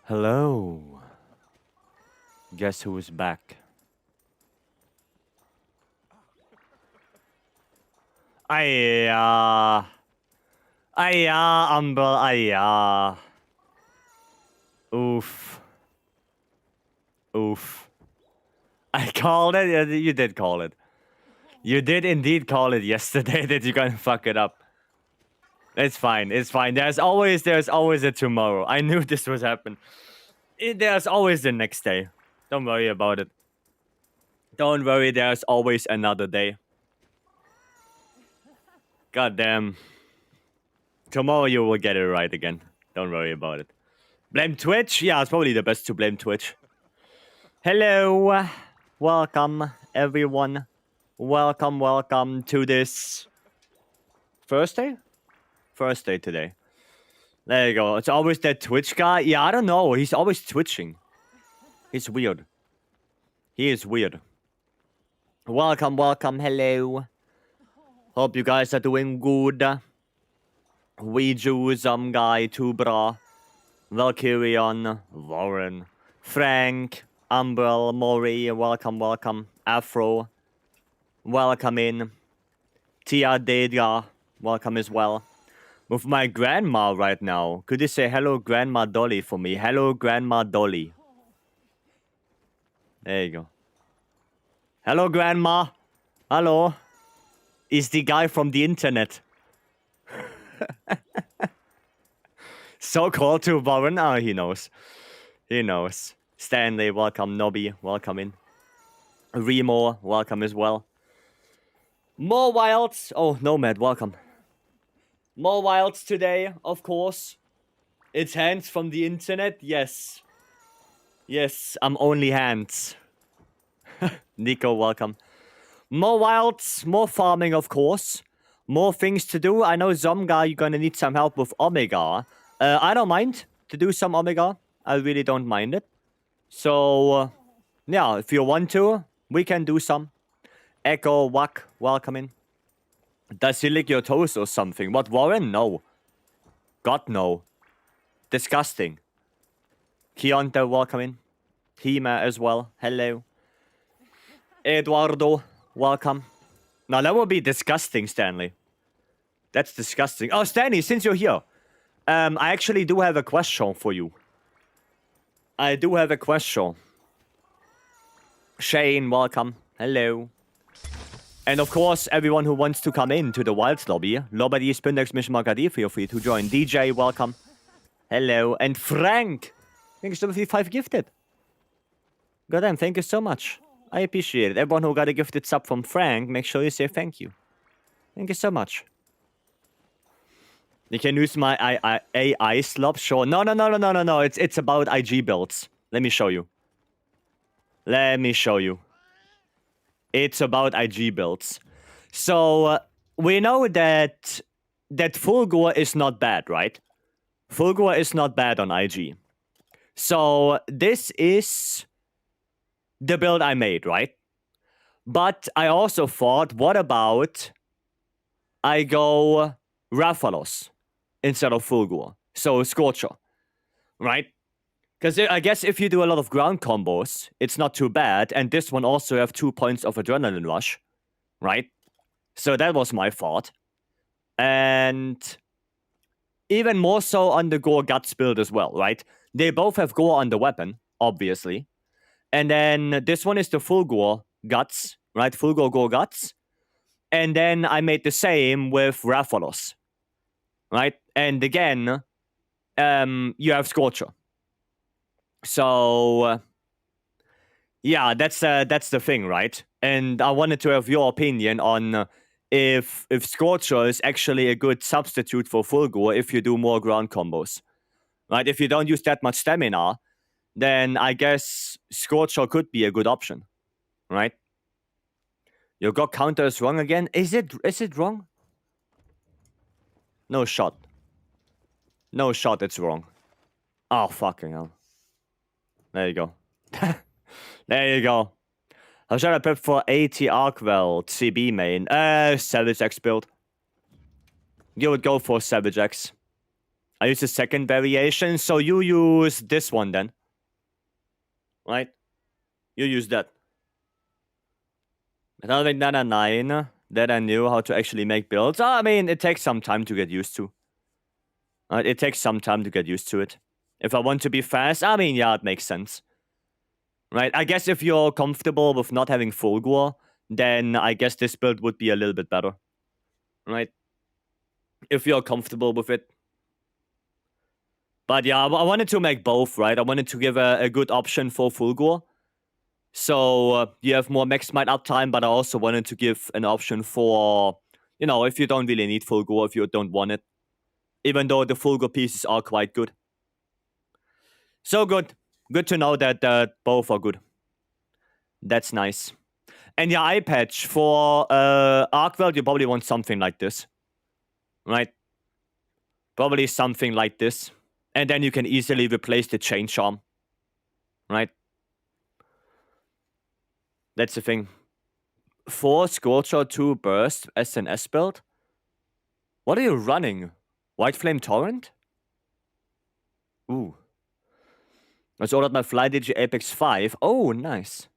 Hello. Guess who's back? Ayya. Ayya, Umbral, ayya. Oof. Oof. I called it? Yeah, you did call it. You did indeed call it yesterday that you're gonna fuck it up. It's fine, it's fine. There's always a tomorrow. I knew this would happen. There's always the next day. Don't worry about it. Don't worry, there's always another day. God damn. Tomorrow you will get it right again. Don't worry about it. Blame Twitch? Yeah, it's probably the best to blame Twitch. Hello. Welcome, everyone. Welcome to this Thursday? Thursday today. There you go. It's always that Twitch guy. Yeah, I don't know. He's always twitching. He's weird. He is weird. Welcome. Hello. Hope you guys are doing good. Weiju, Guy, Tubra, Valkyrion, Warren, Frank, Umbrel, Mori, welcome. Afro, welcome in. Tia Dedra, welcome as well. With my grandma right now. Could you say hello, Grandma Dolly, for me? Hello, Grandma Dolly. There you go. Hello, Grandma. Hello. Is the guy from the internet. So called to Warren. Oh, he knows. He knows. Stanley, welcome. Nobby, welcome in. Remo, welcome as well. More wilds. Oh, Nomad, welcome. More wilds today, of course. It's hands from the internet. Yes. Yes, I'm only hands. Nico, welcome. More wilds, more farming, of course. More things to do. I know, Zomga, you're gonna need some help with Omega. I don't mind to do some Omega. I really don't mind it. So, yeah, if you want to, we can do some. Echo, Wack, welcome in. Does he lick your toes or something? What, Warren? No. God, no. Disgusting. Keonta, welcome in. Hema as well. Hello. Eduardo, welcome. Now, that would be disgusting, Stanley. That's disgusting. Oh, Stanley, since you're here, I actually do have a question for you. I do have a question. Shane, welcome. Hello. And of course, everyone who wants to come into the Wilds lobby, Lobby Spindex Mission Markadi, feel free to join. DJ, welcome. Hello. And Frank, thank you so much for the 5 gifted. Goddamn, thank you so much. I appreciate it. Everyone who got a gifted sub from Frank, make sure you say thank you. Thank you so much. You can use my AI slop, sure. No. It's about IG builds. Let me show you. It's about IG builds. So, we know that Fulgur is not bad, right? Fulgur is not bad on IG. So, this is the build I made, right? But I also thought, what about I go Rathalos instead of Fulgur? So, Scorcher, right? Because I guess if you do a lot of ground combos, it's not too bad. And this one also have 2 points of Adrenaline Rush, right? So that was my thought. And even more so on the Gore Guts build as well, right? They both have Gore on the weapon, obviously. And then this one is the full Gore Guts, right? Full Gore Guts. And then I made the same with Rathalos, right? And again, you have Scorcher. So, yeah, that's the thing, right? And I wanted to have your opinion on if Scorcher is actually a good substitute for Fulgur if you do more ground combos, right? If you don't use that much stamina, then I guess Scorcher could be a good option, right? Your God counter is wrong again. Is it wrong? No shot. No shot. It's wrong. Oh, fucking hell. There you go. There you go. How should I prep for AT Arkveld CB main? Savage X build. You would go for Savage X. I use the second variation, so you use this one then. Right? You use that. MHWilds that I knew how to actually make builds. I mean, it takes some time to get used to. Right? It takes some time to get used to it. If I want to be fast, I mean, yeah, it makes sense. Right? I guess if you're comfortable with not having full gore, then I guess this build would be a little bit better. Right? If you're comfortable with it. But yeah, I wanted to make both, right? I wanted to give a good option for full gore. So you have more max might uptime, but I also wanted to give an option for, you know, if you don't really need full gore, if you don't want it. Even though the full gore pieces are quite good. So good. Good to know that both are good. That's nice. And yeah, eye patch for Arkveld, you probably want something like this. Right? Probably something like this. And then you can easily replace the chain charm. Right? That's the thing. 4 Scorcher, 2 Burst, SNS build? What are you running? White Flame Torrent? Ooh. Let's order my Fly Digi Apex 5. Oh, nice.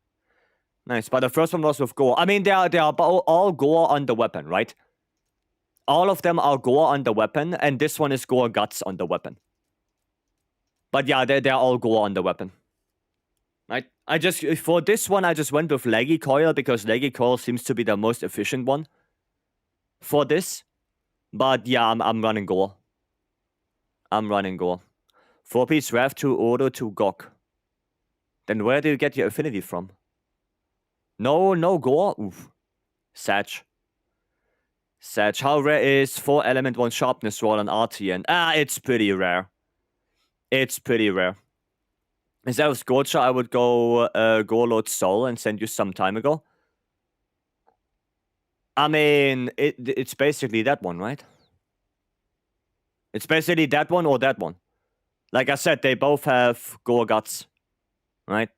Nice, but the first one was with gore. I mean, they are all gore on the weapon, right? All of them are gore on the weapon, and this one is gore guts on the weapon. But yeah, they're all gore on the weapon. Right? For this one, I just went with Leggy Coil, because Leggy Coil seems to be the most efficient one for this. But yeah, I'm running gore. I'm running gore. 4-piece Rev 2 Order 2 Gok. Then where do you get your affinity from? No gore? Oof. Satch. How rare is 4 element 1 sharpness roll on RTN? It's pretty rare. It's pretty rare. Instead of Scorcher, I would go Gorlord Soul and send you some time ago. I mean, it's basically that one, right? It's basically that one or that one. Like I said, they both have Gore Guts, right?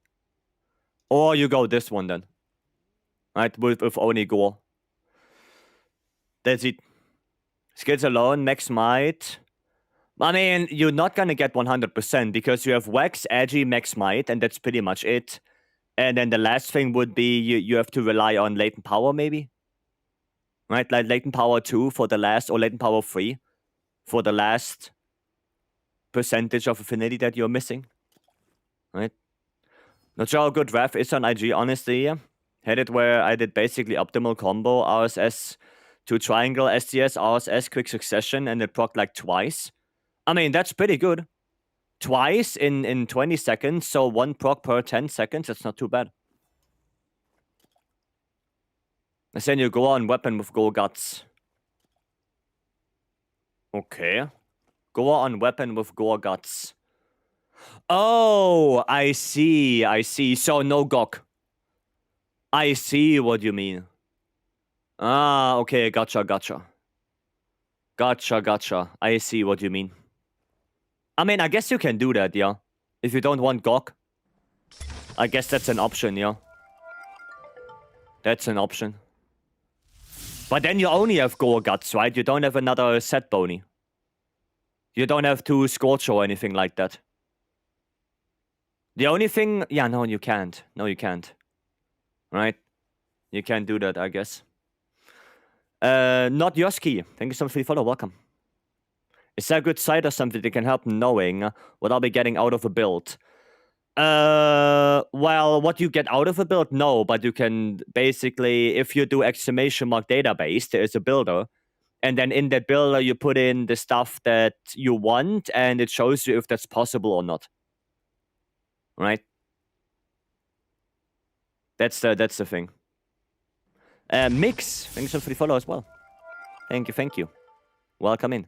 Or you go this one then, right? With only Gore. That's it. Skills alone, max might. I mean, you're not gonna get 100% because you have Wax, Agi, max might, and that's pretty much it. And then the last thing would be you have to rely on latent power, maybe. Right? Like latent power 2 for the last, or latent power 3 for the last percentage of affinity that you're missing. Right? Not sure how good Raf is on IG, honestly. Had it where I did basically optimal combo, RSS to triangle, SDS, RSS, quick succession, and it proc like twice. I mean, that's pretty good. Twice in 20 seconds, so 1 proc per 10 seconds, that's not too bad. And then you go on weapon with Go Guts. Okay. Go on weapon with Gore Guts. Oh, I see. So no Gok. I see what you mean. Okay, gotcha. I see what you mean. I mean, I guess you can do that, yeah. If you don't want Gok. I guess that's an option, yeah. That's an option. But then you only have Gore Guts, right? You don't have another set bony. You don't have 2 Scorch or anything like that. The only thing... Yeah, no, you can't. Right? You can't do that, I guess. Not Yoski. Thank you so much for the follow. Welcome. Is there a good site or something that can help knowing what I'll be getting out of a build? Well, what you get out of a build? No, but you can basically... If you do exclamation mark database, there is a builder. And then in that builder, you put in the stuff that you want, and it shows you if that's possible or not. Right? That's the thing. Mix, thank you so much for the follow as well. Thank you. Welcome in.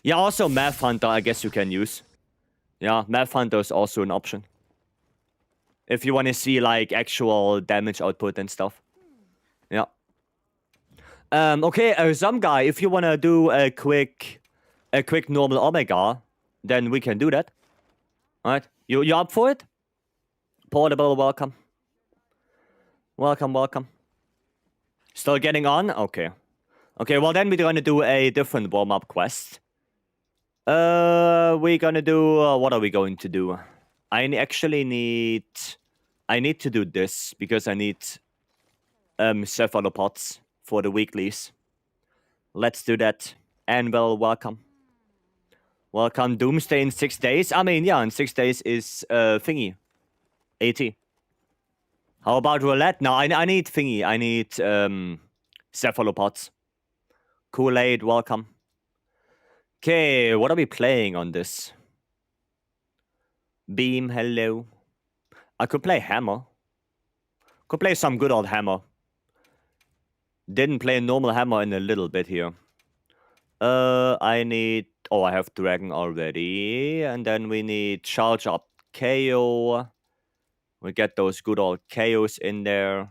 Yeah, also Math Hunter, I guess you can use. Yeah, Math Hunter is also an option. If you want to see, like, actual damage output and stuff. Yeah. Okay, some guy, if you want to do a quick normal Omega, then we can do that. Alright, you up for it? Portable, welcome. Welcome. Still getting on? Okay. Okay, well then we're going to do a different warm-up quest. We're gonna do... what are we going to do? I need to do this because I need cephalopods for the weeklies. Let's do that. And well, welcome. Welcome, Doomsday in 6 days. I mean, yeah, in 6 days is thingy. 80. How about roulette? No, I need thingy. I need cephalopods. Kool-Aid, welcome. Okay, what are we playing on this? Beam, hello. I could play hammer. Could play some good old hammer. Didn't play normal hammer in a little bit here. I need... Oh, I have dragon already. And then we need charge up KO. We get those good old KOs in there.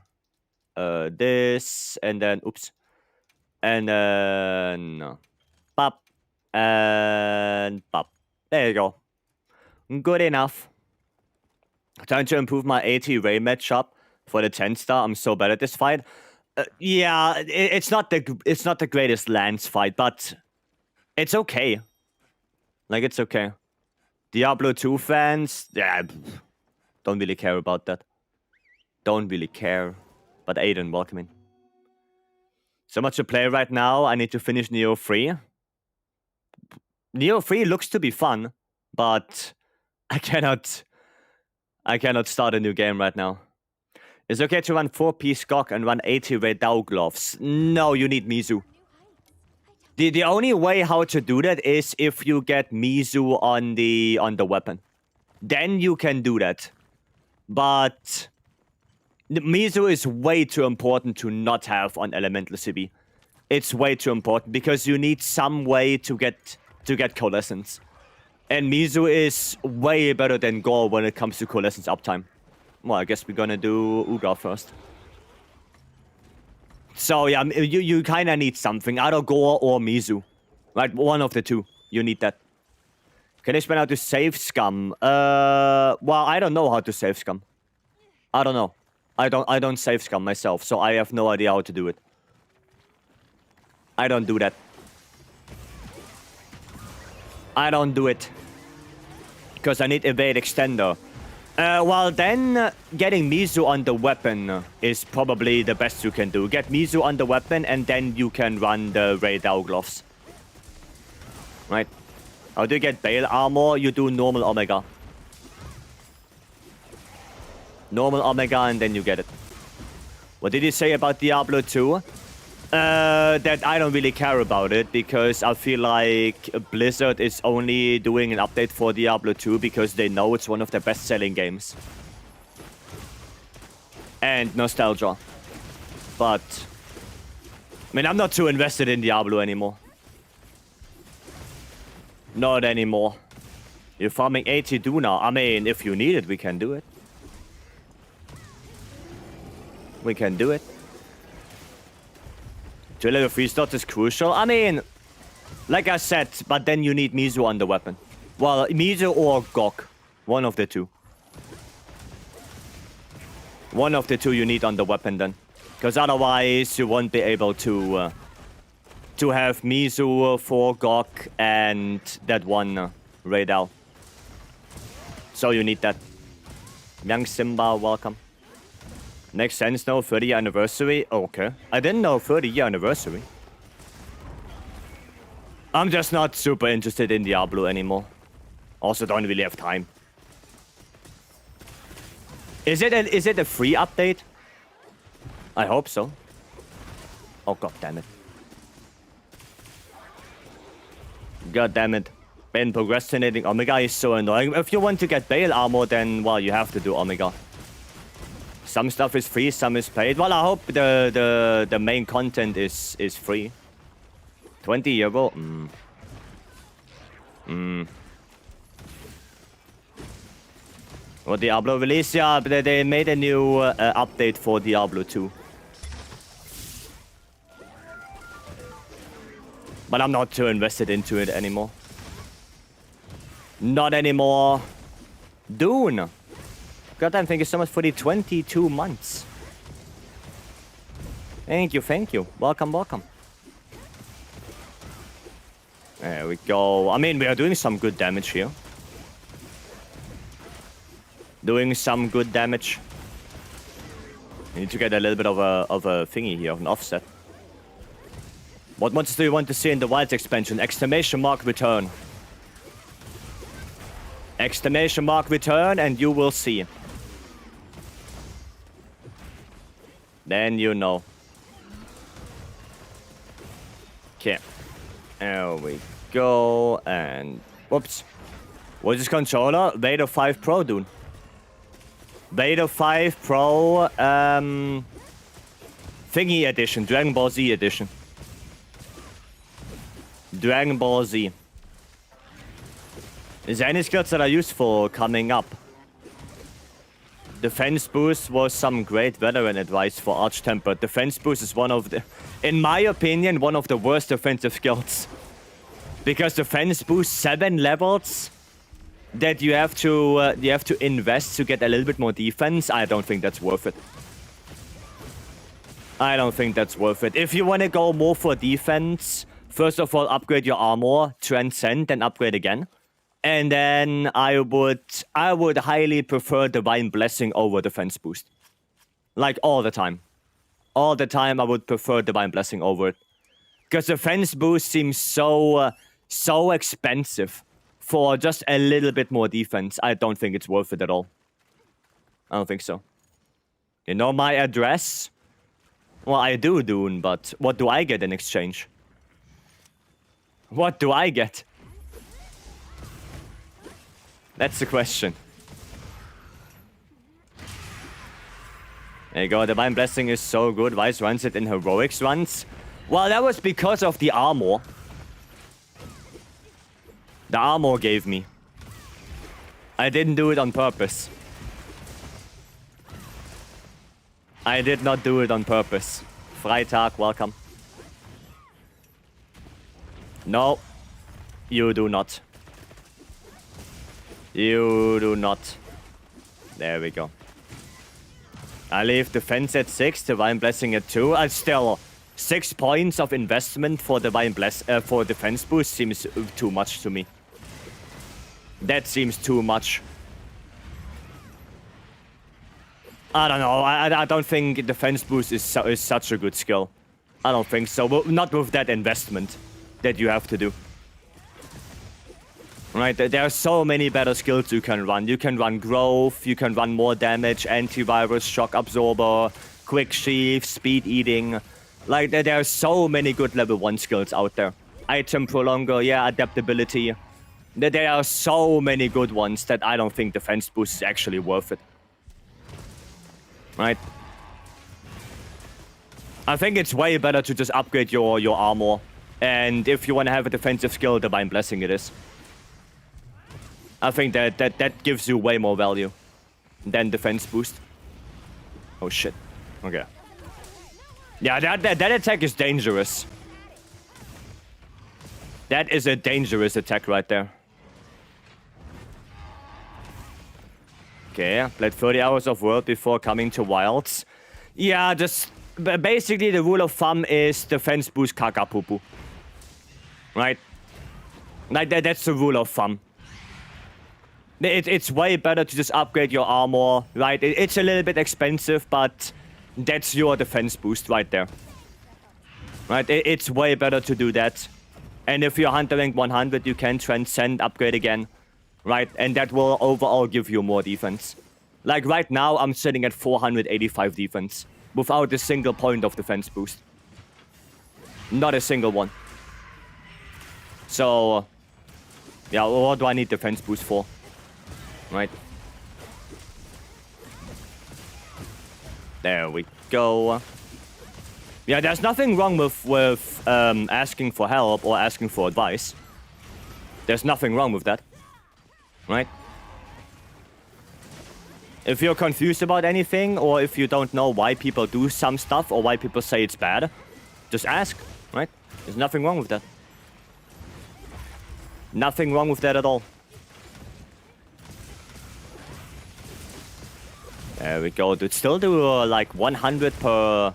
This. And then... Oops. And then... Pop. And pop. There you go. Good enough. Trying to improve my 80 Ray matchup for the 10 star. I'm so bad at this fight. Yeah, it's not the greatest Lance fight, but it's okay. Like, it's okay. Diablo 2 fans, yeah, don't really care about that. Don't really care. But Aiden, welcome in. So much to play right now. I need to finish Neo 3. Neo 3 looks to be fun, but I cannot start a new game right now. It's okay to run 4-piece Gok and run 80 Red Dow gloves. No, you need Mizu. The only way how to do that is if you get Mizu on the weapon. Then you can do that. But Mizu is way too important to not have on Elemental CB. It's way too important because you need some way to get Coalescence. And Mizu is way better than Gore when it comes to Coalescence uptime. Well, I guess we're gonna do Ugar first. So yeah, you kind of need something, either Gore or Mizu, right? One of the two. You need that. Can I spend how to save scum? Well, I don't know how to save scum. I don't know. I don't save scum myself, so I have no idea how to do it. I don't do that. I don't do it. Because I need evade extender. Well, then getting Mizu on the weapon is probably the best you can do. Get Mizu on the weapon and then you can run the Ray Dow gloves. Right? How do you get Bale armor? You do normal Omega. Normal Omega and then you get it. What did you say about Diablo 2? That I don't really care about it because I feel like Blizzard is only doing an update for Diablo 2 because they know it's one of their best-selling games. And nostalgia. But I mean, I'm not too invested in Diablo anymore. Not anymore. You're farming 80 Duna. I mean, if you need it, we can do it. We can do it. 2 level 3 slots is crucial. I mean, like I said, but then you need Mizu on the weapon. Well, Mizu or Gok. One of the two. One of the two you need on the weapon then. Because otherwise you won't be able to have Mizu for Gok and that one Raidal. So you need that. Young Simba, welcome. Makes sense now, 30th anniversary. Okay. I didn't know 30th anniversary. I'm just not super interested in Diablo anymore. Also don't really have time. Is it a free update? I hope so. Oh god damn it. God damn it. Been procrastinating. Omega is so annoying. If you want to get Bale armor, then well, you have to do Omega. Some stuff is free, some is paid. Well, I hope the main content is free. 20 euro. Well, Diablo release, yeah, but they made a new update for Diablo 2. But I'm not too invested into it anymore. Not anymore. Dune. Goddamn, thank you so much for the 22 months. Thank you, thank you. Welcome, welcome. There we go. I mean, we are doing some good damage here. Doing some good damage. We need to get a little bit of a thingy here, of an offset. What monsters do you want to see in the Wilds expansion? Exclamation mark return. Exclamation mark return, and you will see. Then you know. Okay. There we go, and... Whoops. What is this controller? Vader 5 Pro, dude. Vader 5 Pro, Thingy edition. Dragon Ball Z edition. Dragon Ball Z. Is there any skills that are useful coming up? Defense boost was some great veteran advice for Arch-Temper. Defense boost is one of the, in my opinion, one of the worst defensive skills. Because defense boost 7 levels that you have to invest to get a little bit more defense. I don't think that's worth it. I don't think that's worth it. If you want to go more for defense, first of all, upgrade your armor, transcend, and upgrade again. And then I would highly prefer Divine Blessing over Defense Boost. Like, all the time. All the time, I would prefer Divine Blessing over it. Because Defense Boost seems so expensive for just a little bit more defense. I don't think it's worth it at all. I don't think so. You know my address? Well, I do, Dune, but what do I get in exchange? What do I get? That's the question. There you go, Divine Blessing is so good. Vice runs it in Heroics runs. Well, that was because of the armor. The armor gave me. I didn't do it on purpose. I did not do it on purpose. Freitag, welcome. No, you do not. You do not. There we go. I leave defense at 6, Divine Blessing at 2. I still 6 points of investment for for defense boost seems too much to me. That seems too much. I don't know. I don't think defense boost is such a good skill. I don't think so. But not with that investment that you have to do. Right, there are so many better skills you can run. You can run growth, you can run more damage, antivirus, shock absorber, quick sheath, speed eating. Like, there are so many good level 1 skills out there. Item prolonger, yeah, adaptability. There are so many good ones that I don't think defense boost is actually worth it. Right? I think it's way better to just upgrade your armor. And if you want to have a defensive skill, Divine Blessing it is. I think that gives you way more value than defense boost. Oh shit. Okay. Yeah, that attack is dangerous. That is a dangerous attack right there. Okay, played 30 hours of World before coming to Wilds. Yeah, just basically the rule of thumb is defense boost kakapupu. Right? Like that's the rule of thumb. It's way better to just upgrade your armor, right? It's a little bit expensive, but that's your defense boost right there. Right? It's way better to do that. And if you're Hunter rank 100, you can transcend, upgrade again, right? And that will overall give you more defense. Like right now, I'm sitting at 485 defense without a single point of defense boost. Not a single one. So, yeah, what do I need defense boost for? Right. There we go. Yeah, there's nothing wrong with asking for help or asking for advice. There's nothing wrong with that. Right? If you're confused about anything, or if you don't know why people do some stuff, or why people say it's bad, just ask, right? There's nothing wrong with that. Nothing wrong with that at all. There we go, dude. Still do like 100 per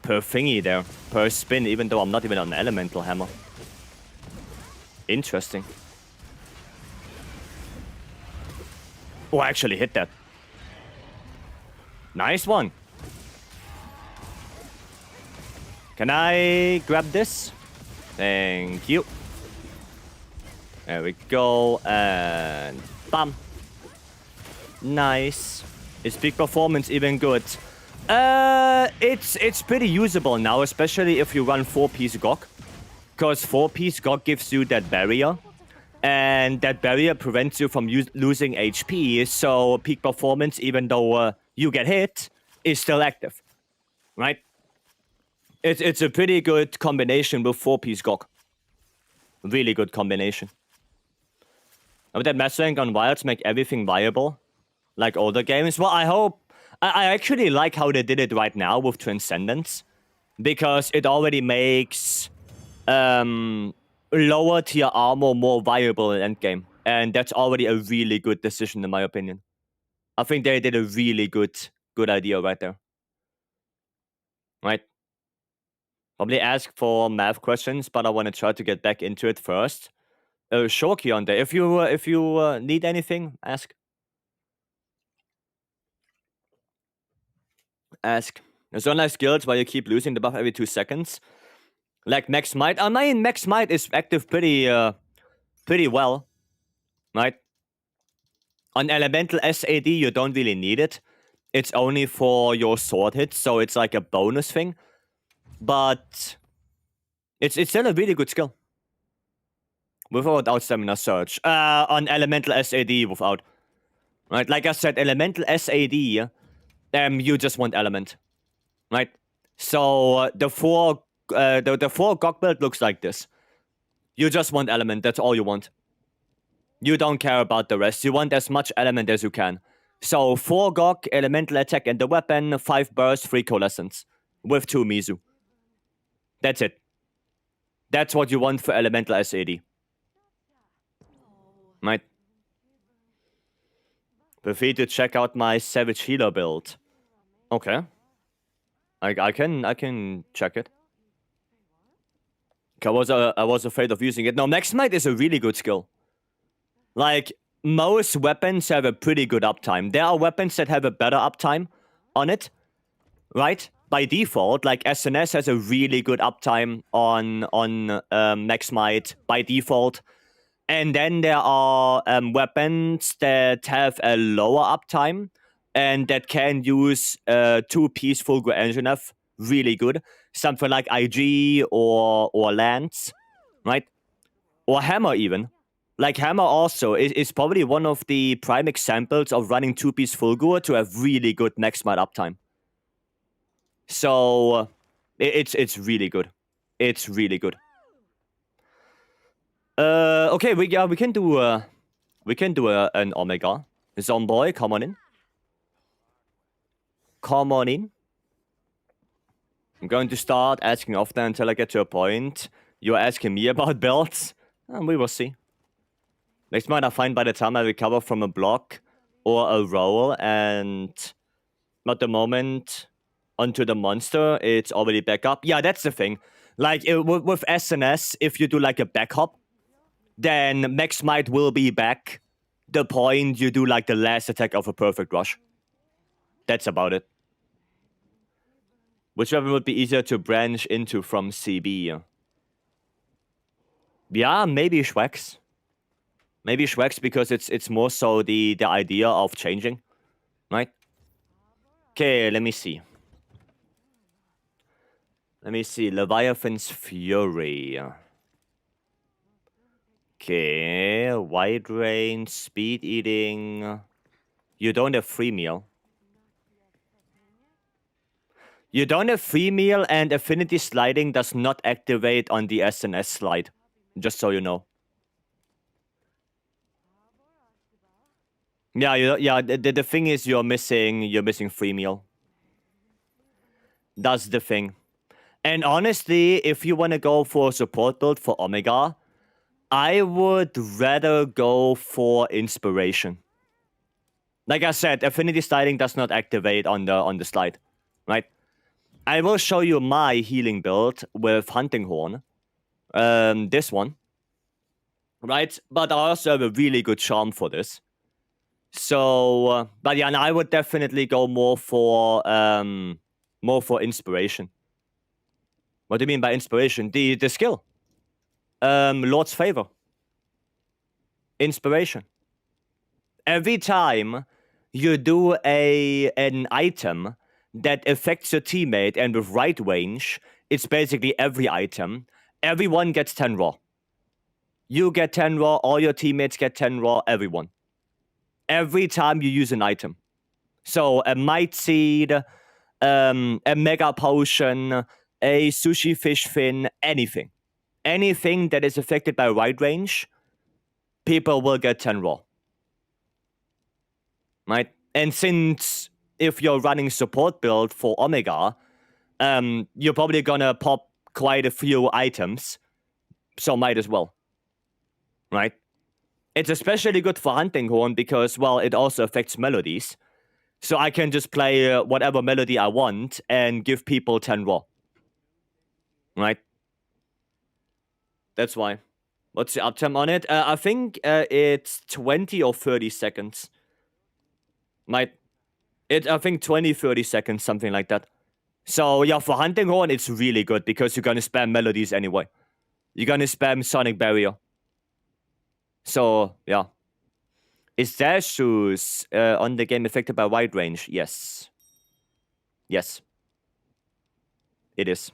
thingy there, per spin, even though I'm not even on elemental hammer. Interesting. Oh, I actually hit that. Nice one. Can I grab this? Thank you. There we go, and bam. Nice. Is peak performance even good? It's pretty usable now, especially if you run 4-piece Gok. Because 4-piece Gok gives you that barrier. And that barrier prevents you from losing HP, so peak performance, even though you get hit, is still active. Right? It's a pretty good combination with 4-piece Gok. Really good combination. Would that mass rank on Wilds make everything viable? Like older games? Well, I hope... I actually like how they did it right now with Transcendence. Because it already makes... lower tier armor more viable in endgame. And that's already a really good decision in my opinion. I think they did a really good idea right there. Right? Probably ask for math questions, but I want to try to get back into it first. Sure, Keontae, if you need anything, ask. Ask. There's online skills where you keep losing the buff every 2 seconds. Like Max Might. I mean, Max Might is active pretty well. Right? On Elemental SAD, you don't really need it. It's only for your sword hits, so it's like a bonus thing. But it's still a really good skill. With or without Stamina Surge. On Elemental SAD, without. Right? Like I said, Elemental SAD, you just want Element. Right? So the 4 Gok build looks like this. You just want Element, that's all you want. You don't care about the rest. You want as much Element as you can. So 4 Gok, Elemental Attack and the weapon, 5 Burst, 3 Coalescence. With 2 Mizu. That's it. That's what you want for Elemental SAD. Right? Feel free to check out my Savage Healer build. Okay. I can check it. I was afraid of using it. No, Max Might is a really good skill. Like, most weapons have a pretty good uptime. There are weapons that have a better uptime on it, right? By default, like SNS has a really good uptime on Max Might by default. And then there are weapons that have a lower uptime and that can use 2-piece Fulgur Engine F really good. Something like IG or Lance, right? Or Hammer even. Like Hammer also is probably one of the prime examples of running 2-piece Fulgur to have really good Max Might uptime. So it's really good. It's really good. Okay, we can do an Omega. Zomboy, come on in. Come on in. I'm going to start asking often until I get to a point. You're asking me about builds? And we will see. Next might I find by the time I recover from a block or a roll, and at the moment onto the monster, it's already back up. Yeah, that's the thing. Like with SNS, if you do like a back hop, then Max Might will be back the point you do like the last attack of a perfect rush. That's about it. Which weapon would be easier to branch into from CB? Yeah, maybe Schwex. Maybe Schwex because it's more so the idea of changing, right? Okay, let me see. Leviathan's Fury. Okay, wide range, speed eating. You don't have free meal. You don't have free meal, and affinity sliding does not activate on the SNS slide. Just so you know. Yeah. The thing is, you're missing free meal. That's the thing. And honestly, if you want to go for a support build for Omega, I would rather go for Inspiration. Like I said, affinity sliding does not activate on the slide, right? I will show you my healing build with Hunting Horn. This one. right? But I also have a really good charm for this. So, but yeah, and I would definitely go more for inspiration. What do you mean by inspiration? The skill. Lord's favor. Inspiration. Every time you do an item that affects your teammate and with right range, it's basically every item. Everyone gets 10 raw. You get 10 raw, all your teammates get 10 raw, everyone. Every time you use an item. So a might seed, a mega potion, a sushi fish fin, anything. Anything that is affected by right range, people will get 10 raw. Right? And since if you're running support build for Omega, you're probably gonna pop quite a few items, so might as well. Right? It's especially good for Hunting Horn because, well, it also affects melodies. So I can just play whatever melody I want and give people 10 raw. Right? That's why. What's the uptime on it? I think it's 20 or 30 seconds. I think 20, 30 seconds, something like that. So yeah, for Hunting Horn, it's really good because you're gonna spam melodies anyway. You're gonna spam Sonic Barrier. So yeah. Is there shoes on the game affected by wide range? Yes. Yes. It is.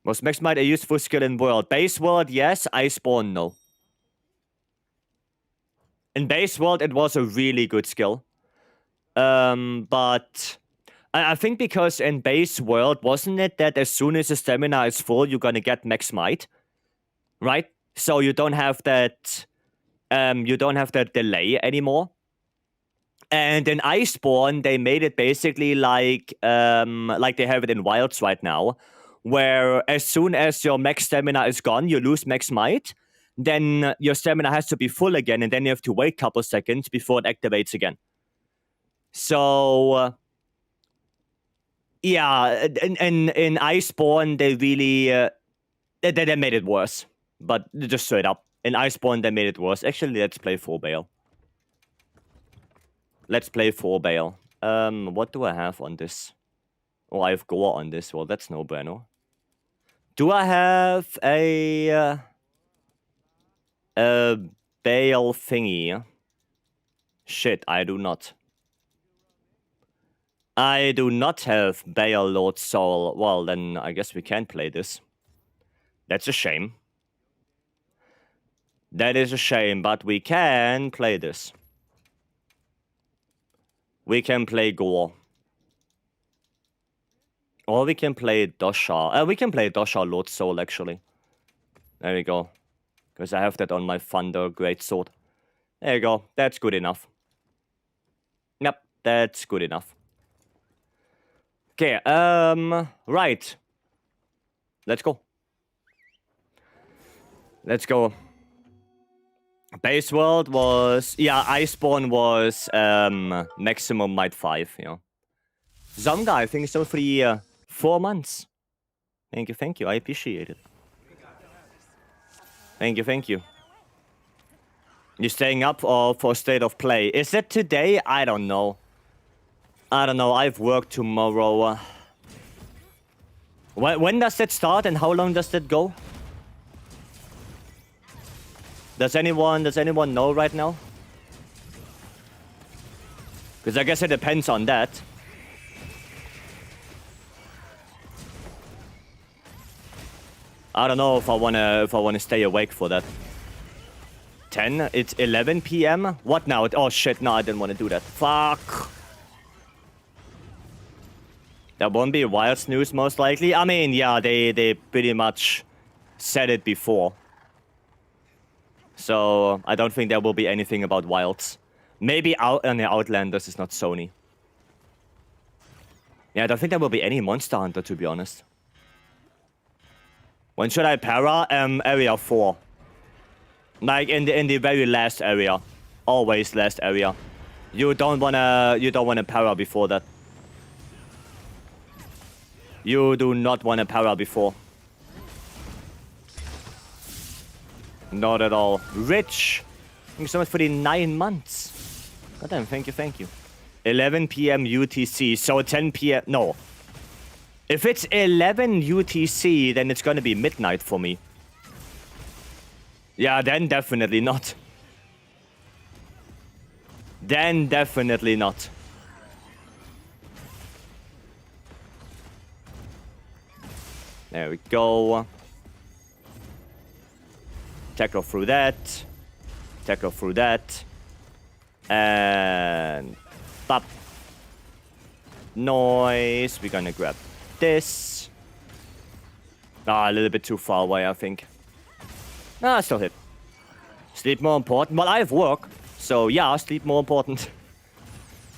Was Max Might a useful skill in World? Base World, yes. Iceborne, no. In Base World, it was a really good skill. But I think because in Base World, wasn't it that as soon as the stamina is full, you're gonna get Max Might? Right? So you don't have that delay anymore. And in Iceborne, they made it basically like they have it in Wilds right now, where as soon as your max stamina is gone, you lose Max Might, then your stamina has to be full again, and then you have to wait a couple seconds before it activates again. So, yeah, in Iceborne, they really they made it worse. But just straight up, in Iceborne, they made it worse. Actually, let's play 4 Bale. Let's play 4 Bale. What do I have on this? Oh, I have Gore on this. Well, that's no bueno. Do I have a Bale thingy? Shit, I do not. I do not have Bale Lord Soul. Well, then I guess we can't play this. That's a shame. That is a shame, but we can play this. We can play Gore. Or we can play Dosha. We can play Dosha Lord Soul, actually. There we go. Because I have that on my Thunder Greatsword. There you go. That's good enough. Yep, that's good enough. Okay, right. Let's go. Let's go. Base World was... Yeah, Iceborne was maximum Might 5, you know. Zomga, thank you so much for the 4 months. Thank you. I appreciate it. Thank you. You staying up or for State of Play? Is it today? I don't know. I've work tomorrow. When does that start and how long does that go? Does anyone know right now? Because I guess it depends on that. I don't know if I wanna stay awake for that. 10? It's 11 PM? What now? Oh shit, no, I didn't want to do that. Fuck. There won't be Wilds news most likely. I mean, yeah, they pretty much said it before. So I don't think there will be anything about Wilds. Maybe Outlanders is not Sony. Yeah, I don't think there will be any Monster Hunter, to be honest. When should I para? Area 4. Like in the very last area. Always last area. You don't wanna para before that. You do not wanna para before. Not at all. Rich. Thank you so much for the 9 months. Goddamn, thank you, thank you. 11 p.m. UTC, so 10 p.m. No. If it's 11 UTC, then it's gonna be midnight for me. Yeah, then definitely not. Then definitely not. There we go. Tackle through that. Tackle through that. And... Pop. Noise. We're gonna grab this. Ah, a little bit too far away, I think. Ah, still hit. Sleep more important. Well, I have work. So, yeah, sleep more important.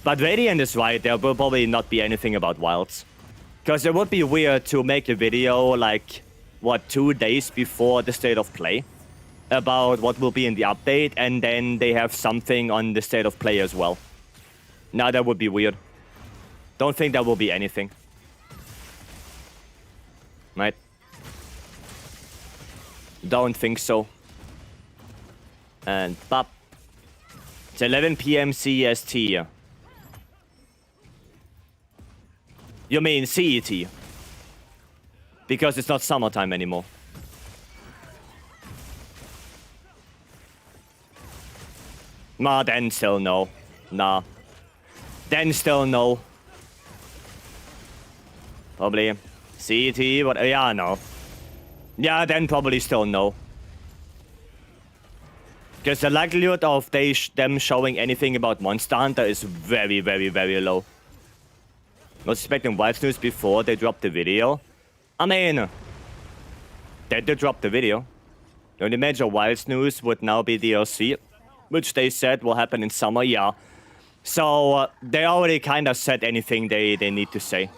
But Radiant is right. There will probably not be anything about Wilds. Because it would be weird to make a video, like, what, 2 days before the state of play? About what will be in the update, and then they have something on the state of play as well. Now that would be weird. Don't think there will be anything. Right? Don't think so. And pop. It's 11 p.m. CST. You mean CET? Because it's not summertime anymore. Nah, then still no. Nah. Then still no. Probably CET, but yeah, no. Yeah, then probably still no. Because the likelihood of them showing anything about Monster Hunter is very, very, very low. I was expecting Wilds News before they dropped the video. I mean, they did drop the video. The only major Wilds News would now be DLC, which they said will happen in summer, yeah. So, they already kind of said anything they need to say.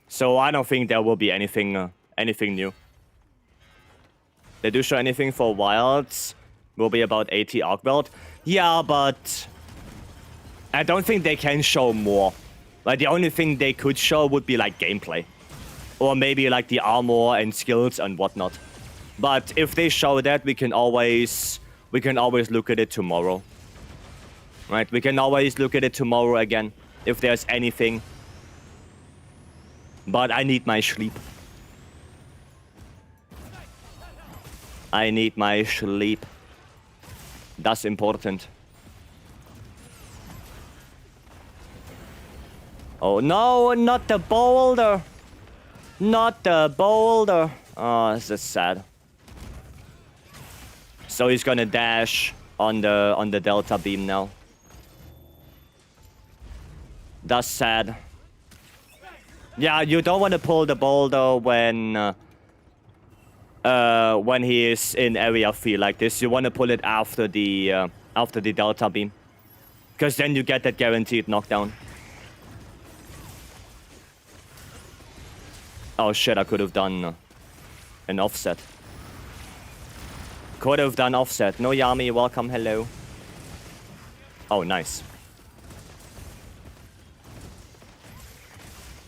So, I don't think there will be anything new. They do show anything for Wilds. Will be about 80 Arkveld. Yeah, but I don't think they can show more. Like, the only thing they could show would be, like, gameplay. Or maybe, like, the armor and skills and whatnot. But if they show that, we can always look at it tomorrow. Right? We can always look at it tomorrow again, if there's anything. But I need my sleep. I need my sleep. That's important. Oh no, not the boulder! Not the boulder! Oh, this is sad. So he's gonna dash on the delta beam now. That's sad. Yeah, you don't want to pull the boulder when he is in area field like this. You want to pull it after the delta beam, because then you get that guaranteed knockdown. Oh shit! I could have done an offset. Could have done offset. No Yami, welcome, hello. Oh, nice.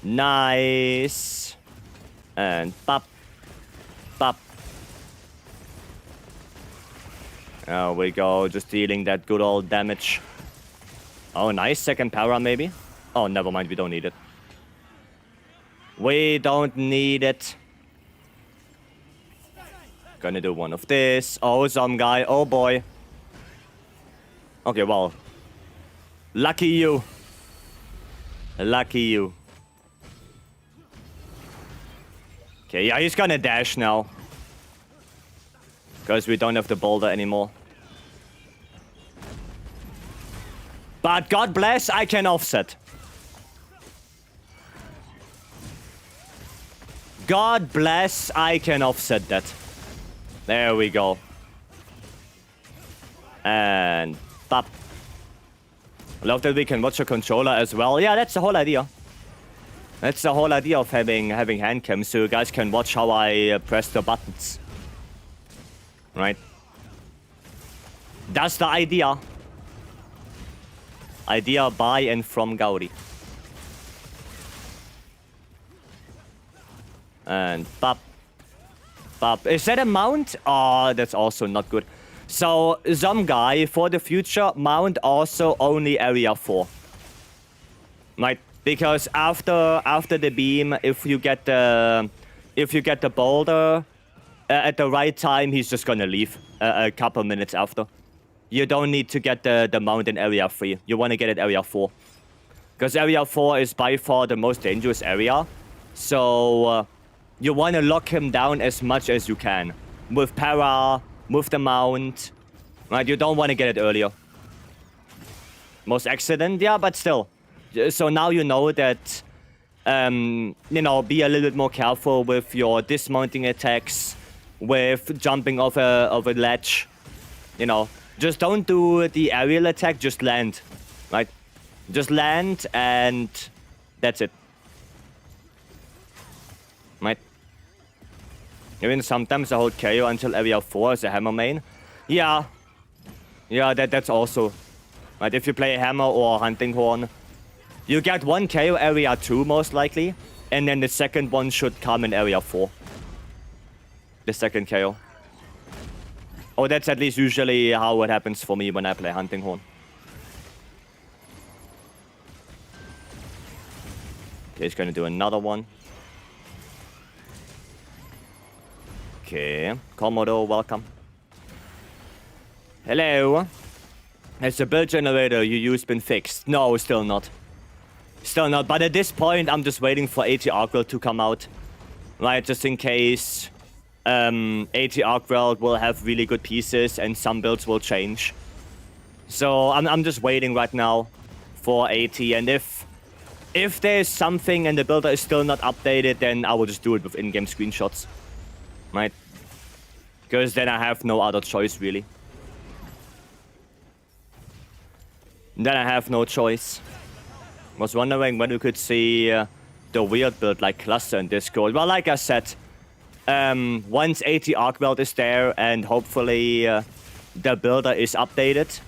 Nice. And pop. Pop. There we go, just dealing that good old damage. Oh, nice. Second para, maybe? Oh, never mind, we don't need it. We don't need it. Gonna do one of this. Oh, some guy. Oh, boy. Okay, well. Lucky you. Lucky you. Okay, yeah, he's gonna dash now. Because we don't have the boulder anymore. But God bless, I can offset. God bless, I can offset that. There we go. And pop. Love that we can watch a controller as well. Yeah, that's the whole idea. That's the whole idea of having hand cam, so you guys can watch how I press the buttons. Right? That's the idea. Idea by and from Gaudi. And pop. Bop. Is that a mount? Oh, that's also not good. So, some guy, for the future, mount also only area 4. Right? Because after the beam, if you get the boulder at the right time, he's just gonna leave a couple minutes after. You don't need to get the mount in area 3. You want to get it area 4. Because area 4 is by far the most dangerous area. So, you want to lock him down as much as you can. With para, with the mount. Right, you don't want to get it earlier. Most accident, yeah, but still. So now you know that, you know, be a little bit more careful with your dismounting attacks, with jumping off a ledge. You know, just don't do the aerial attack, just land. Right? Just land and that's it. Right? Even sometimes I hold KO until area 4 as a hammer main. Yeah. Yeah, that's also. Right, if you play a hammer or a hunting horn, you get 1 KO area 2 most likely, and then the second one should come in area 4. The second KO. Oh, that's at least usually how it happens for me when I play hunting horn. Okay, he's gonna do another one. Okay, Komodo, welcome. Hello. Has the build generator you used been fixed? No, still not. Still not, but at this point, I'm just waiting for AT Arkveld to come out. Right, just in case AT Arkveld will have really good pieces and some builds will change. So I'm just waiting right now for AT, and if there's something and the builder is still not updated, then I will just do it with in-game screenshots. Right? Because then I have no other choice, really. Then I have no choice. Was wondering when we could see the weird build like cluster in Discord. Well, like I said, once AT Arkveld is there and hopefully the builder is updated,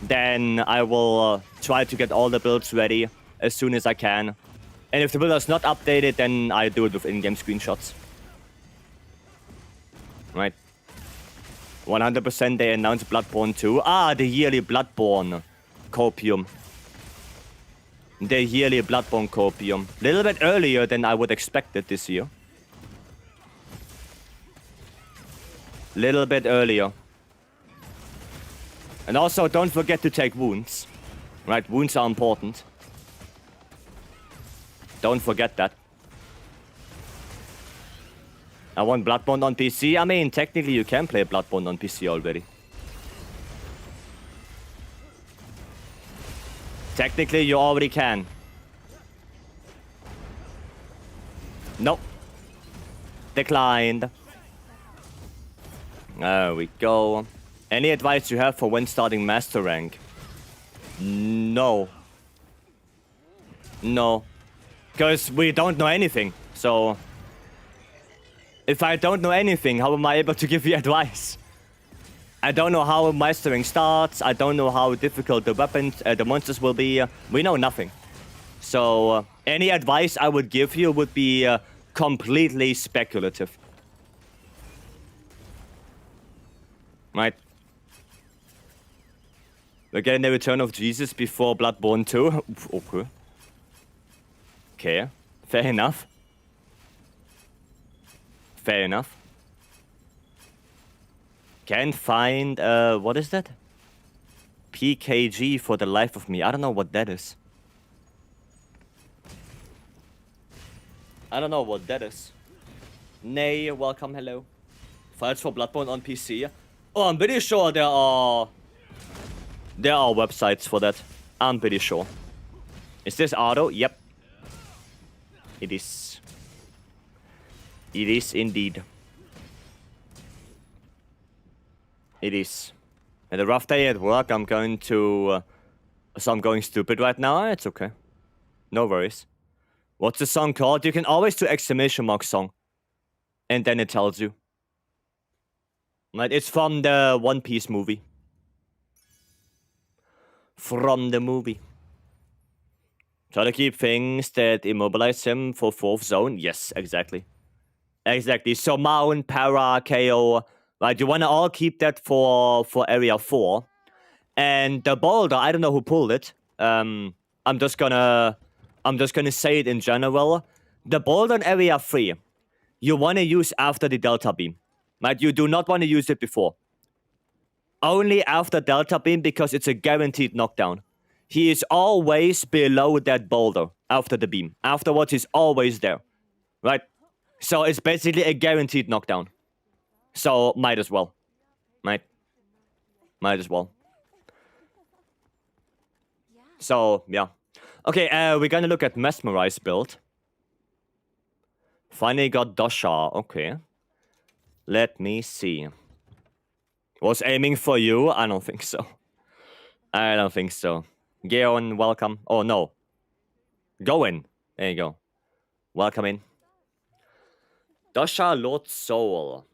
then I will try to get all the builds ready as soon as I can. And if the builder is not updated, then I do it with in-game screenshots. Right. 100% they announced Bloodborne 2. Ah, the yearly Bloodborne copium. The yearly Bloodborne copium. Little bit earlier than I would expect it this year. Little bit earlier. And also, don't forget to take wounds. Right, wounds are important. Don't forget that. I want Bloodborne on PC. I mean, technically you can play Bloodborne on PC already. Technically, you already can. Nope. Declined. There we go. Any advice you have for when starting Master Rank? No. No. Because we don't know anything. So, if I don't know anything, how am I able to give you advice? I don't know how mastering starts. I don't know how difficult the weapons, the monsters will be. We know nothing. So, any advice I would give you would be completely speculative. Right? We're getting the Return of Jesus before Bloodborne 2. Okay. Okay. Fair enough. Fair enough. Can't find, what is that? PKG for the life of me. I don't know what that is. I don't know what that is. Nay, welcome, hello. Files for Bloodborne on PC. Oh, I'm pretty sure there are websites for that. I'm pretty sure. Is this auto? Yep. It is. It is indeed. It is. And a rough day at work. I'm going to... so I'm going stupid right now. It's okay. No worries. What's the song called? You can always do exclamation mark song. And then it tells you. Right, it's from the One Piece movie. From the movie. Try to keep things that immobilize him for 4th zone. Yes, exactly. Exactly. So Mount, Para, KO, right? You want to all keep that for area 4. And the boulder, I don't know who pulled it. I'm just gonna say it in general. The boulder in area 3, you want to use after the delta beam, right? You do not want to use it before. Only after delta beam because it's a guaranteed knockdown. He is always below that boulder after the beam. Afterwards, he's always there, right? So it's basically a guaranteed knockdown. So might as well, right? Might as well. So yeah. Okay, we're gonna look at Mesmerize build. Finally got Dosha. Okay. Let me see. Was aiming for you? I don't think so. I don't think so. Geon, welcome. Oh no. Go in. There you go. Welcome in. Dosha Lord Soul.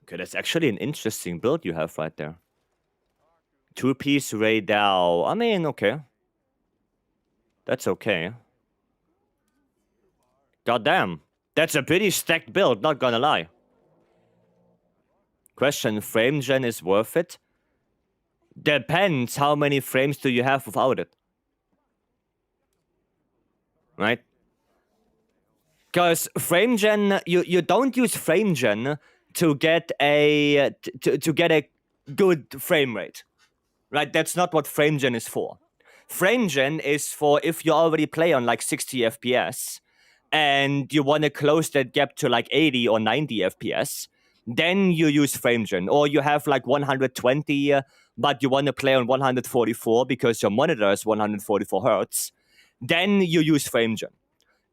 Okay, that's actually an interesting build you have right there. 2-piece Ray Dao. I mean, okay. That's okay. Goddamn. That's a pretty stacked build, not gonna lie. Question, frame gen is worth it? Depends how many frames do you have without it. Right? Because frame gen, you don't use frame gen to get a to get a good frame rate. Right? That's not what frame gen is for. Frame gen is for if you already play on like 60 FPS and you want to close that gap to like 80 or 90 FPS, then you use frame gen. Or you have like 120, but you want to play on 144 because your monitor is 144 hertz, then you use frame gen.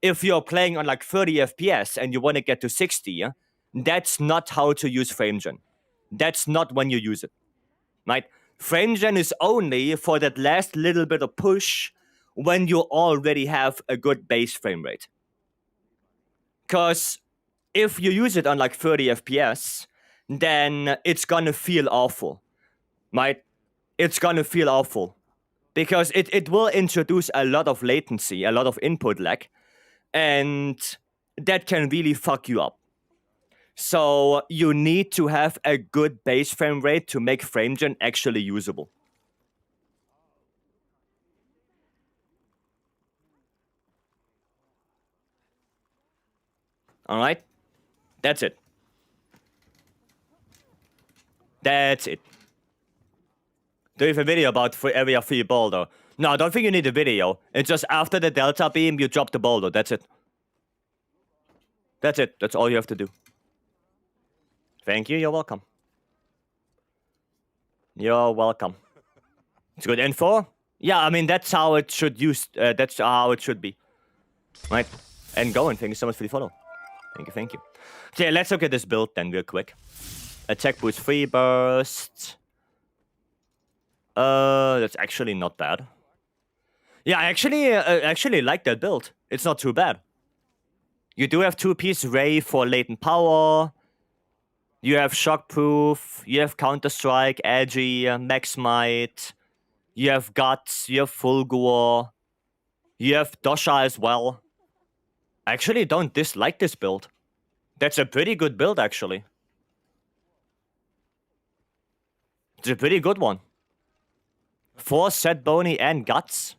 If you're playing on like 30 FPS and you want to get to 60, that's not how to use frame gen. That's not when you use it, right? Frame gen is only for that last little bit of push when you already have a good base frame rate. Because if you use it on like 30 FPS, then it's gonna feel awful, right? It's gonna feel awful. Because it will introduce a lot of latency, a lot of input lag, and that can really fuck you up. So you need to have a good base frame rate to make frame gen actually usable. Alright? That's it. That's it. Do you have a video about area 3 boulder? No, I don't think you need a video. It's just after the delta beam, you drop the boulder. That's it. That's it. That's all you have to do. Thank you. You're welcome. You're welcome. It's good info. Yeah, I mean, that's how it should use. That's how it should be. Right? And going. Thank you so much for the follow. Thank you, thank you. Okay, let's look at this build then real quick. Attack boost 3 burst. That's actually not bad. Yeah, I actually like that build. It's not too bad. You do have 2-piece Ray for latent power. You have shockproof. You have counter-strike, edgy, max might. You have guts. You have Fulgur. You have Dosha as well. I actually don't dislike this build. That's a pretty good build, actually. It's a pretty good one. 4 set bony and guts.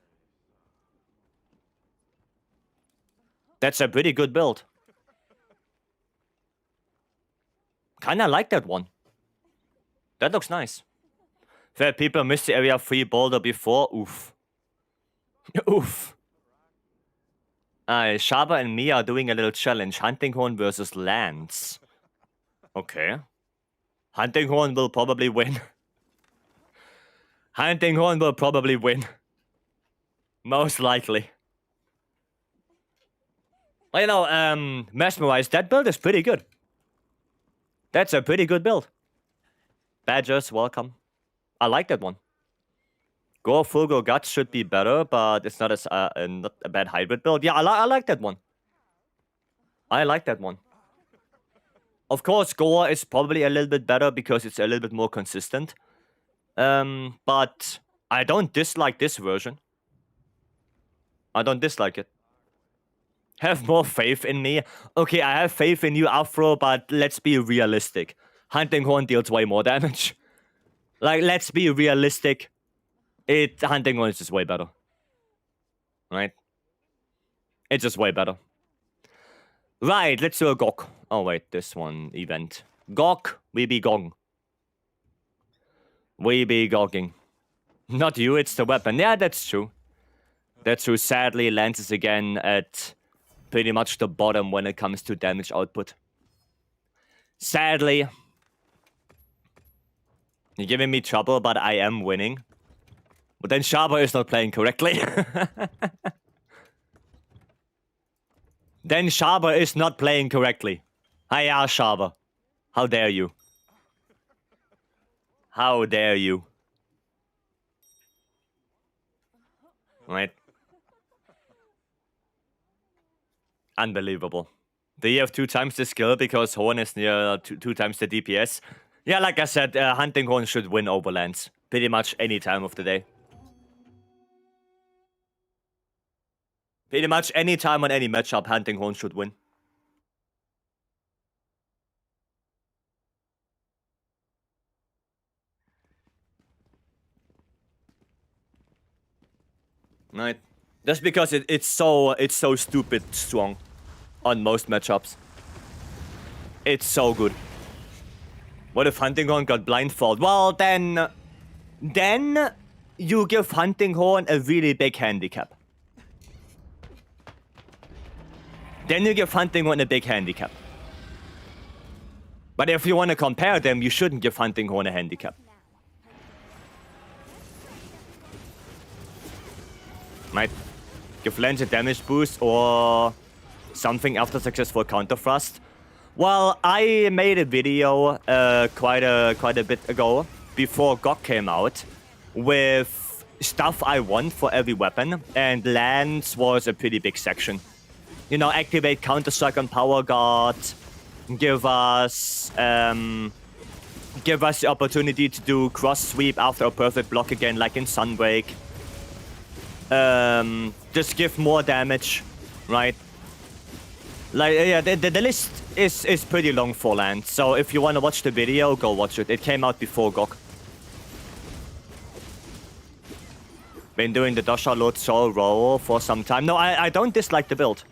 That's a pretty good build. Kinda like that one. That looks nice. Fair people missed the area 3 boulder before. Oof. Oof. Shaba and me are doing a little challenge. Hunting Horn versus Lance. Okay. Hunting Horn will probably win. Hunting Horn will probably win. Most likely. Well, you know, Mesmerize, that build is pretty good. That's a pretty good build. Badgers, welcome. I like that one. Go full go guts should be better, but it's not not a bad hybrid build. Yeah, I like that one. I like that one. Of course, Gore is probably a little bit better because it's a little bit more consistent. But I don't dislike this version. I don't dislike it. Have more faith in me. Okay, I have faith in you, Afro, but let's be realistic. Hunting Horn deals way more damage. Like, let's be realistic. Hunting Horn is just way better. Right? It's just way better. Right, let's do a Gok. Oh, wait, this one event. Gok, we be gong. We be gogging. Not you, it's the weapon. Yeah, that's true. That's true. Sadly, Lance is again at pretty much the bottom when it comes to damage output. Sadly. You're giving me trouble, but I am winning. But then Shaba is not playing correctly. Then Shaba is not playing correctly. Hiya, Shaba. How dare you? How dare you? Right. Unbelievable. Do you have 2 times the skill because Horn is near 2 times the DPS? Yeah, like I said, Hunting Horn should win over Lance. Pretty much any time of the day. Pretty much any time on any matchup, Hunting Horn should win. Right. Just because it's so stupid strong on most matchups. It's so good. What if Hunting Horn got blindfold? Well, then you give Hunting Horn a really big handicap. Then you give Hunting Horn a big handicap. But if you want to compare them, you shouldn't give Hunting Horn a handicap. Might give Lance a damage boost or something after successful counter thrust. Well, I made a video quite a bit ago, before GOG came out, with stuff I want for every weapon, and Lance was a pretty big section. You know, activate Counter-Strike on Power Guard, give us the opportunity to do cross-sweep after a perfect block again, like in Sunbreak. Just give more damage, right? Like, yeah, the list is pretty long for Lance, so if you want to watch the video, go watch it. It came out before GOG. Been doing the Dosha Load Soul roll for some time. No, I don't dislike the build.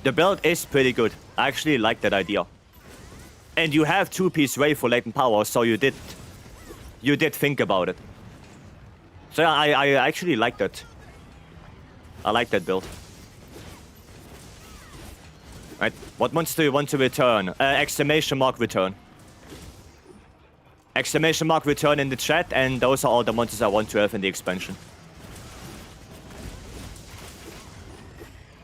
The build is pretty good. I actually like that idea. And you have 2-piece Ray for latent power, so you did think about it. So yeah, I actually like that. I like that build. Right, what monster do you want to return? Exclamation mark return. Exclamation mark return in the chat, and those are all the monsters I want to have in the expansion.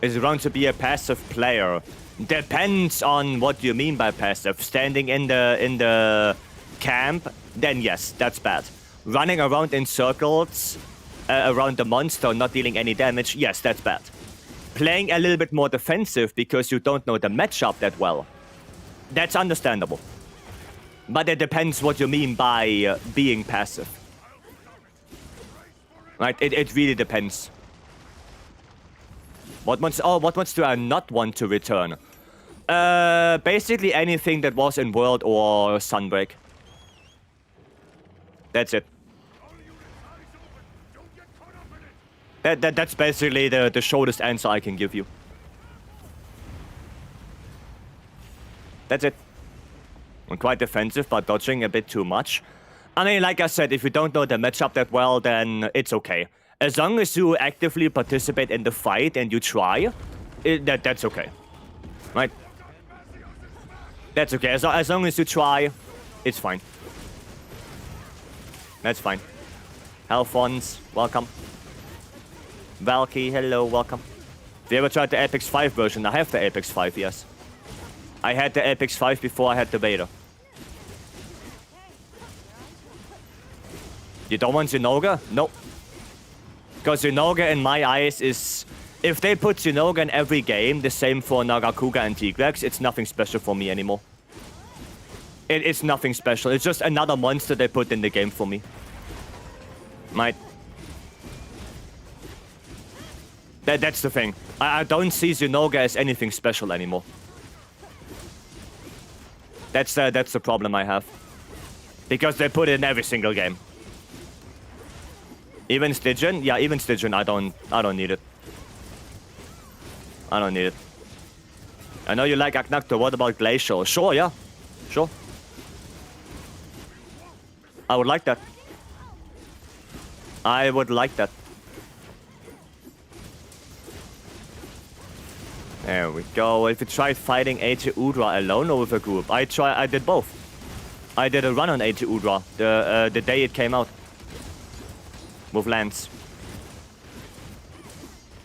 Is around to be a passive player? Depends on what you mean by passive. Standing in the camp, then yes, that's bad. Running around in circles around the monster, not dealing any damage, yes, that's bad. Playing a little bit more defensive because you don't know the matchup that well, that's understandable. But it depends what you mean by being passive. Right, it really depends. What monster do I not want to return? Basically anything that was in World or Sunbreak. That's it. That's basically the shortest answer I can give you. That's it. I'm quite defensive, but dodging a bit too much. I mean, like I said, if you don't know the matchup that well, then it's okay. As long as you actively participate in the fight and you try, that's okay. Right? That's okay. As long as you try, it's fine. That's fine. Hellfons, welcome. Valky, hello, welcome. Have you ever tried the Apex 5 version? I have the Apex 5, yes. I had the Apex 5 before I had the beta. You don't want Zynoga? Nope. Because Zynoga in my eyes is... If they put Zynoga in every game, the same for Nagakuga and Tigrex, it's nothing special for me anymore. It's nothing special. It's just another monster they put in the game for me. Might. That's the thing. I don't see Zynoga as anything special anymore. That's the problem I have. Because they put it in every single game. Even Stygian? Yeah, even Stygian, I don't need it. I don't need it. I know you like Aknakto, what about Glacial? Sure, yeah. Sure. I would like that. I would like that. There we go. If you tried fighting AT Udra alone or with a group? I did both. I did a run on AT Udra the day it came out. With Lance.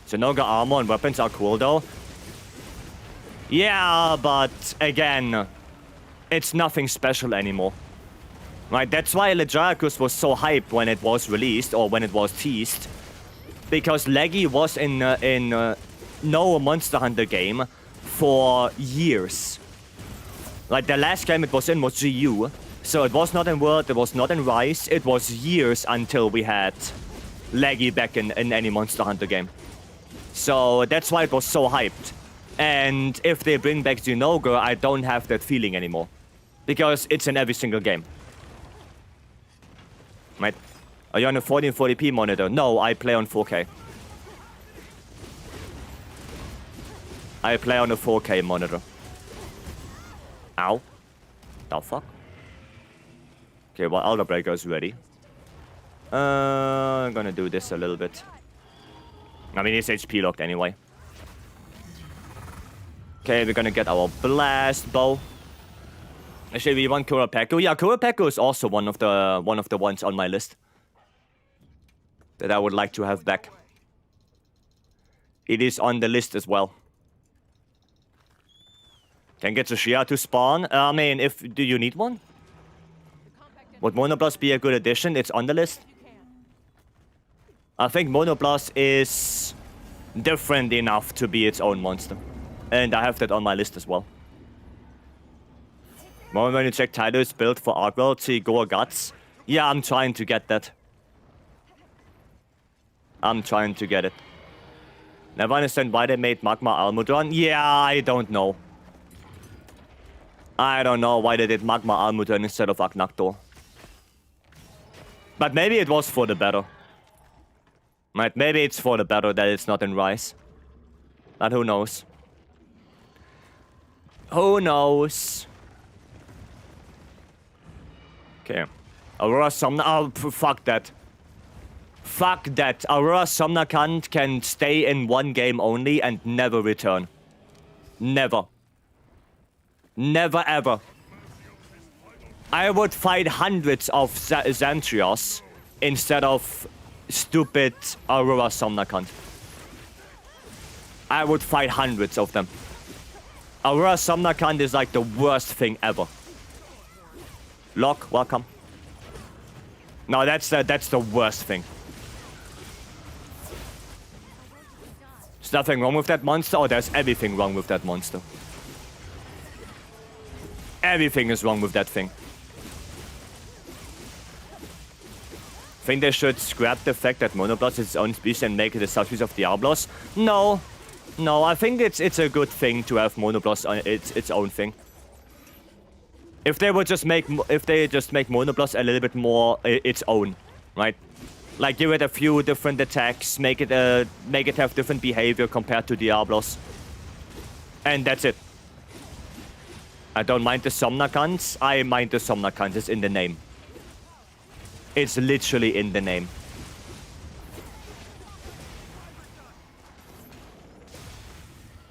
Zynoga armor and weapons are cool though. Yeah, but again, it's nothing special anymore. Right, that's why Legiacus was so hyped when it was released or when it was teased. Because Leggy was in no Monster Hunter game for years. Like the last game it was in was GU. So it was not in World, it was not in Rise. It was years until we had Leggy back in any Monster Hunter game. So that's why it was so hyped. And if they bring back Zynoga, I don't have that feeling anymore. Because it's in every single game. Right? Are you on a 1440p monitor? No, I play on 4K. I play on a 4K monitor. Ow. The fuck? Okay, well, Alder Breaker is ready. I'm gonna do this a little bit. I mean, it's HP locked anyway. Okay, we're gonna get our blast bow. Actually, we want Kurapeko. Yeah, Kurapeko is also one of the ones on my list that I would like to have back. It is on the list as well. Can get Tsushia to spawn. I mean, do you need one? Would Monoblast be a good addition? It's on the list. I think Monoblast is different enough to be its own monster. And I have that on my list as well. Moment when you check Tidus build for Arkveld, see Goa Guts. Yeah, I'm trying to get that. I'm trying to get it. Never understand why they made Magma Almudron. Yeah, I don't know. I don't know why they did Magma Almudron instead of Aknaktor. But maybe it was for the better. Right, maybe it's for the better that it's not in Rise. But who knows? Who knows? Okay. Aurora Somna... Oh, fuck that. Fuck that. Aurora Somnacant can stay in one game only and never return. Never. Never ever. I would fight hundreds of Xantrios instead of stupid Aurora Somnacant. I would fight hundreds of them. Aurora Somnacant is like the worst thing ever. Locke, welcome. No, that's the worst thing. There's nothing wrong with that monster, or there's everything wrong with that monster. Everything is wrong with that thing. Think they should scrap the fact that Monoblast is its own species and make it a subspecies of Diablos? No. No, I think it's a good thing to have Monoblast on its own thing. If they just make Monoblast a little bit more its own, right? Like give it a few different attacks, make it have different behavior compared to Diablos. And that's it. I don't mind the Somnacants. I mind the Somnacants. It's in the name. It's literally in the name.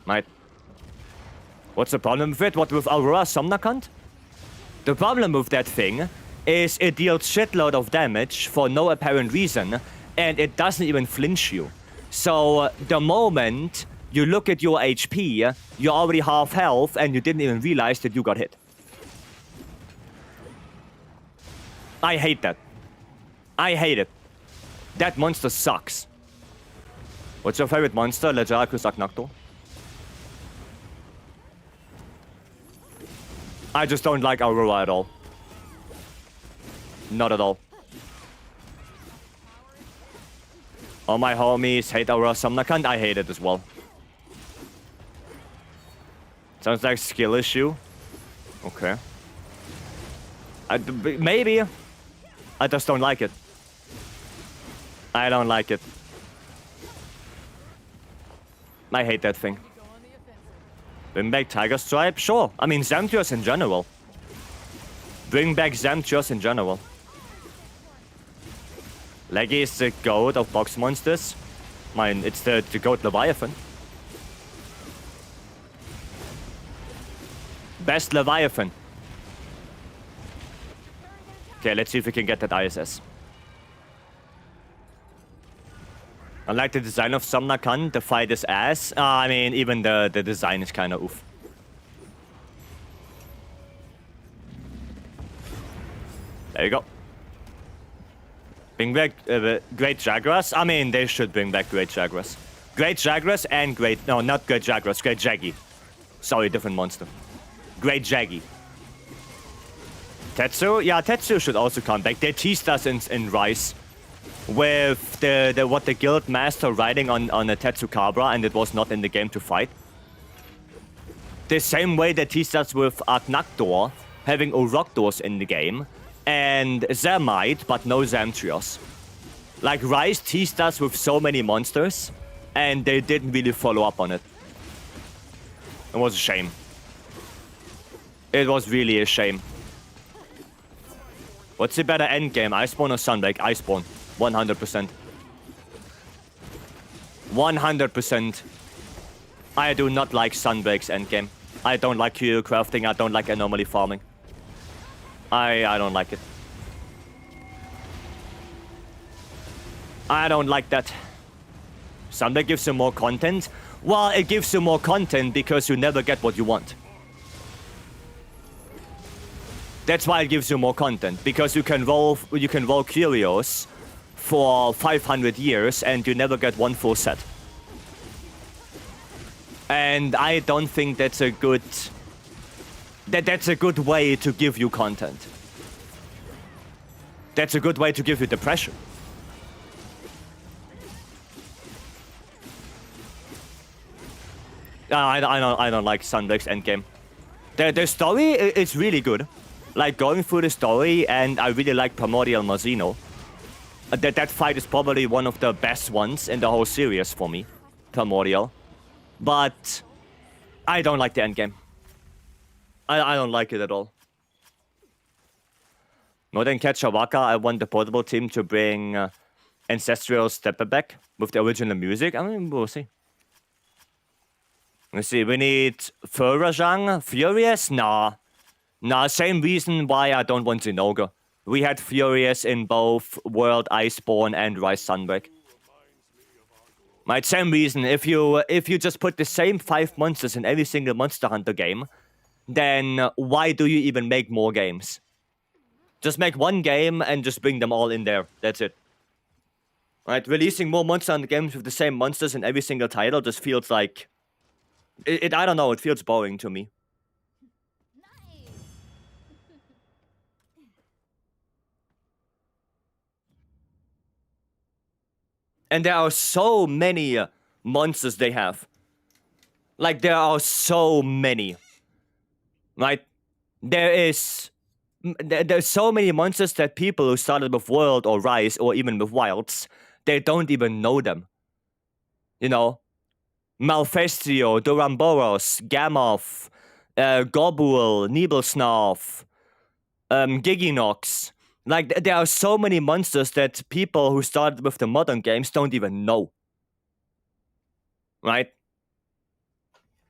Right. What's the problem with it? What with Aurora Somnacant? The problem with that thing is it deals shitload of damage for no apparent reason, and it doesn't even flinch you. So the moment you look at your HP, you're already half health, and you didn't even realize that you got hit. I hate that. I hate it. That monster sucks. What's your favorite monster? Legiacus Aknaktor. I just don't like Aurora at all. Not at all. All my homies hate our Somnakant. I hate it as well. Sounds like skill issue. Okay. Maybe. I just don't like it. I don't like it. I hate that thing. Bring back Tiger Stripe? Sure. I mean, Zamtios in general. Bring back Zamtios in general. Leggy is the goat of box monsters. Mine, it's the goat Leviathan. Best Leviathan. Okay, let's see if we can get that ISS. I like the design of Somnakant. The fight is ass. I mean, even the design is kind of oof. There you go. Bring back Great Jagras. I mean, they should bring back Great Jagras. Great Jagras and Great... No, not Great Jagras. Great Jaggy. Sorry, different monster. Great Jaggy. Tetsu? Yeah, Tetsu should also come back. They teased us in Rise with the guild master riding on a Tetsukabra, and it was not in the game to fight. The same way they teased us with Arknaktor having Uroktors in the game, and Zermite, but no Zamtrios. Like, Rise teased us with so many monsters, and they didn't really follow up on it. It was a shame. It was really a shame. What's the better endgame, Iceborne or Sunbreak? Iceborne. 100%. 100%. I do not like Sunbreak's endgame. I don't like hero crafting, I don't like anomaly farming. I don't like it. I don't like that. Sunbreak gives you more content. Well, it gives you more content because you never get what you want. That's why it gives you more content, because you can roll curios for 500 years and you never get one full set. And I don't think that's a good way to give you content. That's a good way to give you depression. I don't like Sunbreak's endgame. The story is really good. Like, going through the story, and I really like Primordial Mazino. That fight is probably one of the best ones in the whole series for me. Primordial. But I don't like the endgame. I don't like it at all. More than Ketchawaka, I want the portable team to bring Ancestral Stepper back with the original music. I mean, we'll see. Let's see, we need Furajang. Furious? Nah. Nah, same reason why I don't want Zinogre. We had Furious in both World Iceborne and Rise Sunbreak. Right, same reason. If you just put the same 5 monsters in every single Monster Hunter game, then why do you even make more games? Just make one game and just bring them all in there. That's it. Right, releasing more Monster Hunter games with the same monsters in every single title just feels like... I don't know, it feels boring to me. And there are so many monsters they have. Like, there are so many. Right? There's so many monsters that people who started with World or Rise or even with Wilds, they don't even know them. You know? Malfestio, Duramboros, Gamoth, Gobul, Nibelsnarf, Giginox. Like, there are so many monsters that people who started with the modern games don't even know. Right?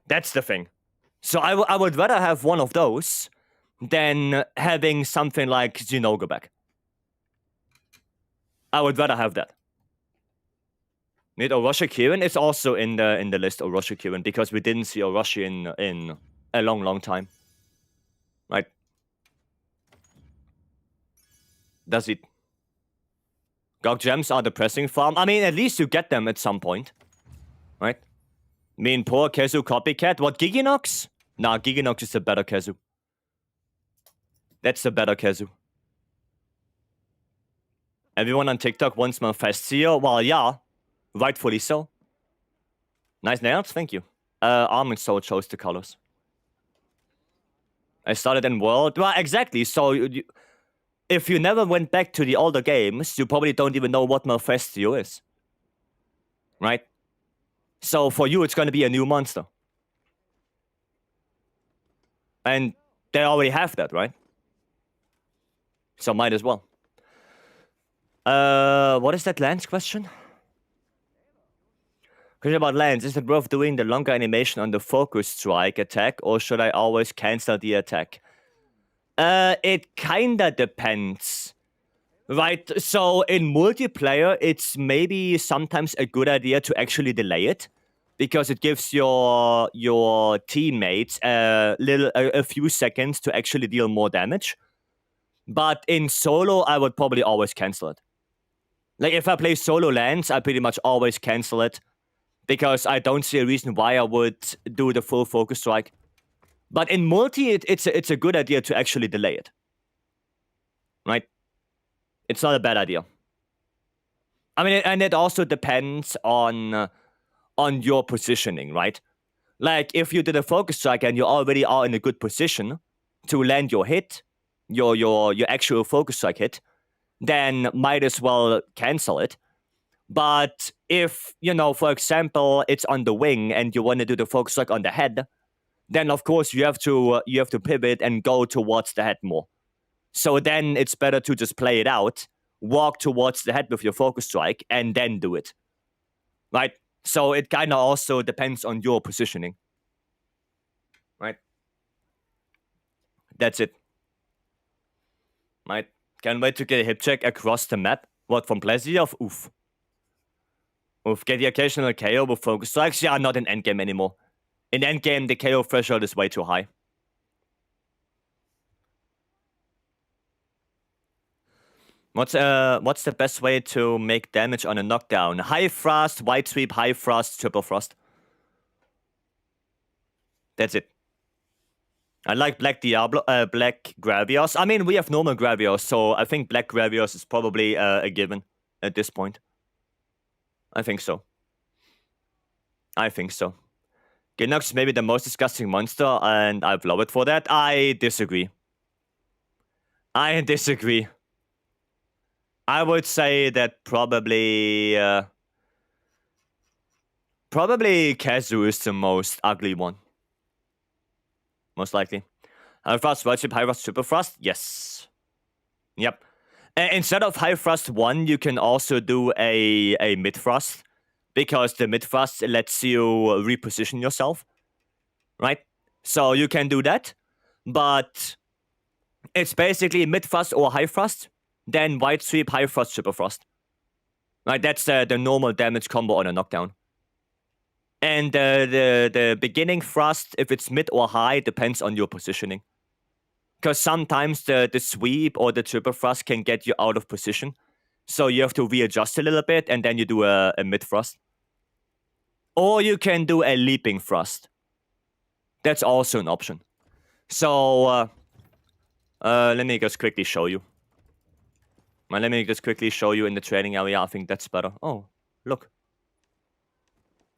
That's the thing. So I would rather have one of those than having something like Zinogre back. I would rather have that. Need Orochi Kirin? It's also in the list, Orochi Kirin, because we didn't see Orochi in a long time. Right? Does it? Gog gems are depressing farm. I mean, at least you get them at some point. Right? I mean, poor Kezu copycat. What, Giginox? Nah, Giginox is the better Kezu. That's the better Kezu. Everyone on TikTok wants Malfestio? Well, yeah. Rightfully so. Nice nails, thank you. Almond Soul chose the colors. I started in World. Well, exactly. So if you never went back to the older games, you probably don't even know what Malfestio is. Right? So for you, it's going to be a new monster. And they already have that, right? So might as well. What is that Lance question? Question about Lance. Is it worth doing the longer animation on the focus strike attack, or should I always cancel the attack? It kinda depends. Right, so in multiplayer, it's maybe sometimes a good idea to actually delay it, because it gives your teammates a few seconds to actually deal more damage. But in solo, I would probably always cancel it. Like, if I play solo Lance, I pretty much always cancel it, because I don't see a reason why I would do the full focus strike. But in multi, it's a good idea to actually delay it. Right? It's not a bad idea. I mean, and it also depends on your positioning, right? Like, if you did a focus strike and you already are in a good position to land your hit, your actual focus strike hit, then might as well cancel it. But if, for example, it's on the wing and you want to do the focus strike on the head, then of course you have to pivot and go towards the head more. So then it's better to just play it out, walk towards the head with your focus strike, and then do it. Right? So it kind of also depends on your positioning. Right? That's it. Right? Can't wait to get a hip check across the map. What, from Plesiev? Oof. Oof. Get the occasional KO with focus strikes? Yeah, not in endgame anymore. In endgame, the KO threshold is way too high. What's the best way to make damage on a knockdown? High thrust, wide sweep, high thrust, triple thrust. That's it. I like Black Gravios. I mean, we have normal Gravios, so I think Black Gravios is probably a given at this point. I think so. Ginox is maybe the most disgusting monster, and I've loved it for that. I disagree. I would say that probably Kazu is the most ugly one. Most likely. High thrust, wide sweep, high thrust, super thrust? Yes. Yep. Instead of high thrust 1, you can also do a mid thrust, because the mid thrust lets you reposition yourself. Right? So you can do that, but it's basically mid thrust or high thrust, then wide sweep, high thrust, triple thrust. Right? That's the normal damage combo on a knockdown. And the beginning thrust, if it's mid or high, depends on your positioning. Because sometimes the sweep or the triple thrust can get you out of position. So you have to readjust a little bit, and then you do a mid thrust. Or you can do a leaping thrust. That's also an option. So, let me just quickly show you. Let me just quickly show you in the training area. I think that's better. Oh, look.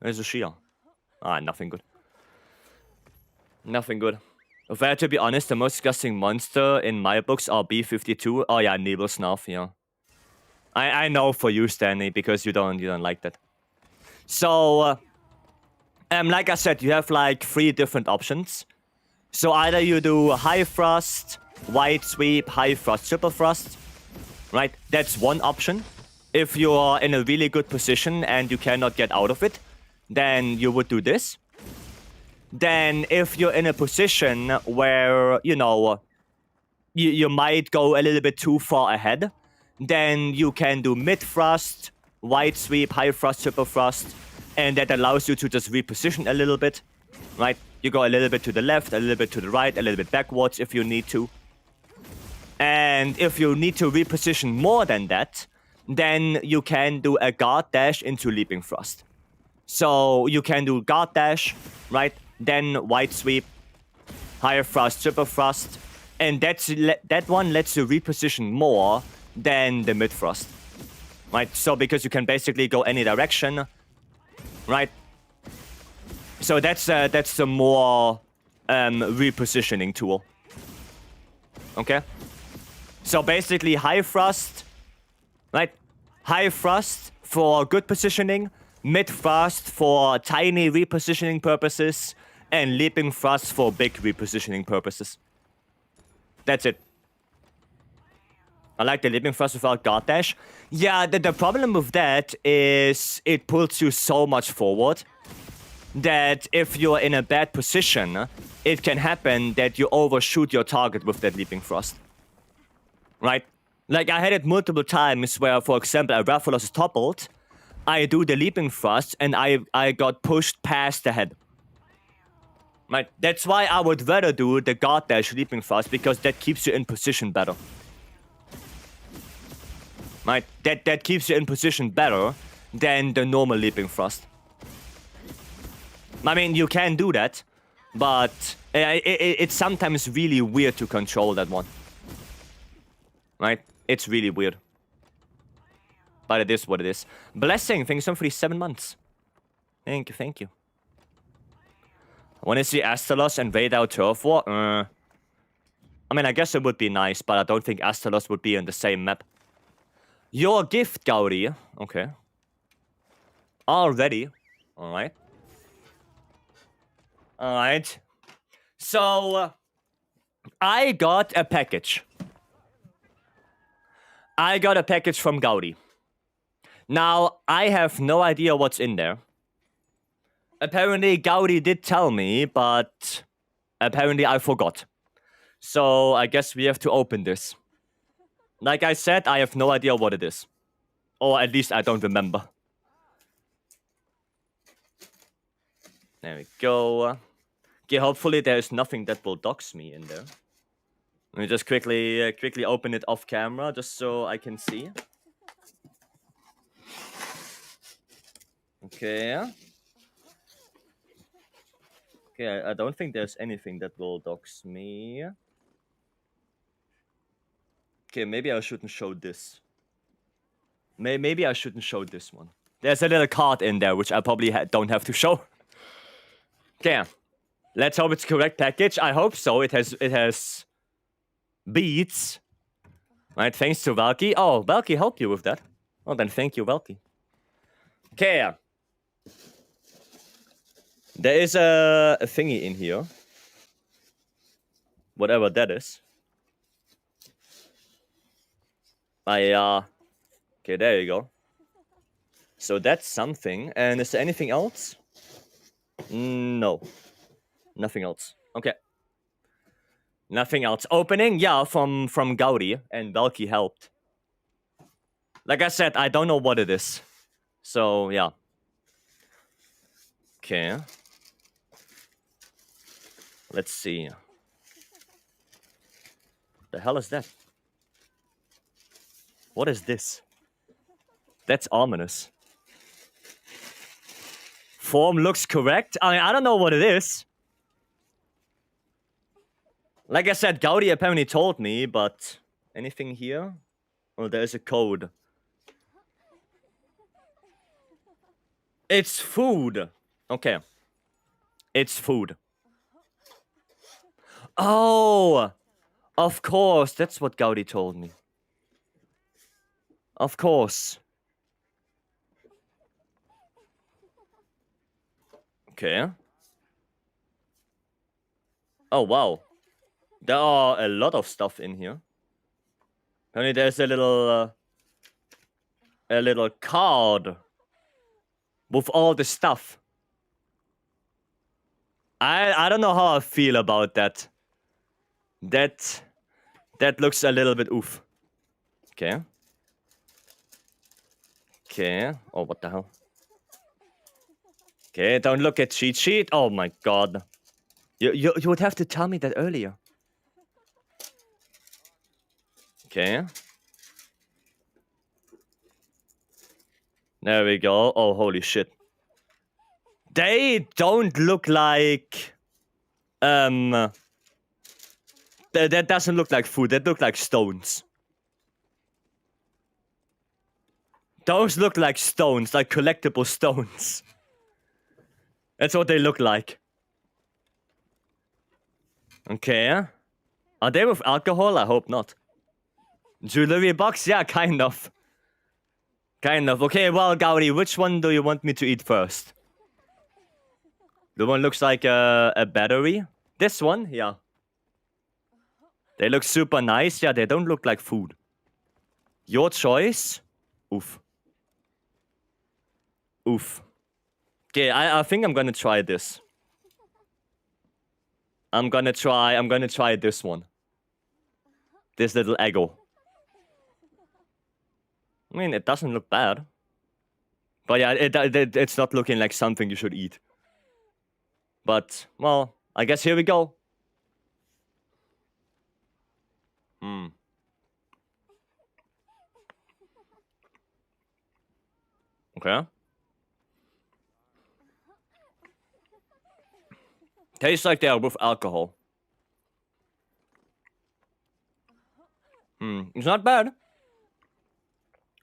There's a Shia. Nothing good. Nothing good. If I had to be honest, the most disgusting monster in my books are B52. Oh yeah, Nebel Snuff, yeah. I know for you, Stanley, because you don't like that. So, like I said, you have like 3 different options. So either you do high thrust, wide sweep, high thrust, triple thrust. Right? That's one option. If you are in a really good position and you cannot get out of it, then you would do this. Then if you're in a position where, you might go a little bit too far ahead, then you can do mid thrust, wide sweep, high thrust, triple thrust, and that allows you to just reposition a little bit, right? You go a little bit to the left, a little bit to the right, a little bit backwards if you need to. And if you need to reposition more than that, then you can do a guard dash into leaping thrust. So you can do guard dash, right? Then wide sweep, higher thrust, triple thrust, and that one lets you reposition more than the mid thrust. right? So because you can basically go any direction, right? So that's the more repositioning tool. Okay. So basically, high thrust, right? High thrust for good positioning, mid thrust for tiny repositioning purposes, and leaping thrust for big repositioning purposes. That's it. I like the leaping thrust without guard dash. Yeah, the problem with that is it pulls you so much forward that if you're in a bad position, it can happen that you overshoot your target with that leaping thrust. Right? Like, I had it multiple times where, for example, a Rathalos is toppled, I do the leaping thrust, and I got pushed past the head. Right? That's why I would rather do the guard dash leaping thrust, because that keeps you in position better. Right? That keeps you in position better than the normal leaping thrust. I mean, you can do that, but it's sometimes really weird to control that one. Right? It's really weird. But it is what it is. Blessing, thank you so much for these 7 months. Thank you, thank you. I want to see Astalos and Raid out Turf War. I mean, I guess it would be nice, but I don't think Astalos would be on the same map. Your gift, Gaudi. Okay. Already. Alright. Alright. So, I got a package. I got a package from Gaudi. Now, I have no idea what's in there. Apparently, Gaudi did tell me, but apparently I forgot. So, I guess we have to open this. Like I said, I have no idea what it is. Or at least I don't remember. There we go. Okay, hopefully there is nothing that will dox me in there. Let me just quickly open it off camera, just so I can see. Okay. Okay, I don't think there's anything that will dox me. Okay, maybe I shouldn't show this. Maybe I shouldn't show this one. There's a little card in there, which I probably don't have to show. Okay, let's hope it's correct package. I hope so. It has beads. Right, thanks to Valky. Oh, Valky helped you with that. Oh, then thank you, Valky. Okay. There is a thingy in here. Whatever that is. Okay, there you go. So that's something. And is there anything else? No. Nothing else. Okay. Nothing else. Opening? Yeah, from Gaudi. And Valky helped. Like I said, I don't know what it is. So, yeah. Okay. Let's see. The hell is that? What is this? That's ominous. Form looks correct? I mean, I don't know what it is. Like I said, Gaudi apparently told me, but anything here? Oh, there's a code. It's food. Okay. It's food. Oh! Of course, that's what Gaudi told me. Of course. Okay. Oh, wow. There are a lot of stuff in here. Apparently there's a little card with all the stuff. I don't know how I feel about that. That looks a little bit oof. Okay. Okay. Oh, what the hell? Okay, don't look at cheat sheet. Oh my god. You would have to tell me that earlier. Okay. There we go. Oh, holy shit. They don't look like... That doesn't look like food. That look like stones. Those look like stones, like collectible stones. That's what they look like. Okay. Are they with alcohol? I hope not. Jewelry box? Yeah, kind of. Kind of. Okay, well, Gauri, which one do you want me to eat first? The one looks like a battery. This one? Yeah. They look super nice. Yeah, they don't look like food. Your choice? Oof. Oof. Okay, I think I'm gonna try this. I'm gonna try this one. This little Eggo. I mean, it doesn't look bad. But yeah, it's not looking like something you should eat. But, well, I guess here we go. Okay. Tastes like they are with alcohol. It's not bad.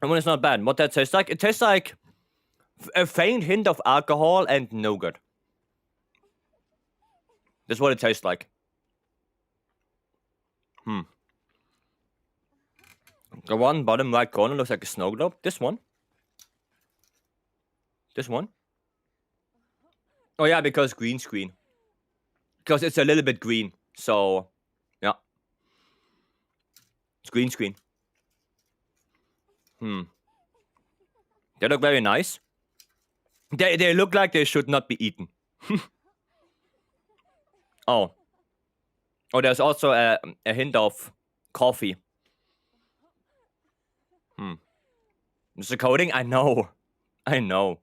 I mean, it's not bad. What that tastes like? It tastes like a faint hint of alcohol and nougat. That's what it tastes like. The one bottom right corner looks like a snow globe. This one. This one. Oh yeah, because green screen. Because it's a little bit green. So, yeah. It's green screen. They look very nice. They look like they should not be eaten. Oh. Oh, there's also a hint of coffee. It's a coating? I know. I know.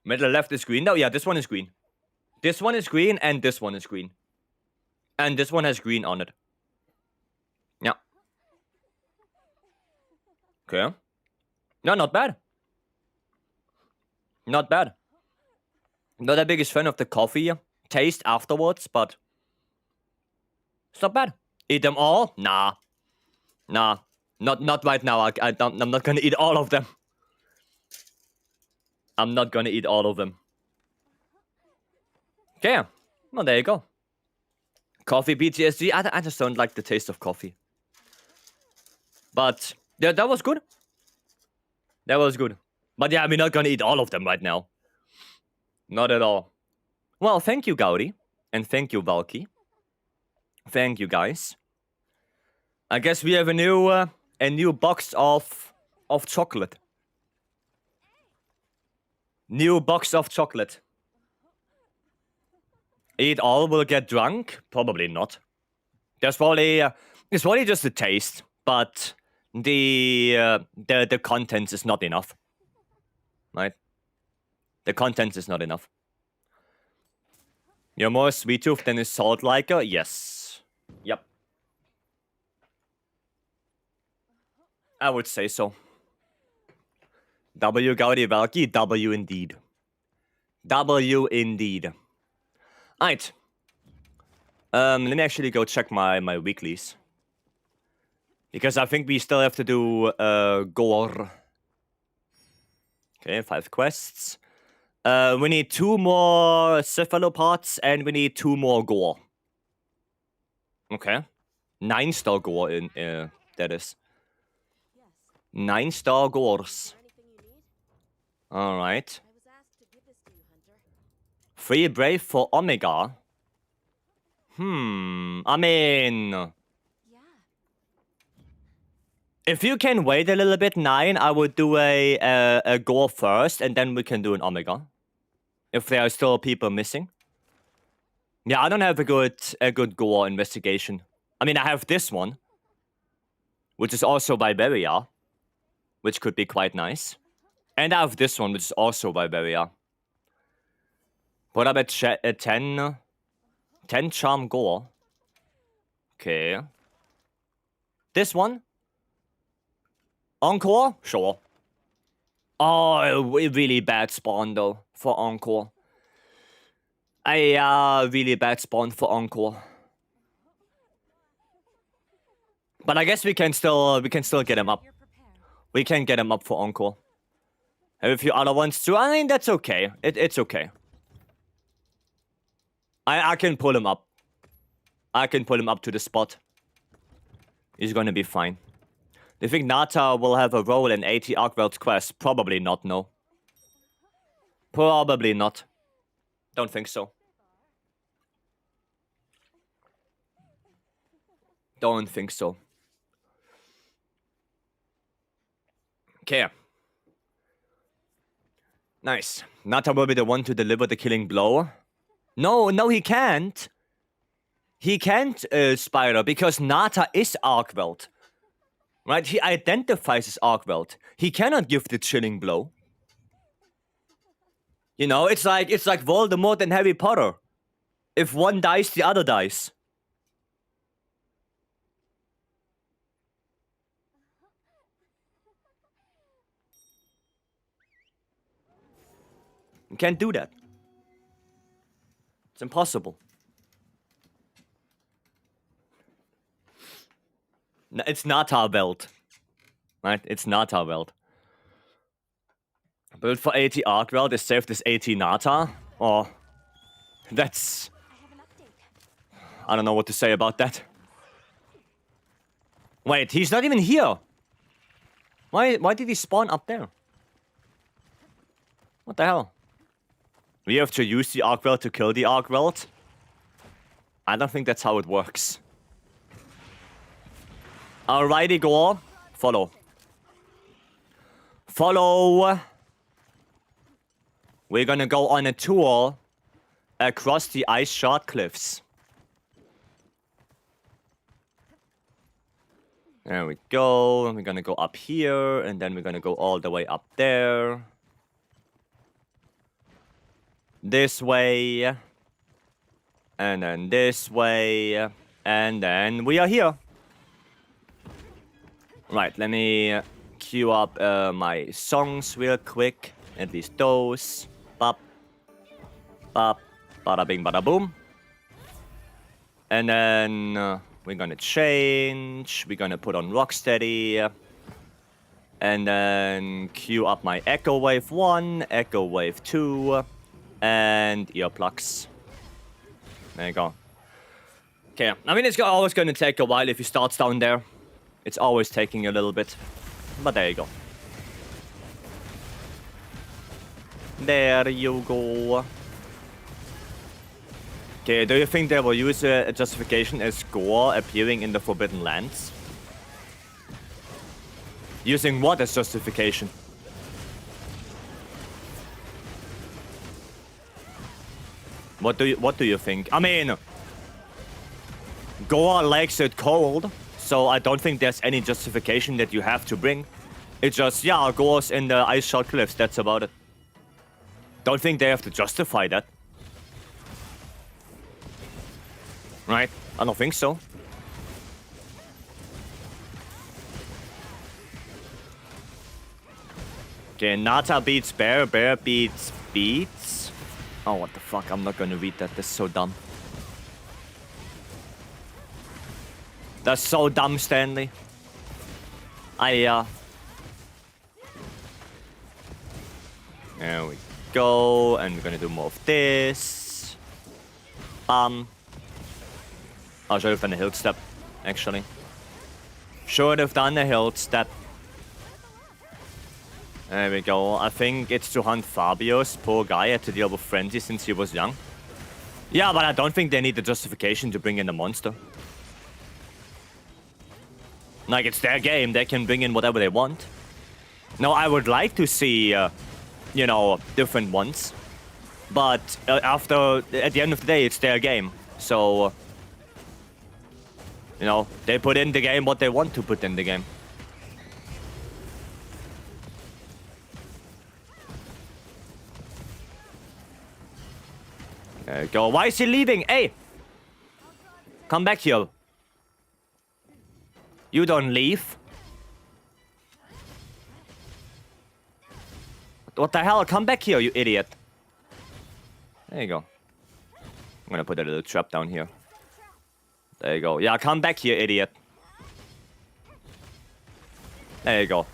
Middle left is green. No, yeah, this one is green. This one is green and this one is green. And this one has green on it. Yeah. Okay. No, not bad. Not bad. Not the biggest fan of the coffee taste afterwards, but it's not bad. Eat them all? Nah. Nah. Not right now. I'm not gonna eat all of them. I'm not gonna eat all of them. Okay. Well, there you go. Coffee PTSD. I just don't like the taste of coffee. But yeah, that was good. That was good. But yeah, we're not gonna eat all of them right now. Not at all. Well, thank you, Gauri. And thank you, Valky. Thank you, guys. I guess we have a new box of chocolate. New box of chocolate. Eat all, will get drunk? Probably not. There's probably it's probably just the taste, but the content is not enough. Right? The content is not enough. You're more sweet tooth than a salt liker? Yes. Yep. I would say so. W Gaudi Valky, W indeed. W indeed. Alright. Let me actually go check my weeklies. Because I think we still have to do gore. Okay, 5 quests. We need 2 more cephalopods and we need 2 more gore. Okay. 9-star gore in that is. 9-star gores. Alright. 3 brave for Omega. I mean, if you can wait a little bit, 9, I would do a gore first, and then we can do an Omega. If there are still people missing. Yeah, I don't have a good gore investigation. I mean, I have this one, which is also Vycery, which could be quite nice. And I have this one, which is also Vycery. What about 10 charm gore? Okay. This one? Encore? Sure. Oh, a really bad spawn though for Encore. Really bad spawn for Encore. But I guess we can still get him up. We can get him up for encore. Have a few other ones too. I mean, that's okay. It's okay. I can pull him up. I can pull him up to the spot. He's gonna be fine. Do you think Nata will have a role in AT Arkveld's quest? Probably not, no. Probably not. Don't think so. Don't think so. Okay. Nice. Nata will be the one to deliver the killing blow. No, he can't. He can't, Spider, because Nata is Arkveld. Right? He identifies as Arkveld. He cannot give the chilling blow. You know, it's like Voldemort and Harry Potter. If one dies, the other dies. You can't do that. It's impossible. It's not our belt. Right? It's not our belt. Build for AT Arkveld is saved as AT Nata? Or... that's... I don't know what to say about that. Wait, he's not even here! Why did he spawn up there? What the hell? We have to use the Arkveld to kill the Arkveld? I don't think that's how it works. Alrighty, go. Follow. Follow. We're gonna go on a tour across the ice-shard cliffs. There we go. We're gonna go up here, and then we're gonna go all the way up there. This way. And then this way. And then we are here. Right, let me queue up my songs real quick. At least those. Bop. Bop. Bada bing bada boom. And then we're gonna change. We're gonna put on Rocksteady. And then queue up my Echo Wave 1, Echo Wave 2, and earplugs. There you go. Okay, I mean, it's always gonna take a while if you start down there. It's always taking a little bit. But there you go. There you go. Okay, do you think they will use a justification as Gore appearing in the Forbidden Lands? Using what as justification? What do you think? I mean, Gore likes it cold, so I don't think there's any justification that you have to bring. It's just, yeah, Gore's in the ice-shard cliffs, that's about it. Don't think they have to justify that. Right? I don't think so. Okay, Nata beats Bear, Bear beats Beats. Oh, what the fuck? I'm not gonna read that. That's so dumb. That's so dumb, Stanley. There we go. And we're gonna do more of this. I should have done a hilt step, actually. Should have done a hilt step. There we go. I think it's to hunt Fabius. Poor guy had to deal with Frenzy since he was young. Yeah, but I don't think they need the justification to bring in a monster. Like, it's their game. They can bring in whatever they want. No, I would like to see, you know, different ones. But at the end of the day, it's their game. So, you know, they put in the game what they want to put in the game. There you go. Why is he leaving? Hey! Come back here. You don't leave. What the hell? Come back here, you idiot. There you go. I'm gonna put a little trap down here. There you go. Yeah, come back here, idiot. There you go.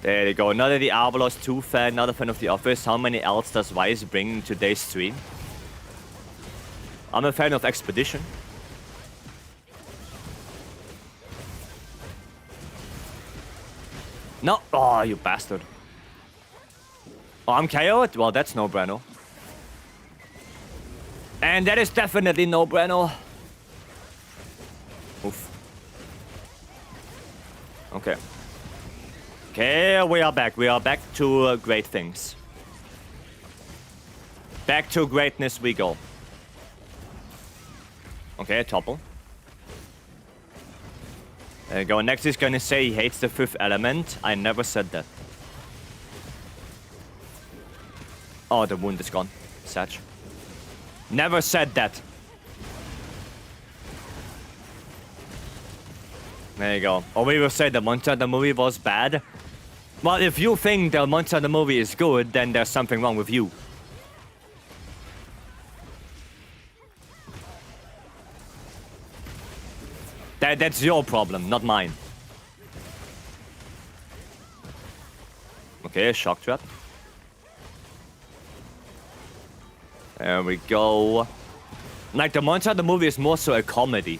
There you go. Another Diablos 2 fan, not a fan of The Office. How many else does Vice bring in today's stream? I'm a fan of Expedition. No. Oh, you bastard. Oh, I'm KO'd? Well, that's no bueno. And that is definitely no bueno. Oof. Okay. Okay, we are back. We are back to great things. Back to greatness we go. Okay, topple. There you go. Next he's gonna say he hates the fifth element. I never said that. Oh, the wound is gone. Satch. Never said that. There you go. Or we will say the Monster Hunter movie was bad. Well, if you think the Monster Hunter movie is good, then there's something wrong with you. That's your problem, not mine. Okay, shock trap. There we go. Like, the Monster Hunter movie is more so a comedy.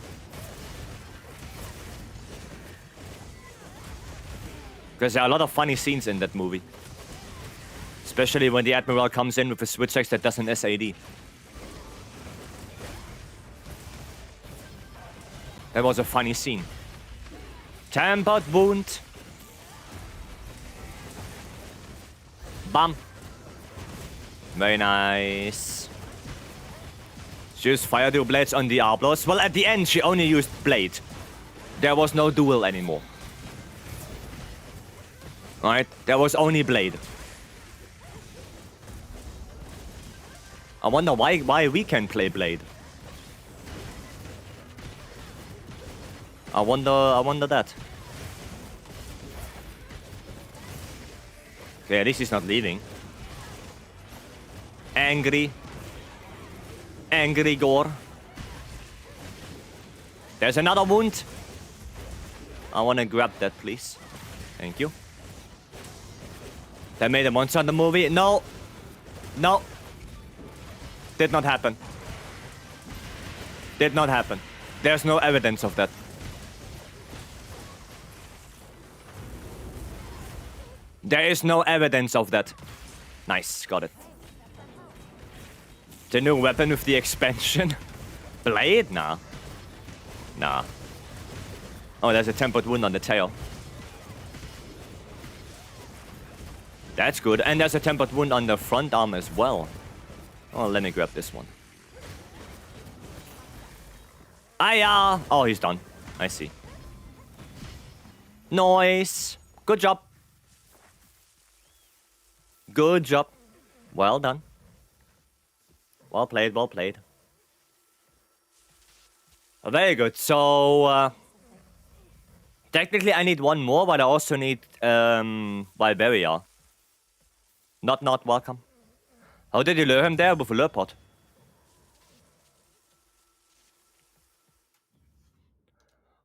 Because there are a lot of funny scenes in that movie. Especially when the Admiral comes in with a switch axe that does an SAD. That was a funny scene. Tempered wound. Bam. Very nice. She used fire dual blades on Diablos. Well, at the end, she only used blade. There was no duel anymore. Alright, there was only blade. I wonder why we can play blade. I wonder that. Okay, at least he's not leaving. Angry gore. There's another wound. I wanna grab that, please. Thank you. They made a Monster Hunter movie? No. No. Did not happen. Did not happen. There's no evidence of that. There is no evidence of that. Nice, got it. The new weapon with the expansion. Blade? Nah. Nah. Oh, there's a tempered wound on the tail. That's good. And there's a tempered wound on the front arm as well. Oh, let me grab this one. Aya! Oh, he's done. I see. Nice. Good job. Good job. Well done. Well played, well played. Very good. So, technically I need one more, but I also need, Valberia. Not welcome. How did you lure him there with a lure pot?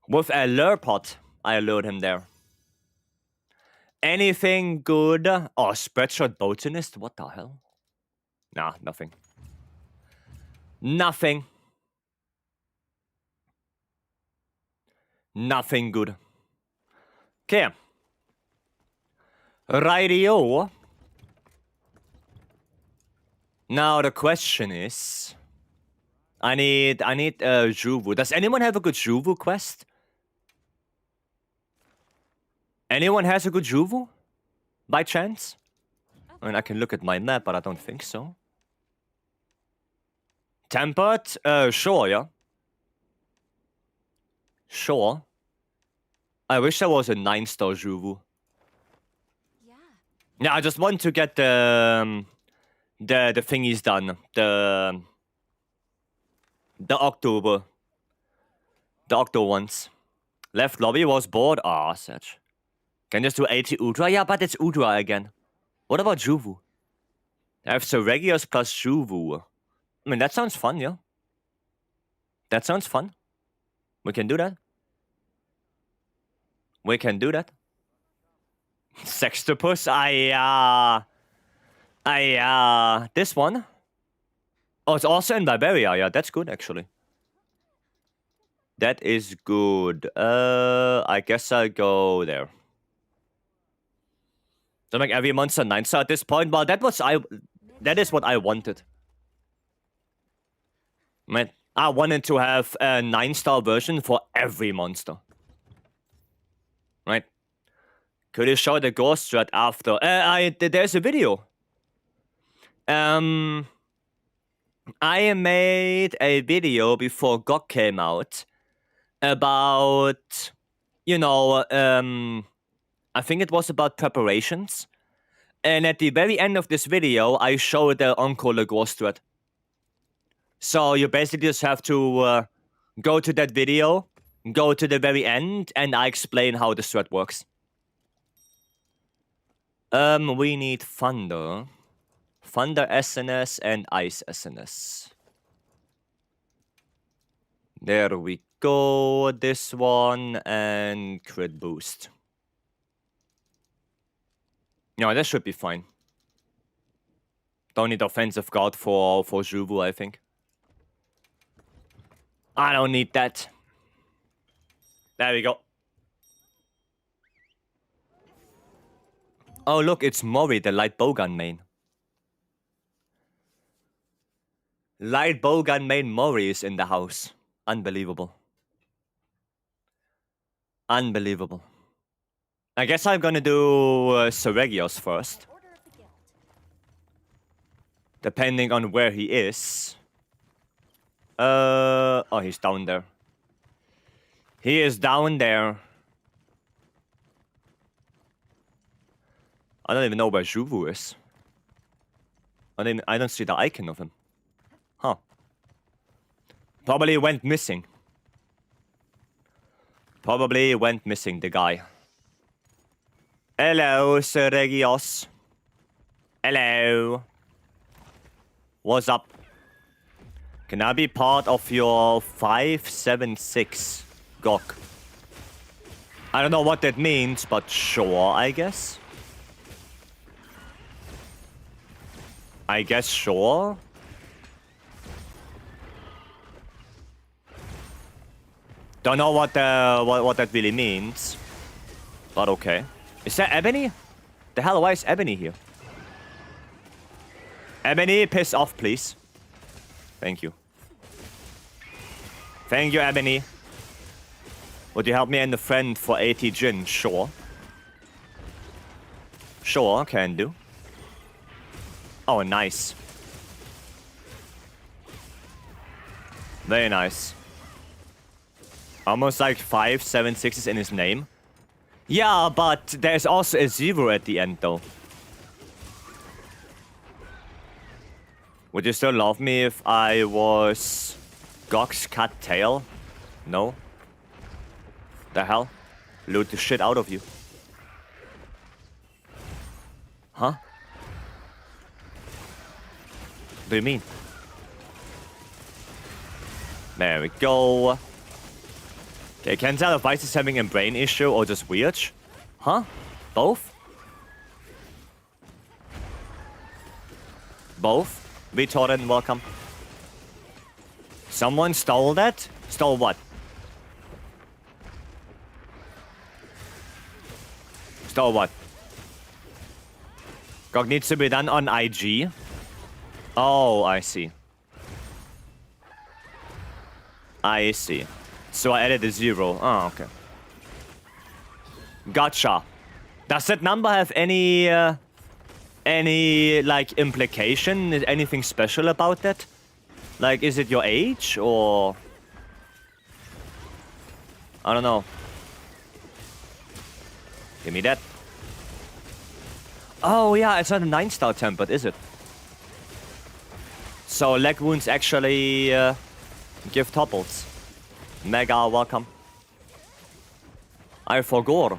With a lure pot, I lured him there. Anything good? Oh, spreadshot botanist? What the hell? Nah, nothing. Nothing. Nothing good. Okay. Rightio. Now the question is, I need Juvu. Does anyone have a good Juvu quest? Anyone has a good Juvu? By chance? I mean, I can look at my map, but I don't think so. Tempered? Sure, yeah. Sure. I wish there was a 9-star Juvu. Yeah, I just want to get the thingies done. The October. The Octo ones. Left lobby was bored. Ah, such. Can just do 80 Ultra? Yeah, but it's Ultra again. What about Juvu? I have Seregios plus Juvu. I mean, that sounds fun, yeah. That sounds fun. We can do that. We can do that. Sextopus, this one. Oh, it's also in Barbaria. Yeah, that's good, actually. That is good. I guess I'll go there. So like every monster 9-star at this point. Well, that is what I wanted. Man, I wanted to have a 9-star version for every monster. Right? Could you show the ghost thread after? There's a video. I made a video before GOG came out about, you know, I think it was about preparations. And at the very end of this video, I showed the Encore ghost thread. So you basically just have to go to that video, go to the very end, and I explain how the thread works. We need Thunder. Thunder SNS and Ice SNS. There we go. This one and crit boost. No, that should be fine. Don't need offensive guard for Juvu, I think. I don't need that. There we go. Oh, look, it's Mori, the light bowgun main. Light bowgun main Mori is in the house. Unbelievable. Unbelievable. I guess I'm gonna do Seregios first. Depending on where he is. Oh, he's down there. He is down there. I don't even know where Juvu is. I don't see the icon of him. Huh. Probably went missing. Probably went missing, the guy. Hello, Seregios. Hello. What's up? Can I be part of your 576 GOG? I don't know what that means, but sure, I guess. I guess sure. Don't know what that really means, but okay. Is that Ebony? The hell, why is Ebony here? Ebony, piss off, please. Thank you. Thank you, Ebony. Would you help me and a friend for 80 Jin? Sure. Sure, can do. Oh, nice. Very nice. Almost like 5, 7, 6s in his name. Yeah, but there's also a 0 at the end, though. Would you still love me if I was GOG's cat tail? No? The hell? Loot the shit out of you. Huh? What do you mean? There we go. Okay, can't tell if Vice is having a brain issue or just weird. Huh? Both? Both? Vitorin, welcome. Someone stole that? Stole what? Stole what? GOG needs to be done on IG? Oh, I see. I see. So I added a 0. Oh, okay. Gotcha. Does that number have any like implication? Is anything special about that? Like, is it your age or? I don't know. Give me that. Oh yeah, it's not a 9-star template, is it? So leg wounds actually give topples. Mega welcome. I forgot.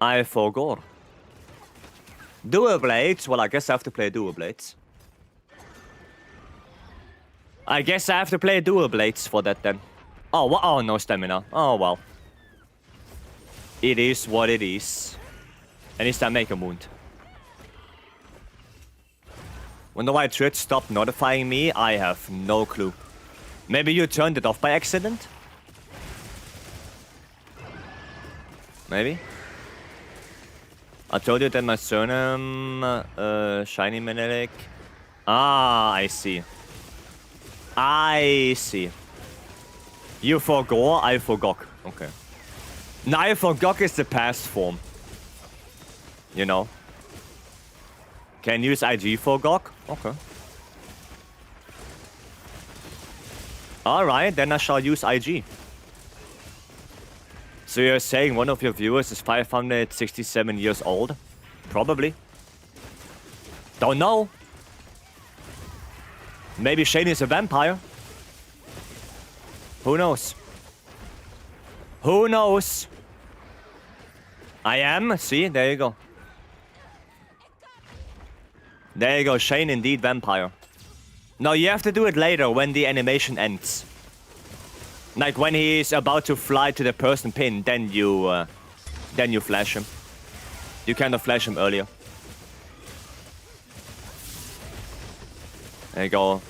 I forgot. Dual blades? Well, I guess I have to play dual blades. I guess I have to play dual blades for that then. Oh, oh, no stamina. Oh, well. It is what it is. And it's that Mega Wound. Wonder why Twitch stopped notifying me? I have no clue. Maybe you turned it off by accident? Maybe? I told you that my surname, Shiny Menelik. Ah, I see. I see. You forgot, I forgot. Okay. Now I forgot is the past form. You know? Can use IG for GOG? Okay. Alright, then I shall use IG. So you're saying one of your viewers is 567 years old? Probably. Don't know. Maybe Shane is a vampire. Who knows? Who knows? I am. See, there you go. There you go, Shane indeed vampire. No, you have to do it later when the animation ends. Like when he's about to fly to the person pin, then you flash him. You cannot flash him earlier. There you go.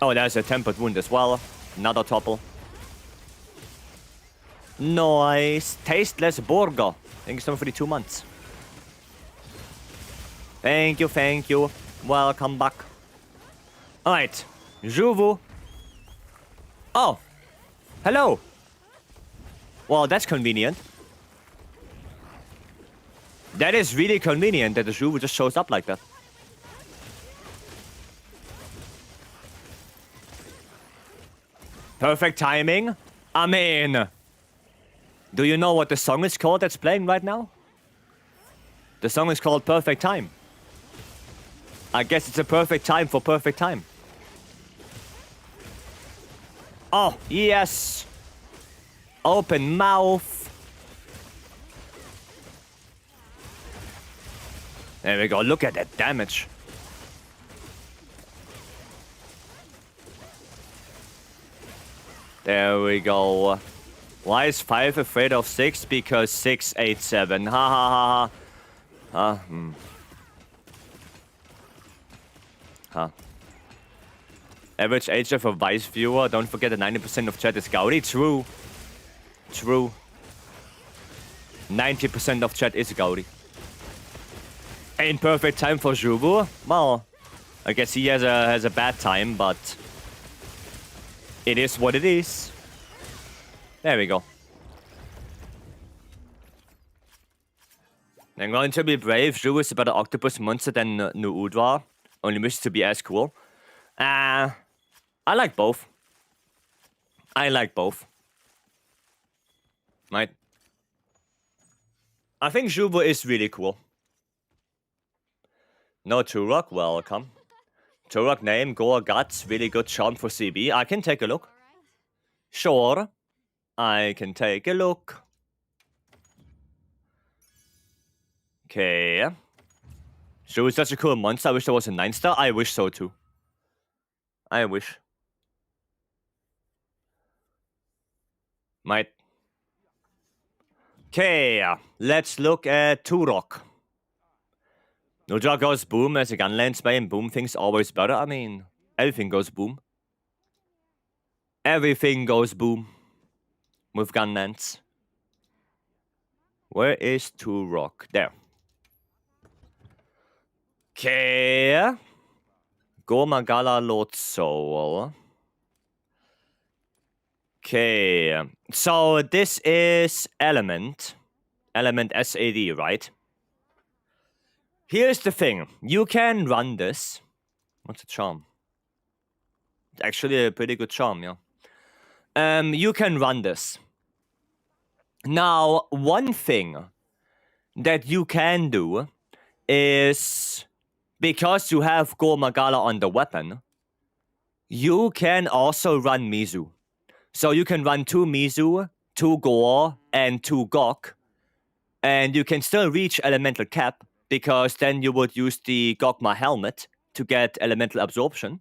Oh, there's a tempered wound as well. Another topple. Nice. Tasteless burger. Thank you so much for the 2 months. Thank you, thank you. Welcome back. Alright. Juvu. Oh. Hello. Well, that's convenient. That is really convenient that the Juvu just shows up like that. Perfect timing. I mean, do you know what the song is called that's playing right now? The song is called Perfect Time. I guess it's a perfect time for perfect time. Oh, yes. Open mouth. There we go. Look at that damage. There we go. Why is 5 afraid of 6? Because 6, 8, 7. Ha ha ha ha. Huh. Average age of a Vice viewer. Don't forget that 90% of chat is Gaudi. True. True. 90% of chat is Gaudi. Ain't perfect time for Juvu. Well, I guess he has a bad time, but it is what it is. There we go. I'm going to be brave. Juvu is a better octopus monster than Nuudwa. Only wishes to be as cool. I like both. I like both. Right? I think Juvu is really cool. No Turok, welcome. Turok name, Gore Guts, really good charm for CB. I can take a look. Sure. I can take a look. Okay. Juvu is such a cool monster. I wish there was a 9-star. I wish so too. I wish. Might. Okay, let's look at Turok. Nuja goes boom as a gun lands by and boom things always better. I mean, everything goes boom. Everything goes boom with gun lands. Where is Turok? There. Okay. Gomagala Lord Soul. Okay. So this is Element. Element SAD, right? Here's the thing. You can run this. What's a charm? It's actually a pretty good charm, yeah. You can run this. Now, one thing that you can do is, because you have Gomagala on the weapon, you can also run Mizu. So you can run 2 Mizu, 2 Gore, and 2 Gok. And you can still reach Elemental Cap, because then you would use the Gogma helmet to get Elemental Absorption.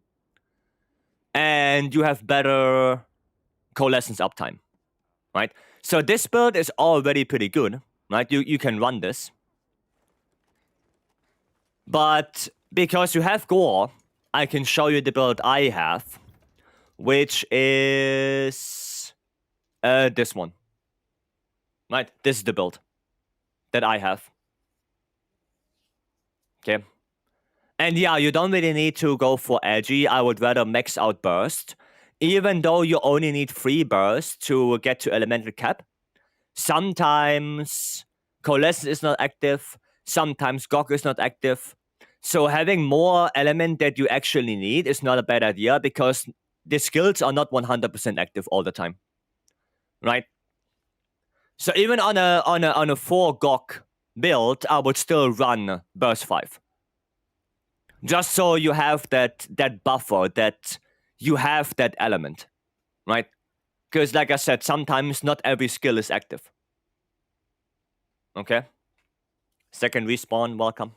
and you have better coalescence uptime, right? So this build is already pretty good, right? You can run this. But because you have gore, I can show you the build I have, which is this one. Right? This is the build that I have. Okay. And yeah, you don't really need to go for edgy. I would rather max out burst. Even though you only need 3 bursts to get to elemental cap, sometimes coalescence is not active, sometimes Gok is not active. So having more element that you actually need is not a bad idea because the skills are not 100% active all the time, right? So even on a 4 Gok build, I would still run burst 5, just so you have that buffer, that you have that element, right? Because like I said, sometimes not every skill is active. Okay. Second respawn, welcome.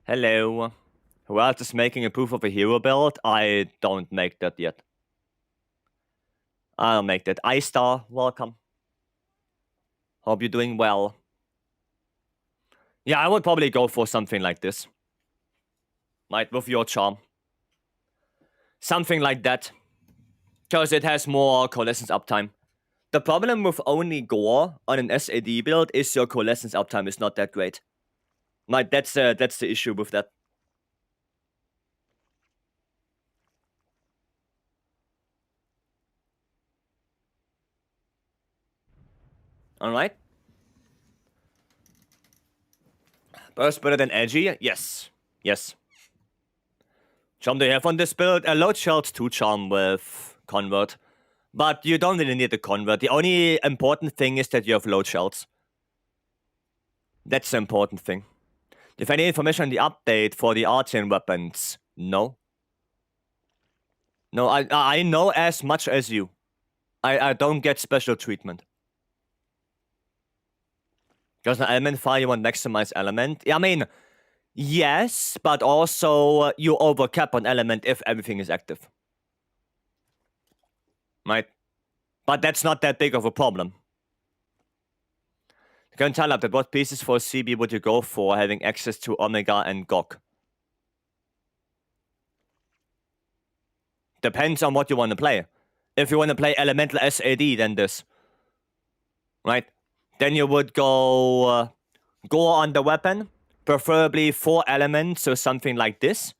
Hello. Who else is making a proof of a hero build? I don't make that yet. I'll make that. iStar, welcome. Hope you're doing well. Yeah, I would probably go for something like this. Right, with your charm. Something like that. Because it has more coalescence uptime. The problem with only gore on an SAD build is your coalescence uptime is not that great. Right, that's the issue with that. Alright. Burst better than edgy? Yes. Yes. Charm do you have on this build? A load shells 2 charm with convert. But you don't really need the convert. The only important thing is that you have load shells. That's the important thing. Do you have any information on the update for the artisan weapons? No. No, I know as much as you. I don't get special treatment. Does an element file you want maximize element? I mean, yes, but also you overcap on element if everything is active. Right? But that's not that big of a problem. You can tell up that what pieces for CB would you go for having access to Omega and Gok? Depends on what you want to play. If you want to play Elemental SAD, then this. Right? Then you would go on the weapon, preferably 4 elements, so something like this.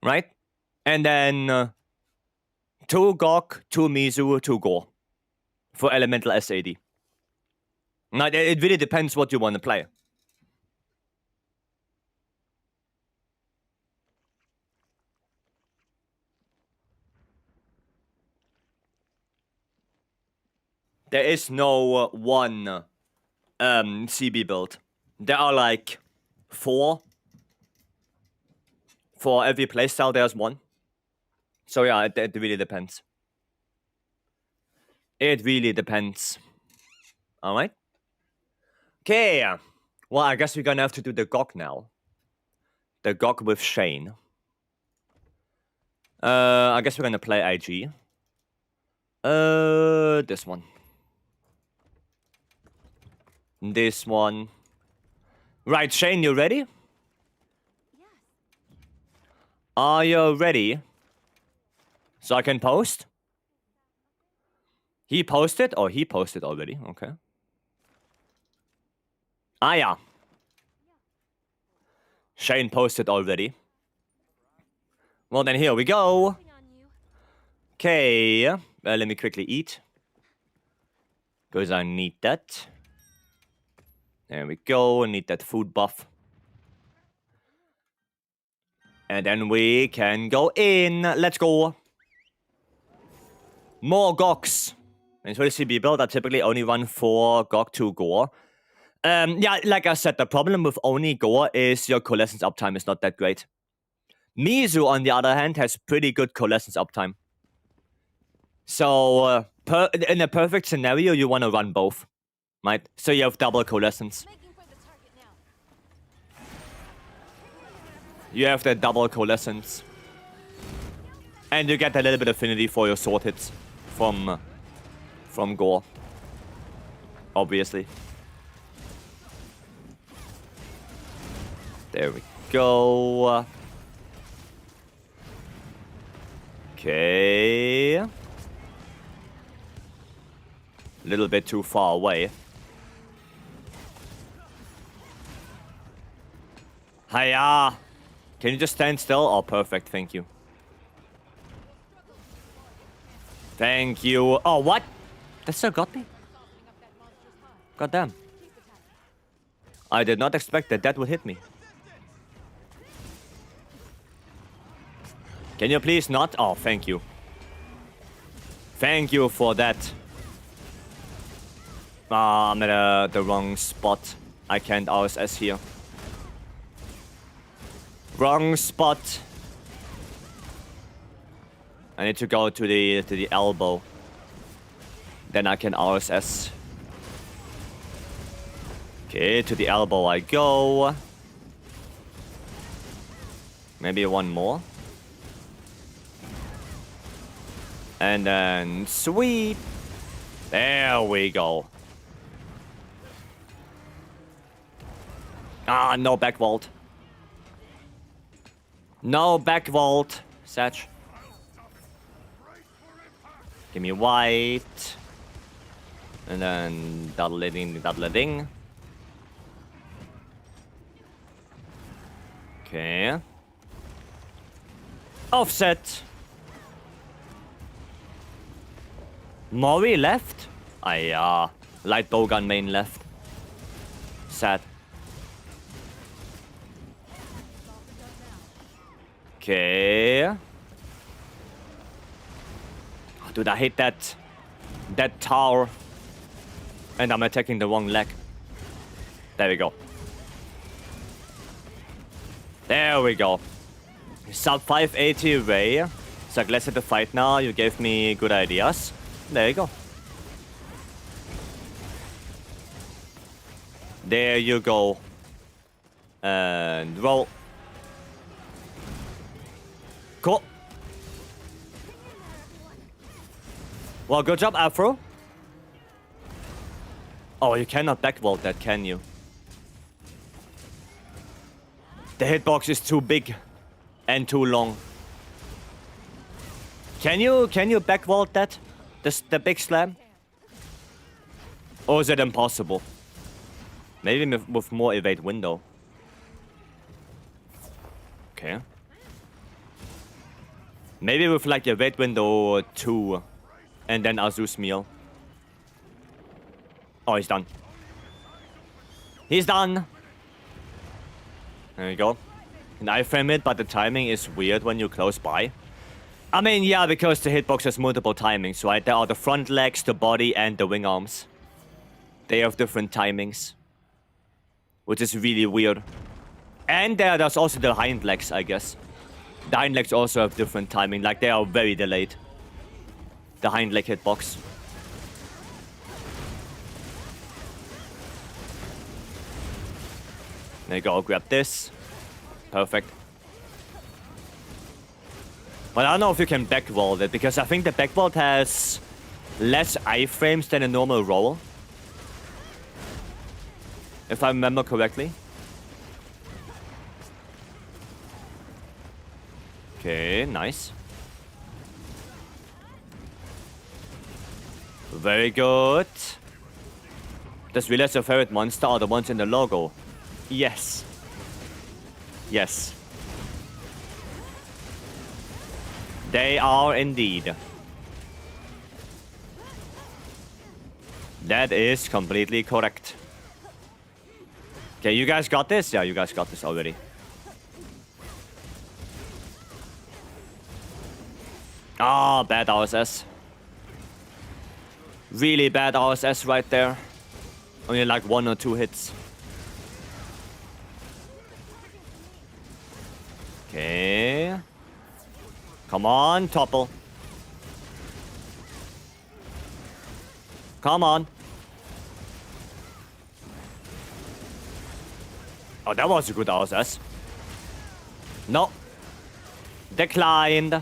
Right? And then 2 Gok, 2 Mizu, 2 Gore for Elemental SAD. Now, it really depends what you want to play. There is no one CB build. There are like 4. For every playstyle, there's 1. So yeah, it really depends. It really depends. Alright. Okay. Well, I guess we're gonna have to do the Gok now. The Gok with Shane. I guess we're gonna play IG. This one. This one. Right, Shane, you ready? Yes. Are you ready? So I can post? He posted? Oh, he posted already. Okay. Ah, yeah. Shane posted already. Well, then here we go. Counting on you. Okay. Let me quickly eat. Because I need that. There we go. I need that food buff. And then we can go in. Let's go. More Goks. And for the CB build, I typically only run 4 Gok 2 Gore. Yeah, like I said, the problem with only Gore is your coalescence uptime is not that great. Mizu, on the other hand, has pretty good coalescence uptime. So, in a perfect scenario, you want to run both, right? So you have double coalescence. Making for the target now. You have the double coalescence. And you get a little bit of affinity for your sword hits from Gore. Obviously. There we go. Okay. A little bit too far away. Hiya! Can you just stand still? Oh, perfect. Thank you. Thank you. Oh, what? That still got me? God damn. I did not expect that would hit me. Can you please not? Oh, thank you. Thank you for that. Ah, I'm at the wrong spot. I can't RSS here. Wrong spot. I need to go to the elbow. Then I can RSS. Okay, to the elbow I go. Maybe one more. And then sweep. There we go. Ah, no back vault. No back vault. Satch. Give me white. And then daddle-a-ding. Okay. Offset. Mori left? Light bowgun main left. Sad. Okay. Oh, dude, I hate that tower. And I'm attacking the wrong leg. There we go. There we go. Sub 580 Ray. So glad to fight now. You gave me good ideas. There you go. There you go. And roll. Cool. Well, good job, Afro. Oh, you cannot backvault that, can you? The hitbox is too big and too long. Can you backvault that? The big slam? Or is it impossible? Maybe with more evade window. Okay. Maybe with like evade window 2 and then Azu's meal. Oh, he's done. He's done. There you go. And I frame it, but the timing is weird when you're close by. I mean, yeah, because the hitbox has multiple timings, right? There are the front legs, the body, and the wing arms. They have different timings. Which is really weird. And there's also the hind legs, I guess. The hind legs also have different timing, like they are very delayed. The hind leg hitbox. There you go, grab this. Perfect. But I don't know if you can backvault it, because I think the backvault has less iframes than a normal roll. If I remember correctly. Okay, nice. Very good. Does realize your favorite monster are the ones in the logo? Yes. Yes. They are indeed. That is completely correct. Okay, you guys got this? Yeah, you guys got this already. Ah, bad RSS. Really bad RSS right there. Only like 1 or 2 hits. Okay. Come on, topple. Come on. Oh, that was a good RSS. No. Declined.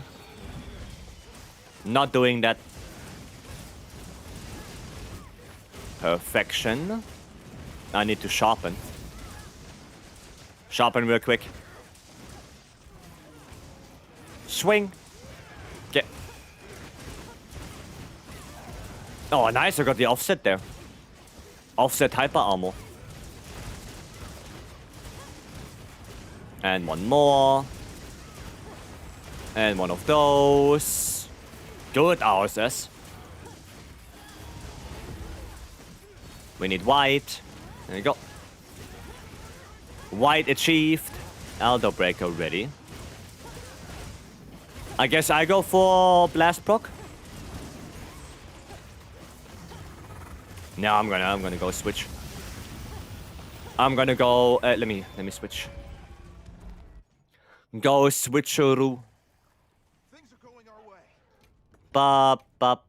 Not doing that. Perfection. I need to sharpen. Sharpen real quick. Swing. Get. Oh, nice. I got the offset there. Offset hyper armor. And one more. And one of those. Good RSS. We need white. There you go. White achieved. Elder Breaker ready. I guess I go for Blast proc. No, I'm gonna go switch. I'm gonna go. Let me switch. Go switcheroo. Things are going our way. Bop bop.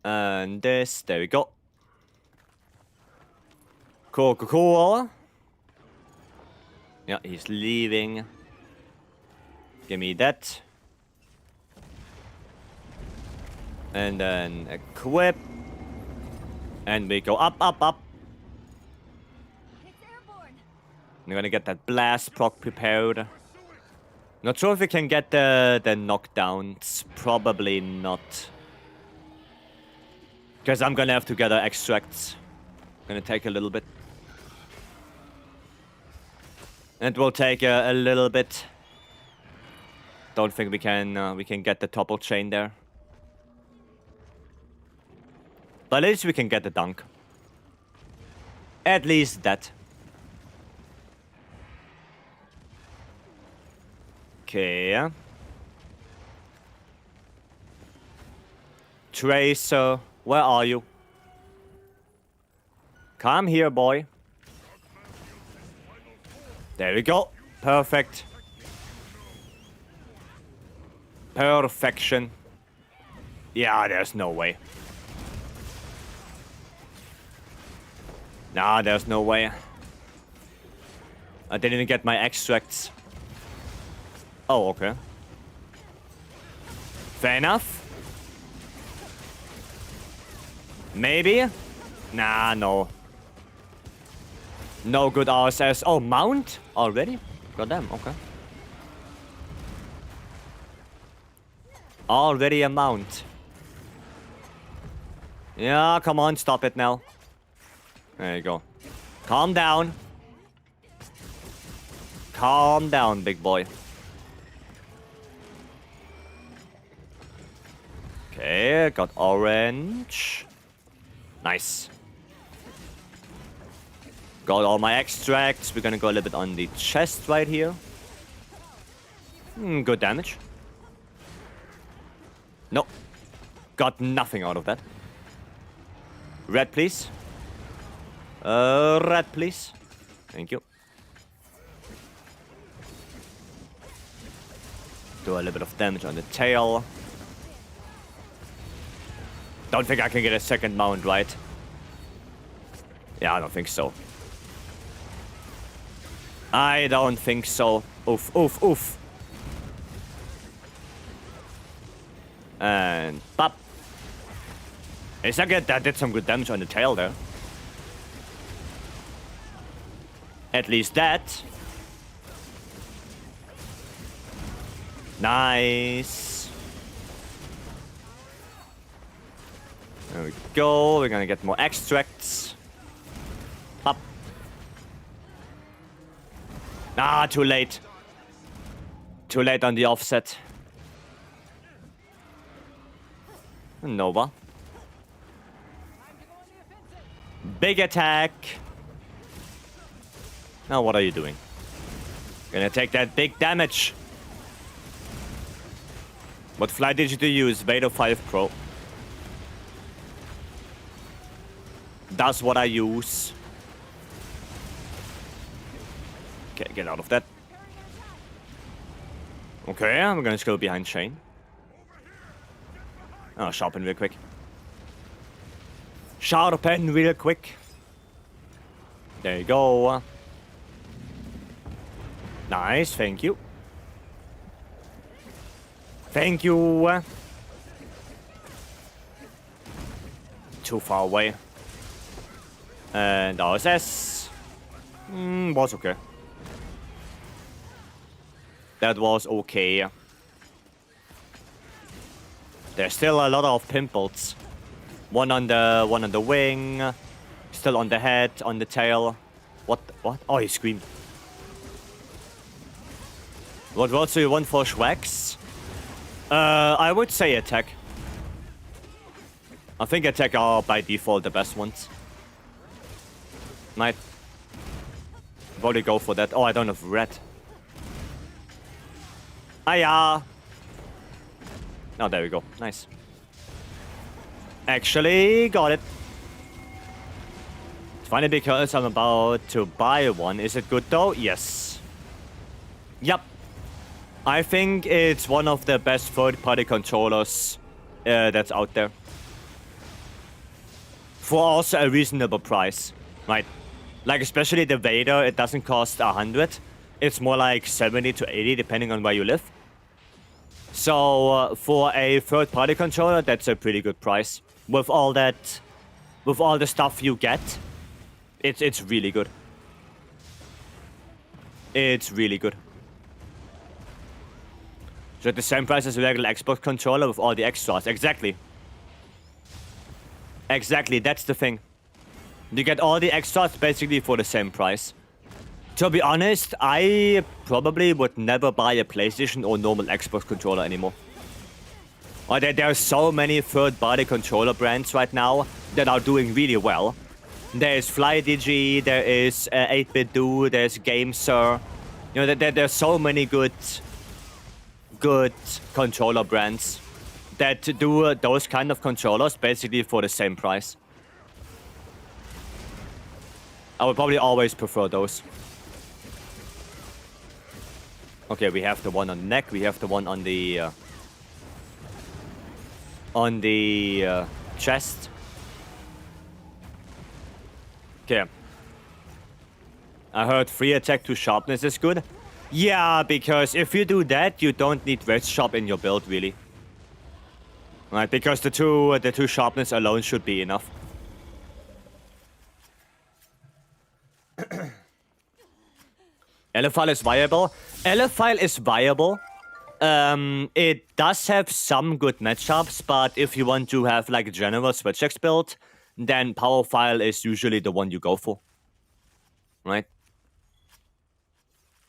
And this. There we go. Cool, cool, cool. Yeah, he's leaving. Give me that. And then equip. And we go up, up, up. It's airborne. I'm gonna get that blast proc prepared. Not sure if we can get the knockdowns. Probably not. Because I'm gonna have to gather extracts. Gonna take a little bit. It will take a little bit. Don't think we can get the topple chain there. But at least we can get the dunk. At least that. Okay. Tracer, where are you? Come here, boy. There we go. Perfect. Perfection. Yeah, there's no way. Nah, there's no way. I didn't even get my extracts. Oh, okay. Fair enough. Maybe? Nah, no. No good RSS. Oh, mount? Already? Goddamn, okay. Already a mount. Yeah, come on, stop it now. There you go. Calm down. Calm down, big boy. Okay, got orange. Nice. Got all my extracts. We're gonna go a little bit on the chest right here. Good damage. No. Got nothing out of that. Red, please. Red, please. Thank you. Do a little bit of damage on the tail. Don't think I can get a second mount, right? Yeah, I don't think so. I don't think so. Oof, oof, oof. And pop. It's like that did some good damage on the tail there. At least that. Nice. There we go. We're gonna get more extracts. Up. Ah, too late. Too late on the offset. Nova. Big attack. Now what are you doing? Gonna take that big damage. What flight did you use? Vader 5 Pro. That's what I use. Okay, get out of that. Okay, I'm gonna just go behind Shane. Oh, sharpen real quick. Sharpen real quick. There you go. Nice, thank you. Thank you. Too far away. And RSS was okay. That was okay. There's still a lot of pimples. One on the wing. Still on the head, on the tail. What? Oh, he screamed. What words do you want for Schwacks? I would say attack. I think attack are by default the best ones. Might probably go for that. Oh, I don't have red. Hiya! Oh, there we go. Nice. Actually, got it. It's funny because I'm about to buy one. Is it good though? Yes. Yep. I think it's one of the best third-party controllers that's out there. For also a reasonable price, right? Like especially the Vader, it doesn't cost 100. It's more like 70 to 80 depending on where you live. So for a third-party controller, that's a pretty good price. With all that, with all the stuff you get, it's really good. It's really good. So at the same price as a regular Xbox controller with all the extras. Exactly. Exactly, that's the thing. You get all the extras basically for the same price. To be honest, I probably would never buy a PlayStation or normal Xbox controller anymore. There are so many third-party controller brands right now that are doing really well. There is FlyDigi, there is 8-Bit Do, there's GameSir. You know, there's so many good controller brands that do those kind of controllers basically for the same price. I would probably always prefer those. Okay, we have the one on the neck, we have the one on the chest. Okay. I heard 3 attack to sharpness is good. Yeah, because if you do that, you don't need red sharp in your build, really. Right, because the two sharpness alone should be enough. Elephile is viable. Elephile is viable. It does have some good matchups, but if you want to have like a general switch X build, then Powerfile is usually the one you go for. Right?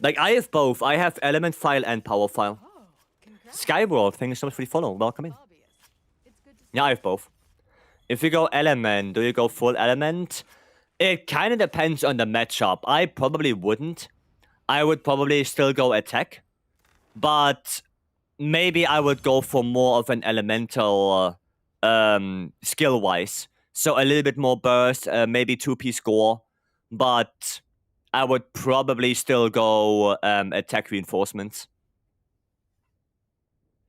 Like, I have both. I have Element File and Power File. Skyworld, thank you so much for the follow. Welcome in. Yeah, I have both. If you go Element, do you go full Element? It kind of depends on the matchup. I probably wouldn't. I would probably still go Attack. But maybe I would go for more of an Elemental skill-wise. So a little bit more burst, maybe 2-piece score. But I would probably still go attack reinforcements.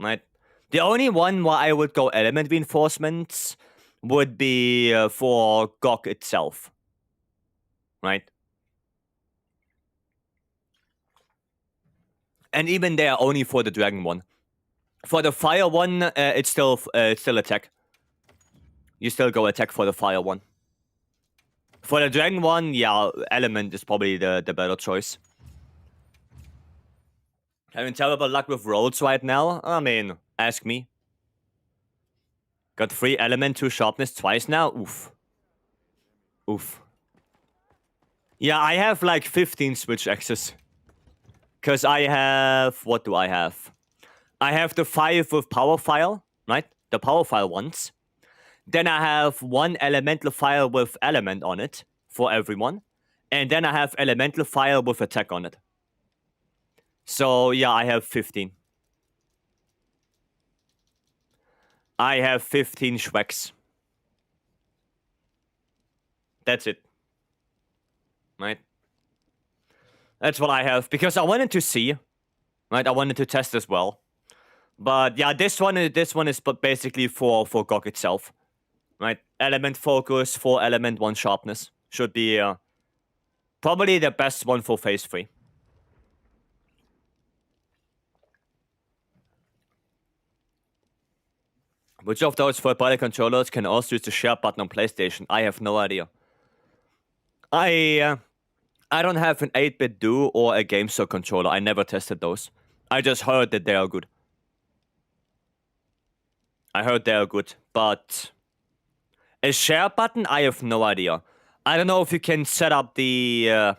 Right? The only one where I would go element reinforcements would be for GOG itself. Right? And even there, only for the dragon one. For the fire one, it's still attack. You still go attack for the fire one. For the dragon one, yeah, element is probably the better choice. Having terrible luck with rolls right now? I mean, ask me. Got 3 element, 2 sharpness twice now? Oof. Oof. Yeah, I have like 15 switch X's. Because I have... What do I have? I have the 5 with power file, right? The power file ones. Then I have 1 elemental file with element on it for everyone. And then I have elemental file with attack on it. So, yeah, I have 15. I have 15 Schwecks. That's it. Right? That's what I have. Because I wanted to see. Right? I wanted to test as well. But, yeah, this one is basically for GOG itself. Right? Element focus, 4 element, 1 sharpness. Should be probably the best one for phase 3. Which of those 4-body controllers can also use the share button on PlayStation? I have no idea. I don't have an 8-bit Duo or a GameStop controller. I never tested those. I just heard that they are good. I heard they are good, but a share button? I have no idea. I don't know if you can set up the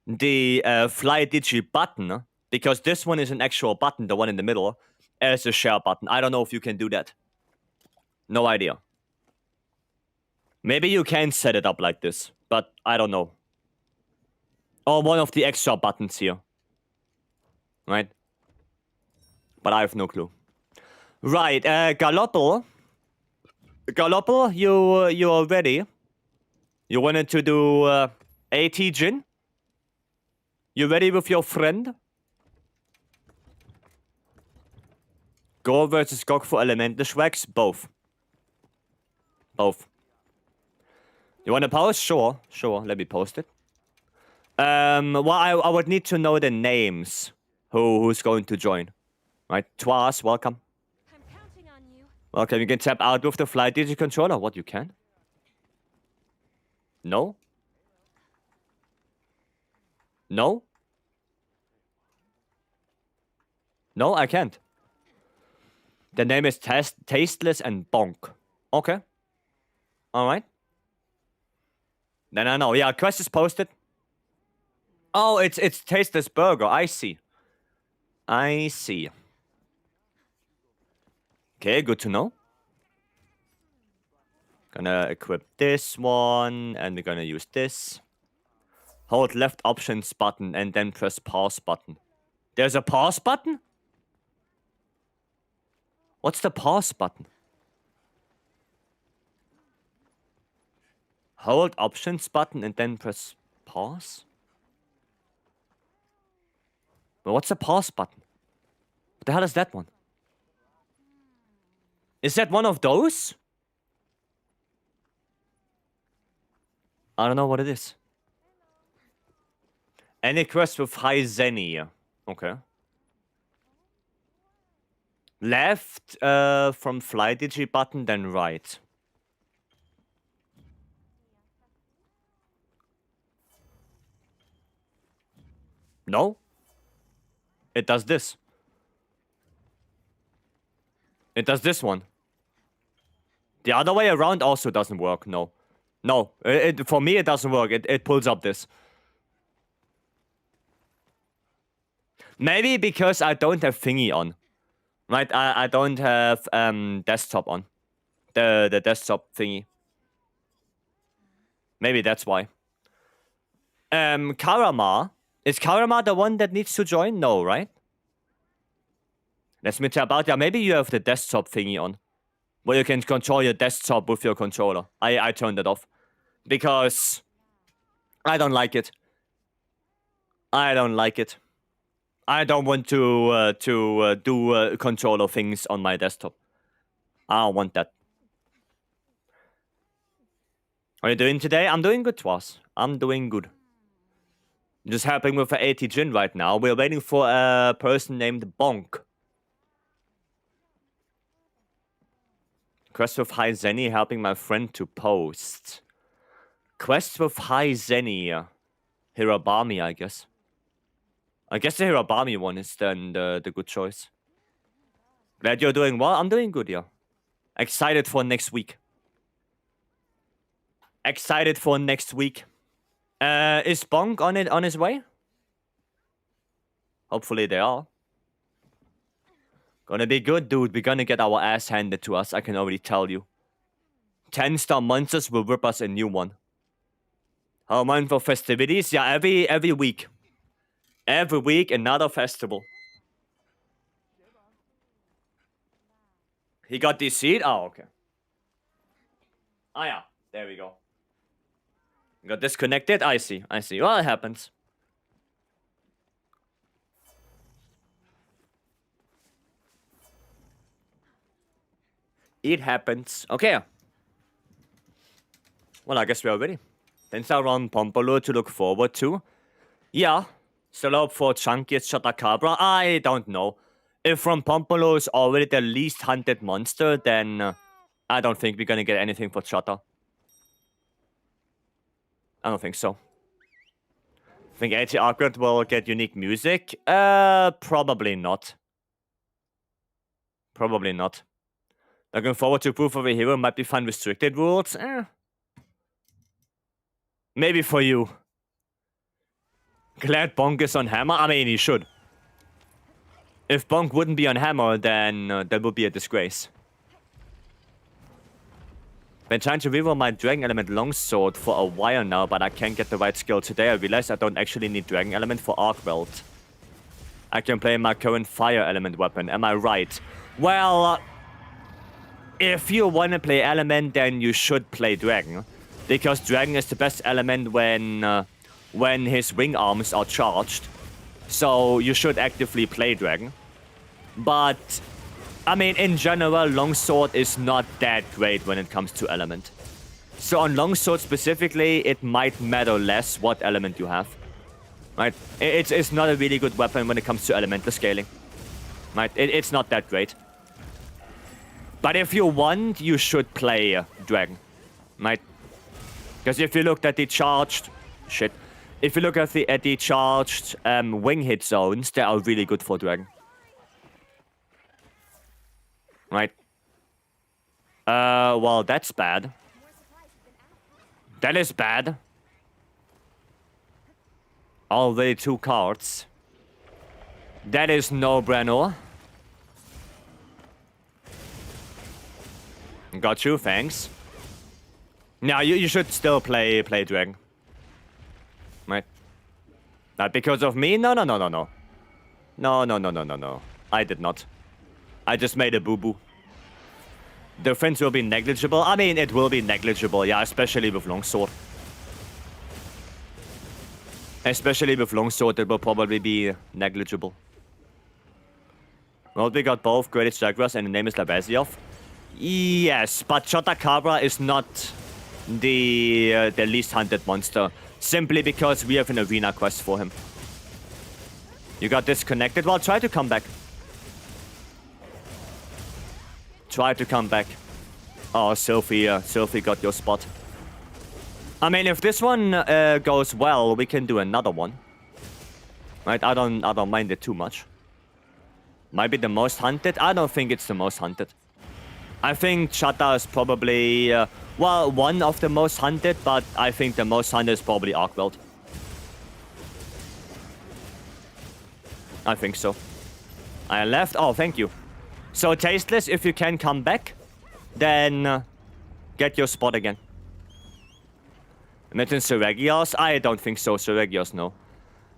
Fly Digi button, because this one is an actual button, the one in the middle, as a share button. I don't know if you can do that. No idea. Maybe you can set it up like this, but I don't know. Or one of the extra buttons here. Right? But I have no clue. Right, Galopel. Galopel, you are ready? You wanted to do AT Jin? You ready with your friend? Go versus Gog for Elemental Schwags? Both. Both. You want to post? Sure, sure. Let me post it. Well, I would need to know the names. Who's going to join? Right, Twas, welcome. I'm counting on you. Okay, you can tap out with the Fly Digi controller. What, you can? No? No? No, I can't. The name is Tasteless and Bonk. Okay. Alright. Then I know. Yeah, quest is posted. Oh, it's Tasteless Burger. I see. I see. Okay, good to know. Gonna equip this one, and we're gonna use this. Hold left options button and then press pause button. There's a pause button? What's the pause button? Hold options button and then press pause? Well, what's the pause button? What the hell is that one? Is that one of those? I don't know what it is. Any quest with Vycery. Okay. Left from Fly Digi button, then right. No? It does this. It does this one. The other way around also doesn't work, no. No, for me it doesn't work. It pulls up this. Maybe because I don't have thingy on. Right, I don't have desktop on. The desktop thingy. Maybe that's why. Karama. Is Karama the one that needs to join? No, right? Let me tap out. Yeah, maybe you have the desktop thingy on. Where you can control your desktop with your controller. I turned it off. Because I don't like it. I don't like it. I don't want to do controller things on my desktop. I don't want that. What are you doing today? I'm doing good, Twas. I'm doing good. Just helping with the AT Jin right now. We're waiting for a person named Bonk. Quest with High Zenny, helping my friend to post. Quest with High Zenny. Hirabami, I guess. I guess the Hirabami one is then the good choice. Glad you're doing well. I'm doing good, yeah. Excited for next week. Excited for next week. Is Bonk on his way? Hopefully they are. Gonna be good, dude. We're gonna get our ass handed to us, I can already tell you. 10-star monsters will rip us a new one. How many for festivities? Yeah, every week. Every week, another festival. He got DC'd? Oh, okay. Oh, yeah. There we go. Got disconnected? I see. Well, it happens. It happens. Okay. Well, I guess we are ready. 10-star round Pompolo to look forward to. Yeah. Still up for Chunkiest Chotacabra? I don't know. If from Pompolo is already the least hunted monster, then I don't think we're gonna get anything for Chota. I don't think so. Think Arkveld will get unique music? Probably not. Probably not. Looking forward to Proof of a Hero might be fun restricted rules. Maybe for you. Glad Bonk is on Hammer? I mean, he should. If Bonk wouldn't be on Hammer, then that would be a disgrace. Been trying to reroll my Dragon Element Longsword for a while now, but I can't get the right skill today. I realized I don't actually need Dragon Element for Arkveld. I can play my current Fire Element weapon. Am I right? Well, if you want to play Element, then you should play Dragon. Because Dragon is the best element when his wing arms are charged. So you should actively play Dragon. But, I mean, in general, Longsword is not that great when it comes to element. So on Longsword specifically, it might matter less what element you have. Right? It's not a really good weapon when it comes to elemental scaling. Right? It's not that great. But if you want, you should play Dragon. Right? Because if you looked at the charged... Shit. If you look at the charged wing hit zones, they are really good for Dragon. Right? Well, that's bad. That is bad. Already 2 cards. That is no bueno. Got you, thanks. Now you should still play Dragon. Right? Not because of me? No. No. I did not. I just made a boo-boo. Defense will be negligible. I mean, it will be negligible, yeah, especially with Longsword. Especially with Longsword, it will probably be negligible. Well, we got both Graded Jaguars and the name is Labaziov. Yes, but Chotakabra is not the least hunted monster. Simply because we have an arena quest for him. You got disconnected? Well, try to come back. Try to come back. Oh, Sylphie got your spot. I mean, if this one goes well, we can do another one. Right? I don't mind it too much. Might be the most hunted. I don't think it's the most hunted. I think Chata is probably well, one of the most hunted, but I think the most hunted is probably Arkveld. I think so. I left. Oh, thank you. So Tasteless, if you can come back, then get your spot again. Mention Seregios? I don't think so. Seregios, no.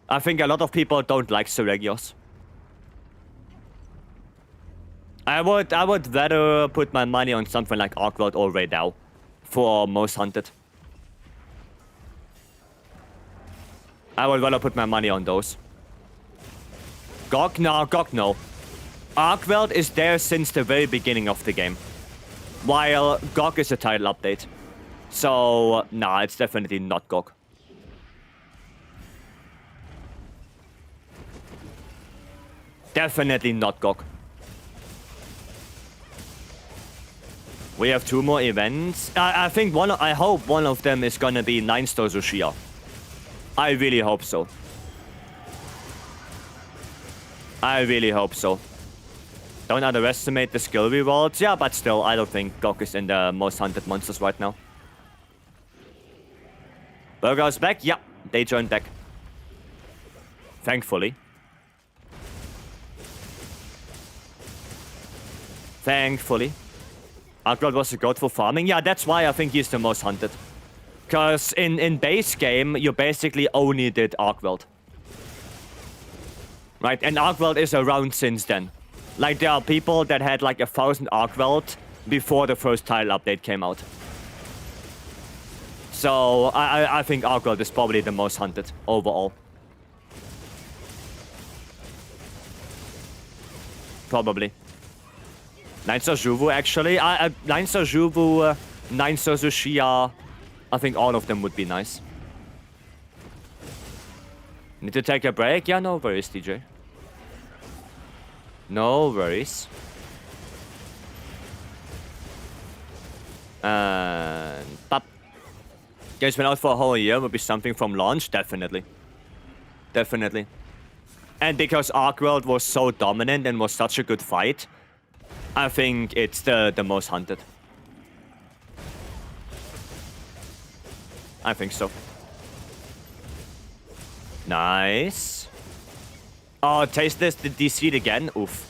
I think a lot of people don't like Seregios. I would rather put my money on something like Arkveld or Raidao for most hunted. I would rather put my money on those. Gog? No, Gog, no. Arkveld is there since the very beginning of the game. While Gog is a title update. So, nah, it's definitely not Gog. Definitely not Gog. We have 2 more events. I think I hope one of them is gonna be 9-star Zushia. I really hope so. I really hope so. Don't underestimate the skill rewards. Yeah, but still, I don't think Gok is in the most hunted monsters right now. Burger's back? Yeah, they joined back. Thankfully. Thankfully. Arkveld was a goat for farming. Yeah, that's why I think he's the most hunted. Because in base game, you basically only did Arkveld. Right, and Arkveld is around since then. Like, there are people that had like 1,000 Arkveld before the first title update came out. So, I think Arkveld is probably the most hunted overall. Probably. 9-star Juvu, actually. 9-star Juvu, 9-star Zushia. I think all of them would be nice. Need to take a break? Yeah, no worries, DJ. No worries. And pop. Guys, been out for a whole year. Would be something from launch, definitely. Definitely. And because Arkveld was so dominant and was such a good fight, I think it's the most hunted. I think so. Nice. Oh, taste this. Did DC it again? Oof.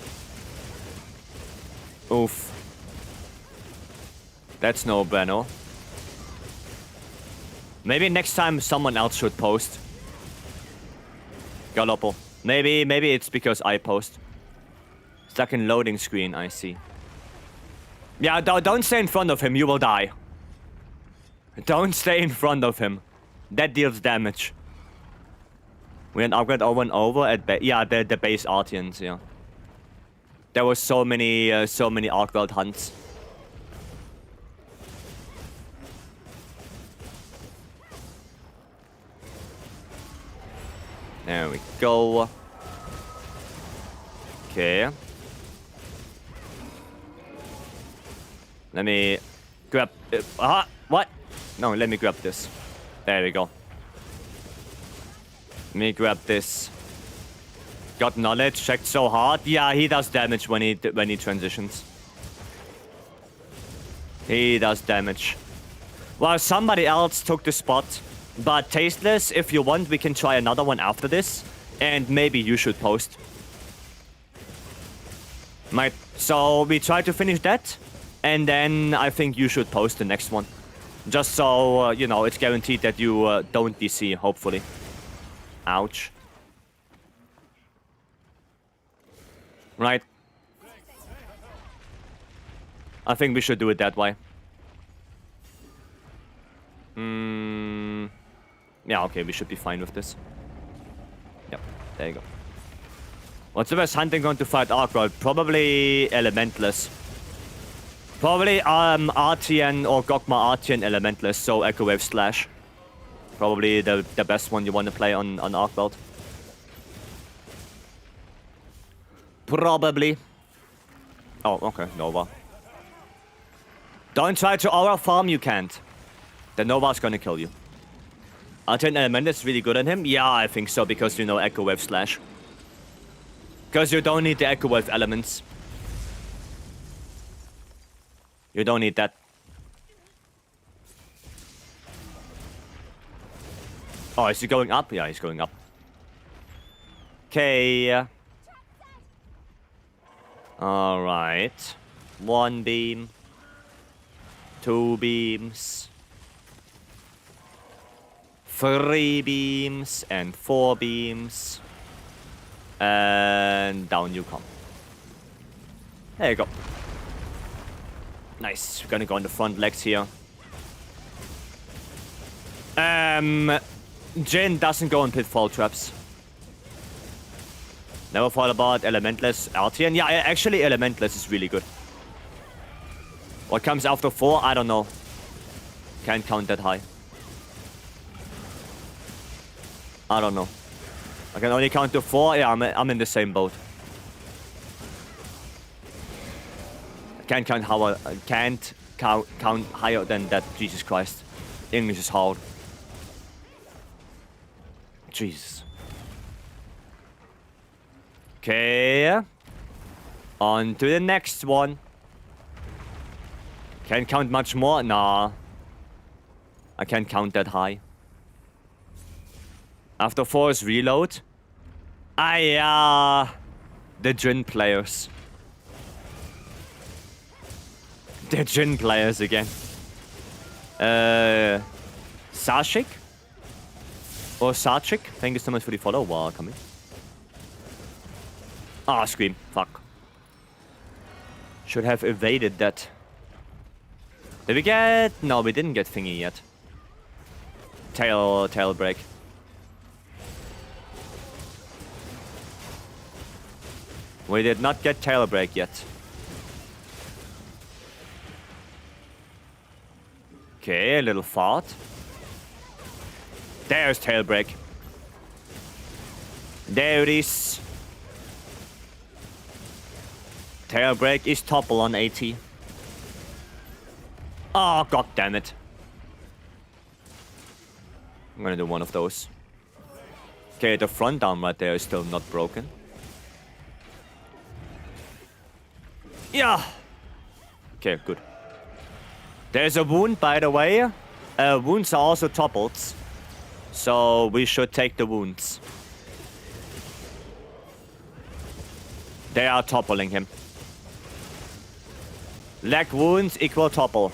Oof. That's no bueno. Maybe next time someone else should post. Galoppo. Maybe it's because I post. Stuck in loading screen, I see. Yeah, don't stay in front of him, you will die. Don't stay in front of him. That deals damage. We had upgrade over and over at the base Artians, yeah. There was so many Arkveld hunts. There we go. Okay. Let me grab... what? No, let me grab this. There we go. Let me grab this. Got knowledge, checked so hard. Yeah, he does damage when he transitions. He does damage. Well, somebody else took the spot. But Tasteless, if you want, we can try another one after this. And maybe you should post. Might. So we try to finish that. And then I think you should post the next one. Just so, you know, it's guaranteed that you don't DC, hopefully. Ouch. Right. I think we should do it that way. Yeah, okay, we should be fine with this. Yep, there you go. What's the best hunting going to fight Arkveld? Probably Elementless. Probably Artian or Gokma Artian Elementless, so Echo Wave Slash. Probably the best one you want to play on Arkveld. Probably. Oh, okay, Nova. Don't try to aura farm, you can't. The Nova's gonna kill you. Artian Element is really good on him? Yeah, I think so, because you know Echo Wave Slash. Because you don't need the Echo Wave elements. You don't need that. Oh, is he going up? Yeah, he's going up. Okay. Alright. 1 beam. 2 beams. 3 beams. And 4 beams. And down you come. There you go. Nice. We're gonna go on the front legs here. Jin doesn't go on pitfall traps. Never thought about Elementless Artian. Yeah, actually Elementless is really good. What comes after 4? I don't know. Can't count that high. I don't know. I can only count to 4. Yeah, I'm in the same boat. I can't count can't count higher than that. Jesus Christ. English is hard. Jesus. Okay. On to the next one. Can't count much more? Nah. I can't count that high. After 4 is reload. The Jin players. The Jin players again. Sashik? Or Sarchik? Thank you so much for the follow. Welcome. Ah, Scream. Fuck. Should have evaded that. Did we get... No, we didn't get thingy yet. Tail break. We did not get tail break yet. Okay, a little fart. There's tail break. There it is. Tail break is topple on AT. Oh, god damn it. I'm gonna do one of those. Okay, the front arm right there is still not broken. Yeah. Okay, good. There's a wound, by the way. Wounds are also toppled. So we should take the wounds. They are toppling him. Leg wounds equal topple.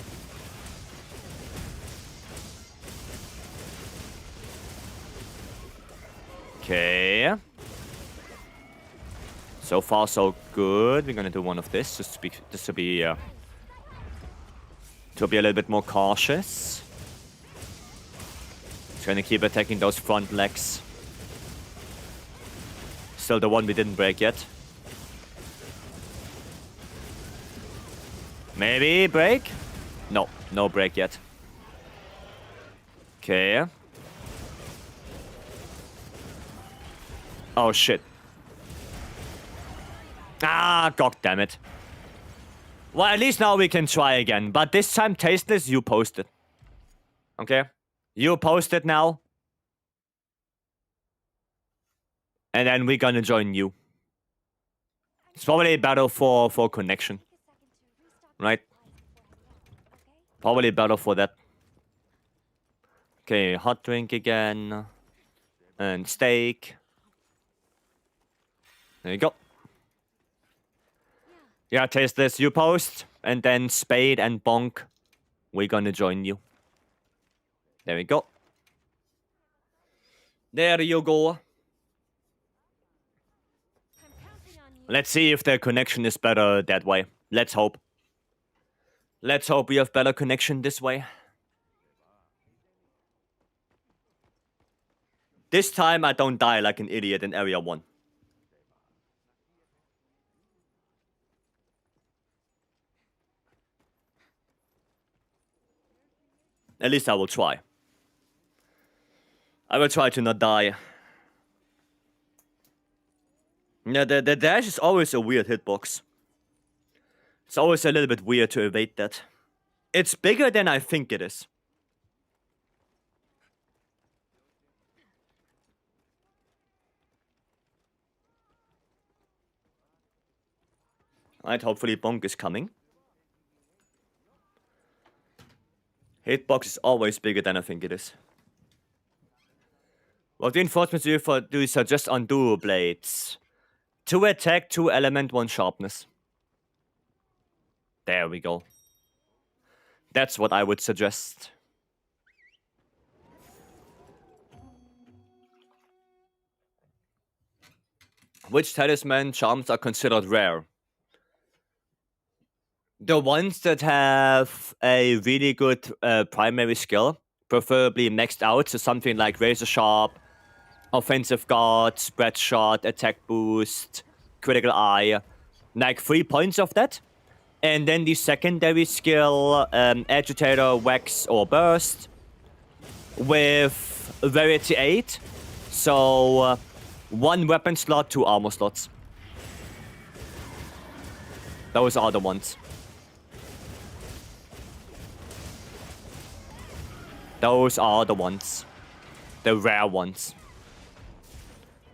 Okay. So far, so good. We're gonna do one of this just to be a little bit more cautious. Just gonna keep attacking those front legs. Still the one we didn't break yet. Maybe break? No, no break yet. Okay. Oh shit. Ah, god damn it. Well, at least now we can try again. But this time, Tasteless, you post it. Okay? You post it now. And then we're gonna join you. It's probably better for connection. Right? Probably better for that. Okay, hot drink again. And steak. There you go. Yeah, taste this. You post. And then Spade and Bonk. We're gonna join you. There we go. There you go. Let's see if the connection is better that way. Let's hope. Let's hope we have better connection this way. This time I don't die like an idiot in Area 1. At least I will try. I will try to not die. Yeah, the dash is always a weird hitbox. It's always a little bit weird to evade that. It's bigger than I think it is. Alright, hopefully Bonk is coming. Hitbox is always bigger than I think it is. What reinforcements do you suggest on dual blades? 2 attack, 2 element, 1 sharpness. There we go. That's what I would suggest. Which talisman charms are considered rare? The ones that have a really good primary skill, preferably maxed out, so something like Razor Sharp, Offensive Guard, Spread Shot, Attack Boost, Critical Eye. Like 3 points of that. And then the secondary skill, Agitator, Wax, or Burst, with Variety 8. So 1 weapon slot, 2 armor slots. Those are the ones. Those are the ones. The rare ones.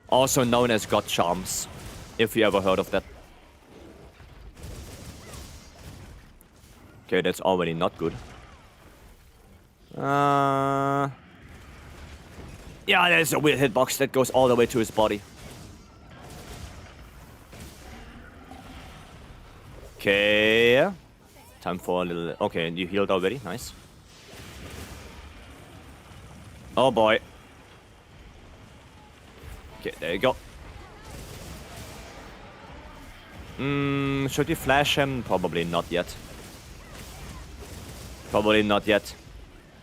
Also known as God Charms, if you ever heard of that. Okay, that's already not good. Yeah, there's a weird hitbox that goes all the way to his body. Okay. Time for a little... Okay, you healed already. Nice. Oh boy. Okay, there you go. Should we flash him? Probably not yet. Probably not yet.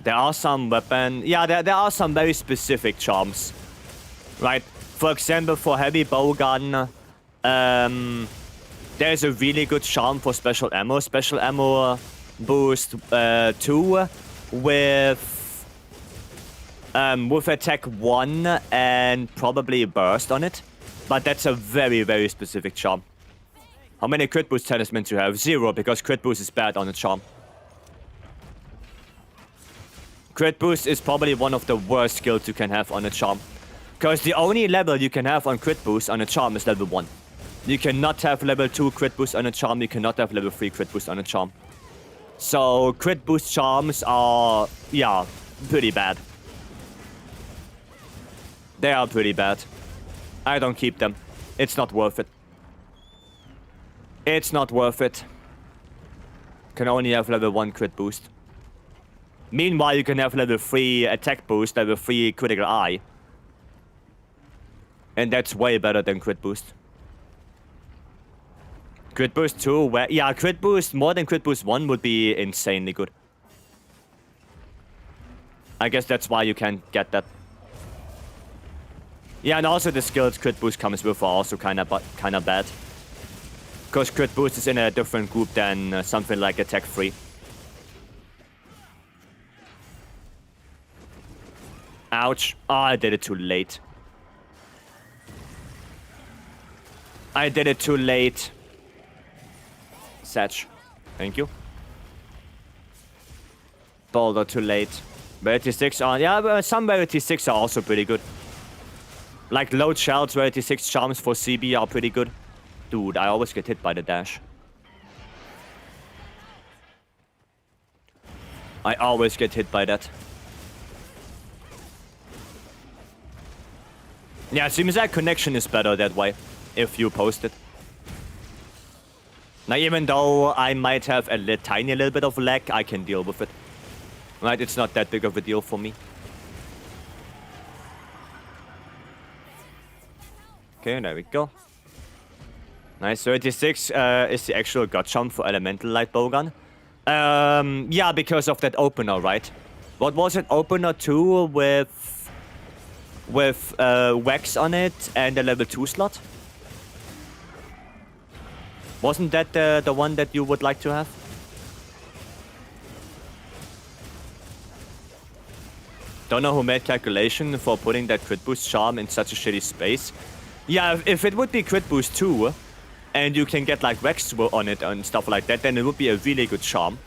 There are some weapon... Yeah, there are some very specific charms. Right? For example, for heavy bowgun, there's a really good charm for special ammo. Special ammo boost 2 with attack 1 and probably burst on it. But that's a very, very specific charm. How many crit boost talismans you have? 0, because crit boost is bad on a charm. Crit boost is probably one of the worst skills you can have on a charm. Because the only level you can have on crit boost on a charm is level 1. You cannot have level 2 crit boost on a charm. You cannot have level 3 crit boost on a charm. So crit boost charms are, yeah, pretty bad. They are pretty bad. I don't keep them. It's not worth it. It's not worth it. Can only have level 1 crit boost. Meanwhile, you can have level 3 attack boost, level 3 critical eye. And that's way better than crit boost. Crit boost 2, yeah, crit boost, more than crit boost 1 would be insanely good. I guess that's why you can't get that. Yeah, and also the skills crit boost comes with are also kind of bad. Because crit boost is in a different group than something like attack 3. Ouch. Oh, I did it too late. I did it too late. Satch. Thank you. Boulder too late. Rarity 6 on. Yeah, but some Rarity 6 are also pretty good. Like load shells, Rarity 6 charms for CB are pretty good. Dude, I always get hit by the dash. I always get hit by that. Yeah, it seems like connection is better that way, if you post it. Now, even though I might have a tiny little bit of lag, I can deal with it. Right, it's not that big of a deal for me. Okay, there we go. Nice, 36 is the actual god jump for Elemental Light Bowgun. Yeah, because of that opener, right? What was it? Opener 2 with wax on it and a level 2 slot? Wasn't that the one that you would like to have? Don't know who made calculation for putting that crit boost charm in such a shitty space. Yeah, if it would be crit boost 2, and you can get like wax on it and stuff like that, then it would be a really good charm.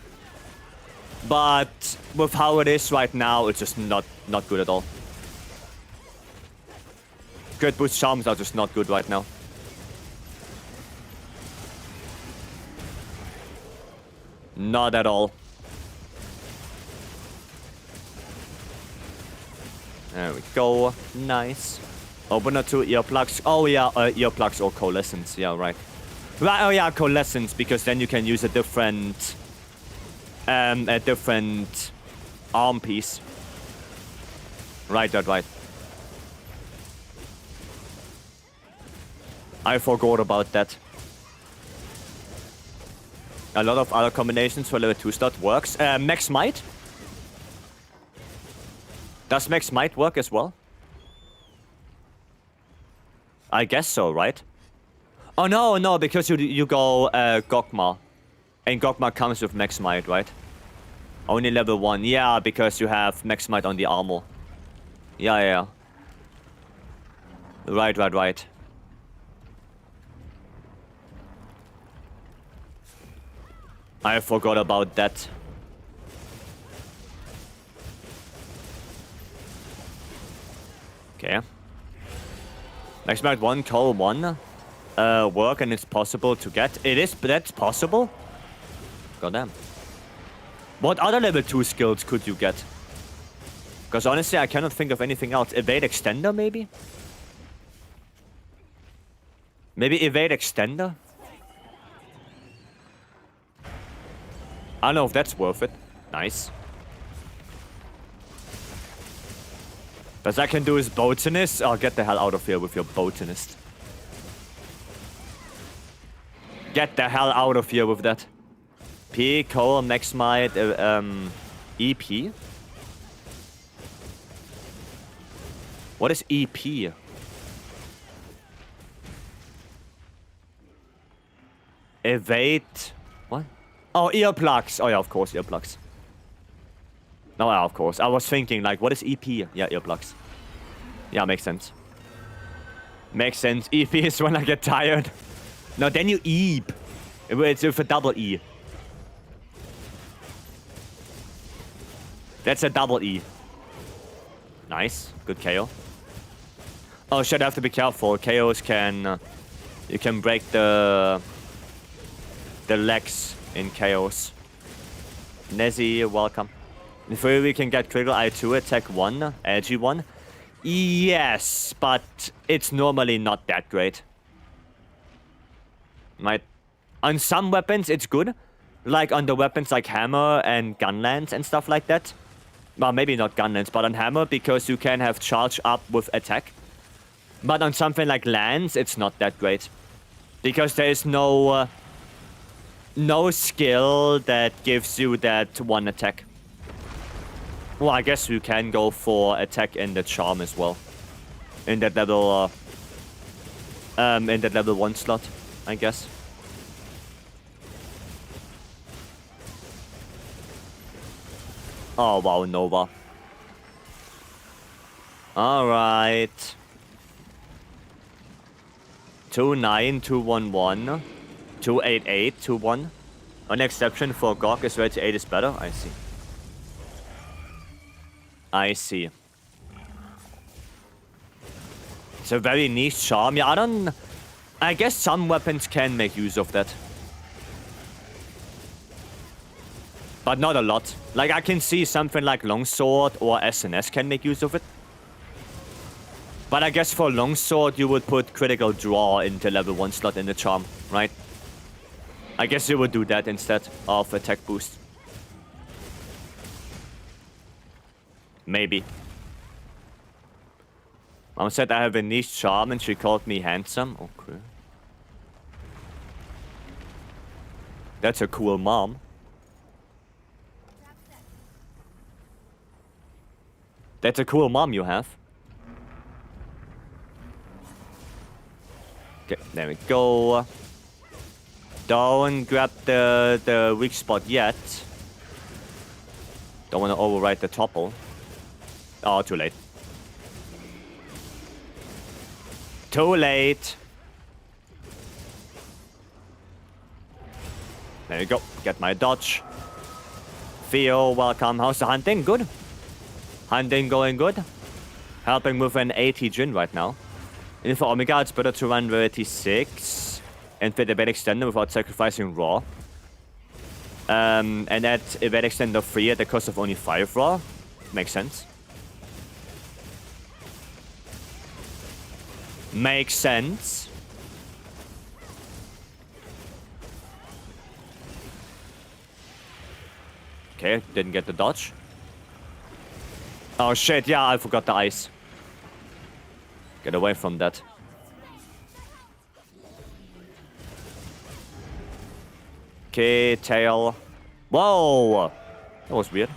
But with how it is right now, it's just not good at all. Crit boost charms are just not good right now. Not at all. There we go. Nice. Opener 2 earplugs. Oh yeah, earplugs or coalescence. Yeah, right. Right. Oh yeah, coalescence, because then you can use a different arm piece. Right. I forgot about that. A lot of other combinations for level 2 slot works. Max Might? Does Max Might work as well? I guess so, right? Oh no, because you go Gokma. And Gokma comes with Max Might, right? Only level 1. Yeah, because you have Max Might on the armor. Yeah. Right. I forgot about that. Okay. Max Might 1, Toll 1. Work, and it's possible to get. That's possible? Goddamn. What other level 2 skills could you get? Because honestly, I cannot think of anything else. Evade Extender, maybe? Maybe Evade Extender? I don't know if that's worth it. Nice. Best I can do is Botanist. Oh, get the hell out of here with your Botanist. Get the hell out of here with that. P, Cole, Max Might, EP? What is EP? Evade... What? Oh, earplugs. Oh yeah, of course, earplugs. No, yeah, of course. I was thinking, like, what is EP? Yeah, earplugs. Yeah, makes sense. Makes sense. EP is when I get tired. No, then you eep. It's with a double E. That's a double E. Nice. Good KO. Oh shit, I have to be careful. KOs can... you can break the legs in KOs. Nezzy, welcome. If we can get critical I2, attack 1, edgy 1. Yes, but it's normally not that great. Right? On some weapons, it's good. Like on the weapons like hammer and gunlance and stuff like that. Well, maybe not gunlance, but on hammer, because you can have charge up with attack. But on something like lance, it's not that great. Because there is no skill that gives you that one attack. Well, I guess you can go for attack and the charm as well. In that level, in that level 1 slot, I guess. Oh, wow, Nova. Alright. 2-9, 2-1-1. 2-8-8, 2-1. An exception for GOG is where 8 is better. I see. I see. It's a very niche charm. Yeah, I guess some weapons can make use of that. But not a lot. Like, I can see something like Longsword or SNS can make use of it. But I guess for Longsword, you would put critical draw into level 1 slot in the charm, right? I guess you would do that instead of attack boost. Maybe. Mom said I have a niche charm and she called me handsome. Okay. That's a cool mom. That's a cool mom you have. Okay, there we go. Don't grab the weak spot yet. Don't want to override the topple. Oh, too late. Too late. There you go. Get my dodge. Theo, welcome. How's the hunting? Good. Hunting going good. Helping with an 80 Jin right now. And for Omega, it's better to run Rarity 6 and fit Evade Extender without sacrificing Raw. And add Evade Extender 3 at the cost of only 5 Raw. Makes sense. Makes sense. Okay, didn't get the dodge. Oh shit, yeah, I forgot the ice. Get away from that. Okay, tail. Whoa! That was weird.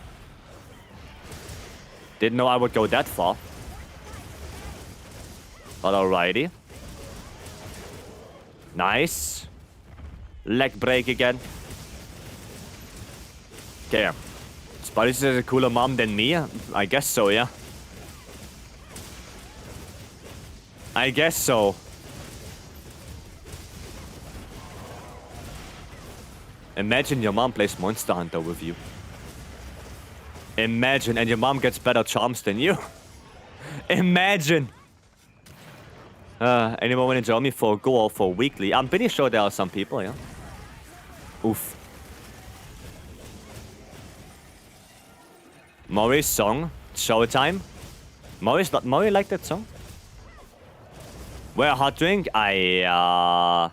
Didn't know I would go that far. But alrighty. Nice. Leg break again. Okay. Spidey is a cooler mom than me? I guess so, yeah. I guess so. Imagine your mom plays Monster Hunter with you. Imagine, and your mom gets better charms than you. Imagine. Anyone want to join me for Go or for weekly? I'm pretty sure there are some people, yeah. Oof. Maury's song, Showtime. Maury liked that song? Where hot drink? Come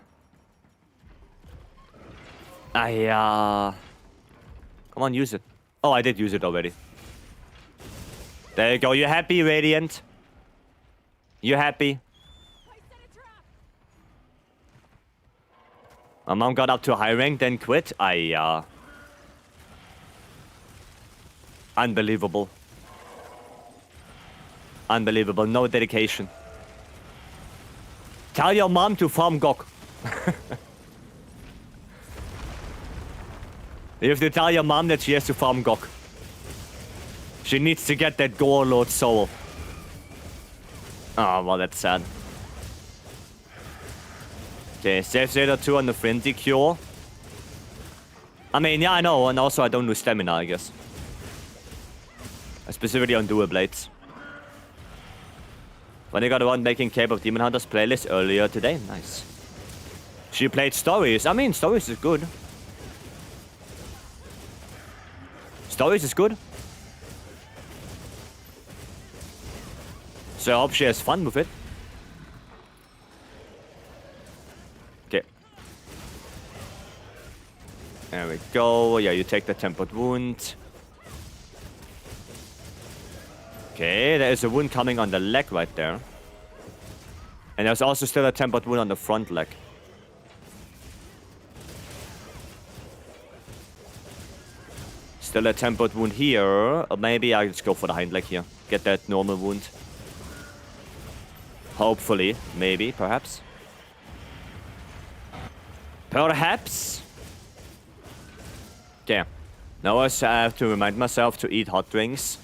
on, use it. Oh, I did use it already. There you go. You happy, Radiant? You happy? My mom got up to high rank, then quit. Unbelievable. Unbelievable. No dedication. Tell your mom to farm Gok. You have to tell your mom that she has to farm Gok. She needs to get that Gore Lord soul. Oh, well, that's sad. Okay, save Zeta 2 on the Frenzy Cure. I mean, yeah, I know, and also I don't lose stamina, I guess. Specifically on dual blades. When I got around making Cape of Demon Hunters playlist earlier today. Nice. She played Stories. I mean, Stories is good. Stories is good. So I hope she has fun with it. Okay. There we go. Yeah, you take the tempered wound. Okay, there is a wound coming on the leg right there. And there's also still a tempered wound on the front leg. Still a tempered wound here. Or maybe I just go for the hind leg here. Get that normal wound. Hopefully. Maybe. Perhaps. Perhaps. Okay. Now I have to remind myself to eat hot drinks.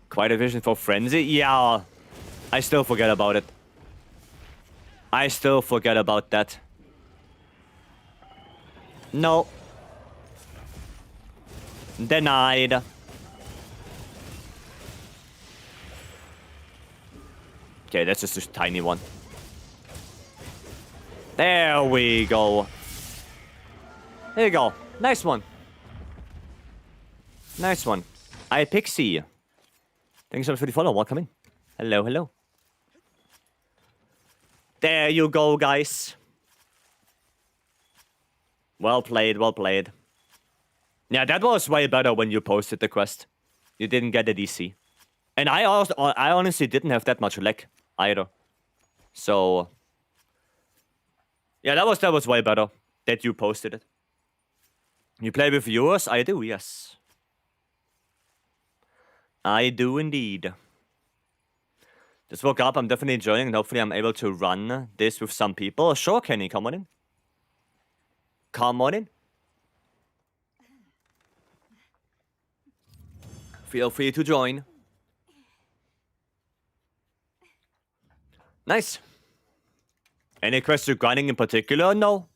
Quite a vision for Frenzy? Yeah. I still forget about it. I still forget about that. No. Denied. Okay, that's just a tiny one. There we go. There you go. Nice one. Nice one. iPixie. Thank you so much for the follow. Welcome in. Hello, hello. There you go, guys. Well played, well played. Yeah, that was way better when you posted the quest. You didn't get a DC. And I honestly didn't have that much lag either. So yeah, that was way better that you posted it. You play with viewers? I do, yes. I do indeed. Just woke up, I'm definitely enjoying, and hopefully I'm able to run this with some people. Sure, Kenny, come on in. Come on in. Feel free to join. Nice. Any quests you're grinding in particular? No.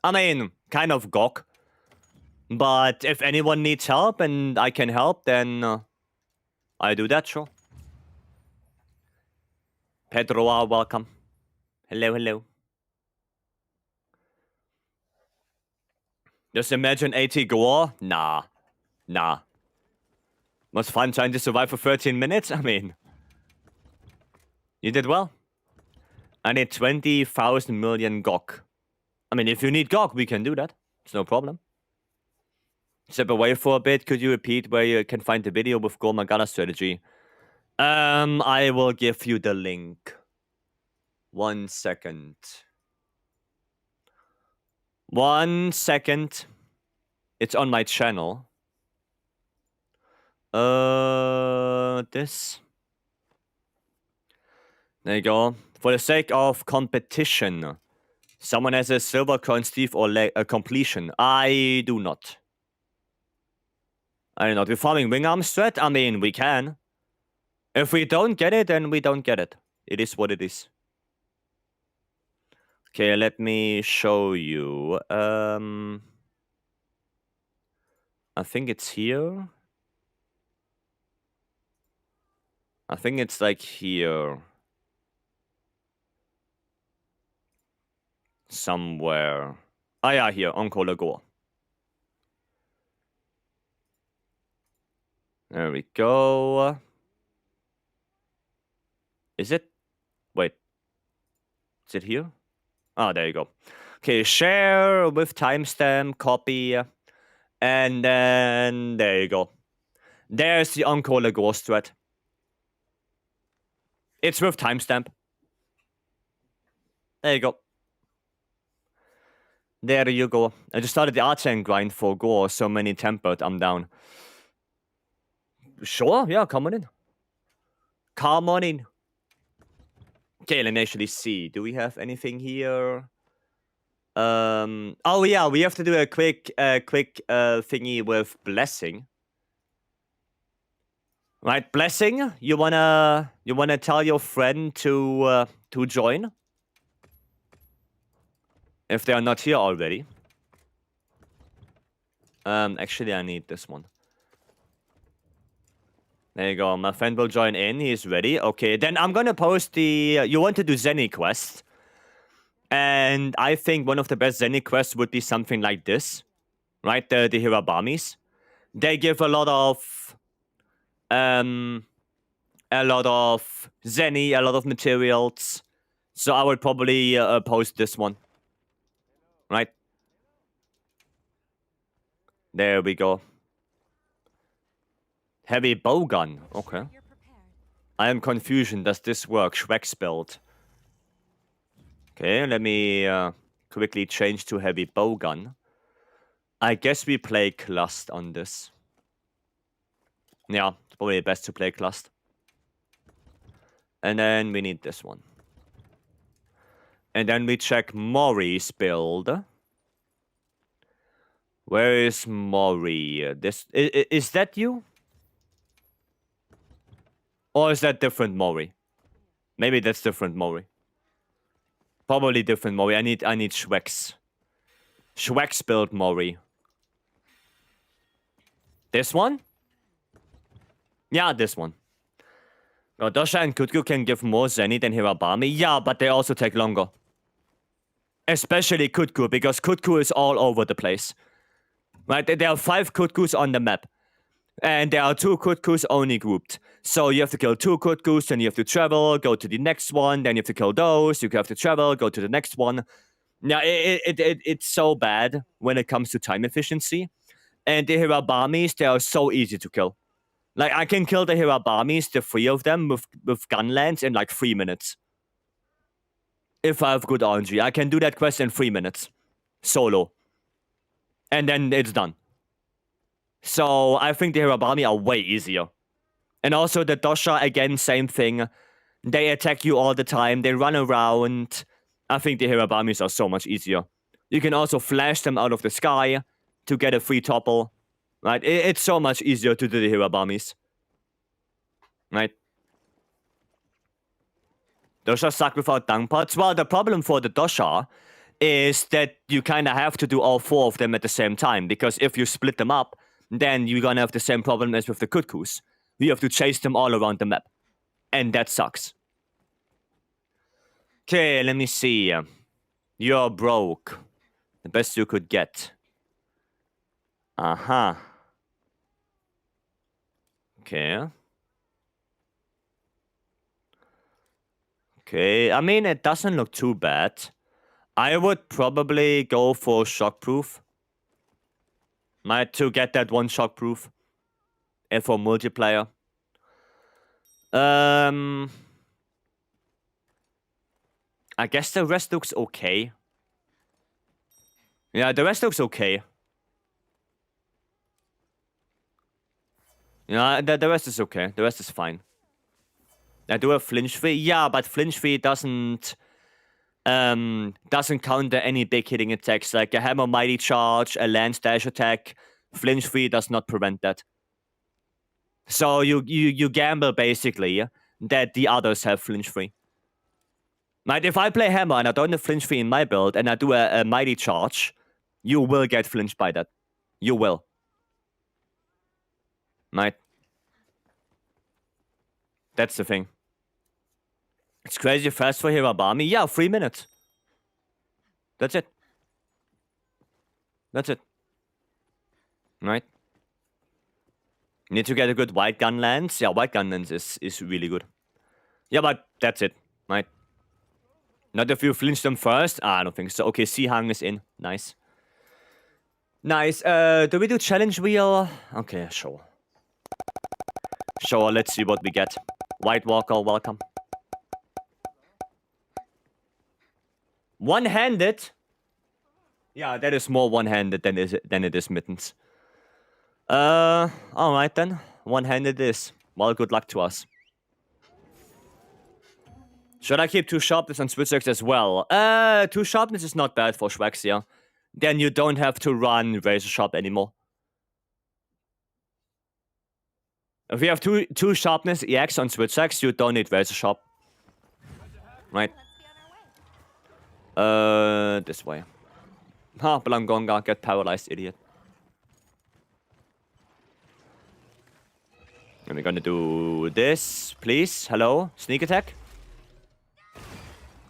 I mean, kind of gawk. But if anyone needs help and I can help, then I do that, sure. Pedro, welcome. Hello, hello. Just imagine 80 gore? Nah. Nah. Was fun trying to survive for 13 minutes? I mean, you did well. I need 20,000 million GOK. I mean, if you need GOK, we can do that. It's no problem. Step away for a bit. Could you repeat where you can find the video with Gormagala strategy? I will give you the link. 1 second. 1 second. It's on my channel. This. There you go. For the sake of competition, someone has a silver coin, Steve, or a completion. I do not. I don't know. We're farming wing arm strat? I mean, we can. If we don't get it, then we don't get it. It is what it is. Okay, let me show you. I think it's here. I think it's like here. Somewhere. Ah, yeah, here, on Kolagor. There we go. Is it? Wait. Is it here? Ah, there you go. Okay, share with timestamp, copy. And then, there you go. There's the Encore Ghost thread. It's with timestamp. There you go. There you go. I just started the Archen grind for Gore, so many tempered, I'm down. Sure, yeah, come on in. Come on in. Okay, let me actually see. Do we have anything here? Oh yeah, we have to do a quick thingy with Blessing. Right, Blessing, you wanna tell your friend to join? If they are not here already. Actually, I need this one. There you go. My friend will join in. He's ready. Okay, then I'm gonna post the... you want to do Zenny quest. And I think one of the best Zenny quests would be something like this. Right? The Hirabamis. They give a lot of... Zenny, a lot of materials. So I would probably post this one. Right? There we go. Heavy bowgun. Okay. You're prepared. I am confusion. Does this work? Shrek's build. Okay, let me quickly change to heavy bowgun. I guess we play Clust on this. Yeah, it's probably best to play Clust. And then we need this one. And then we check Mori's build. Where is Mori? This is that you? Or is that different Mori? Maybe that's different Mori. Probably different Mori. I need Shrek's. Shrek's build Mori. This one? Yeah, this one. Dosha and Kutku can give more Zenny than Hirabami. Yeah, but they also take longer. Especially Kutku, because Kutku is all over the place. Right? There are 5 Kutkus on the map. And there are 2 Kutkus only grouped. So you have to kill 2 Kutkus, then you have to travel, go to the next one, then you have to kill those, you have to travel, go to the next one. Now, it's so bad when it comes to time efficiency. And the Hirabamis, they are so easy to kill. Like, I can kill the Hirabamis, the 3 of them, with gunlands in like 3 minutes. If I have good RNG. I can do that quest in 3 minutes. Solo. And then it's done. So, I think the Hirabami are way easier. And also the Dosha, again, same thing. They attack you all the time. They run around. I think the Hirabamis are so much easier. You can also flash them out of the sky to get a free topple. Right? It's so much easier to do the Hirabamis. Right? Dosha suck without dung pots. Well, the problem for the Dosha is that you kind of have to do all 4 of them at the same time. Because if you split them up, then you're gonna have the same problem as with the Kutkus. You have to chase them all around the map. And that sucks. Okay, let me see. You're broke. The best you could get. Uh-huh. Okay. Okay, I mean, it doesn't look too bad. I would probably go for shockproof. Right, to get that one shockproof. And for multiplayer. I guess the rest looks okay. Yeah, the rest looks okay. Yeah, the rest is okay. The rest is fine. I do have flinch free. Yeah, but flinch free doesn't counter any big hitting attacks like a hammer mighty charge, a lance dash attack. Flinch free does not prevent that. So you gamble basically that the others have flinch free. Right, if I play hammer and I don't have flinch free in my build and I do a mighty charge, you will get flinched by that. You will. Right? That's the thing. It's crazy fast for Hirabami. Yeah, 3 minutes. That's it. That's it. Right? Need to get a good white gun lance. Yeah, white gun lance is really good. Yeah, but that's it. Right? Not if you flinch them first. I don't think so. Okay, Sihang is in. Nice. Nice. Do we do challenge wheel? Okay, sure. Sure, let's see what we get. White Walker, welcome. One-handed? Yeah, that is more one-handed than it is mittens. Alright then. One-handed is. Well, good luck to us. Should I keep 2 sharpness on Switchx as well? 2 sharpness is not bad for Schwaxia. Then you don't have to run Razor Sharp anymore. If you have two sharpness EX on Switchx, you don't need Razor Sharp. Right? This way. Ha, Blangonga, get paralyzed, idiot. gonna do this, please. Hello? Sneak attack?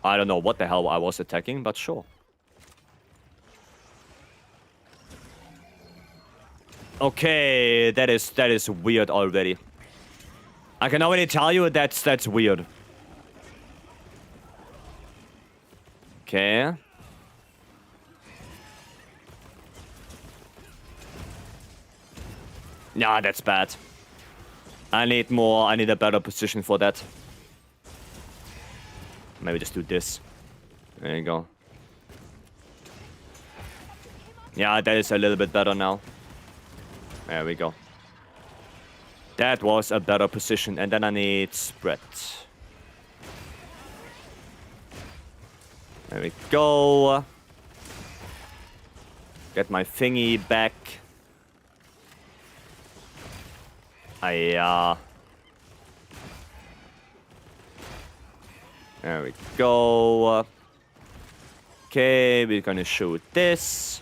I don't know what the hell I was attacking, but sure. Okay, that is weird already. I can already tell you that's weird. Okay. Nah, that's bad. I need a better position for that. Maybe just do this. There you go. Yeah, that is a little bit better now. There we go. That was a better position. And then I need spread. There we go. Get my thingy back. There we go. Okay, we're gonna shoot this.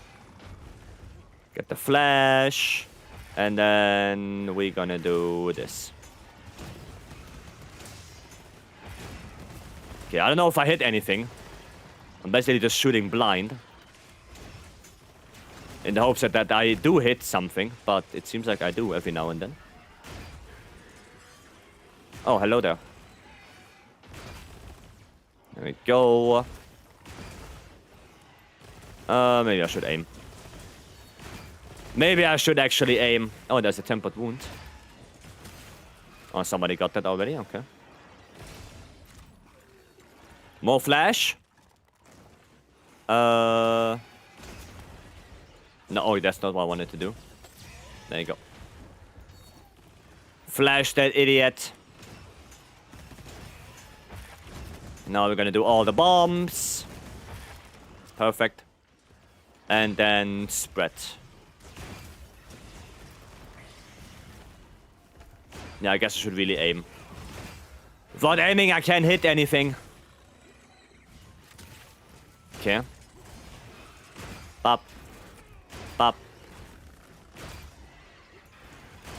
Get the flash. And then we're gonna do this. Okay, I don't know if I hit anything. I'm basically just shooting blind. In the hopes that I do hit something, but it seems like I do every now and then. Oh, hello there. There we go. Maybe I should aim. Maybe I should actually aim. Oh, there's a tempered wound. Oh, somebody got that already? Okay. More flash. No, oh, that's not what I wanted to do. There you go. Flash that idiot. Now we're gonna do all the bombs. Perfect. And then spread. Yeah, I guess I should really aim. Without aiming, I can't hit anything. Okay. Bop. Bop.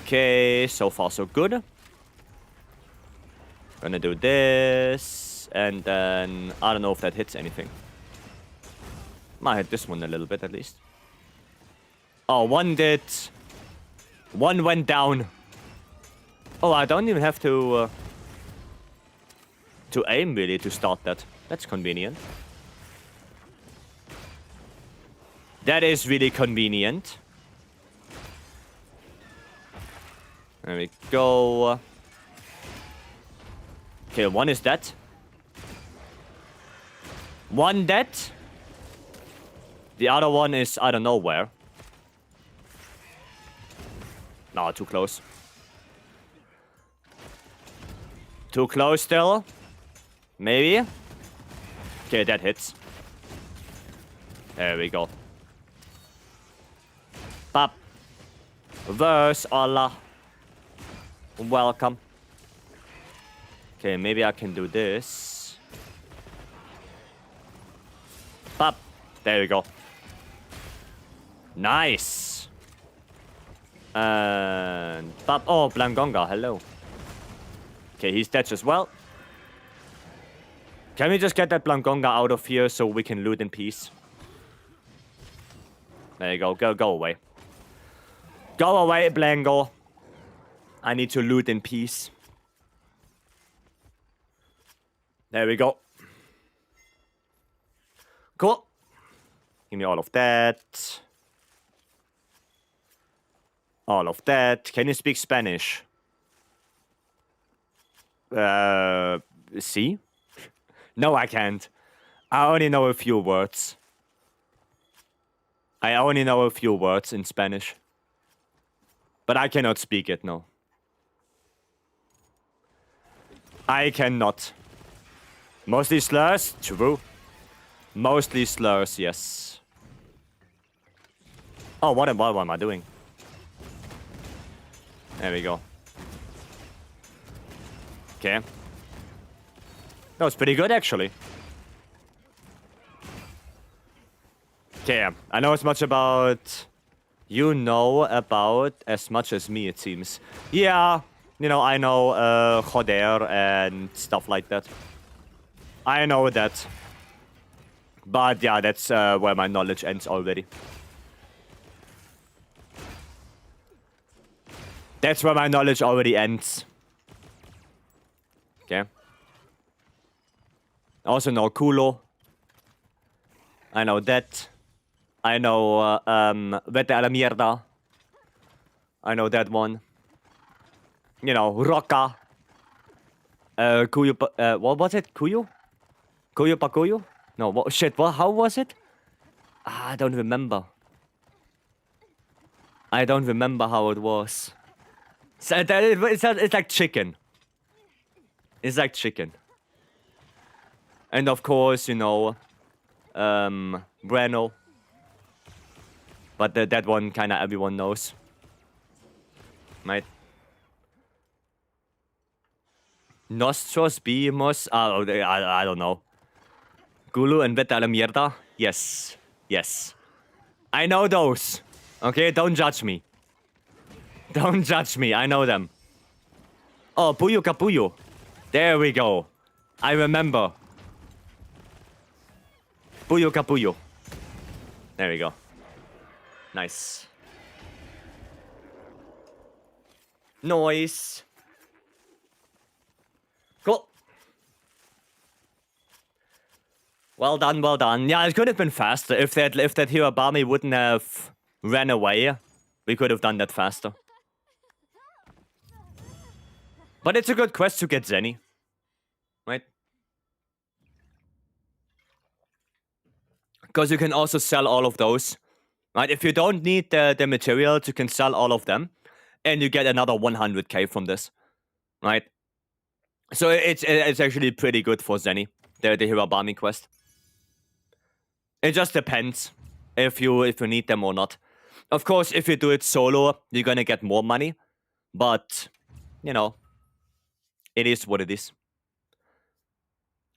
Okay, so far so good. Gonna do this. And then, I don't know if that hits anything. Might hit this one a little bit at least. Oh, one did. One went down. Oh, I don't even have to aim really to start that. That's convenient. That is really convenient. There we go. Okay, one is dead. One dead. The other one is, I don't know where. No, too close. Too close still. Maybe. Okay, that hits. There we go. Pop. Verse Allah. Welcome. Okay, maybe I can do this. Pop. There we go. Nice. And pop. Oh, Blangonga, hello. Okay, he's dead as well. Can we just get that Blangonga out of here so we can loot in peace? There you go. Go away. Go away, Blango. I need to loot in peace. There we go. Cool. Give me all of that. All of that. Can you speak Spanish? See? No, I can't. I only know a few words. I only know a few words in Spanish. But I cannot speak it, no. I cannot. Mostly slurs? True. Mostly slurs, yes. Oh, what am I doing? There we go. Okay. That was pretty good, actually. Okay, I know as much about... You know about as much as me, it seems. Yeah, You know, I know Joder and stuff like that. I know that. But yeah, that's where my knowledge ends already. That's where my knowledge already ends. Okay. I also know Kulo. I know that. I know Vete a la Mierda. I know that one. You know, Roca. Kuyo, what was it? Kuyo? Kuyo Pakuyo? No, what, shit, what, how was it? I don't remember. I don't remember how it was. It's like chicken. It's like chicken. And of course, you know, Breno. But that one kinda everyone knows. Right? Nostros, Bimos, I don't know. Gulu and Vete a la Mierda? Yes. Yes. I know those. Okay, don't judge me. Don't judge me, I know them. Oh, Puyo Capullo. There we go. I remember. Puyo Capullo. There we go. Nice. Noise. Cool. Well done, well done. Yeah, it could have been faster. If that Hirabami wouldn't have ran away, we could have done that faster. But it's a good quest to get Zenny. Right? Because you can also sell all of those. Right? If you don't need the materials, you can sell all of them. And you get another 100k from this. Right? So it's actually pretty good for Zenny, the Hirabami quest. It just depends if you need them or not. Of course, if you do it solo, you're gonna get more money. But, you know, it is what it is.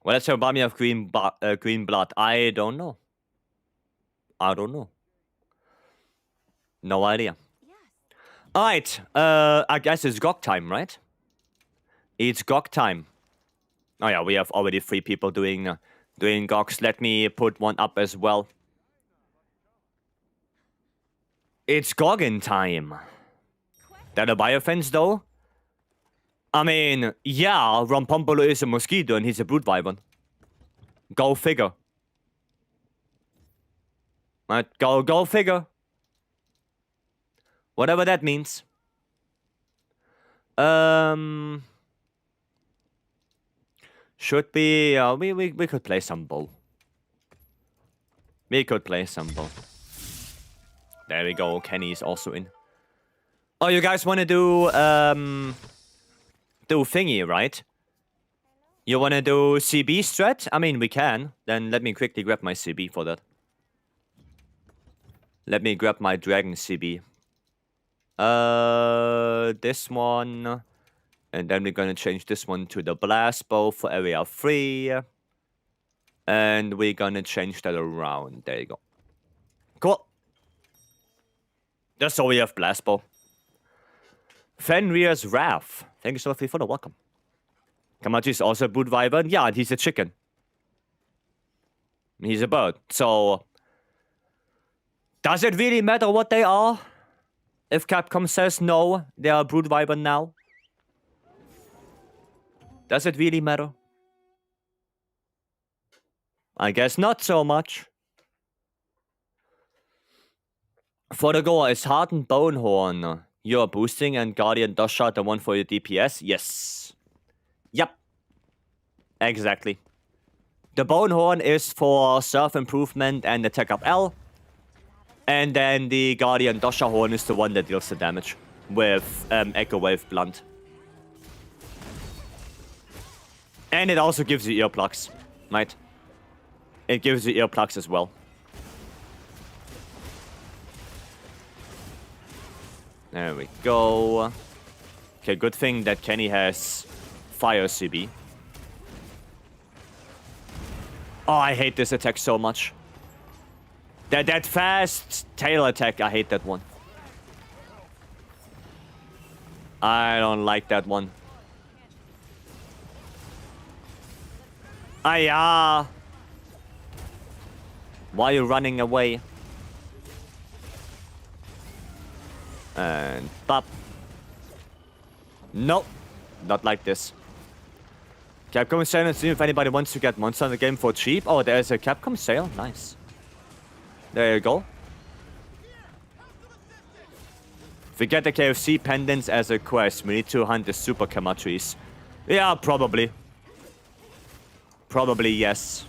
Well, that's Hirabami of green blood. I don't know. I don't know. No idea. Yes. Alright, I guess it's GOG time, right? It's GOG time. Oh yeah, we have already 3 people doing GOGs. Let me put one up as well. It's GOGin time. That a biofence though? I mean, yeah, Rompompolo is a mosquito and he's a brute wyvern. Go figure. Right, go figure. Whatever that means. Should be, we could play some bull. We could play some bull. There we go, Kenny is also in. Oh, you guys wanna do thingy, right? You wanna do CB strat? I mean, we can. Then let me quickly grab my CB for that. Let me grab my dragon CB. This one. And then we're gonna change this one to the blast bow for area 3. And we're gonna change that around. There you go. Cool. Just so we have blast bow. Fenrir's Wrath. Thank you so much for the welcome. Kamachi is also a brute wyvern. Yeah, he's a chicken. He's a bird. So, does it really matter what they are? If Capcom says no, they are a brute wyvern now. Does it really matter? I guess not so much. For the goal, is Hardened Bonehorn you're boosting and Guardian Dosha the one for your DPS? Yes. Yep. Exactly. The Bonehorn is for self-improvement and attack up L. And then the Guardian Dosha Horn is the one that deals the damage with Echo Wave Blunt. And it also gives you earplugs, right? It gives you earplugs as well. There we go. Okay, good thing that Kenny has Fire CB. Oh, I hate this attack so much. That fast tail attack, I hate that one. I don't like that one. Aya! Why are you running away? And pop. Nope. Not like this. Capcom sale and see if anybody wants to get Monster in the game for cheap. Oh, there's a Capcom sale. Nice. There you go. If we get the KFC pendants as a quest, we need to hunt the super Kamatris. Yeah, probably. Probably yes.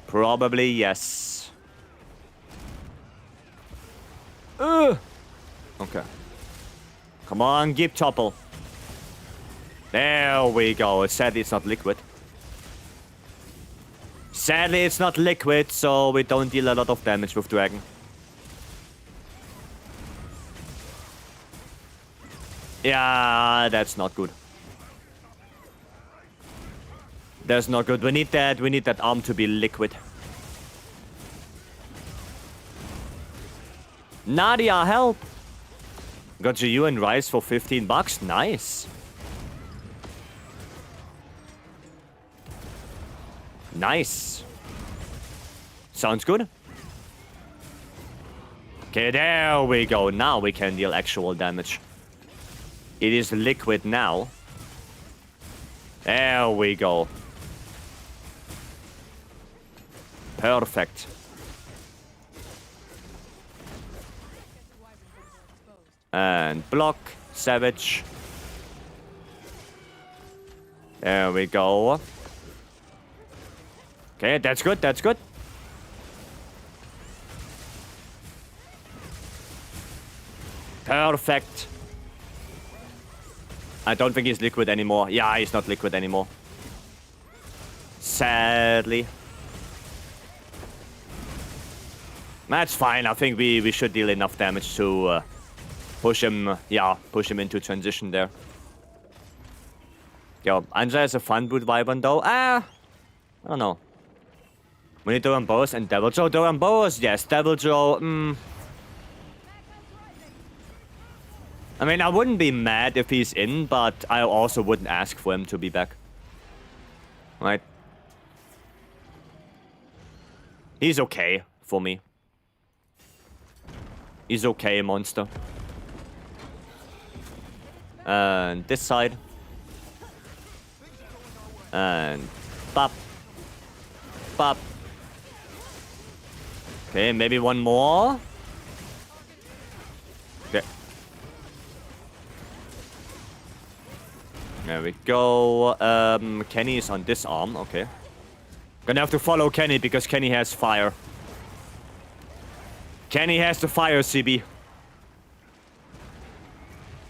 Probably yes. Okay. Come on, give topple. There we go. Sadly, it's not liquid. Sadly, it's not liquid, so we don't deal a lot of damage with Dragon. Yeah, that's not good. That's not good. We need that arm to be liquid. Nadia, help! Got you and rice for 15 bucks. Nice. Nice. Sounds good. Okay, there we go. Now we can deal actual damage. It is liquid now. There we go. Perfect. And block. Savage. There we go. Okay, that's good, that's good. Perfect. I don't think he's liquid anymore. Yeah, he's not liquid anymore. Sadly. That's fine. I think we should deal enough damage to push him, push him into transition there. Yo, Anja has a fun boot Wyvern though. I don't know. We need Duran Boas and Devil Joe. Duran Boas, yes. Devil Joe, I mean, I wouldn't be mad if he's in, but I also wouldn't ask for him to be back. Right? He's okay for me. He's okay, monster. And this side. And pop. Pop. Okay, maybe one more. Okay. There we go. Kenny is on this arm. Okay. Gonna have to follow Kenny because Kenny has fire. Kenny has the fire, CB. I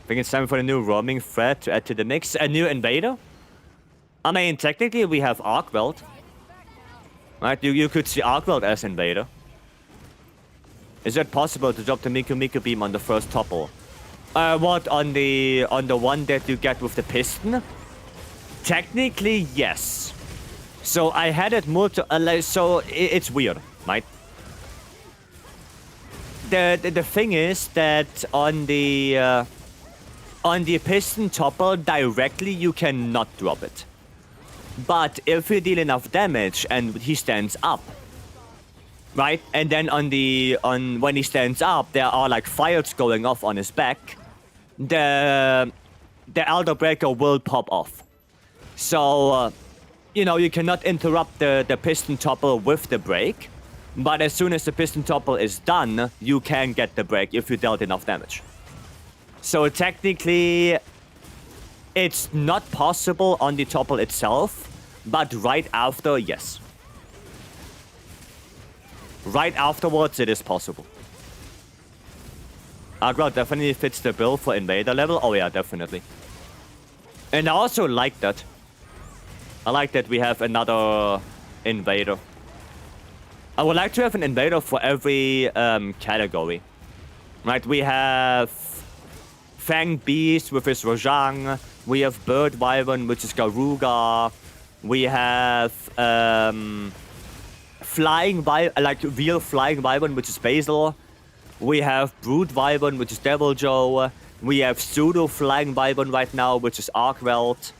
think it's time for a new roaming threat to add to the mix. A new invader? I mean, technically we have Arkveld. Right? You could see Arkveld as invader. Is it possible to drop the Miku Miku beam on the first topple? What, on the one that you get with the piston? Technically, yes. So I had it so it's weird, right? The thing is that on the piston topple directly you cannot drop it. But if you deal enough damage and he stands up, right? And then when he stands up, there are like fires going off on his back. The Elder Breaker will pop off. So, you know, you cannot interrupt the piston topple with the break. But as soon as the piston topple is done, you can get the break if you dealt enough damage. So technically, it's not possible on the topple itself, but right after, yes. Right afterwards, it is possible. Arkveld definitely fits the bill for invader level. Oh yeah, definitely. And I also like that. I like that we have another invader. I would like to have an invader for every category. Right, we have Fang Beast with his Rojang. We have Bird Wyvern, which is Garuga. We have flying like real flying Wyvern, which is Basil. We have Brute Wyvern, which is Devil Joe. We have pseudo flying Wyvern right now, which is Arkveld.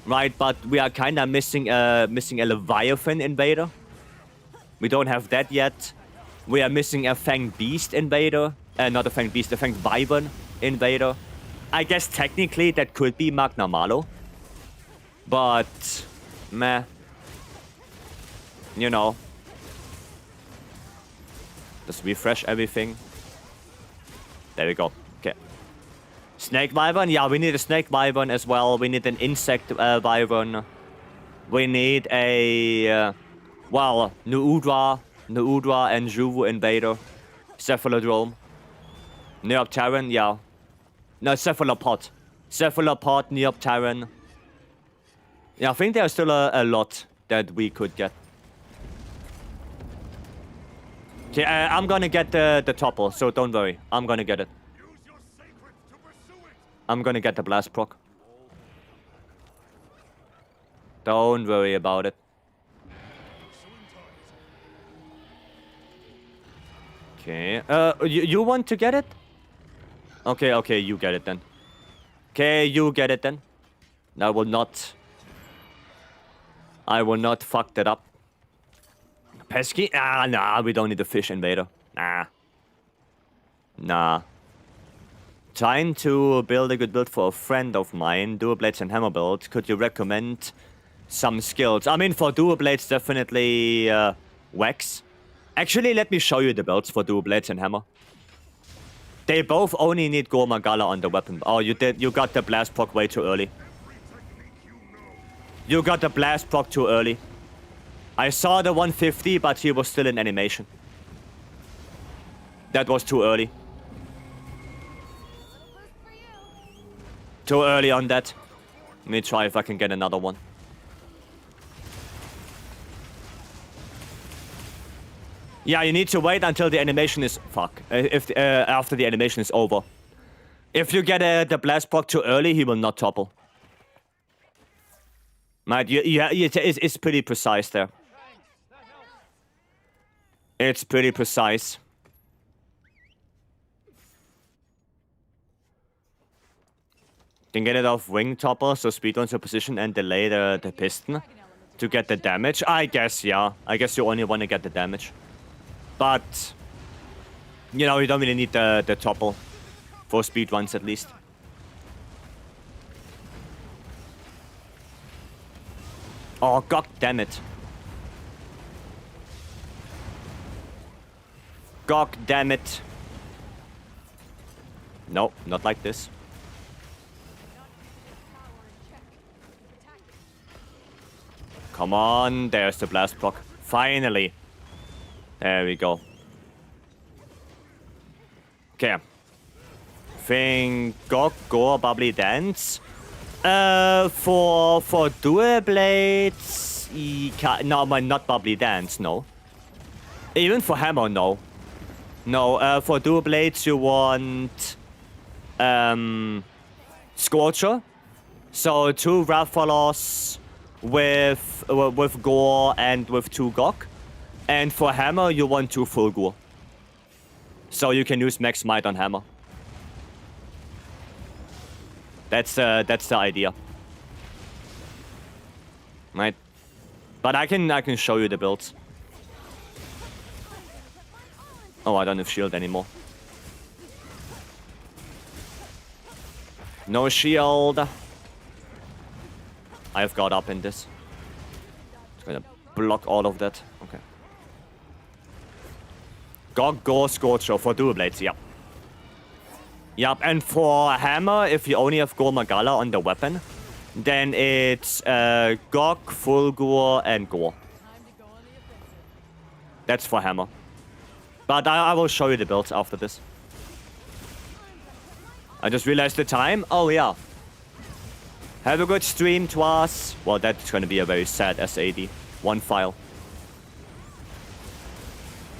Right, but we are kind of missing a Leviathan Invader. We don't have that yet. We are missing a Fanged Beast Invader. Not a Fanged Beast, a Fanged Wyvern Invader. I guess technically that could be Magna Malo. But, meh. You know. Just refresh everything. There we go. Okay. Snake Wyvern? Yeah, we need a Snake Wyvern as well. We need an Insect Wyvern. We need a... well, Nuudra and Juvu Invader. Cephalodrome. Neopteran, yeah. No, Cephalopod. Cephalopod, Neopteran. Yeah, I think there's still a lot that we could get. Okay, I'm gonna get the topple, so don't worry. I'm gonna get it. I'm gonna get the blast proc. Don't worry about it. Okay. You want to get it? Okay, you get it then. Okay, you get it then. I will not fuck that up. Pesky? Ah, nah, we don't need a fish invader. Nah. Trying to build a good build for a friend of mine, Dual Blades and Hammer build. Could you recommend some skills? I mean, for Dual Blades, definitely Wax. Actually, let me show you the builds for Dual Blades and Hammer. They both only need Gormagala on the weapon. Oh, you did. You got the blast proc way too early. You got the blast proc too early. I saw the 150, but he was still in animation. That was too early. Too early on that. Let me try if I can get another one. Yeah, you need to wait until the animation is... Fuck. After the animation is over. If you get the blast proc too early, he will not topple. Right, it's pretty precise there. It's pretty precise. Can get it off wing topper, so speed runs your position and delay the piston to get the damage. I guess, yeah. I guess you only want to get the damage. But, you know, you don't really need the topple for speed runs at least. Oh, god damn it. God damn it. No, not like this. Come on, there's the blast proc. Finally. There we go. Okay. Think go bubbly dance. For dual blades, no, not bubbly dance, no. Even for hammer, no. No, for dual blades you want Scorcher. So 2 Rathalos with Gore and with 2 Gok. And for hammer you want 2 full Gore. So you can use max might on hammer. That's the idea. Right. But I can show you the builds. Oh, I don't have shield anymore. No shield. I've got up in this. It's gonna block all of that. Okay. Gore Scorcher for dual blades, yep. Yep, and for hammer, if you only have Gore Magala on the weapon, then it's Gok, Full Gore, and Gore. That's for hammer. But I will show you the builds after this. I just realized the time. Oh, yeah. Have a good stream, Twas. Well, that's going to be a very sad SAD. 1 file.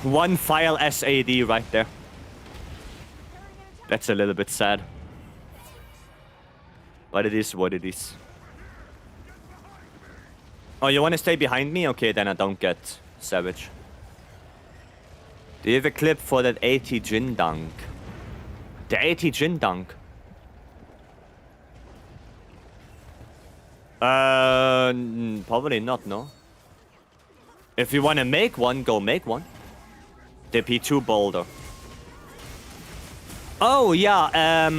1 file SAD right there. That's a little bit sad. But it is what it is. Oh, you want to stay behind me? Okay, then I don't get Savage. Do you have a clip for that 80 Jin dunk? The 80 Jin dunk? Probably not, no. If you want to make one, go make one. The P2 boulder. Oh, yeah,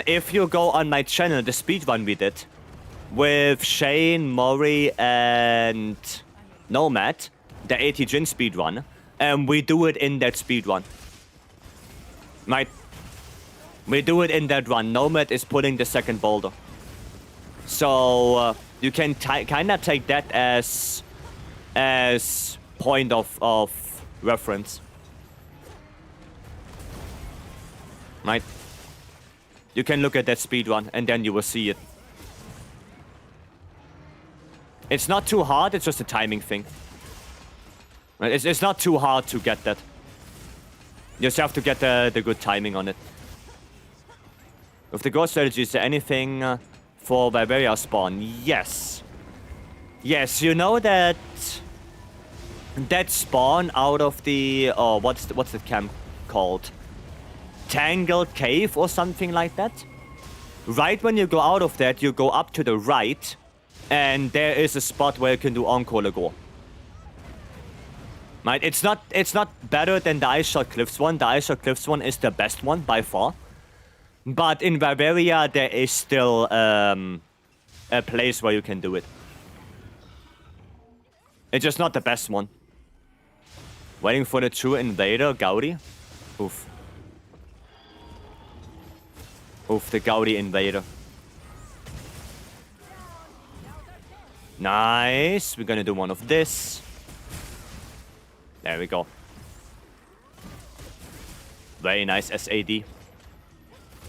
if you go on my channel, the speedrun we did, with Shane, Maury, and Nomad, the 80 Jin speedrun, we do it in that speedrun. Right? We do it in that run. Nomad is putting the second boulder. So, you can kind of take that as point of reference. Right? You can look at that speedrun and then you will see it. It's not too hard, it's just a timing thing. Right? It's not too hard to get that. You just have to get the good timing on it. With the growth strategy, is there anything for Vycery spawn? Yes. Yes, you know that spawn out of the what's the camp called? Tangled Cave or something like that? Right when you go out of that, you go up to the right, and there is a spot where you can do Encore Lagor. Right? It's not better than the Ice Shot Cliffs one. The Ice Shot Cliffs one is the best one by far. But in Vycery, there is still a place where you can do it. It's just not the best one. Waiting for the true invader, Gaudi. Oof. Oof, the Gaudi invader. Nice. We're gonna do one of this. There we go. Very nice SAD.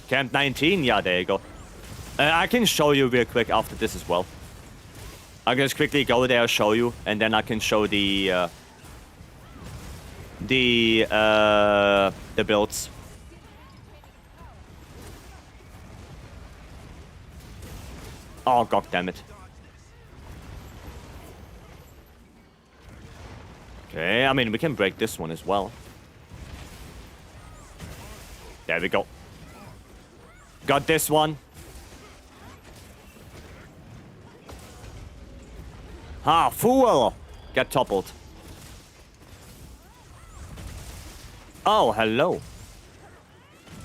Camp 19, yeah, there you go. I can show you real quick after this as well. I can just quickly go there, show you, and then I can show the builds. Oh, god damn it. Okay, I mean, we can break this one as well. There we go. Got this one. Ah, fool! Get toppled. Oh, hello.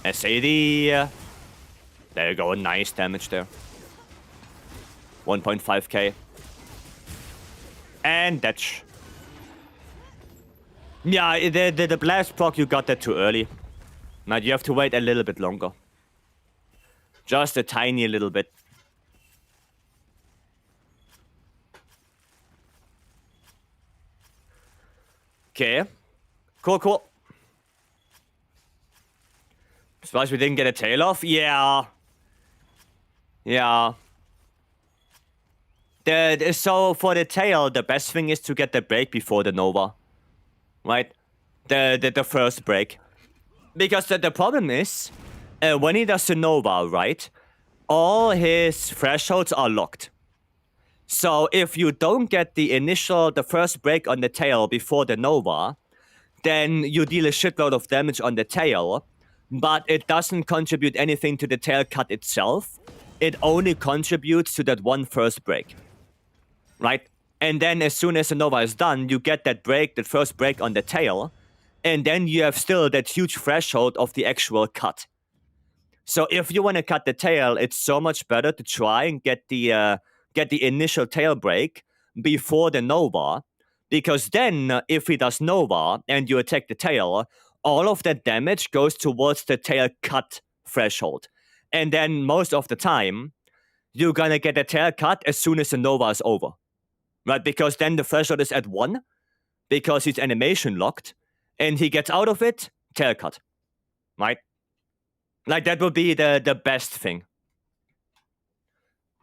SAD. There you go, nice damage there. 1.5k. And that's... Yeah, the blast proc, you got that too early. Now you have to wait a little bit longer. Just a tiny little bit. Okay. Cool, cool. Surprised we didn't get a tail off? Yeah. Yeah. So for the tail, the best thing is to get the break before the Nova. Right? The first break. Because the problem is, when he does the Nova, right, all his thresholds are locked. So if you don't get the first break on the tail before the Nova, then you deal a shitload of damage on the tail, but it doesn't contribute anything to the tail cut itself. It only contributes to that one first break. Right? And then as soon as the Nova is done, you get that first break on the tail, and then you have still that huge threshold of the actual cut. So if you want to cut the tail, it's so much better to try and get the initial tail break before the Nova, because then if he does Nova and you attack the tail, all of that damage goes towards the tail cut threshold. And then most of the time, you're gonna get a tail cut as soon as the Nova is over. Right? Because then the threshold is at 1, because he's animation locked, and he gets out of it, tail cut. Right? Like, that would be the best thing.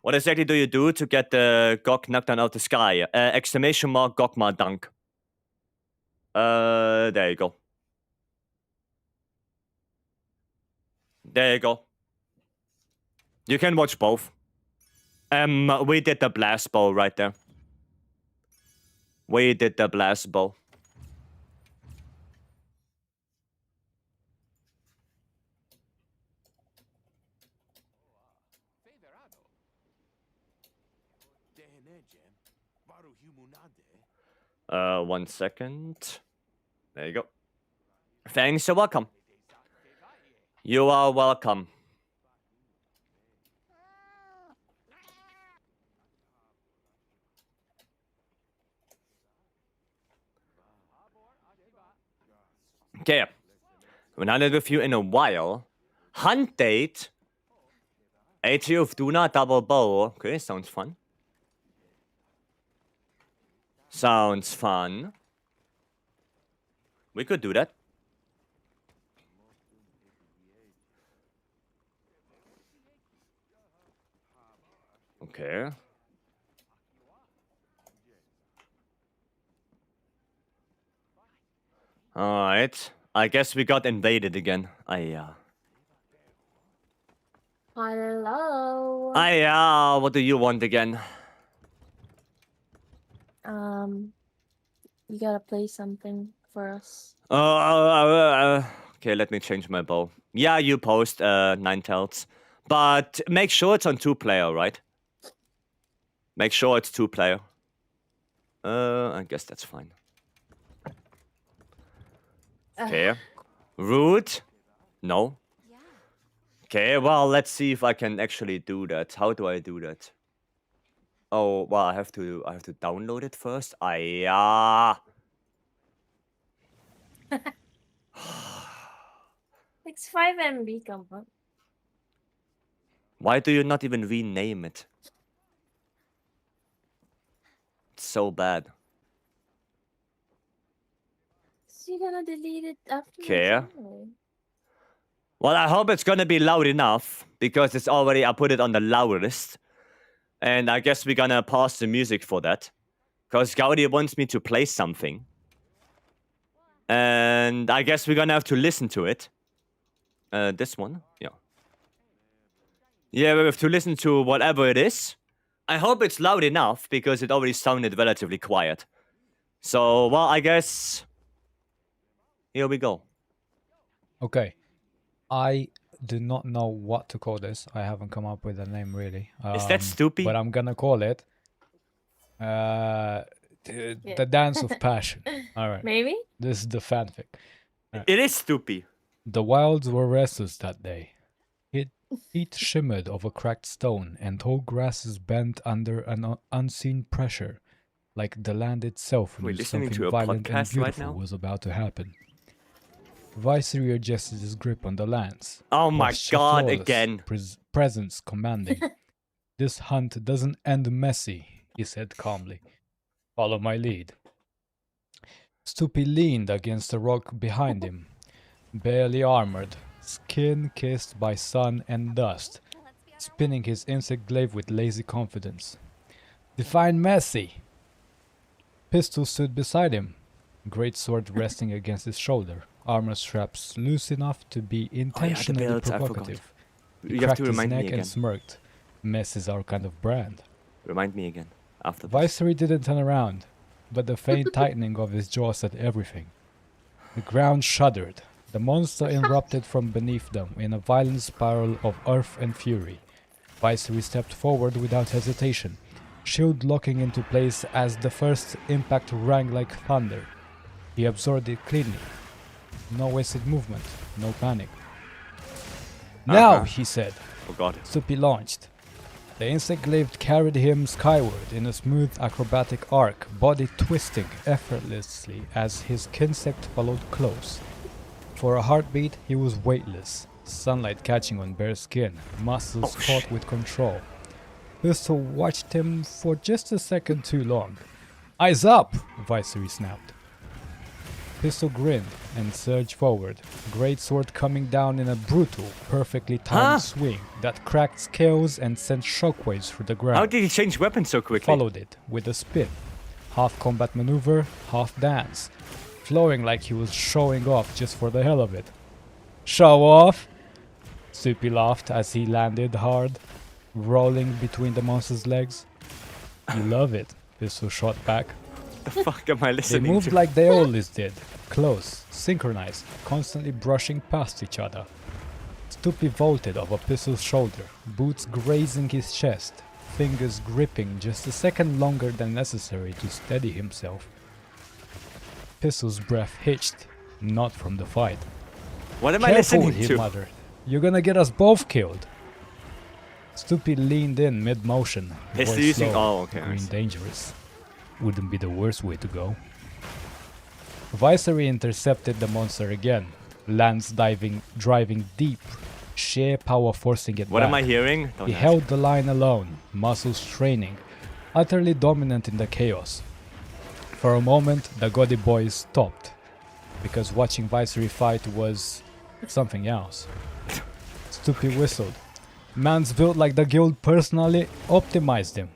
What exactly do you do to get the Gok knocked down out of the sky? Exclamation mark Gokma dunk. There you go. There you go. You can watch both. We did the blast bow right there. We did the blast bow. 1 second. There you go. Thanks, you're welcome. You are welcome. Okay. We're not with you in a while. Hunt date. AT of Duna, double bow. Okay, sounds fun. Sounds fun. We could do that. Okay. Alright. I guess we got invaded again. Hello. What do you want again? You gotta play something for us. Okay, let me change my bow. Yeah, you post 9 tells. But make sure it's on 2-player, right? Make sure it's 2-player. I guess that's fine. Okay. Root? No. Yeah. Okay, well, let's see if I can actually do that. How do I do that? Oh, well, I have to download it first. It's 5 MB, come on. Why do you not even rename it? It's so bad. So you're gonna delete it after. Okay. Well, I hope it's gonna be loud enough because it's already, I put it on the loudest. And I guess we're gonna pause the music for that. Because Gaudi wants me to play something. And I guess we're gonna have to listen to it. This one? Yeah. Yeah, we have to listen to whatever it is. I hope it's loud enough because it already sounded relatively quiet. So, well, I guess... Here we go. Okay. I do not know what to call this. I haven't come up with a name really. Is that stupid? But I'm gonna call it the Dance of Passion. All right. Maybe? This is the fanfic. It is stupid. The wilds were restless that day. Heat shimmered over cracked stone, and tall grasses bent under an unseen pressure, like the land itself We're knew listening something to a violent and podcast right beautiful now? was about to happen. Vycery adjusted his grip on the lands. Oh my posture god, flawless, again. Presence commanding. This hunt doesn't end messy, he said calmly. Follow my lead. Stupi leaned against a rock behind him, barely armored, skin kissed by sun and dust, spinning his insect glaive with lazy confidence. Define messy! Pistol stood beside him, great sword resting against his shoulder, armor straps loose enough to be intentionally belts, I forgot. provocative. He You have cracked to his remind me neck again. and smirked. Mess is our kind of brand. Remind me again. After this. Vycery didn't turn around, but the faint tightening of his jaw said everything. The ground shuddered. The monster erupted from beneath them in a violent spiral of earth and fury. Vycery stepped forward without hesitation, shield locking into place as the first impact rang like thunder. He absorbed it cleanly. No wasted movement, no panic. Now, he said. Oh god. Stupi launched. The insect glaive carried him skyward in a smooth acrobatic arc, body twisting effortlessly as his kinsect followed close. For a heartbeat, he was weightless, sunlight catching on bare skin, muscles taut with control. Pistol watched him for just a second too long. Eyes up! Vycery snapped. Pistol grinned and surged forward, great sword coming down in a brutal, perfectly timed swing that cracked scales and sent shockwaves through the ground. How did he change weapons so quickly? Followed it with a spin, half combat maneuver, half dance, flowing like he was showing off just for the hell of it. Show off? Stupi laughed as he landed hard, rolling between the monster's legs. You love it, Pistol shot back. The fuck am I They listening moved to? like they always did, close, synchronized, constantly brushing past each other. Stupi vaulted over Pistol's shoulder, boots grazing his chest, fingers gripping just a second longer than necessary to steady himself. Pistol's breath hitched, not from the fight. What am I Careful, listening he to? muttered. You're gonna get us both killed. Stoopy leaned in mid-motion. He's voice using- slow, oh, okay, I green see. dangerous. Wouldn't be the worst way to go. Vycery intercepted the monster again. Lance driving deep, sheer power forcing it What back. am I hearing? Don't He ask. held the line alone, muscles straining, utterly dominant in the chaos. For a moment, the gaudy boys stopped, because watching Vycery fight was something else. Stoopy whistled. Man's built like the guild personally optimized him.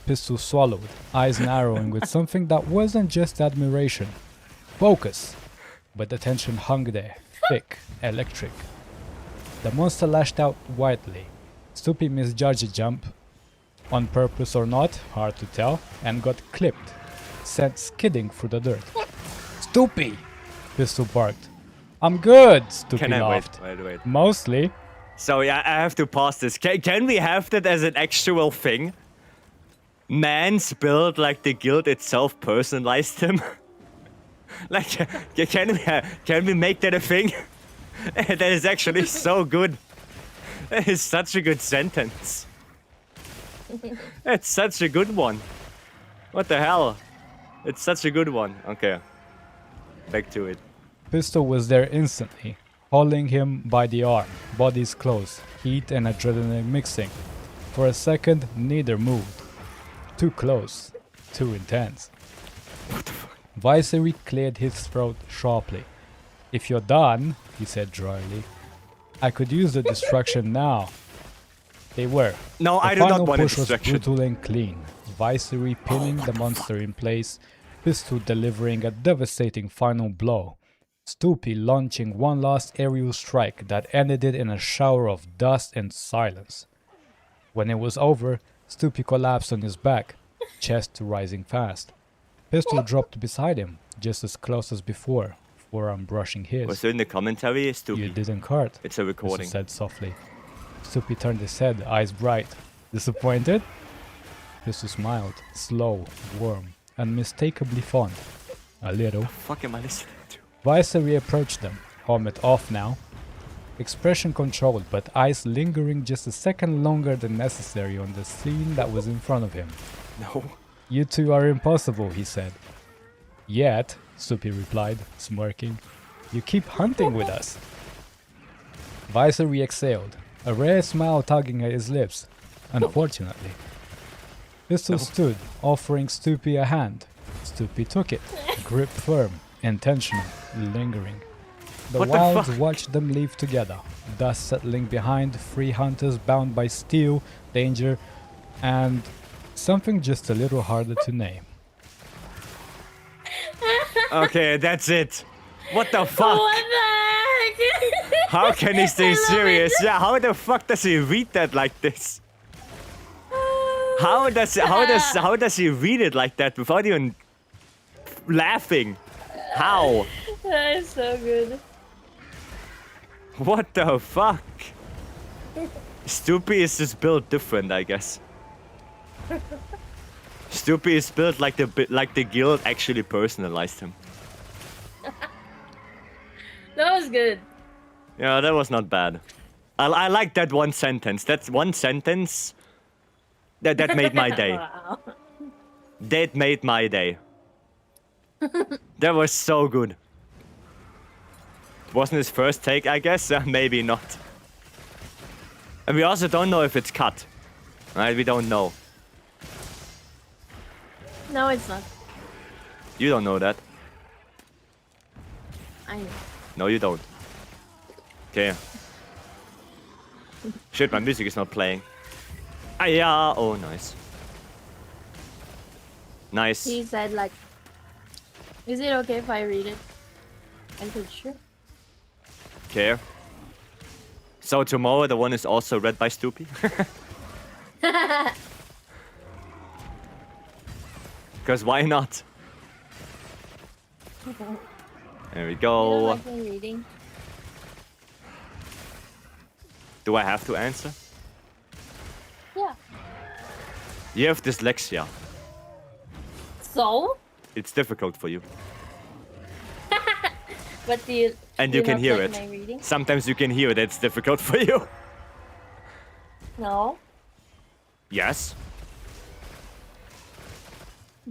Pistol swallowed, eyes narrowing with something that wasn't just admiration. Focus! But the tension hung there, thick, electric. The monster lashed out wildly. Stoopy misjudged a jump, on purpose or not, hard to tell, and got clipped, sent skidding through the dirt. Stoopy! Pistol barked. I'm good, Stoopy Can I laughed. wait? Mostly. So yeah, I have to pause this. Can we have that as an actual thing? Man's build like the guild itself personalized him. Like, can we make that a thing? That is actually so good. That is such a good sentence. That's such a good one. What the hell? It's such a good one. Okay. Back to it. Pistol was there instantly, holding him by the arm, bodies close, heat and adrenaline mixing. For a second, neither moved. Too close, too intense. Vycery cleared his throat sharply. If you're done, he said dryly, I could use the distraction now. They were. No, The I do not final want a push was distraction. brutal and clean. Vycery pinning the monster in place, Pistol delivering a devastating final blow. Stoopy launching one last aerial strike that ended it in a shower of dust and silence. When it was over, Stoopy collapsed on his back, chest rising fast. Pistol dropped beside him, just as close as before, forearm brushing his. Was it in the commentary? You Stupid. didn't hurt, It's a Pistol recording. said softly. Stoopy turned his head, eyes bright. Disappointed? Pistol smiled, slow, warm, unmistakably fond. A little. Fuck am I listening to? Vycery approached them, helmet off now. Expression controlled, but eyes lingering just a second longer than necessary on the scene that was in front of him. No. You two are impossible, he said. Yet, Stoopy replied, smirking. You keep hunting with us. Vycery exhaled, a rare smile tugging at his lips. Unfortunately. Pistol stood, offering Stoopy a hand. Stoopy took it, grip firm, intentional, lingering. The What the Wilds fuck? watched them leave together, dust settling behind, three hunters bound by steel, danger, and something just a little harder to name. Okay, that's it. What the fuck? What the heck? How can he I stay love serious? it. Yeah, how the fuck does he read that like this? How does he read it like that without even laughing? How? That is so good. What the fuck? Stoopy is just built different, I guess. Stoopy is built like the guild actually personalized him. That was good. Yeah, that was not bad. I like that one sentence. That's one sentence that made my day. Wow. That made my day. That was so good. Wasn't his first take, I guess? Maybe not. And we also don't know if it's cut. Right? We don't know. No, it's not. You don't know that. I know. No, you don't. Okay. Shit, my music is not playing. Ah, yeah. Oh, nice. Nice. He said like, is it okay if I read it? I said sure. Okay. So tomorrow the one is also read by Stoopy? Because why not? There we You don't go. like me reading? Do I have to answer? Yeah. You have dyslexia. So? It's difficult for you. But do you? And do you can not hear like it. My reading? Sometimes you can hear that it's difficult for you. No. Yes.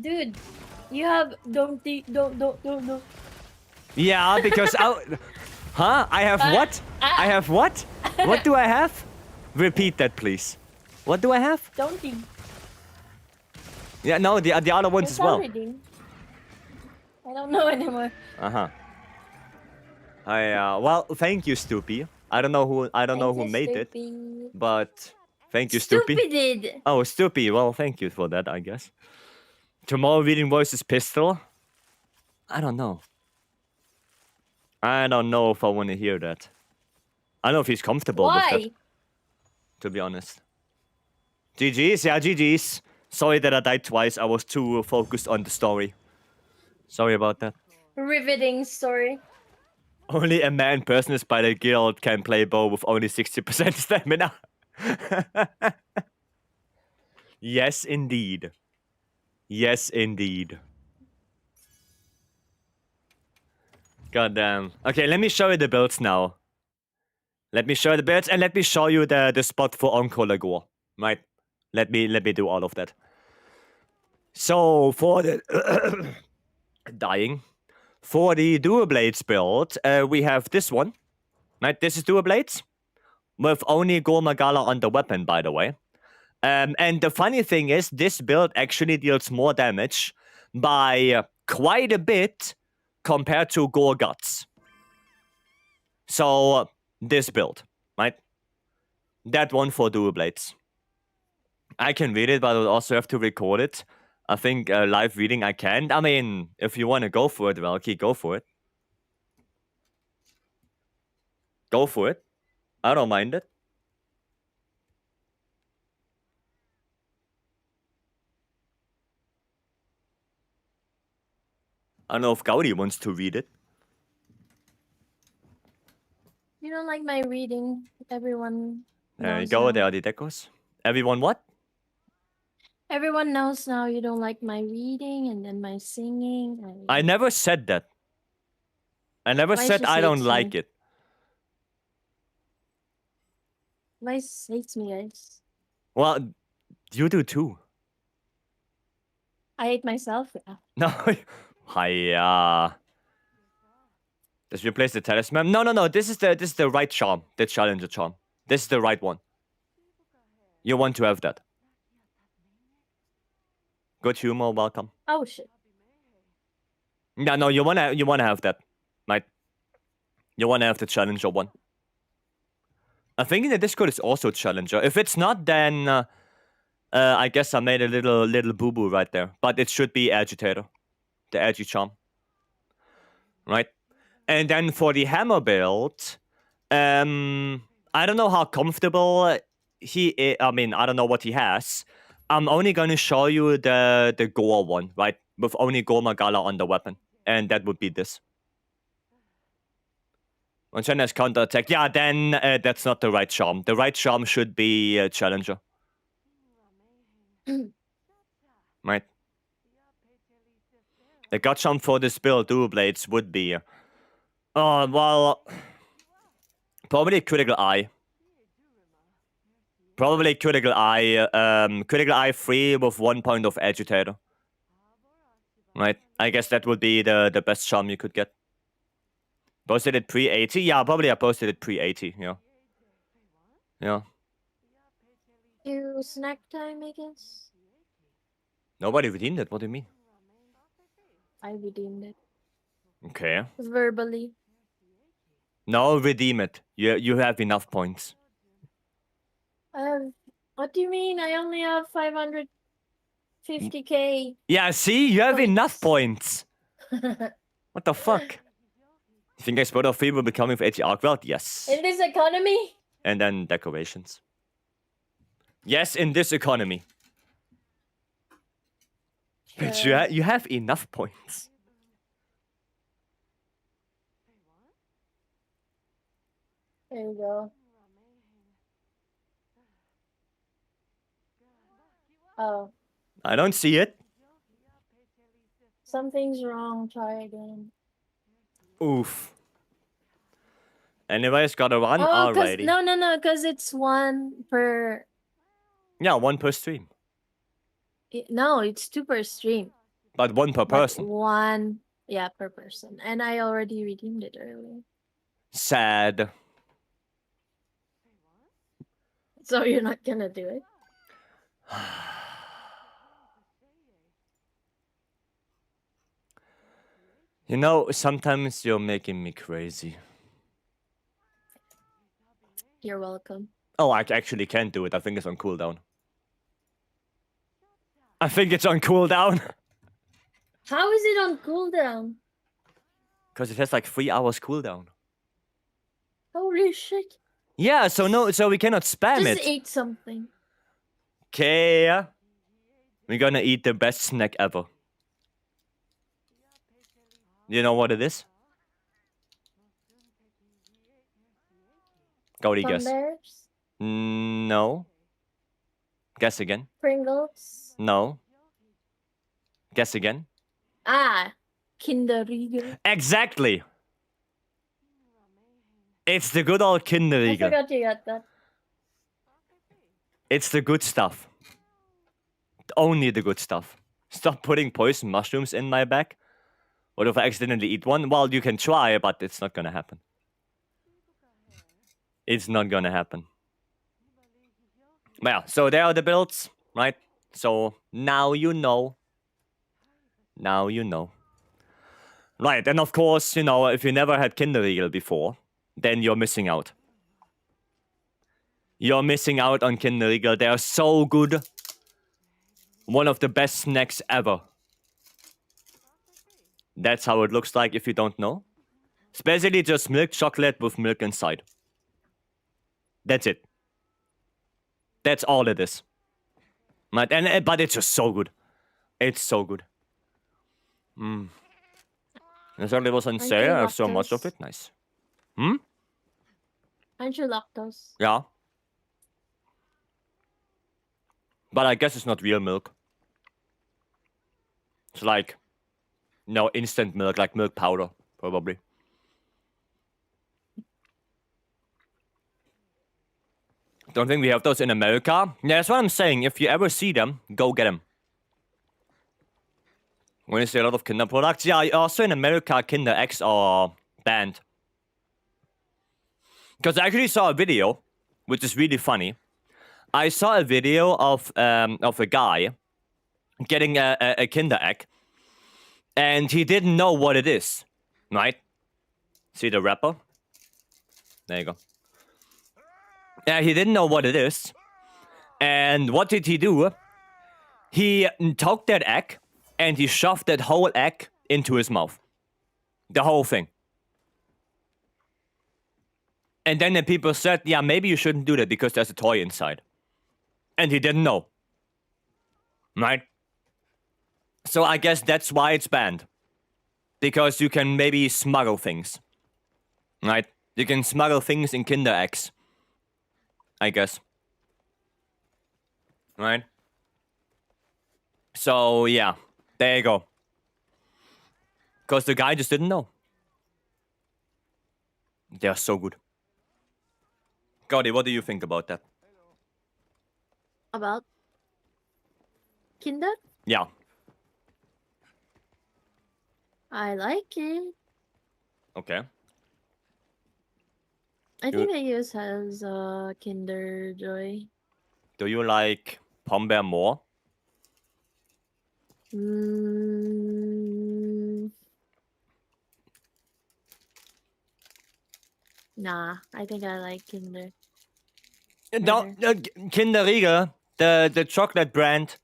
Dude, you have don't. Yeah, because huh? I have what? I have what? What do I have? Repeat that, please. What do I have? Don't be. Yeah, no, the other ones as well. Reading. I don't know anymore. Uh-huh. Well, thank you, Stoopy. I don't know who made it, but thank you, Stoopy. Stupid. Oh, Stoopy. Well, thank you for that, I guess. Tomorrow reading voices pistol. I don't know. I don't know if I want to hear that. I don't know if he's comfortable with Why? that, to be honest. GG's, yeah, GG's. Sorry that I died twice. I was too focused on the story. Sorry about that. Riveting story. Only a man person by the guild can play bow with only 60% stamina. Yes, indeed. Yes, indeed. God damn. Okay, let me show you the builds now. Let me show you the builds and let me show you the spot for Encore Lagor. Right? Let me do all of that. So for the dying. For the Dual Blades build, we have this one. Right? This is Dual Blades. With only Gormagala on the weapon, by the way. And the funny thing is, this build actually deals more damage by quite a bit compared to Gore Guts. So, this build, right? That one for Dual Blades. I can read it, but I would also have to record it. I think live reading I can. I mean, if you want to go for it, Valky, go for it. Go for it. I don't mind it. I don't know if Gaudi wants to read it. You don't like my reading. Everyone. There you knows go. now. There are the decos. Everyone, what? Everyone knows now you don't like my reading and then my singing. I never said that. I never Why said she I don't hates like me? it. Vice hates me, guys. Well, you do too. I hate myself. Yeah. No, hiya. Let's replace the talisman. No. This is the right charm. The challenger charm. This is the right one. You want to have that. Good humor, welcome. Oh shit. Yeah, no, you wanna have that, right? You wanna have the challenger one. I think in the Discord it's also challenger. If it's not, then I guess I made a little boo boo right there. But it should be agitator, the agi charm, right? And then for the hammer build, I don't know how comfortable he is. I mean, I don't know what he has. I'm only going to show you the gore one, right? With only Gore Magala on the weapon. And that would be this. When Chen has counterattack, yeah, then that's not the right charm. The right charm should be Challenger. Right? The gut charm for this build, Dual Blades, would be... well... Probably Critical Eye. Probably Critical Eye. Critical Eye 3 with 1 point of Agitator. Right? I guess that would be the best charm you could get. Posted it pre-80? Yeah, probably I posted it pre-80, yeah. Yeah. You snack time, I guess. Nobody redeemed it, what do you mean? I redeemed it. Okay. Verbally. No, redeem it. You have enough points. What do you mean? I only have 550k. Yeah, see? You have Points. enough points. What the fuck? You think Expert of 3 will be coming for Arkveld? Yes. In this economy? And then decorations. Yes, in this economy. But you have enough points. There you go. Oh. I don't see it. Something's wrong. Try again. Oof. Anyways, gotta run. Oh, cause Alrighty. no, cause it's one per. Yeah, 1 per stream. No, it's 2 per stream. But 1 per But person. one, yeah, per person. And I already redeemed it earlier. Sad. So you're not gonna do it? You know, sometimes you're making me crazy. You're welcome. Oh, I actually can't do it. I think it's on cooldown. I think it's on cooldown. How is it on cooldown? Because it has like 3 hours cooldown. Holy shit. Yeah, so we cannot spam Just it. ate something. Okay. We're gonna eat the best snack ever. You know what it is? Go to guess. Bears? No. Guess again. Pringles? No. Guess again. Ah, Kinder Riegel. Exactly. It's the good old Kinder I Riegel. forgot you got that. It's the good stuff. Only the good stuff. Stop putting poison mushrooms in my bag. What if I accidentally eat one? Well, you can try, but it's not gonna happen. It's not gonna happen. Well, so there are the builds, right? So now you know. Now you know. Right, and of course, you know, if you never had Kinder Riegel before, then you're missing out. You're missing out on Kinder Riegel. They are so good. One of the best snacks ever. That's how it looks like if you don't know. It's basically just milk chocolate with milk inside. That's it. That's all it is. Right, but it's just so good. It's so good. It certainly was on Aren't sale. you I have so much of lactose? it. Nice. Hmm? Aren't you lactose? Yeah. But I guess it's not real milk. It's like, no, instant milk, like milk powder, probably. Don't think we have those in America. Yeah, that's what I'm saying. If you ever see them, go get them. When you see a lot of Kinder products, yeah, also in America, Kinder Eggs are banned. Because I actually saw a video, which is really funny. I saw a video of a guy getting a Kinder Egg, and he didn't know what it is, right? See the wrapper? There you go. Yeah, he didn't know what it is. And what did he do? He took that egg, and he shoved that whole egg into his mouth. The whole thing. And then the people said, yeah, maybe you shouldn't do that because there's a toy inside. And he didn't know. Right? So I guess that's why it's banned. Because you can maybe smuggle things. Right? You can smuggle things in Kinder Eggs. I guess. Right? So, yeah. There you go. Because the guy just didn't know. They are so good. Gaudi, what do you think about that? About Kinder? Yeah. I like it. Okay. I think I use has Kinder Joy. Do you like Pombear more? Nah, I think I like Kinder. No, Kinder Riegel, the chocolate brand.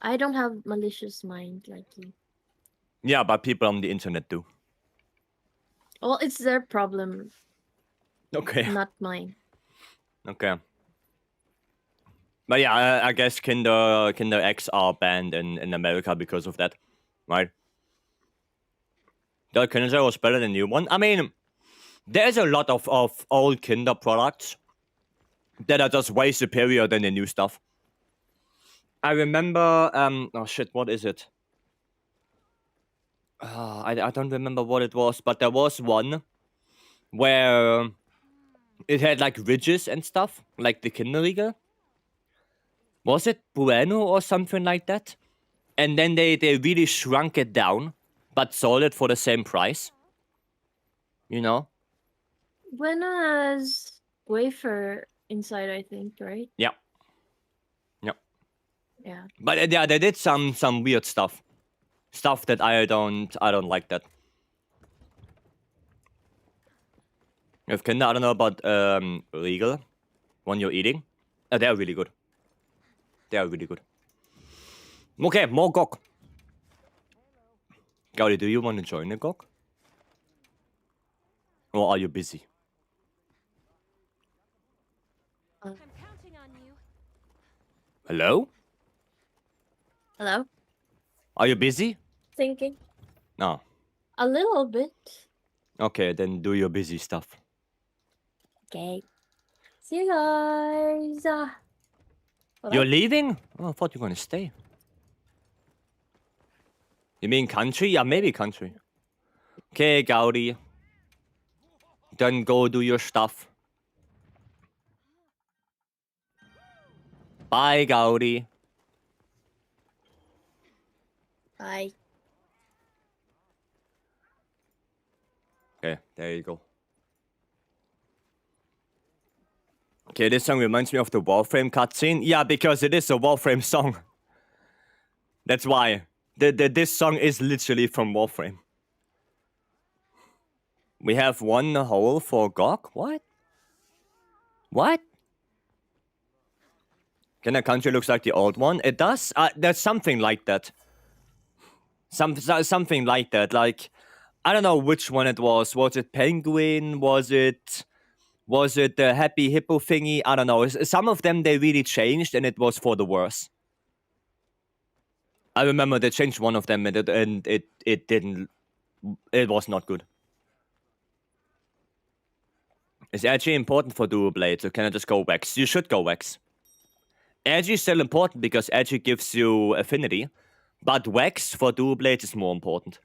I don't have malicious mind like you. Yeah, but people on the internet do. Well, it's their problem, Okay. not mine. Okay. But yeah, I guess Kinder Eggs are banned in America because of that, right? The Kinder Joy was better than new one. I mean, There's a lot of old Kinder products that are just way superior than the new stuff. I remember, oh shit, what is it? I don't remember what it was, but there was one where it had like ridges and stuff, like the Kinderriegel. Was it Bueno or something like that? And then they really shrunk it down, but sold it for the same price. You know? Bueno has wafer inside, I think, right? Yeah. Yeah. Yeah. But yeah, they did some weird stuff. Stuff that I don't like that. If Kinder, I don't know about Riegel, one you're eating. They're really good. They are really good. Okay, more GOG. Gaudi, do you want to join the GOG? Or are you busy? I'm counting on you. Hello? Hello? Are you busy? Thinking? No. A little bit. Okay, then do your busy stuff. Okay. See you guys. You're leaving? Oh, I thought you were gonna stay. You mean country? Yeah, maybe country. Okay, Gaudi. Then go do your stuff. Bye, Gaudi. Bye. Okay, there you go. Okay, this song reminds me of the Warframe cutscene. Yeah, because it is a Warframe song. That's why. This song is literally from Warframe. We have one hole for GOG? What? What? Can a country looks like the old one? It does? There's something like that. Something like that. Like, I don't know which one it was. Was it Penguin? Was it the Happy Hippo thingy? I don't know. Some of them they really changed and it was for the worse. I remember they changed one of them and it didn't. It was not good. Is edgy important for dual blades, or can I just go Wax? You should go Wax. Edgy is still important because edgy gives you affinity, but Wax for dual blades is more important.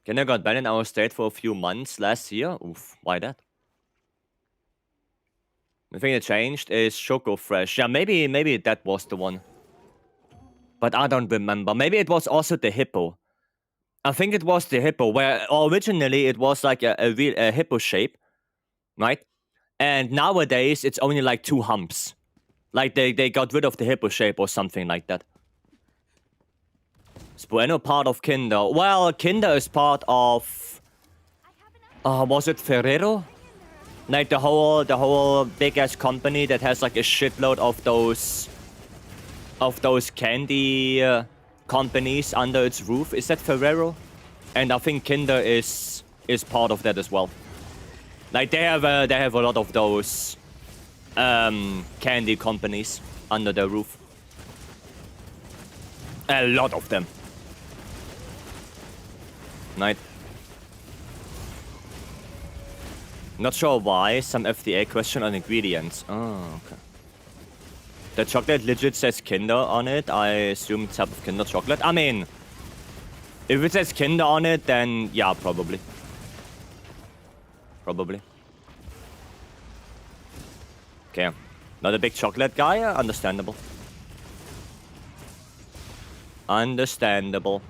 Kenna got banned in our state for a few months last year. Oof, why that? The thing that changed is Choco Fresh. Yeah, maybe that was the one. But I don't remember. Maybe it was also the hippo. I think it was the hippo, where originally it was like a real hippo shape, right? And nowadays it's only like two humps. Like they got rid of the hippo shape or something like that. Is Bueno part of Kinder? Well, Kinder is part of... was it Ferrero? Like the whole big-ass company that has like a shitload of those candy companies under its roof. Is that Ferrero? And I think Kinder is part of that as well. Like they have a lot of those candy companies under their roof. A lot of them. Right. Not sure why. Some FDA question on ingredients. Oh, okay. The chocolate legit says Kinder on it. I assume it's type of Kinder chocolate. I mean, if it says Kinder on it, then yeah, probably. Probably. Okay. Not a big chocolate guy? Understandable. Understandable.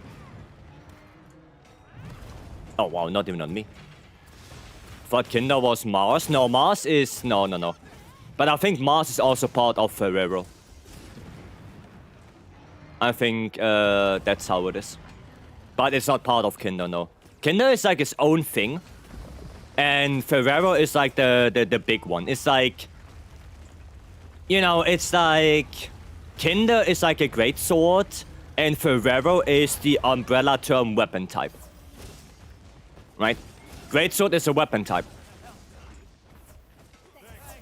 Oh wow, not even on me. Thought Kinder was Mars. No, Mars is... No. But I think Mars is also part of Ferrero. I think that's how it is. But it's not part of Kinder, no. Kinder is like its own thing. And Ferrero is like the big one. It's like... You know, it's like... Kinder is like a great sword. And Ferrero is the umbrella term weapon type. Right? Greatsword is a weapon type.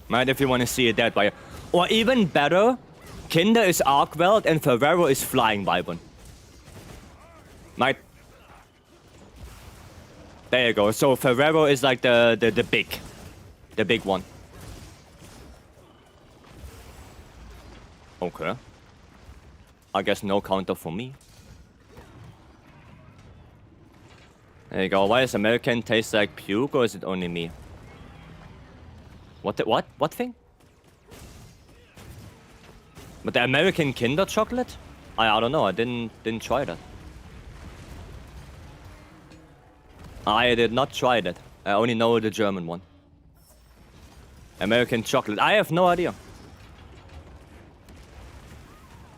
Right, if you want to see it that way. Or even better, Kinder is Arkveld and Ferrero is Flying Wyvern. Right? There you go. So Ferrero is like the big one. Okay. I guess no counter for me. There you go. Why does American taste like puke, or is it only me? What thing? But the American Kinder chocolate? I don't know. I didn't try that. I did not try that. I only know the German one. American chocolate. I have no idea.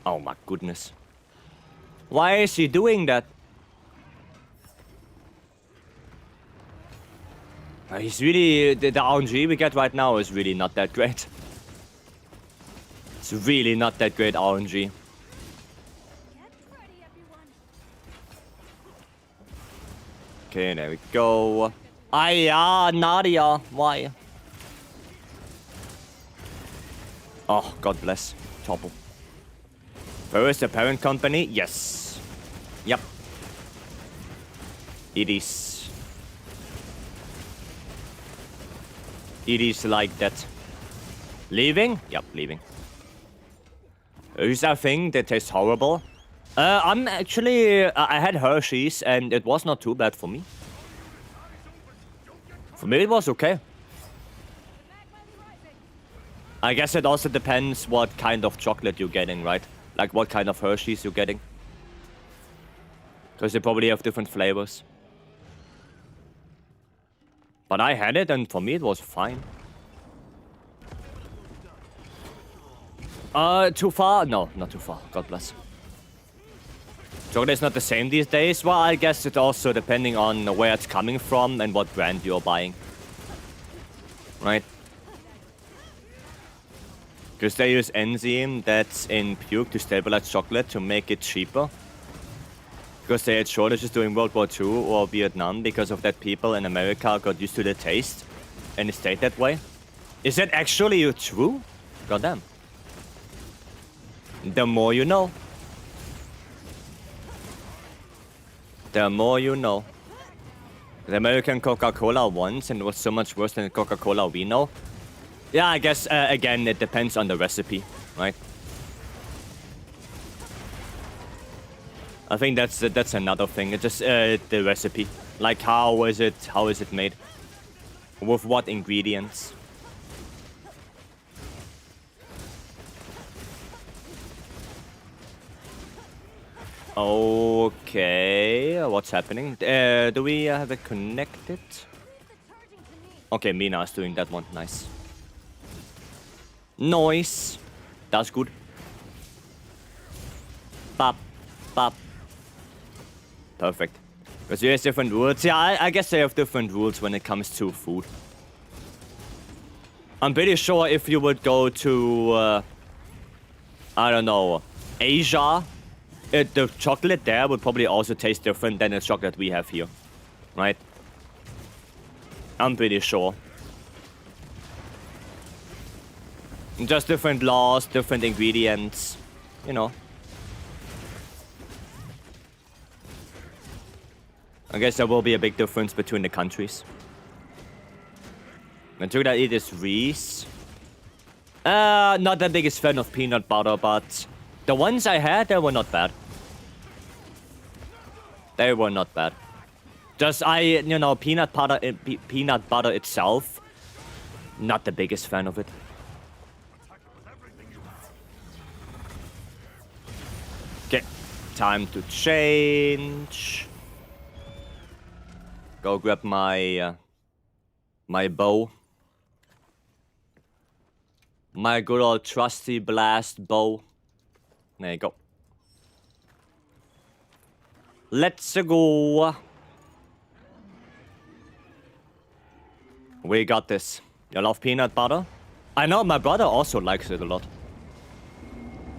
Oh my goodness. Why is he doing that? He's really... The RNG we get right now is really not that great. It's really not that great RNG. Get ready, everyone. Okay, there we go. Aya, Nadia. Why? Oh, God bless. Topple. Where is the parent company? Yes. Yep. It is. It is like that. Leaving? Yep, leaving. Is that thing that tastes horrible? I'm actually... I had Hershey's and it was not too bad for me. For me it was okay. I guess it also depends what kind of chocolate you're getting, right? Like what kind of Hershey's you're getting. Because they probably have different flavors. But I had it and for me it was fine. Too far? No, not too far. God bless. Chocolate is not the same these days. Well, I guess it's also depending on where it's coming from and what brand you're buying. Right? Because they use enzyme that's in puke to stabilize chocolate to make it cheaper. Because they had shortages during World War II or Vietnam because of that people in America got used to the taste and it stayed that way. Is that actually true? Goddamn. The more you know. The more you know. The American Coca-Cola once, and it was so much worse than the Coca-Cola we know. Yeah, I guess, again, it depends on the recipe, right? I think that's another thing. It's just the recipe. Like, how is it made? With what ingredients? Okay, what's happening? Do we have it connected? Okay, Mina is doing that one. Nice. Noise. That's good. Bop, bop. Perfect. Because there's different rules. Yeah, I guess they have different rules when it comes to food. I'm pretty sure if you would go to, I don't know, Asia, the chocolate there would probably also taste different than the chocolate we have here. Right? I'm pretty sure. Just different laws, different ingredients, you know. I guess there will be a big difference between the countries. The chocolate I eat is Reese. Not the biggest fan of peanut butter, but the ones I had, they were not bad. They were not bad. Just peanut butter itself, not the biggest fan of it. Okay, time to change. Go grab my my bow. My good old trusty blast bow. There you go. Let's go. We got this. You love peanut butter? I know my brother also likes it a lot.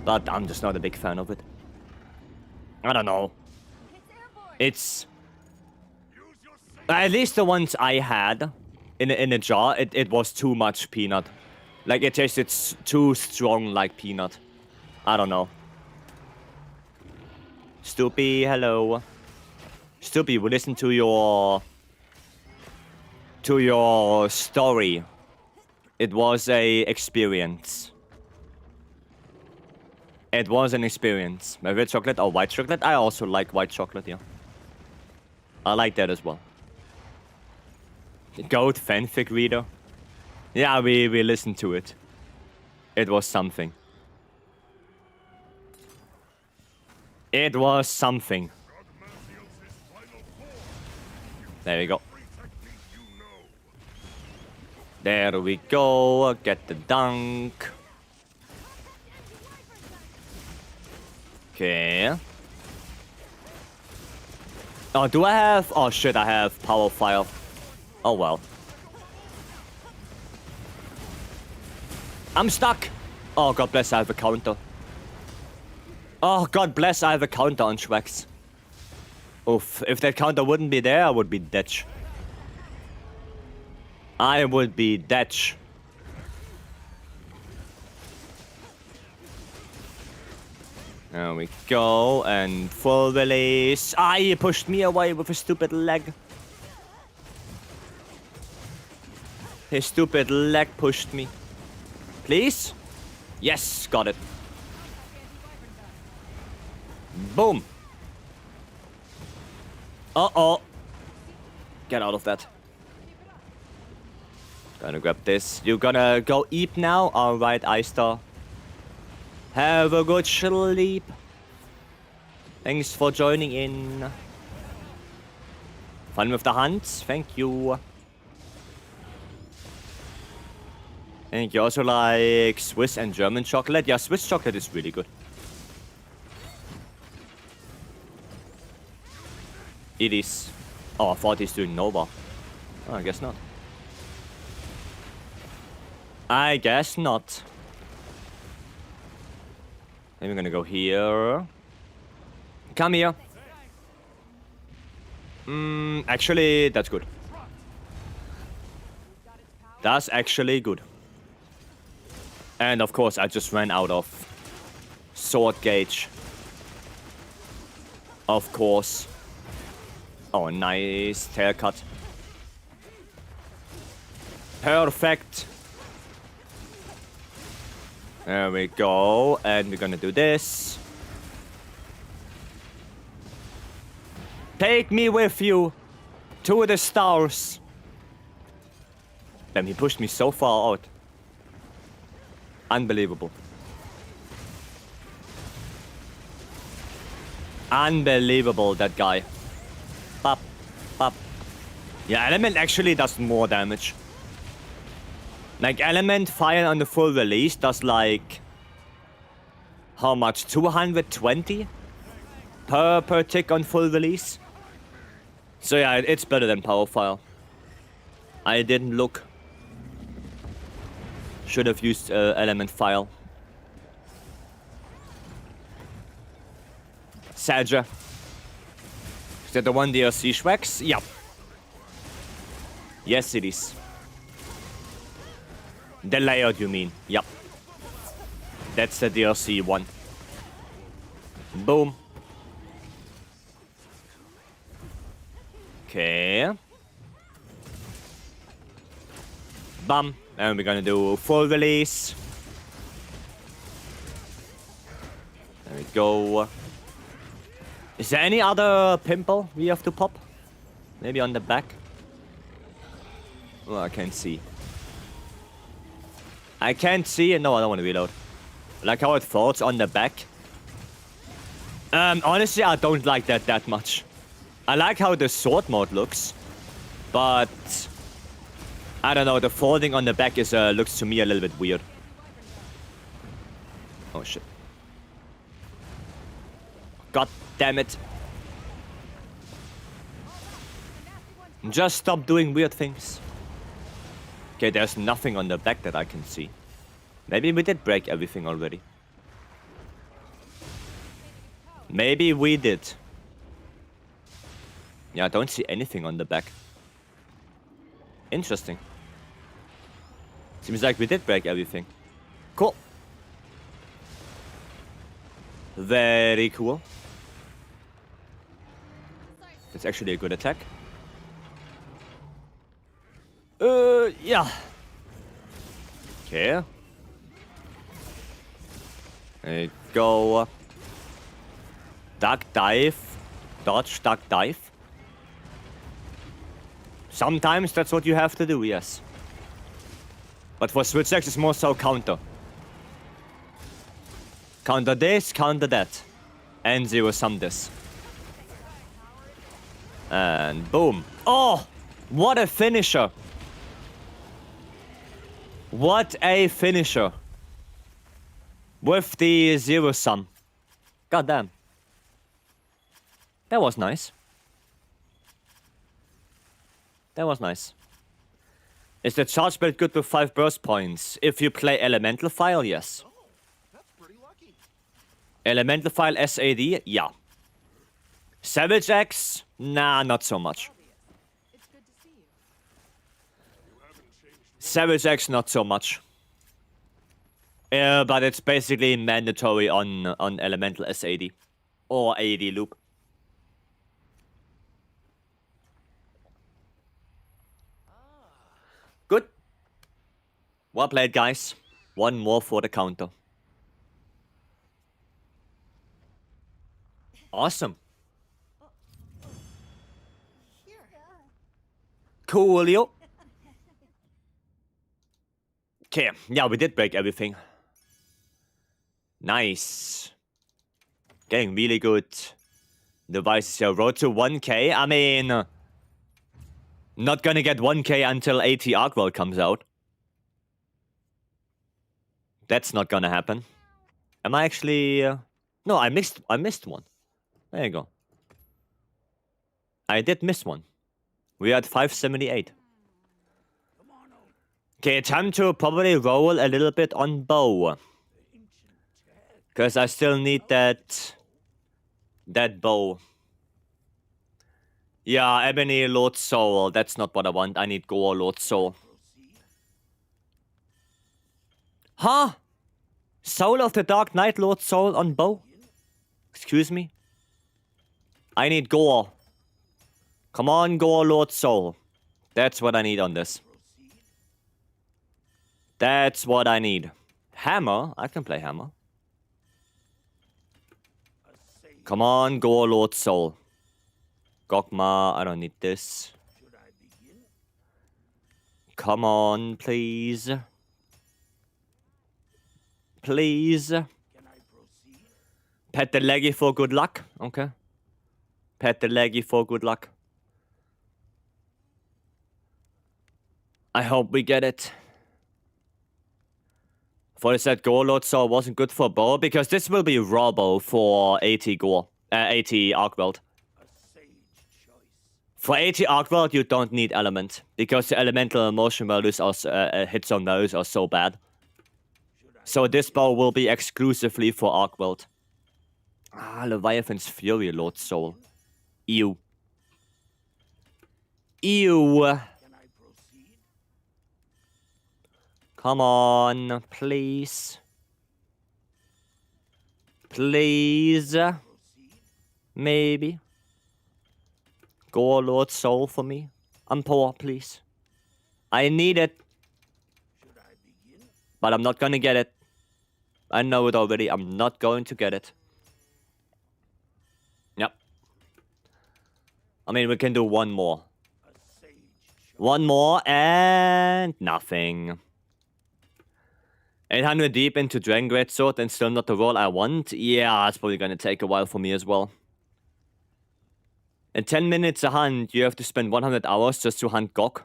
But I'm just not a big fan of it. I don't know. It's... At least the ones I had in a jar, it was too much peanut. Like, it tasted too strong like peanut. I don't know. Stoopy, hello. Stoopy, we listen to your to your story. It was a experience. It was an experience. My red chocolate or white chocolate? I also like white chocolate, yeah. I like that as well. Goat fanfic reader. Yeah, we listened to it. It was something. It was something. There we go. There we go. Get the dunk. Okay. Oh, do I have... Oh, shit, I have power fire. Oh, well. I'm stuck. Oh, God bless, I have a counter. Oh, God bless, I have a counter on Schwex. Oof, if that counter wouldn't be there, I would be dead. I would be dead. There we go, and full release. Ah, he pushed me away with his stupid leg. His stupid leg pushed me. Please? Yes, got it. Boom. Uh-oh. Get out of that. Gonna grab this. You gonna go eat now? Alright, I-Star. Have a good sleep. Thanks for joining in. Fun with the hunts. Thank you. And you also like Swiss and German chocolate? Yeah, Swiss chocolate is really good. It is. Oh, I thought he's doing Nova. Oh, I guess not. I guess not. Then we're gonna go here. Come here. Actually, that's good. That's actually good. And of course, I just ran out of sword gauge. Of course. Oh, nice tail cut. Perfect. There we go. And we're gonna do this. Take me with you to the stars. Damn, he pushed me so far out. Unbelievable. Unbelievable, that guy. Pop, pop. Yeah, Element actually does more damage. Like, Element Fire on the full release does like... How much? 220? Per tick on full release? So yeah, it's better than Power Fire. I didn't look. Should have used Element Fire. Sadger. Is that the one DLC Schwex? Yep. Yes, it is. The layout, you mean? Yep. That's the DLC one. Boom. Okay. Bam. And we're gonna do full release. There we go. Is there any other pimple we have to pop? Maybe on the back? Oh, I can't see. I can't see. No, I don't want to reload. I like how it falls on the back. Honestly, I don't like that much. I like how the sword mode looks, but I don't know. The folding on the back is looks to me a little bit weird. Oh shit! God damn it! Just stop doing weird things. Okay, there's nothing on the back that I can see. Maybe we did break everything already. Maybe we did. Yeah, I don't see anything on the back. Interesting. Seems like we did break everything. Cool. Very cool. That's actually a good attack. Yeah. Okay. Go. Duck dive. Dodge, duck dive. Sometimes that's what you have to do, yes. But for Switch X, it's more so counter. Counter this, counter that. And zero sum this. And boom. Oh! What a finisher! What a finisher! With the zero sum. God damn. That was nice. That was nice. Is the charge build good with 5 burst points? If you play Elemental File, yes. Oh, that's pretty lucky. Elemental File SAD, yeah. Savage X? Nah, not so much. It's good to see you. Savage X, not so much. But it's basically mandatory on Elemental SAD. Or AD loop. Good. Well played, guys. One more for the counter. Awesome. Coolio. Okay, yeah, we did break everything. Nice. Getting really good. Devices here. Road to 1k. I mean, not gonna get 1k until AT Arkveld comes out. That's not gonna happen. Am I actually... No, I missed one. There you go. I did miss one. We are at 578. Okay, time to probably roll a little bit on bow. Because I still need that bow. Yeah, Ebony, Lord Soul. That's not what I want. I need Gore, Lord Soul. Huh? Soul of the Dark Knight, Lord Soul on bow? Excuse me? I need Gore. Come on, Gore, Lord Soul. That's what I need on this. That's what I need. Hammer? I can play Hammer. Come on, Gore, Lord Soul. Gokma, I don't need this. Come on, please. Please. Pet the leggy for good luck. Okay. Pet the leggy for good luck. I hope we get it. For that Gore Lord Soul wasn't good for bow, because this will be raw bow for AT Gore. AT Arkveld. For AT Arkveld, you don't need element, because the elemental motion values are hits on those are so bad. So this bow will be exclusively for Arkveld. Ah, Leviathan's Fury, Lord Soul. Ew. Ew. Come on, please. Please. Maybe. Go, Lord Soul, for me. I'm poor, please. I need it. But I'm not gonna get it. I know it already. I'm not going to get it. Yep. I mean, we can do one more. One more and nothing. 800 deep into Dragon Great Sword and still not the roll I want? Yeah, it's probably gonna take a while for me as well. In 10 minutes a hunt, you have to spend 100 hours just to hunt Gok.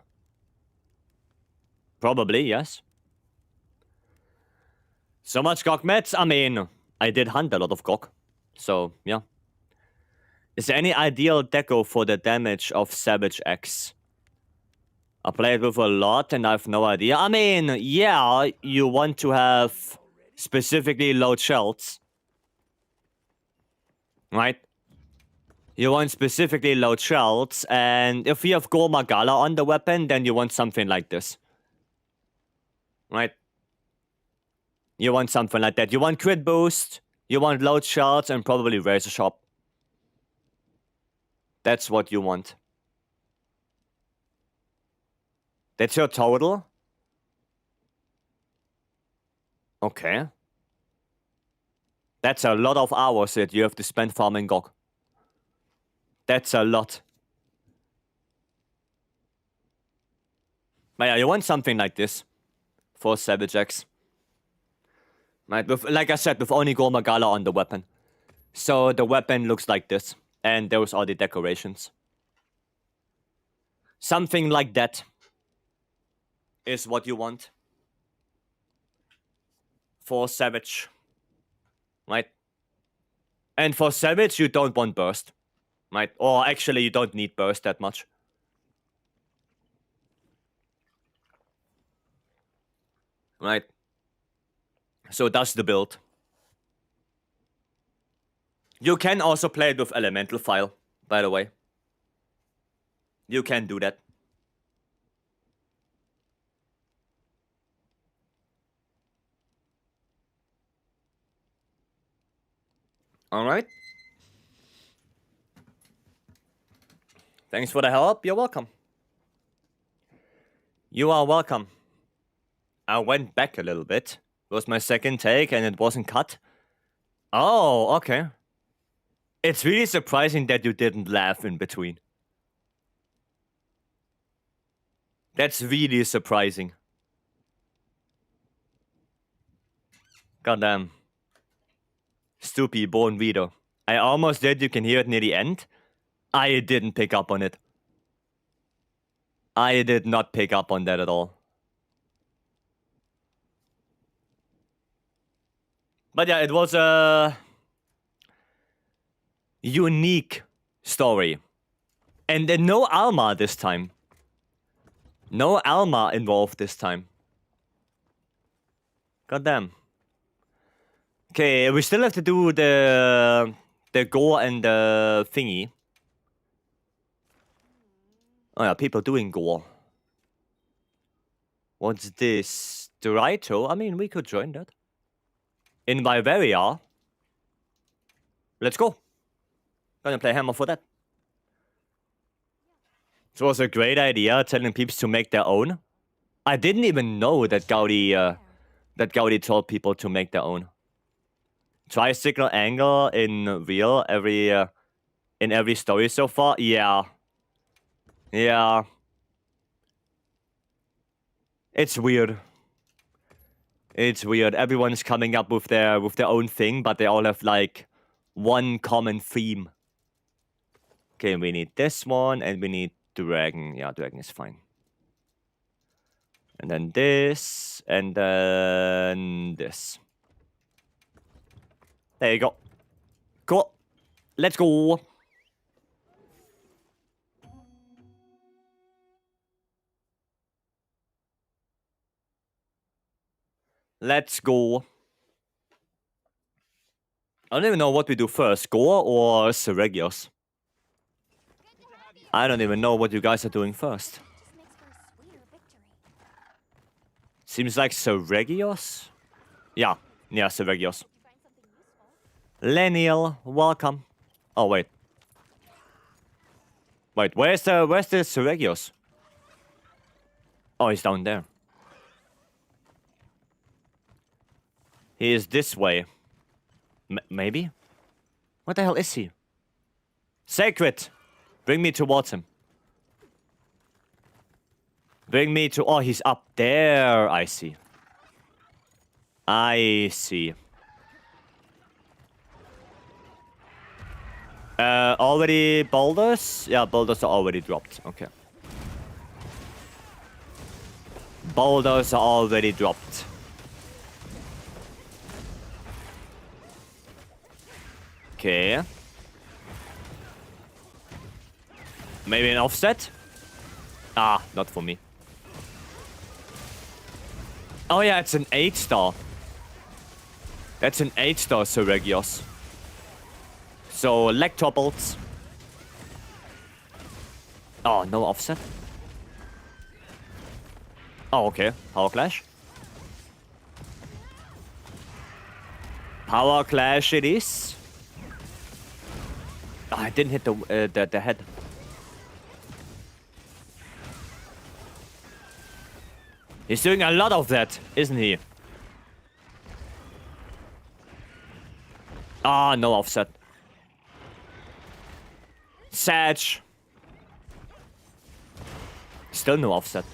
Probably, yes. So much Gok mets? I mean, I did hunt a lot of Gok. So, yeah. Is there any ideal deco for the damage of Savage X? I play it with a lot and I have no idea. I mean, yeah, you want to have specifically low shells. Right? You want specifically low shells, and if you have Gore Magala on the weapon, then you want something like this. Right? You want something like that. You want crit boost, you want load shells, and probably Razor Sharp. That's what you want. That's your total? Okay. That's a lot of hours that you have to spend farming GOG. That's a lot. But yeah, you want something like this for Savage X. Right, with, like I said, with only Gormagala on the weapon. So the weapon looks like this. And those are the decorations. Something like that is what you want for Savage. Right? And for Savage, you don't want burst. Right? Or actually, you don't need burst that much. Right? So that's the build. You can also play it with Elemental File, by the way. You can do that. Alright. Thanks for the help. You're welcome. You are welcome. I went back a little bit. It was my second take and it wasn't cut. Oh, okay. It's really surprising that you didn't laugh in between. That's really surprising. Goddamn. Stupid born reader. I almost did, you can hear it near the end. I didn't pick up on it. I did not pick up on that at all. But yeah, it was a unique story. And then no Alma this time. No Alma involved this time. Goddamn. Okay, we still have to do the gore and the thingy. Oh yeah, people doing gore. What's this? Dorito? I mean, we could join that. In Vycery. Let's go. Gonna play Hammer for that. It was a great idea telling peeps to make their own. I didn't even know that Gaudi told people to make their own. Tricycle angle in real in every story so far? Yeah. Yeah. It's weird. It's weird. Everyone's coming up with their own thing, but they all have like one common theme. Okay, we need this one and we need dragon. Yeah, dragon is fine. And then this and then this. There you go. Cool. Let's go. Let's go. I don't even know what we do first, Gore or Seregios. I don't even know what you guys are doing first. Seems like Seregios? Yeah, Seregios. Lenial, welcome. Oh, wait. Wait, where's the Seregios? Oh, he's down there. He is this way. Maybe? What the hell is he? Sacred! Bring me towards him. Bring me to... Oh, he's up there. I see. I see. Already boulders? Yeah, boulders are already dropped. Okay. Boulders are already dropped. Okay. Maybe an offset? Ah, not for me. Oh yeah, it's an 8-star. That's an 8-star Seregios. So, Lector bolts. Oh, no offset? Oh, okay. Power Clash. Power Clash it is. Oh, I didn't hit the head. He's doing a lot of that, isn't he? Ah, no offset. Satch. Still no offset.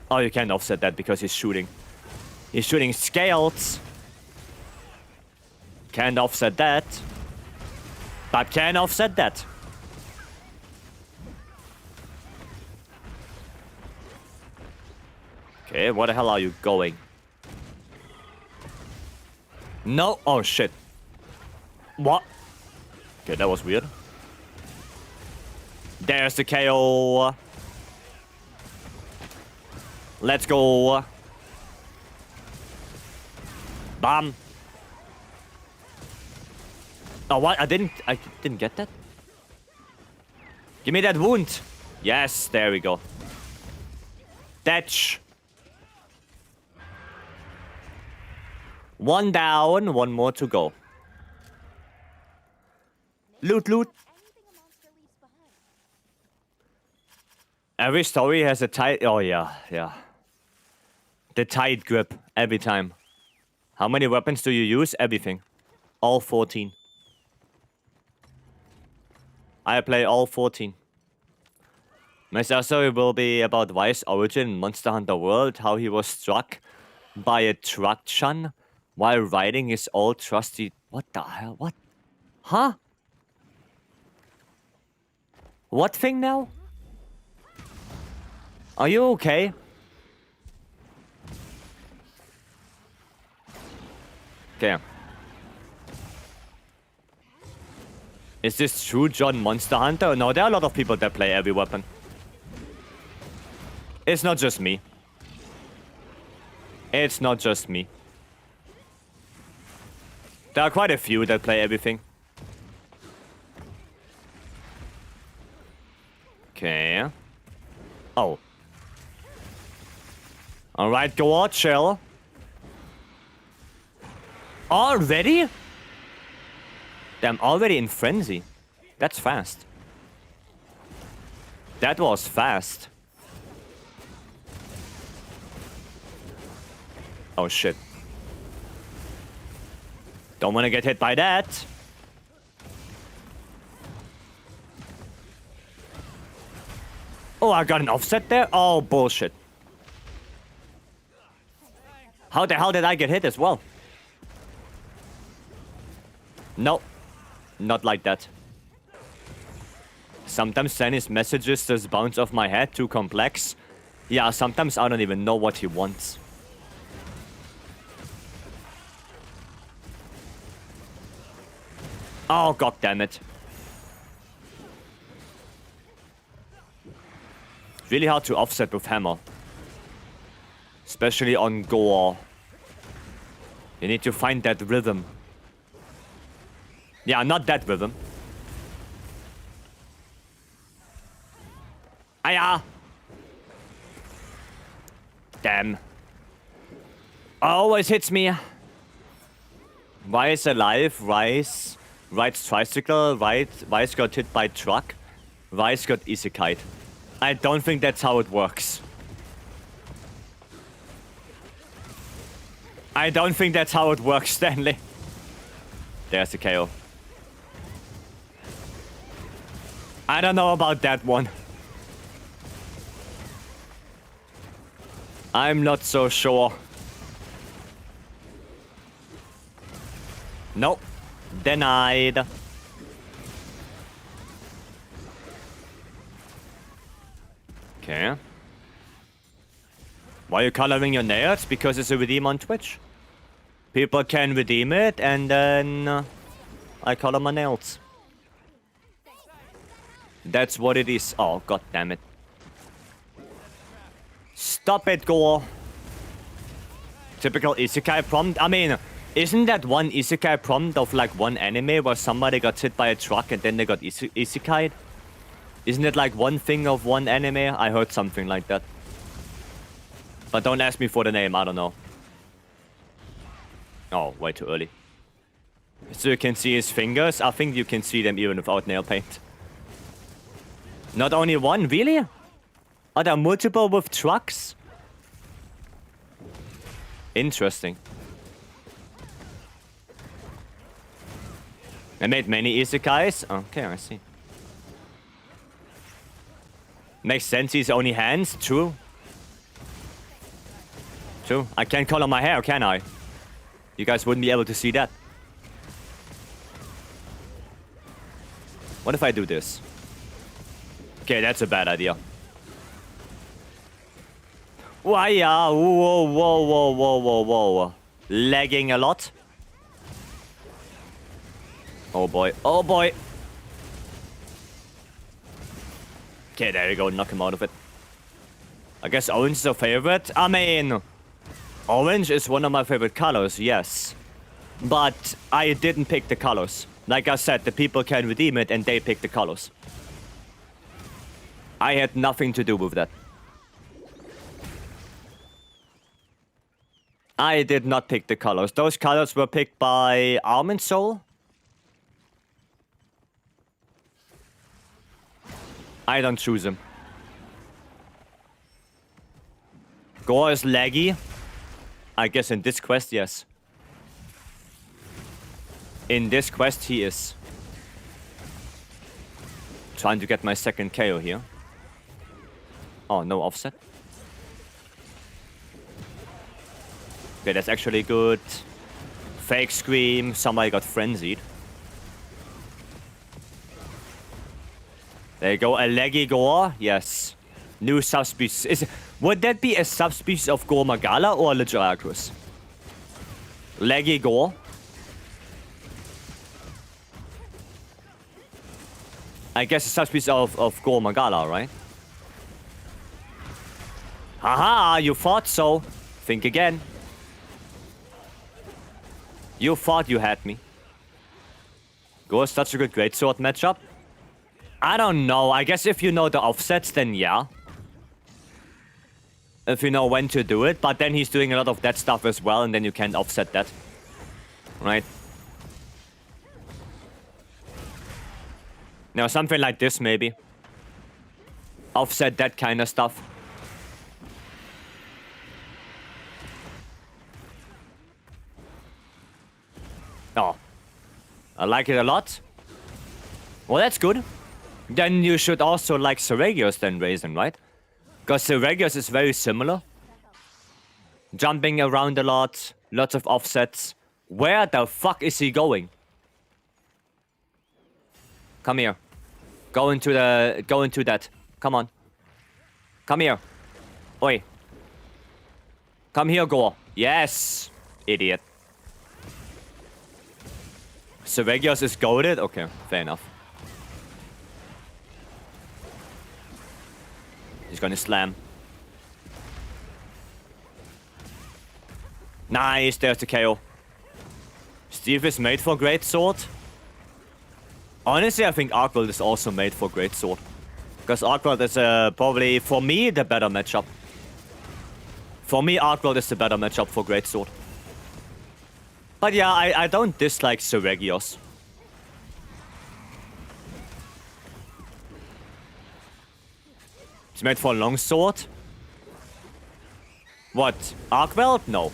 Oh, you can't offset that because he's shooting. He's shooting scales. Can't offset that. But can offset that. Okay, where the hell are you going? No. Oh, shit. What? Okay, that was weird. There's the KO. Let's go. Bam. Oh, what? I didn't get that. Give me that wound. Yes, there we go. Thatch. One down, one more to go. Loot, loot. Every story has a tight... Oh, yeah, yeah. The tight grip, every time. How many weapons do you use? Everything. All 14. I play all 14. My story will be about Vyce's origin in Monster Hunter World, how he was struck by a truck chun while riding his old trusty... What the hell? What? Huh? What thing now? Are you okay? Okay. Is this true, John Monster Hunter? No, there are a lot of people that play every weapon. It's not just me. It's not just me. There are quite a few that play everything. Okay. Oh. Alright, go out, chill. Already? Damn, already in frenzy. That's fast. That was fast. Oh shit. Don't want to get hit by that. Oh, I got an offset there? Oh, bullshit. How the hell did I get hit as well? No. Not like that. Sometimes Danny's messages just bounce off my head, too complex. Yeah, sometimes I don't even know what he wants. Oh, god damn it. It's really hard to offset with hammer. Especially on gore. You need to find that rhythm. Yeah, not that rhythm. Aya! Damn. Always hits me. Vyce alive, Vyce rides tricycle, Vyce got hit by truck, Vyce got isekai'd. I don't think that's how it works. I don't think that's how it works, Stanley. There's the KO. I don't know about that one. I'm not so sure. Nope. Denied. Okay. Why are you coloring your nails? Because it's a redeem on Twitch. People can redeem it and then I color my nails. That's what it is. Oh, god damn it. Stop it, Gore. Typical isekai prompt. I mean, isn't that one isekai prompt of like one anime where somebody got hit by a truck and then they got isekai'd? Isn't it like one thing of one anime? I heard something like that. But don't ask me for the name, I don't know. Oh, way too early. So you can see his fingers? I think you can see them even without nail paint. Not only one, really? Are there multiple with trucks? Interesting. I made many isekais. Okay, I see. Makes sense, he's only hands. True. True. I can't color my hair, can I? You guys wouldn't be able to see that. What if I do this? Okay, that's a bad idea. Why? Whoa, whoa, whoa, whoa, whoa, whoa. Lagging a lot. Oh boy. Oh boy. Okay, there you go. Knock him out of it. I guess orange is a favorite. I mean, orange is one of my favorite colors, yes. But I didn't pick the colors. Like I said, the people can redeem it and they pick the colors. I had nothing to do with that. I did not pick the colors. Those colors were picked by Almond Soul. I don't choose him. Gore is laggy. I guess in this quest, yes. In this quest, he is. Trying to get my second KO here. Oh, no offset. Okay, that's actually good. Fake scream. Somebody got frenzied. There you go. A leggy Gore. Yes. New subspecies. Would that be a subspecies of Gore Magala or Legiracrus? Leggy Gore. I guess a subspecies of Gore Magala, right? Haha, you thought so. Think again. You thought you had me. Gore is such a good greatsword matchup. I don't know. I guess if you know the offsets, then yeah. If you know when to do it. But then he's doing a lot of that stuff as well, and then you can't offset that. Right? Now, something like this, maybe. Offset that kind of stuff. Oh. I like it a lot. Well, that's good. Then you should also like Seregios then, Raisin, right? Because Seregios is very similar. Jumping around a lot. Lots of offsets. Where the fuck is he going? Come here. Go into that. Come on. Come here. Oi. Come here, Gore. Yes. Idiot. Seregios is goated? Okay, fair enough. He's gonna slam. Nice, there's the KO. Steve is made for greatsword. Honestly, I think Arkveld is also made for greatsword. Because Arkveld is probably, for me, the better matchup. For me, Arkveld is the better matchup for greatsword. But yeah, I don't dislike Seregios. It's made for longsword? What? Arkveld? No.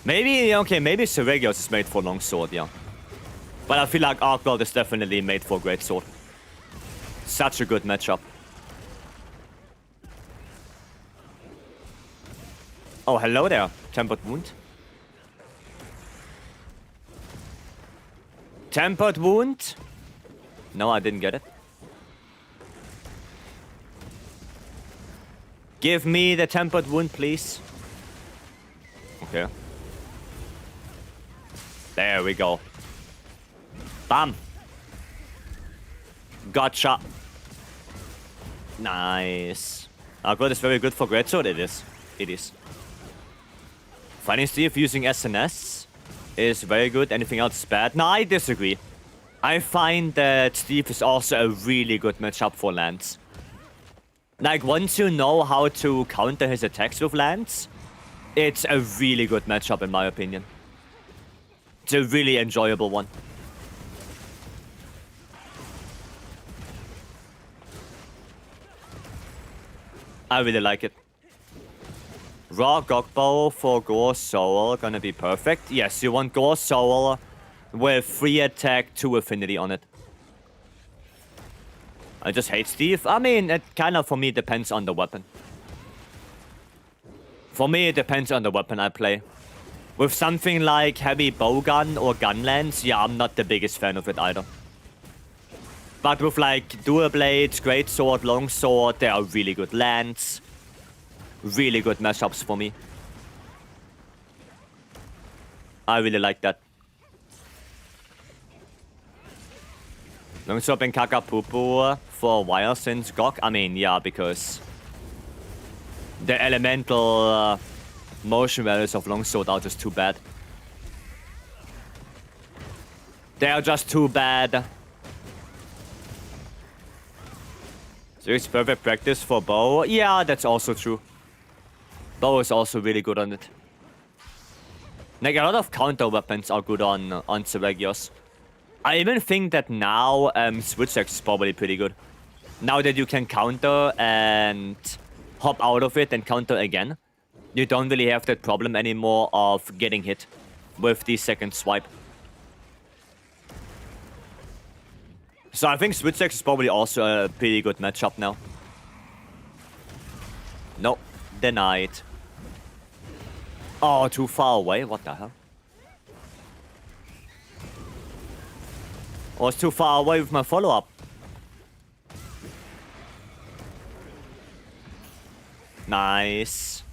Maybe, okay, maybe Seregios is made for longsword, yeah. But I feel like Arkveld is definitely made for greatsword. Such a good matchup. Oh, hello there. Tempered Wound. Tempered Wound? No, I didn't get it. Give me the Tempered Wound, please. Okay. There we go. Bam. Gotcha. Nice. Arkveld is very good for greatsword. It is. It is. Finding Steve using SNS is very good. Anything else is bad? No, I disagree. I find that Steve is also a really good matchup for Lance. Like, once you know how to counter his attacks with Lance, it's a really good matchup in my opinion. It's a really enjoyable one. I really like it. Raw Gokbo for Gore Soul, gonna be perfect. Yes, you want Gore Soul with 3 attack, 2 affinity on it. I just hate Steve. I mean, it kind of, for me, depends on the weapon. For me, it depends on the weapon I play. With something like heavy bowgun or gunlance, yeah, I'm not the biggest fan of it either. But with like dual blades, great sword, long sword, they are really good lance. Really good mashups for me. I really like that. Longsword and Kakapupu for a while since Gok. I mean, yeah, because the elemental motion values of Longsword are just too bad. They are just too bad. So it's perfect practice for bow. Yeah, that's also true. Bow is also really good on it. Like, a lot of counter weapons are good on Seregios. I even think that now Switch Axe is probably pretty good. Now that you can counter and hop out of it and counter again, you don't really have that problem anymore of getting hit with the second swipe. So I think Switch Axe is probably also a pretty good matchup now. Nope, denied. Oh, too far away, what the hell? I was too far away with my follow-up. Nice.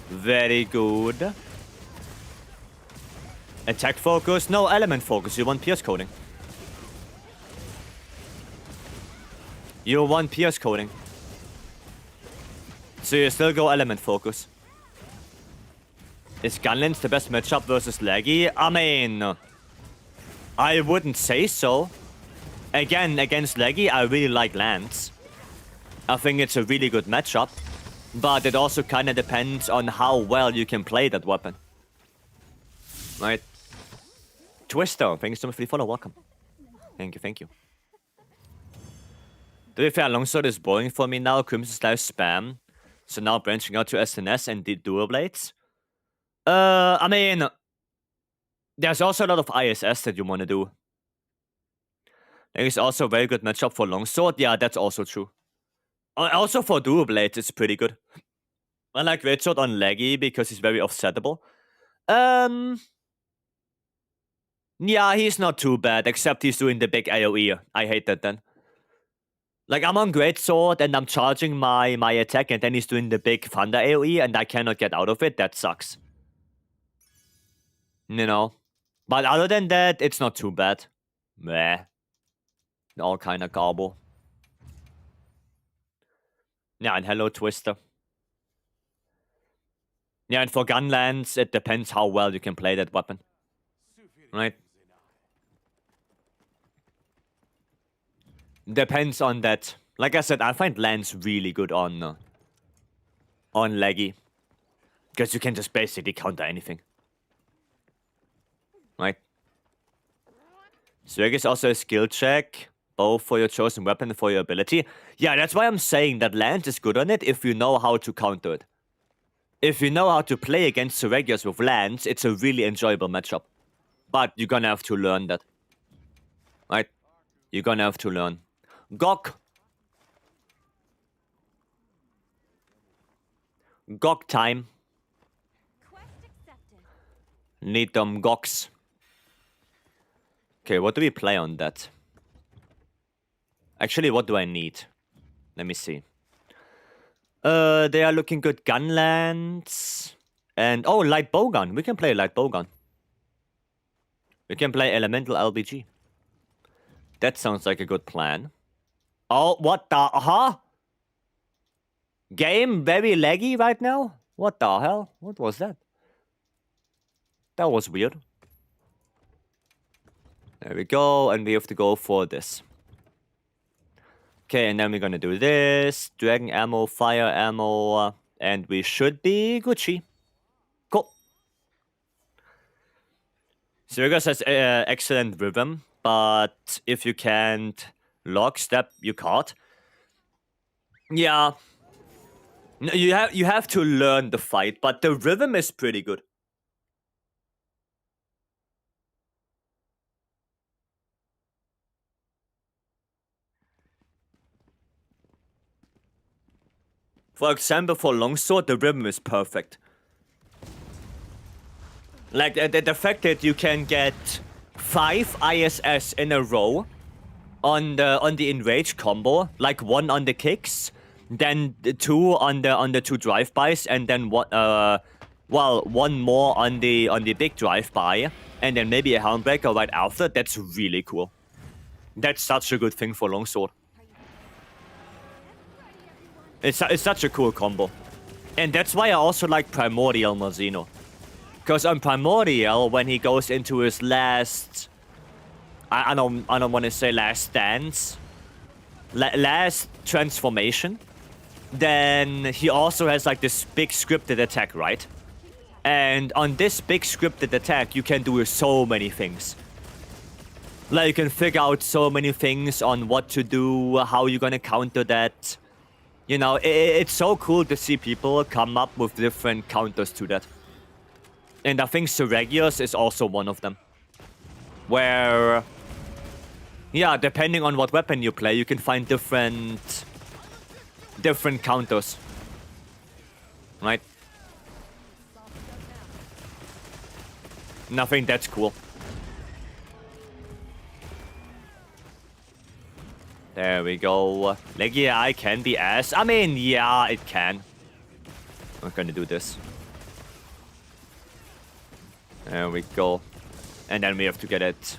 Very good. Attack focus? No, element focus. You want pierce coding. You want pierce coding. So you still go element focus. Is Gunlance the best matchup versus Laggy? I mean, I wouldn't say so. Again, against Laggy, I really like Lance. I think it's a really good matchup. But it also kind of depends on how well you can play that weapon. Right? Twister, thank you so much for the follow. Welcome. Thank you, thank you. To be fair, Longsword is boring for me now. Crimson Slash spam. So now branching out to SNS and the dual blades. I mean, there's also a lot of ISS that you want to do. There is also a very good matchup for Longsword. Yeah, that's also true. Also for dual blades, it's pretty good. I like Great Sword on Laggy because he's very offsettable. Yeah, he's not too bad, except he's doing the big AoE. I hate that then. Like, I'm on Great Sword and I'm charging my attack and then he's doing the big Thunder AoE and I cannot get out of it. That sucks. You know? But other than that, it's not too bad. Meh. All kind of garble. Yeah, and hello, Twister. Yeah, and for Gunlance, it depends how well you can play that weapon. Right? Depends on that. Like I said, I find Lance really good on Laggy. Because you can just basically counter anything. Right? So I guess also a skill check, both for your chosen weapon and for your ability. Yeah, that's why I'm saying that Lance is good on it if you know how to counter it. If you know how to play against Seregios with Lance, it's a really enjoyable matchup. But you're gonna have to learn that. Right? You're gonna have to learn. Gok. Gok time. Need them Goks. Okay, what do we play on that? Actually, what do I need? Let me see. They are looking good. Gunlance. And, oh, light bowgun. We can play light bowgun. We can play elemental LBG. That sounds like a good plan. Oh, what the... Huh? Game very laggy right now? What the hell? What was that? That was weird. There we go, and we have to go for this. Okay, and then we're gonna do this. Dragon ammo, fire ammo, and we should be Gucci. Cool. Seregios has excellent rhythm, but if you can't lockstep, you can't. Yeah. No, you have to learn the fight, but the rhythm is pretty good. For example, for longsword, the rhythm is perfect. Like the fact that you can get 5 ISS in a row on the enrage combo, like 1 on the kicks, then 2 on the 2 drive-bys, and then what 1 more on the big drive-by, and then maybe a helmbreaker right after. That's really cool. That's such a good thing for longsword. It's such a cool combo. And that's why I also like Primordial Mazino. Because on Primordial, when he goes into his last... I don't want to say last stance. Last transformation. Then he also has like this big scripted attack, right? And on this big scripted attack, you can do so many things. Like you can figure out so many things on what to do, how you're gonna counter that. You know, it's so cool to see people come up with different counters to that. And I think Seregios is also one of them. Where, yeah, depending on what weapon you play, you can find different counters. Right? And I think that's cool. There we go. Like, yeah, I can be ass. I mean, yeah, it can. I'm gonna do this. There we go. And then we have to get it.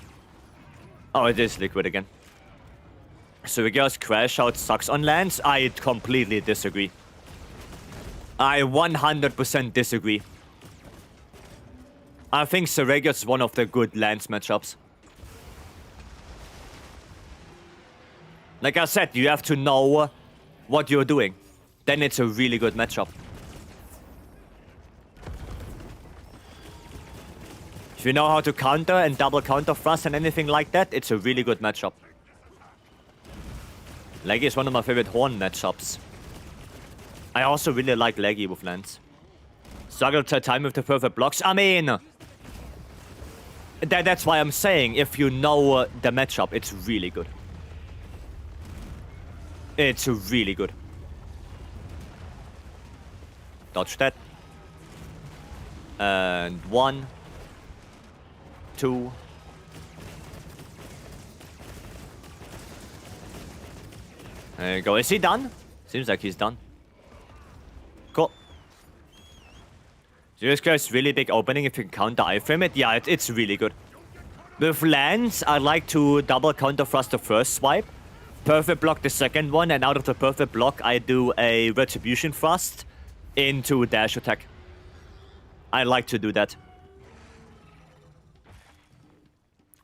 Oh, it is liquid again. So we guess crash out sucks on lands. I completely disagree. I 100% disagree. I think Seregios is one of the good lands matchups. Like I said, you have to know what you're doing. Then it's a really good matchup. If you know how to counter and double counter thrust and anything like that, it's a really good matchup. Leggy is one of my favorite Horn matchups. I also really like Leggy with lands. Struggle to time with the perfect blocks. I mean, that's why I'm saying if you know the matchup, it's really good. It's really good. Dodge that. And 1, 2. There you go. Is he done? Seems like he's done. Cool. So this guy's really big opening if you can counter iframe it. Yeah, it's really good. With lands, I like to double counter thrust the first swipe. Perfect block the second one, and out of the perfect block, I do a retribution thrust into dash attack. I like to do that.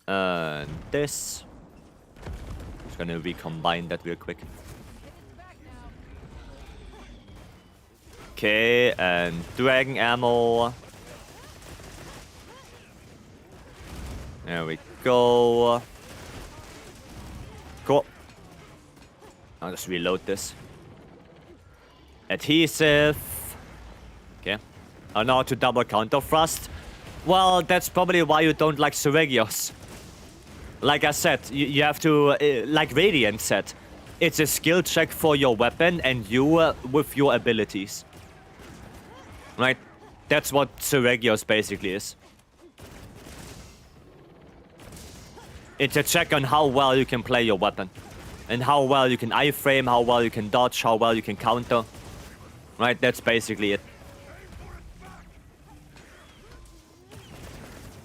And this. Just gonna recombine that real quick. Okay, and dragon ammo. There we go. Cool. I'll just reload this. Adhesive. Okay. I know how to double counter thrust. Well, that's probably why you don't like Seregios. Like I said, you have to, like Radiant said, it's a skill check for your weapon and you with your abilities. Right? That's what Seregios basically is. It's a check on how well you can play your weapon. And how well you can iframe, how well you can dodge, how well you can counter. Right, that's basically it.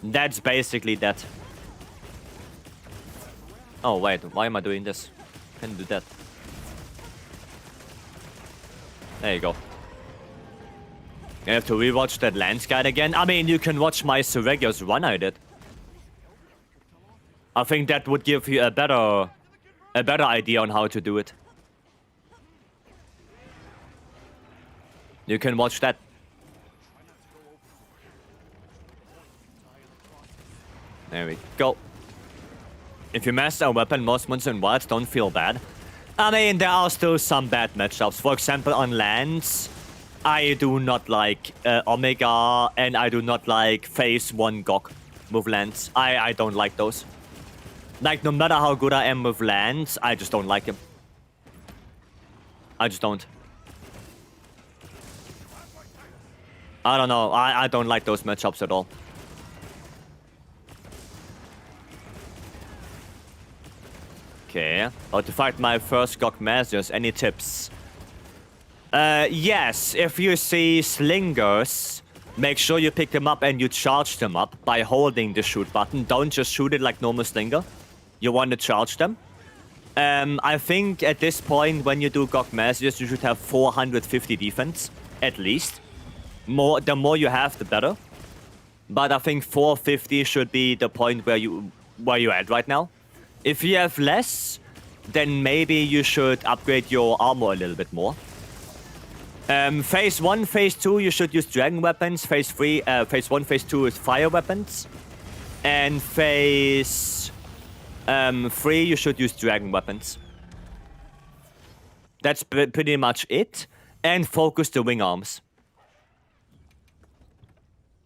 That's basically that. Oh wait, why am I doing this? Can't do that. There you go. I have to rewatch that Lance guide again. I mean, you can watch my Seregios run I did. I think that would give you a better idea on how to do it. You can watch that. There we go. If you master a weapon, most monsters and wilds don't feel bad. I mean, there are still some bad matchups. For example, on lands, I do not like Omega, and I do not like Phase 1 Gok with lands. I don't like those. Like, no matter how good I am with lands, I just don't like him. I just don't. I don't know. I don't like those matchups at all. Okay. About to fight my first Gok Masters. Any tips? Yes. If you see slingers, make sure you pick them up and you charge them up by holding the shoot button. Don't just shoot it like normal slinger. You want to charge them. I think at this point, when you do Gok Masters, you should have 450 defense, at least. The more you have, the better. But I think 450 should be the point where you're at right now. If you have less, then maybe you should upgrade your armor a little bit more. Phase 1, Phase 2, you should use dragon weapons. Phase 1, Phase 2 is fire weapons. And Phase 3, you should use dragon weapons. That's pretty much it. And focus the wing arms.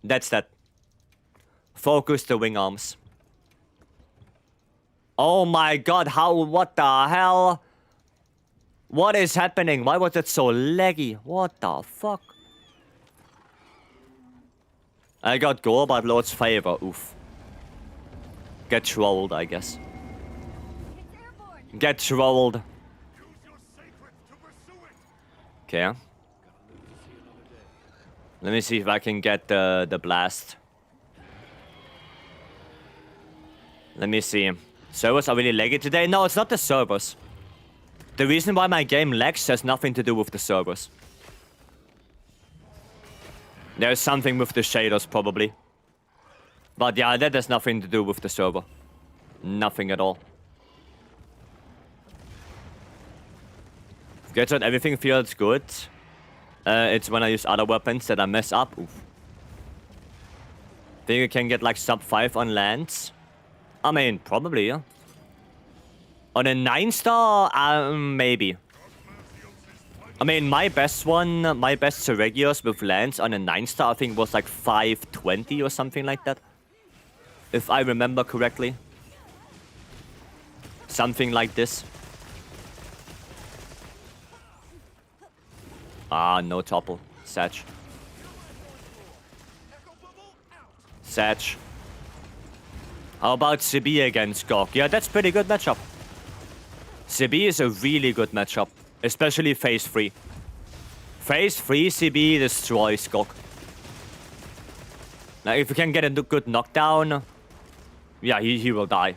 That's that. Focus the wing arms. Oh my god, what the hell? What is happening? Why was it so laggy? What the fuck? I got gore, but Lord's favor. Oof. Get trolled, I guess. Get trolled. Okay. Let me see if I can get the blast. Let me see. Servers are really laggy today. No, it's not the servers. The reason why my game lags has nothing to do with the servers. There's something with the shaders, probably. But yeah, that has nothing to do with the server. Nothing at all. Gets out, everything feels good. It's when I use other weapons that I mess up. Oof. Think you can get like sub 5 on lands? I mean, probably, yeah. On a 9-star, maybe. I mean, my best Seregios with lands on a 9-star, I think was like 520 or something like that. If I remember correctly. Something like this. Ah, no topple. Satch. Satch. How about CB against Gok? Yeah, that's pretty good matchup. CB is a really good matchup. Especially Phase 3. Phase 3 CB destroys Gok. Now, if you can get a good knockdown... Yeah, he will die.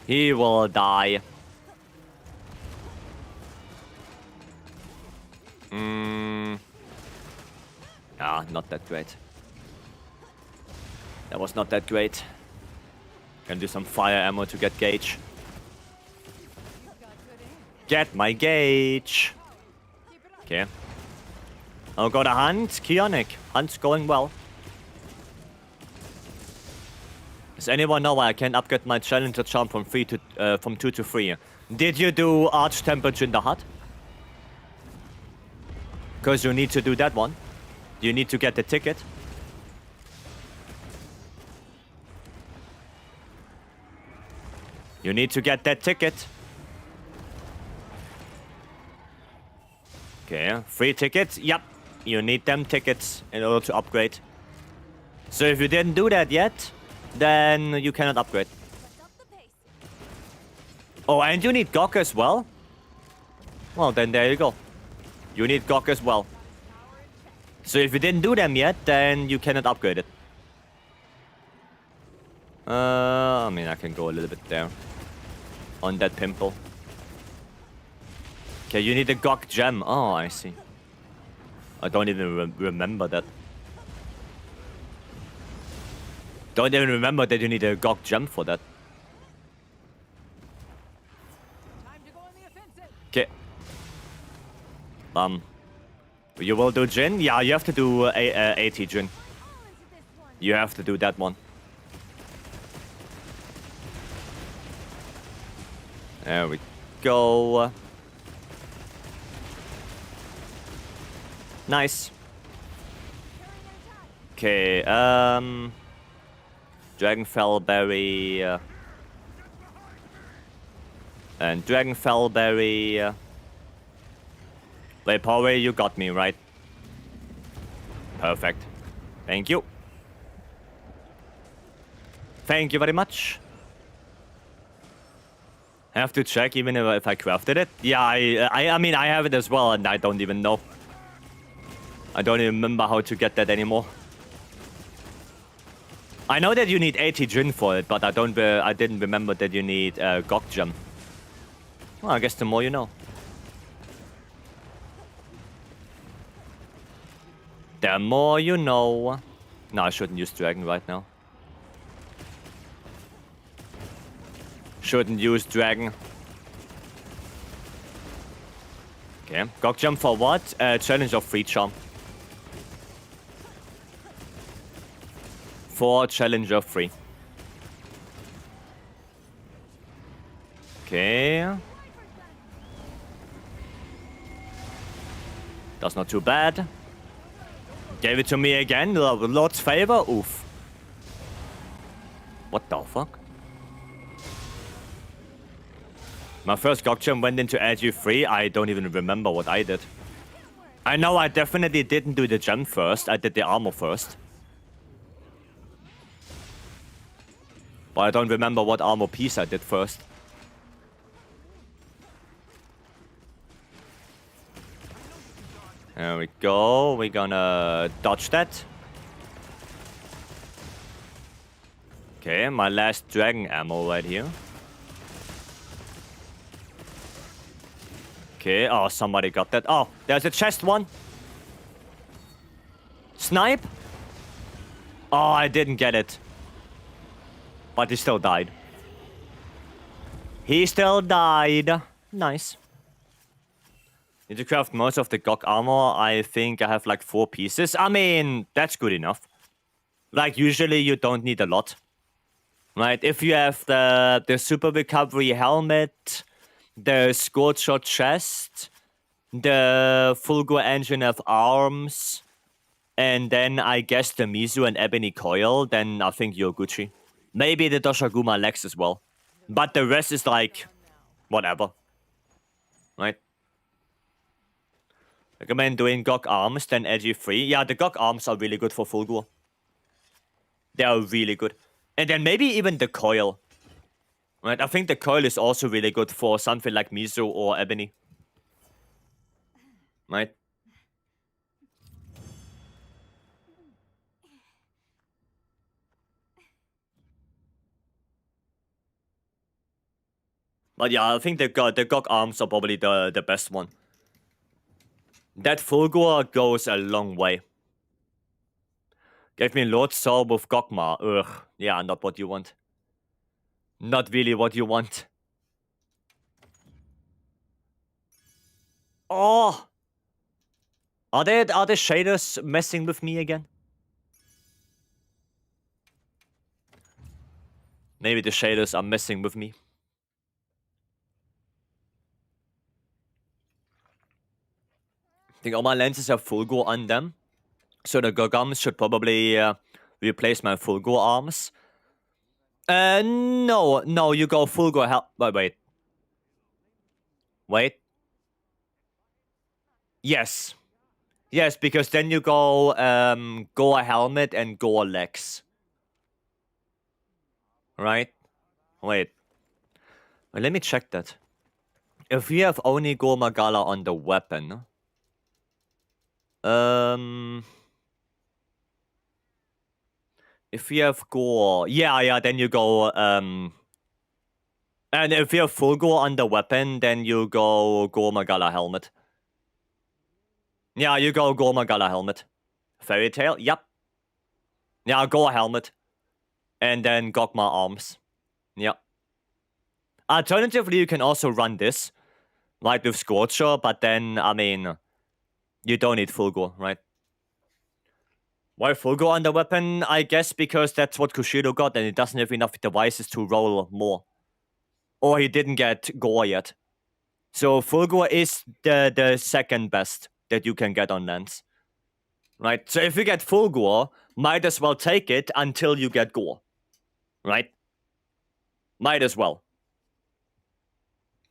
He will die. Ah, not that great. That was not that great. Can do some fire ammo to get gauge. Get my gauge. Okay. I'll go to Hunt. Kionic. Hunt's going well. Does anyone know why I can't upgrade my Challenger charm from 2 to 3? Did you do Arch Temperature in the hut? Because you need to do that one. You need to get the ticket. You need to get that ticket. Okay, 3 tickets. Yep, you need them tickets in order to upgrade. So if you didn't do that yet, then you cannot upgrade. Oh, and you need Gok as well? Well, then there you go. You need Gok as well. So if you didn't do them yet, then you cannot upgrade it. I mean, I can go a little bit there. On that pimple. Okay, you need a Gok gem. Oh, I see. I don't even remember that. Don't even remember that you need a Gok gem for that. Okay. You will do Jin? Yeah, you have to do 80 Jin. You have to do that one. There we go. Nice. Okay, Dragonfell Berry, and Dragonfell Berry. Wait, Power, you got me, right? Perfect. Thank you. Thank you very much. I have to check even if I crafted it. Yeah, I mean, I have it as well, and I don't even know. I don't even remember how to get that anymore. I know that you need 80 Jin for it, but I didn't remember that you need Gok Gem. Well, I guess the more you know. The more you know. No, I shouldn't use Dragon right now. Shouldn't use Dragon. Okay, Gok Gem for what? Challenge of Free Charm. For Challenger free. Okay. That's not too bad. Gave it to me again. Lord's favor. Oof. What the fuck? My first Gok Gem went into AG 3. I don't even remember what I did. I know I definitely didn't do the gem first. I did the armor first. But I don't remember what armor piece I did first. There we go. We're gonna dodge that. Okay, my last dragon ammo right here. Okay, oh, somebody got that. Oh, there's a chest one. Snipe? Oh, I didn't get it. But he still died. He still died. Nice. Need to craft most of the Gok armor. I think I have like 4 pieces. I mean, that's good enough. Like, usually you don't need a lot. Right? If you have the Super Recovery Helmet, the Scorcher Chest, the Fulgur Engine of Arms, and then I guess the Mizu and Ebony Coil, then I think you're Gucci. Maybe the Doshaguma Lex as well. But the rest is like, whatever. Right? Recommend doing Gok Arms, then Edgy 3. Yeah, the Gok Arms are really good for Fulgur. They are really good. And then maybe even the Coil. Right? I think the Coil is also really good for something like Mizu or Ebony. Right? But yeah, I think the Gok Arms are probably the best one. That Fulgur goes a long way. Gave me Lord Soul with Gokma. Ugh. Yeah, not what you want. Not really what you want. Oh! Are the shaders messing with me again? Maybe the shaders are messing with me. I think all my lenses have Fulgur on them. So the Gogums should probably replace my Fulgur arms. No, you go Fulgur Wait. Yes. Yes, because then you go Goa Helmet and Goa Legs. Right? Wait. Well, let me check that. If we have only Goa Magala on the weapon... If you have gore, yeah, then you go, and if you have full gore on the weapon, then you go Gore Magala Helmet. Yeah, you go Gore Magala Helmet. Fairy Tail, yep. Yeah, Gore Helmet. And then Gokma Arms. Yep. Alternatively, you can also run this, like with Scorcher, but then, I mean, you don't need full gore, right? Why Fulgur on the weapon? I guess because that's what Kushido got and he doesn't have enough devices to roll more. Or he didn't get Gore yet. So Fulgur is the second best that you can get on Lance. Right? So if you get full gore, might as well take it until you get gore. Right? Might as well.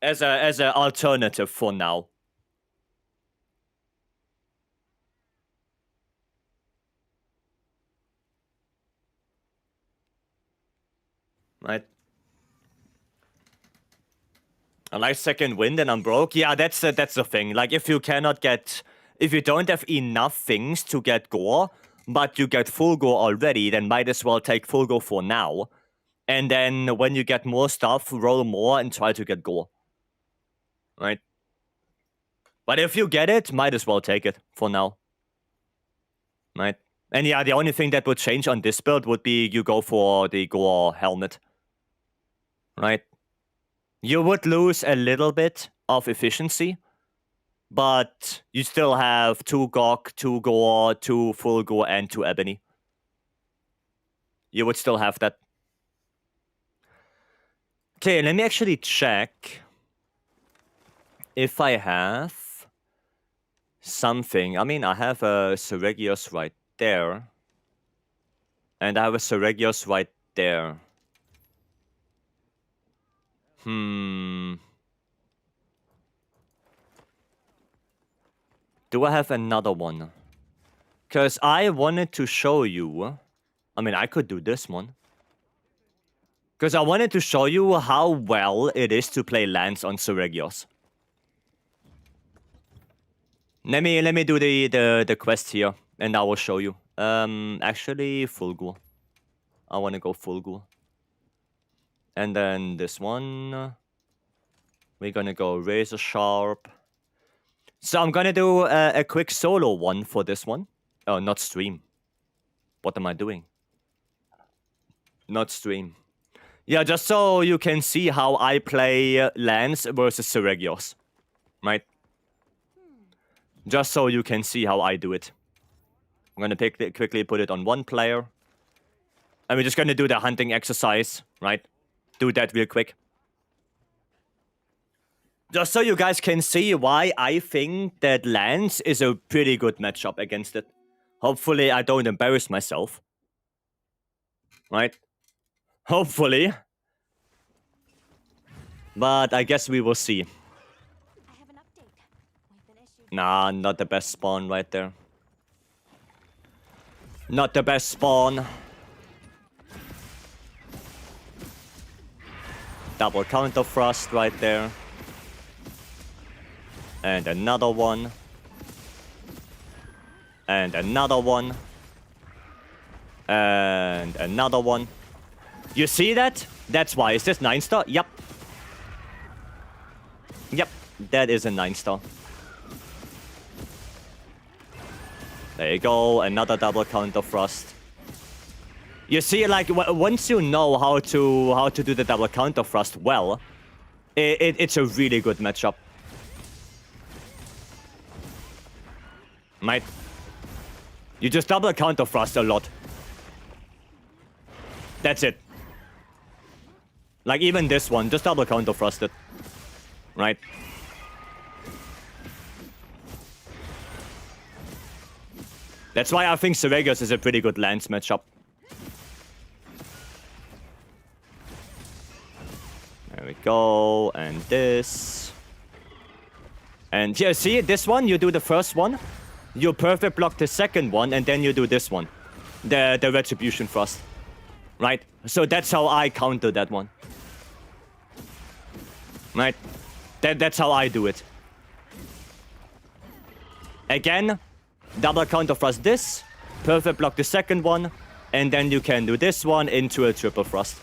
As a alternative for now. Right? I like second wind and I'm broke. Yeah, that's the thing. Like if you don't have enough things to get gore, but you get full gore already, then might as well take full gore for now. And then when you get more stuff, roll more and try to get gore. Right? But if you get it, might as well take it for now. Right? And yeah, the only thing that would change on this build would be you go for the gore helmet. Right? You would lose a little bit of efficiency, but you still have 2 Gok, 2 Gore, 2 Full Gore, and 2 Ebony. You would still have that. Okay, let me actually check if I have something. I mean, I have a Seregios right there, and I have a Seregios right there. Do I have another one? Because I wanted to show you... I mean, I could do this one. Because I wanted to show you how well it is to play Lance on Seregios. Let me do the quest here, and I will show you. Actually, full gore. I want to go full gore. And then this one, we're gonna go razor sharp. So I'm gonna do a quick solo one for this one. Oh, not stream. What am I doing? Not stream. Yeah, just so you can see how I play Lance versus Seregios. Right? Just so you can see how I do it. I'm gonna quickly put it on one player. And we're just gonna do the hunting exercise, right? Do that real quick. Just so you guys can see why I think that Lance is a pretty good matchup against it. Hopefully I don't embarrass myself. Right? Hopefully. But I guess we will see. I have an update. We've been issued. Nah, not the best spawn right there. Not the best spawn. Double counter thrust right there. And another one. And another one. And another one. You see that? That's why. Is this 9-star? Yep. Yep. That is a 9-star. There you go. Another double counter thrust. You see, like, once you know how to do the double counter thrust well, it's a really good matchup. Right? You just double counter thrust a lot. That's it. Like, even this one, just double counter thrust it. Right? That's why I think Seregios is a pretty good Lance matchup. There we go, and this. And here, see, this one, you do the first one, you perfect block the second one, and then you do this one. The Retribution Thrust. Right? So that's how I counter that one. Right? That's how I do it. Again, double counter thrust this, perfect block the second one, and then you can do this one into a triple thrust.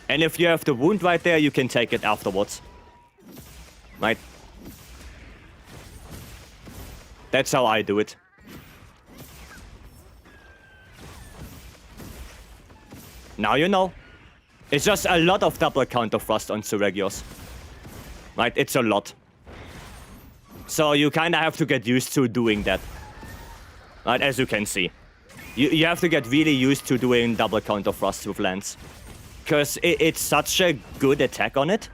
And if you have the wound right there, you can take it afterwards. Right? That's how I do it. Now you know. It's just a lot of double counter thrust on Seregios. Right? It's a lot. So you kind of have to get used to doing that. Right? As you can see. You have to get really used to doing double counter thrust with Lance. Because it's such a good attack on it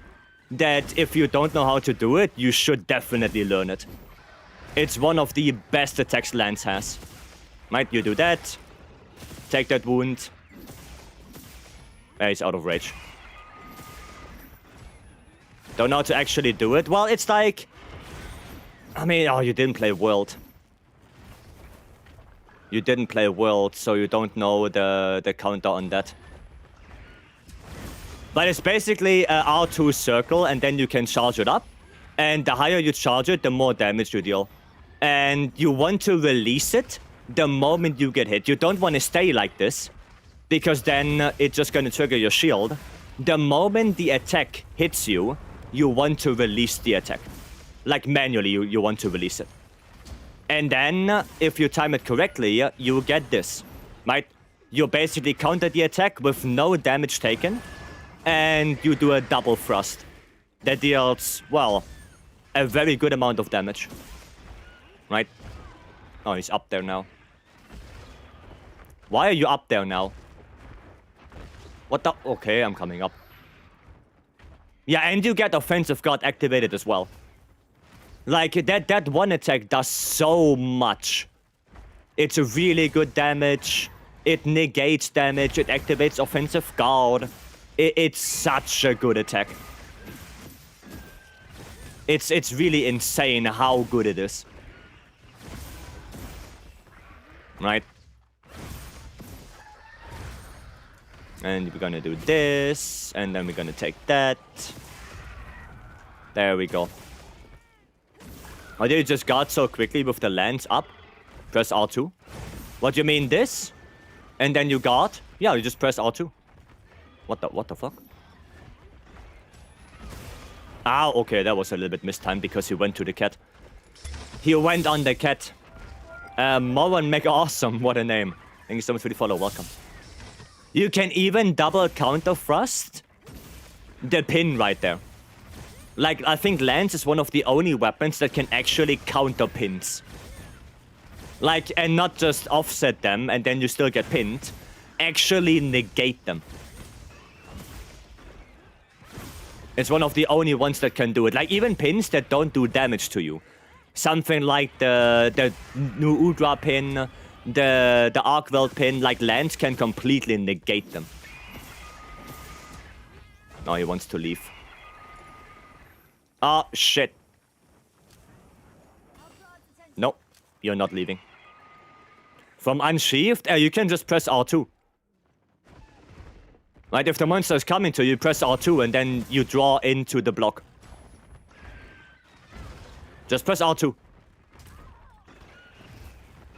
that if you don't know how to do it, you should definitely learn it. It's one of the best attacks Lance has. Right, you do that. Take that wound. He's out of rage. Don't know how to actually do it. Well, it's like... I mean, oh, you didn't play World. You didn't play World, so you don't know the counter on that. But it's basically a R2 circle, and then you can charge it up. And the higher you charge it, the more damage you deal. And you want to release it the moment you get hit. You don't want to stay like this, because then it's just going to trigger your shield. The moment the attack hits you, you want to release the attack. Like manually, you want to release it. And then, if you time it correctly, you get this, right? You basically counter the attack with no damage taken, and you do a double thrust that deals, well, a very good amount of damage, right? Oh, he's up there now. Why are you up there now? What the? Okay, I'm coming up. Yeah, and you get Offensive Guard activated as well. Like, that one attack does so much. It's a really good damage. It negates damage. It activates Offensive Guard. It's such a good attack. It's really insane how good it is. Right? And we're gonna do this. And then we're gonna take that. There we go. Oh, you just got so quickly with the lance up? Press R2. What do you mean, this? And then you got? Yeah, you just press R2. What the fuck? Ah, okay, that was a little bit mistimed because he went to the cat. He went on the cat. Moran Mega Awesome, what a name. Thank you so much for the follow, welcome. You can even double counter thrust the pin right there. Like, I think Lance is one of the only weapons that can actually counter pins. Like, and not just offset them and then you still get pinned. Actually negate them. It's one of the only ones that can do it. Like, even pins that don't do damage to you. Something like the new Udra pin, the Arkveld pin, like Lance can completely negate them. Now he wants to leave. Oh, shit. Nope, you're not leaving. From Unsheathed, you can just press R2. Right, if the monster is coming to you, press R2 and then you draw into the block. Just press R2.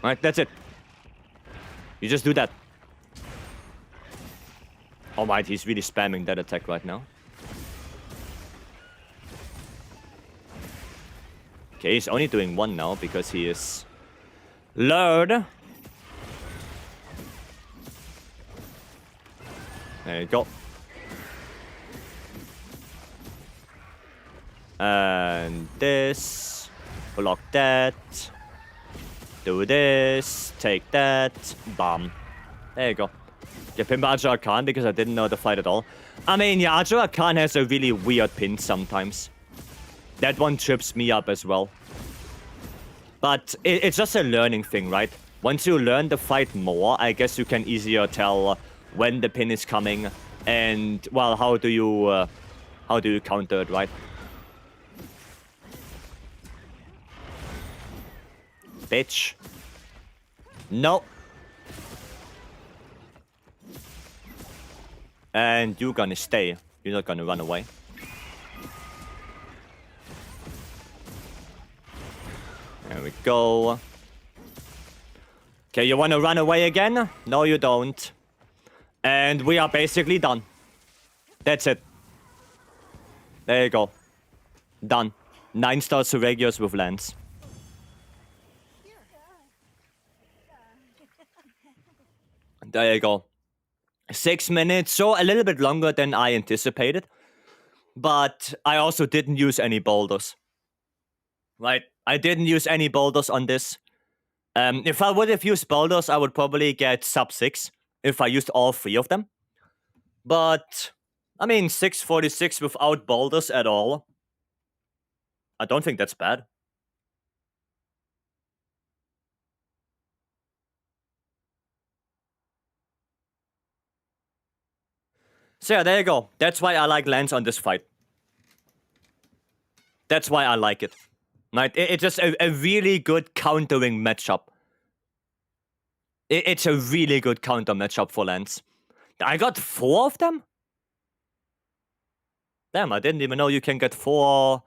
Right, that's it. You just do that. Alright, he's really spamming that attack right now. Okay, he's only doing one now because he is lured. There you go. And this. Block that. Do this. Take that. Bam. There you go. Yeah, pin by Ajara Khan because I didn't know the fight at all. I mean, yeah, Ajara Khan has a really weird pin sometimes. That one trips me up as well. But it's just a learning thing, right? Once you learn the fight more, I guess you can easier tell when the pin is coming and, well, how do you counter it, right? Bitch. No. And you're gonna stay. You're not gonna run away. There we go. Okay, you wanna run away again? No, you don't. And we are basically done. That's it. There you go. Done. 9-star Seregios with Lance. There you go. 6 minutes, so a little bit longer than I anticipated. But I also didn't use any boulders. Right? I didn't use any boulders on this. If I would have used boulders, I would probably get sub 6 if I used all 3 of them. But, I mean, 646 without boulders at all. I don't think that's bad. So yeah, there you go. That's why I like Lance on this fight. That's why I like it. Right? It's just a really good countering matchup. It's a really good counter matchup for Lance. I got 4 of them? Damn, I didn't even know you can get 4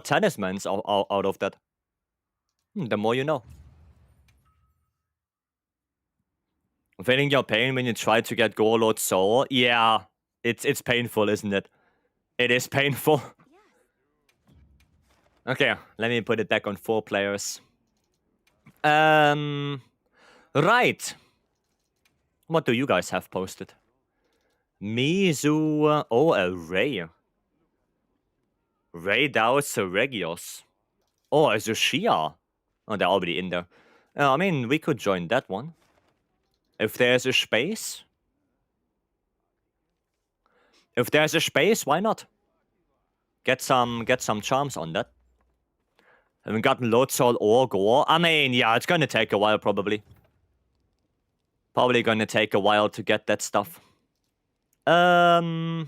talismans out of that. The more you know. Feeling your pain when you try to get Gorlord's soul? Yeah, it's painful, isn't it? It is painful. Okay, let me put it back on 4 players. Right. What do you guys have posted? Mizu... oh, a Ray. Ray Daos Regios. Oh, a Zushia. Oh, they're already in there. I mean, we could join that one. If there's a space. If there's a space, why not? Get some charms on that. Haven't gotten Lord Soul or Gore. I mean, yeah, it's gonna take a while, probably. Probably gonna take a while to get that stuff. Oh,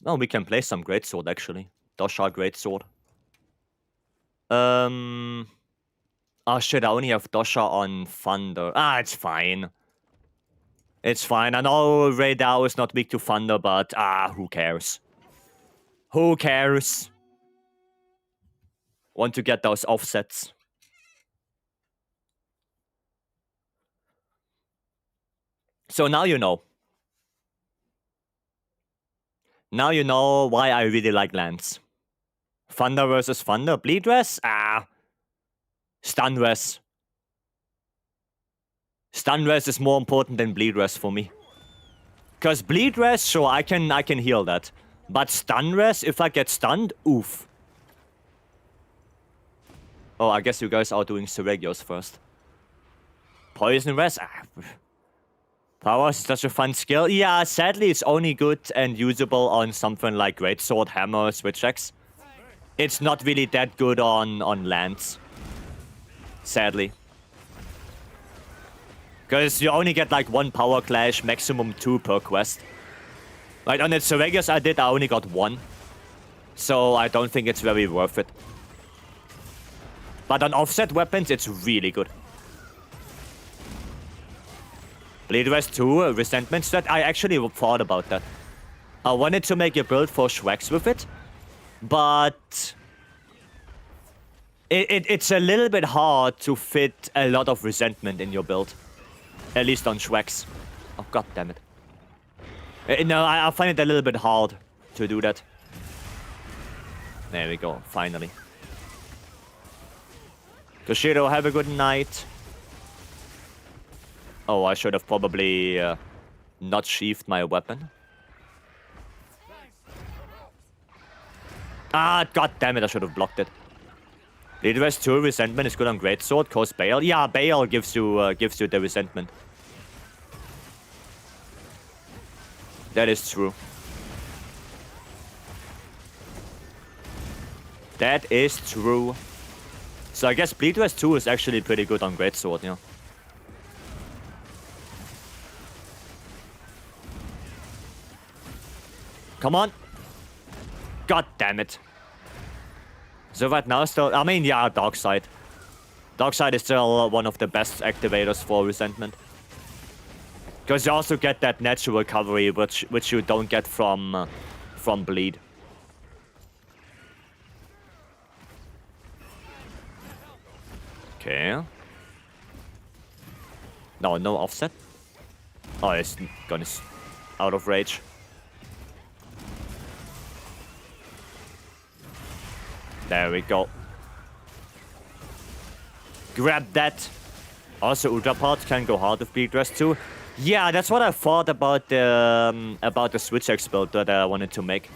we can play some Greatsword, actually. Dosha Greatsword. Oh shit, I only have Dosha on Thunder. Ah, it's fine. It's fine. I know Ray Dao is not weak to Thunder, but who cares? Who cares? Want to get those offsets. So now you know. Now you know why I really like Lance. Thunder versus Thunder. Bleed Res? Stun Res. Stun Res is more important than Bleed Res for me. Because Bleed Res, sure, I can heal that. But Stun Res, if I get stunned, oof. Oh, I guess you guys are doing Seregios first. Poison Res? Power is such a fun skill. Yeah, sadly it's only good and usable on something like Greatsword, Hammer, Switch Axe. It's not really that good on Lance. Sadly. Because you only get like 1 Power Clash, maximum 2 per quest. Like on the Seregios I only got 1. So I don't think it's very worth it. But on offset weapons, it's really good. Bleed Res 2, Resentment Strat, I actually thought about that. I wanted to make a build for Shrex with it. But... It's a little bit hard to fit a lot of Resentment in your build. At least on Shrex. Oh, god damn it. No, I find it a little bit hard to do that. There we go, finally. Toshiro, have a good night. Oh, I should have probably not sheathed my weapon. Ah, god damn it, I should have blocked it. Bleed Res 2 Resentment is good on Greatsword, cause Bale. Yeah, Bale gives you the Resentment. That is true. That is true. So I guess Bleed Res 2 is actually pretty good on Greatsword, yeah. Come on. God damn it. So right now still... I mean, yeah, Darkside. Darkside is still one of the best activators for Resentment. Because you also get that natural recovery, which you don't get from Bleed. Okay. No offset. Oh, it's gone out of rage. There we go. Grab that. Also, Ultra Part can go hard with Bleed Res too. Yeah, that's what I thought about the Switch Axe build that I wanted to make.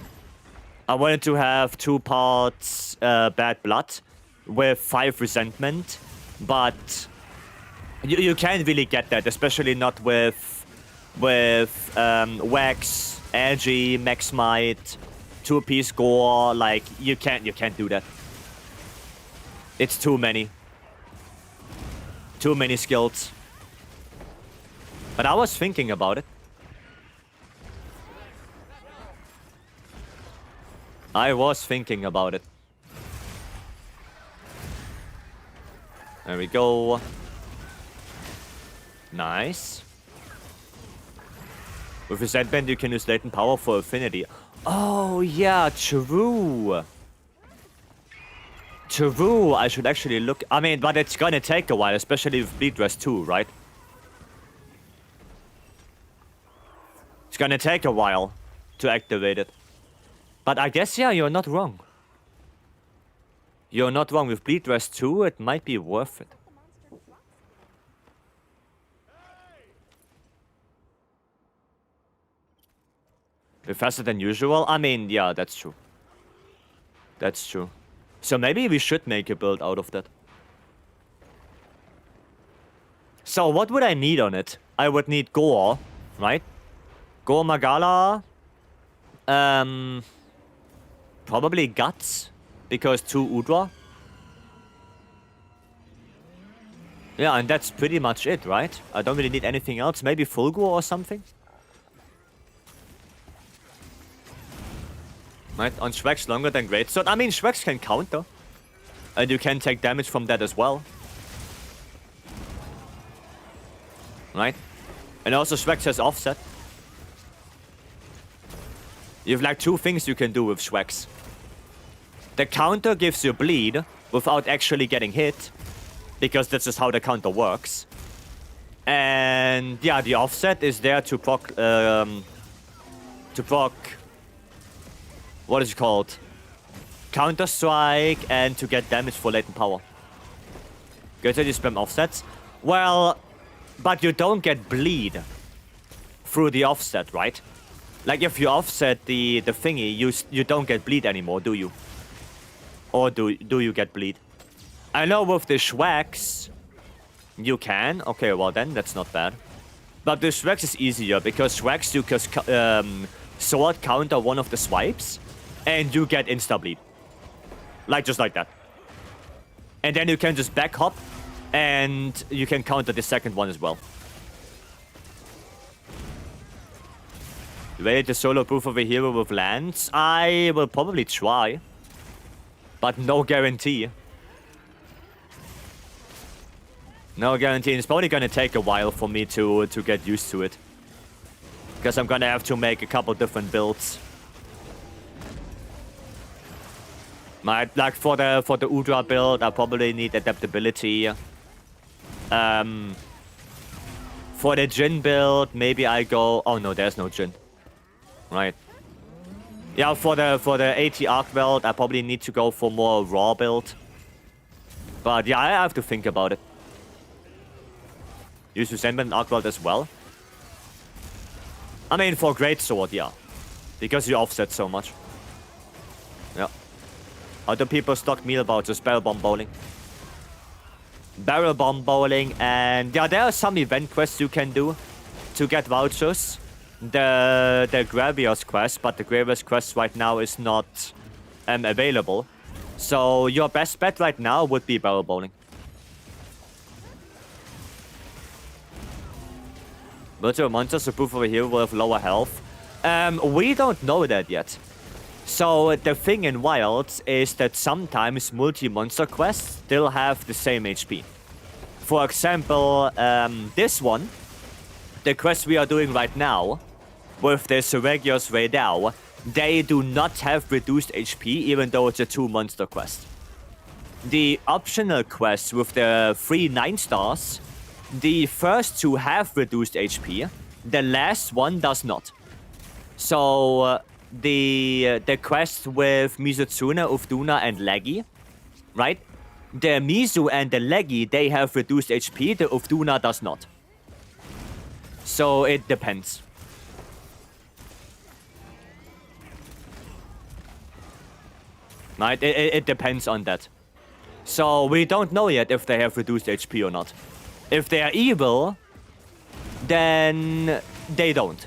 I wanted to have 2 parts Bad Blood with 5 Resentment, but you can't really get that, especially not with Wax, Agi, Max Might, 2-piece Gore. Like you can't do that. It's too many skills. But I was thinking about it. I was thinking about it. There we go. Nice. With his headband, you can use latent power for affinity. Oh, yeah, true. True, I should actually look. I mean, but it's gonna take a while, especially with Bleed Rest 2, right? It's gonna take a while to activate it. But I guess, yeah, you're not wrong. You're not wrong. With Bleed Rest 2, it might be worth it. We're faster than usual? I mean, yeah, that's true. That's true. So maybe we should make a build out of that. So what would I need on it? I would need Gore, right? Gore Magala. Probably Guts. Because 2 Udra. Yeah, and that's pretty much it, right? I don't really need anything else. Maybe Fulgur or something? Right, on Shrek's longer than Greatsword. I mean, Shrek's can counter. And you can take damage from that as well. Right? And also Shrek's has offset. You have like 2 things you can do with Shrek's. The counter gives you bleed without actually getting hit. Because that's just how the counter works. And yeah, the offset is there to proc... what is it called? Counter strike and to get damage for latent power. Good that you spam offsets. Well, but you don't get bleed through the offset, right? Like if you offset the thingy, you don't get bleed anymore, do you? Or do you get bleed? I know with the Shweks, you can. Okay, well then, that's not bad. But the Shweks is easier because Shweks you can sword counter one of the swipes and you get insta-bleed. Like, just like that. And then you can just back hop and you can counter the second one as well. Ready to solo proof of a hero with lands? I will probably try. But no guarantee. No guarantee. It's probably gonna take a while for me to get used to it. Because I'm gonna have to make a couple different builds. Like for the Udra build, I probably need adaptability. For the Jin build, maybe I go... Oh no, there's no Jin. Right. Yeah, for the AT Arkveld, I probably need to go for more raw build. But yeah, I have to think about it. Use Resentment Arkveld as well. I mean, for Greatsword, yeah. Because you offset so much. Yeah. Other people stock meal about just barrel bomb bowling. Barrel bomb bowling, and yeah, there are some event quests you can do to get vouchers. The Gravios quest, but the Gravios quest right now is not available. So your best bet right now would be barrel bowling. Virtual monsters to proof of a hero with lower health. We don't know that yet. So the thing in Wilds is that sometimes multi-monster quests still have the same HP. For example, this one, the quest we are doing right now, with the Seregios Raidao, they do not have reduced HP even though it's a 2-monster quest. The optional quests with the 3 9 stars, the first 2 have reduced HP, the last one does not. So the quest with Mizutsuna, Ufduna, and Leggy, right? The Mizu and the Leggy, they have reduced HP, the Ufduna does not. So it depends. Right? It depends on that. So we don't know yet if they have reduced HP or not. If they are evil, then they don't.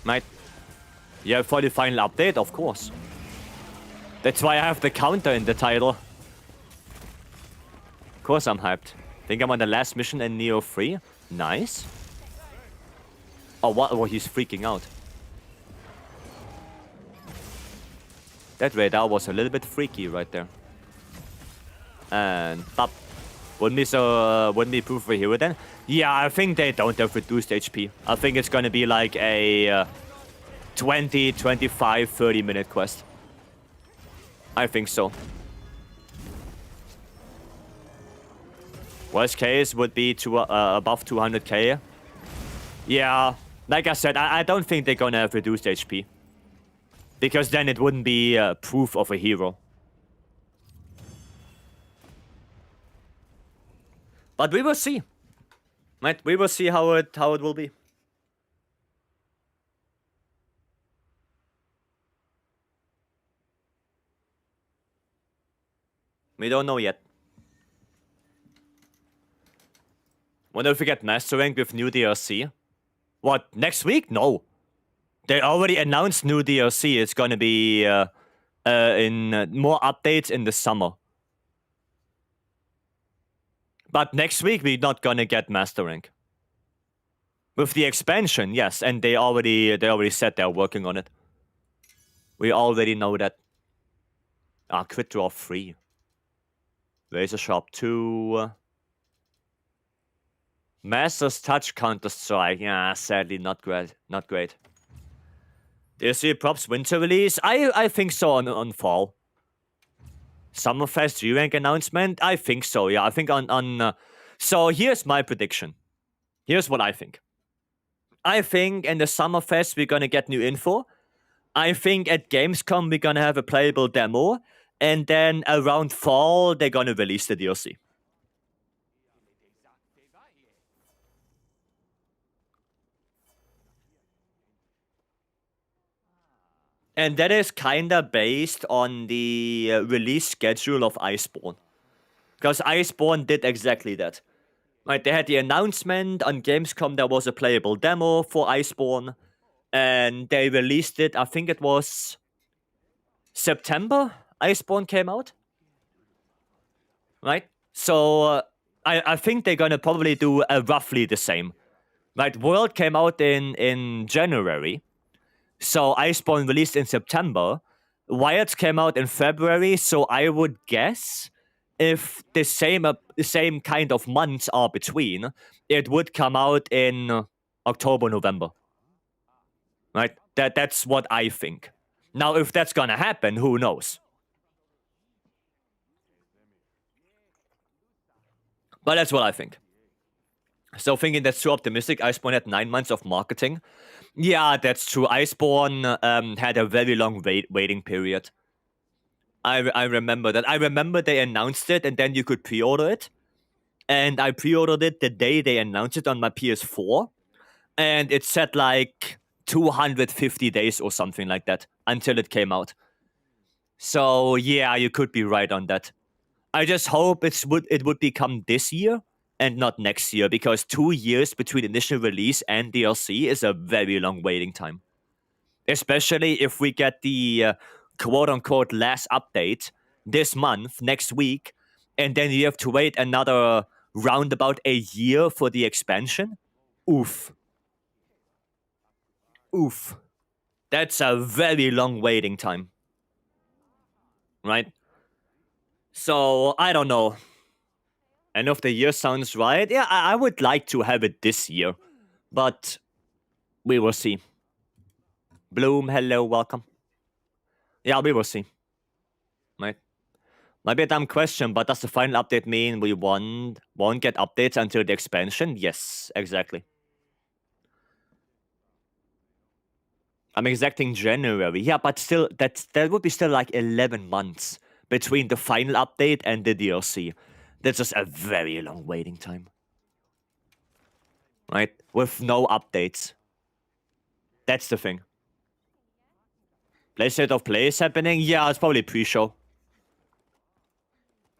Right? Yeah, for the final update, of course. That's why I have the counter in the title. Of course I'm hyped. Think I'm on the last mission in Neo 3. Nice. Oh, what? Oh, he's freaking out. That radar was a little bit freaky right there. And pop. Wouldn't be proof of a hero then? Yeah, I think they don't have reduced HP. I think it's gonna be like a 20, 25, 30-minute quest. I think so. Worst case would be to above 200k. Yeah, like I said, I don't think they're gonna have reduced HP. Because then it wouldn't be proof of a hero. But we will see. Right? We will see how it will be. We don't know yet. Wonder if we get Master Rank with new DLC? What, next week? No. They already announced new DLC. It's gonna be in more updates in the summer. But next week we're not gonna get Master Rank. With the expansion, yes, and they already said they're working on it. We already know that. Crit draw 3. Razor Sharp 2. Master's Touch Counter-Strike. Yeah, sadly not great. Not great. DLC props winter release? I think so on fall. Summerfest G-Rank announcement? I think so, yeah. I think on so here's my prediction. Here's what I think. I think in the Summerfest we're gonna get new info. I think at Gamescom we're gonna have a playable demo. And then around fall they're gonna release the DLC. And that is kinda based on the release schedule of Iceborne. Because Iceborne did exactly that. Right, they had the announcement on Gamescom there was a playable demo for Iceborne. And they released it, I think it was September Iceborne came out. Right? So I think they're gonna probably do roughly the same. Right, World came out in January. So Iceborne released in September. Wilds came out in February, so I would guess if the same kind of months are between, it would come out in October, November. Right? That's what I think. Now, if that's gonna happen, who knows? But that's what I think. So thinking that's too optimistic, Iceborne had 9 months of marketing. Yeah, that's true. Iceborne had a very long waiting period. I remember that. I remember they announced it and then you could pre-order it. And I pre-ordered it the day they announced it on my PS4. And it said like 250 days or something like that until it came out. So yeah, you could be right on that. I just hope it would become this year and not next year, because 2 years between initial release and DLC is a very long waiting time. Especially if we get the quote-unquote last update this month, next week, and then you have to wait another roundabout a year for the expansion. Oof. Oof. That's a very long waiting time. Right? So, I don't know. End of the year sounds right. Yeah, I would like to have it this year. But we will see. Bloom, hello, welcome. Yeah, we will see. Right? Might be a dumb question, but does the final update mean we won't get updates until the expansion? Yes, exactly. I'm exacting January. Yeah, but still, that would be still like 11 months between the final update and the DLC. That's just a very long waiting time. Right? With no updates. That's the thing. Play State of Play is happening? Yeah, it's probably pre-show.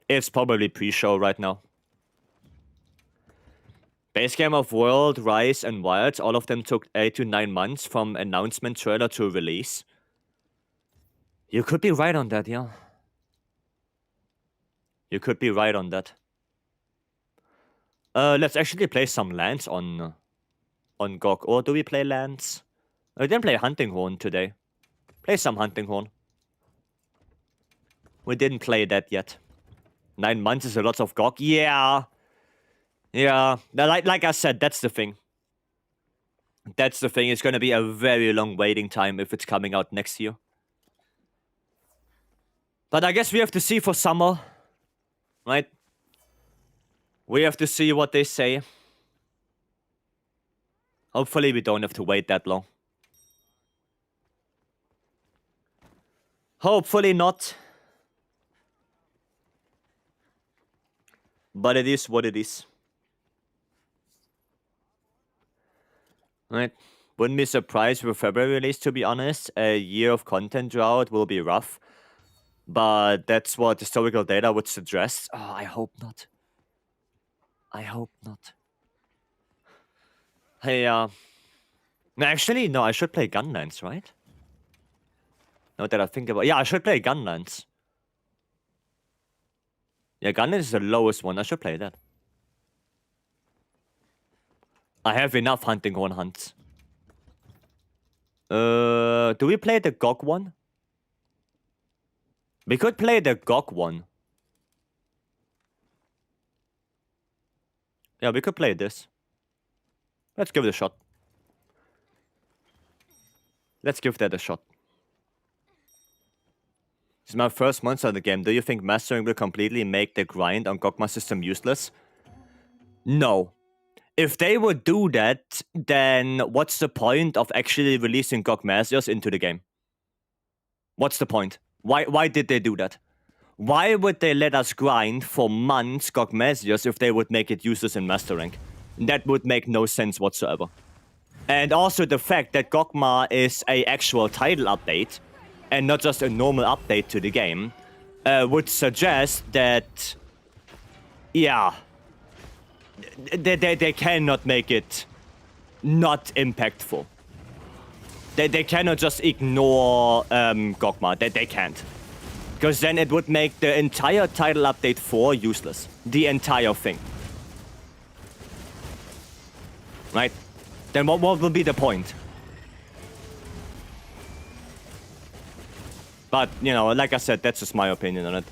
It's probably pre-show right now. Base game of World, Rise, and Wilds, all of them took 8 to 9 months from announcement trailer to release. You could be right on that, yeah. You could be right on that. Let's actually play some lands on GOG. Or do we play lands? I didn't play Hunting Horn today. Play some Hunting Horn. We didn't play that yet. 9 months is a lot of GOG. Yeah. Yeah. Like I said, that's the thing. That's the thing. It's going to be a very long waiting time if it's coming out next year. But I guess we have to see for summer. Right? We have to see what they say. Hopefully we don't have to wait that long. Hopefully not. But it is what it is. Right. Wouldn't be surprised with February release, to be honest. A year of content drought will be rough. But that's what historical data would suggest. Oh, I hope not. I hope not. Hey, actually, no, I should play Gunlands, right? Now that I think about it. Yeah, I should play Gunlands. Yeah, Gunlands is the lowest one. I should play that. I have enough hunting horn hunts. Do we play the GOG one? We could play the GOG one. Yeah, we could play this. Let's give it a shot. Let's give that a shot. This is my first month of the game. Do you think mastering will completely make the grind on Gogma system useless? No. If they would do that, then what's the point of actually releasing GOG Masters into the game? What's the point? Why did they do that? Why would they let us grind for months GOG Masters if they would make it useless in Master Rank? That would make no sense whatsoever. And also the fact that Gogma is a actual title update and not just a normal update to the game would suggest that, yeah, they cannot make it not impactful. They cannot just ignore Gogma. They can't. Because then it would make the entire title update 4 useless. The entire thing. Right? Then what will be the point? But, you know, like I said, that's just my opinion on it.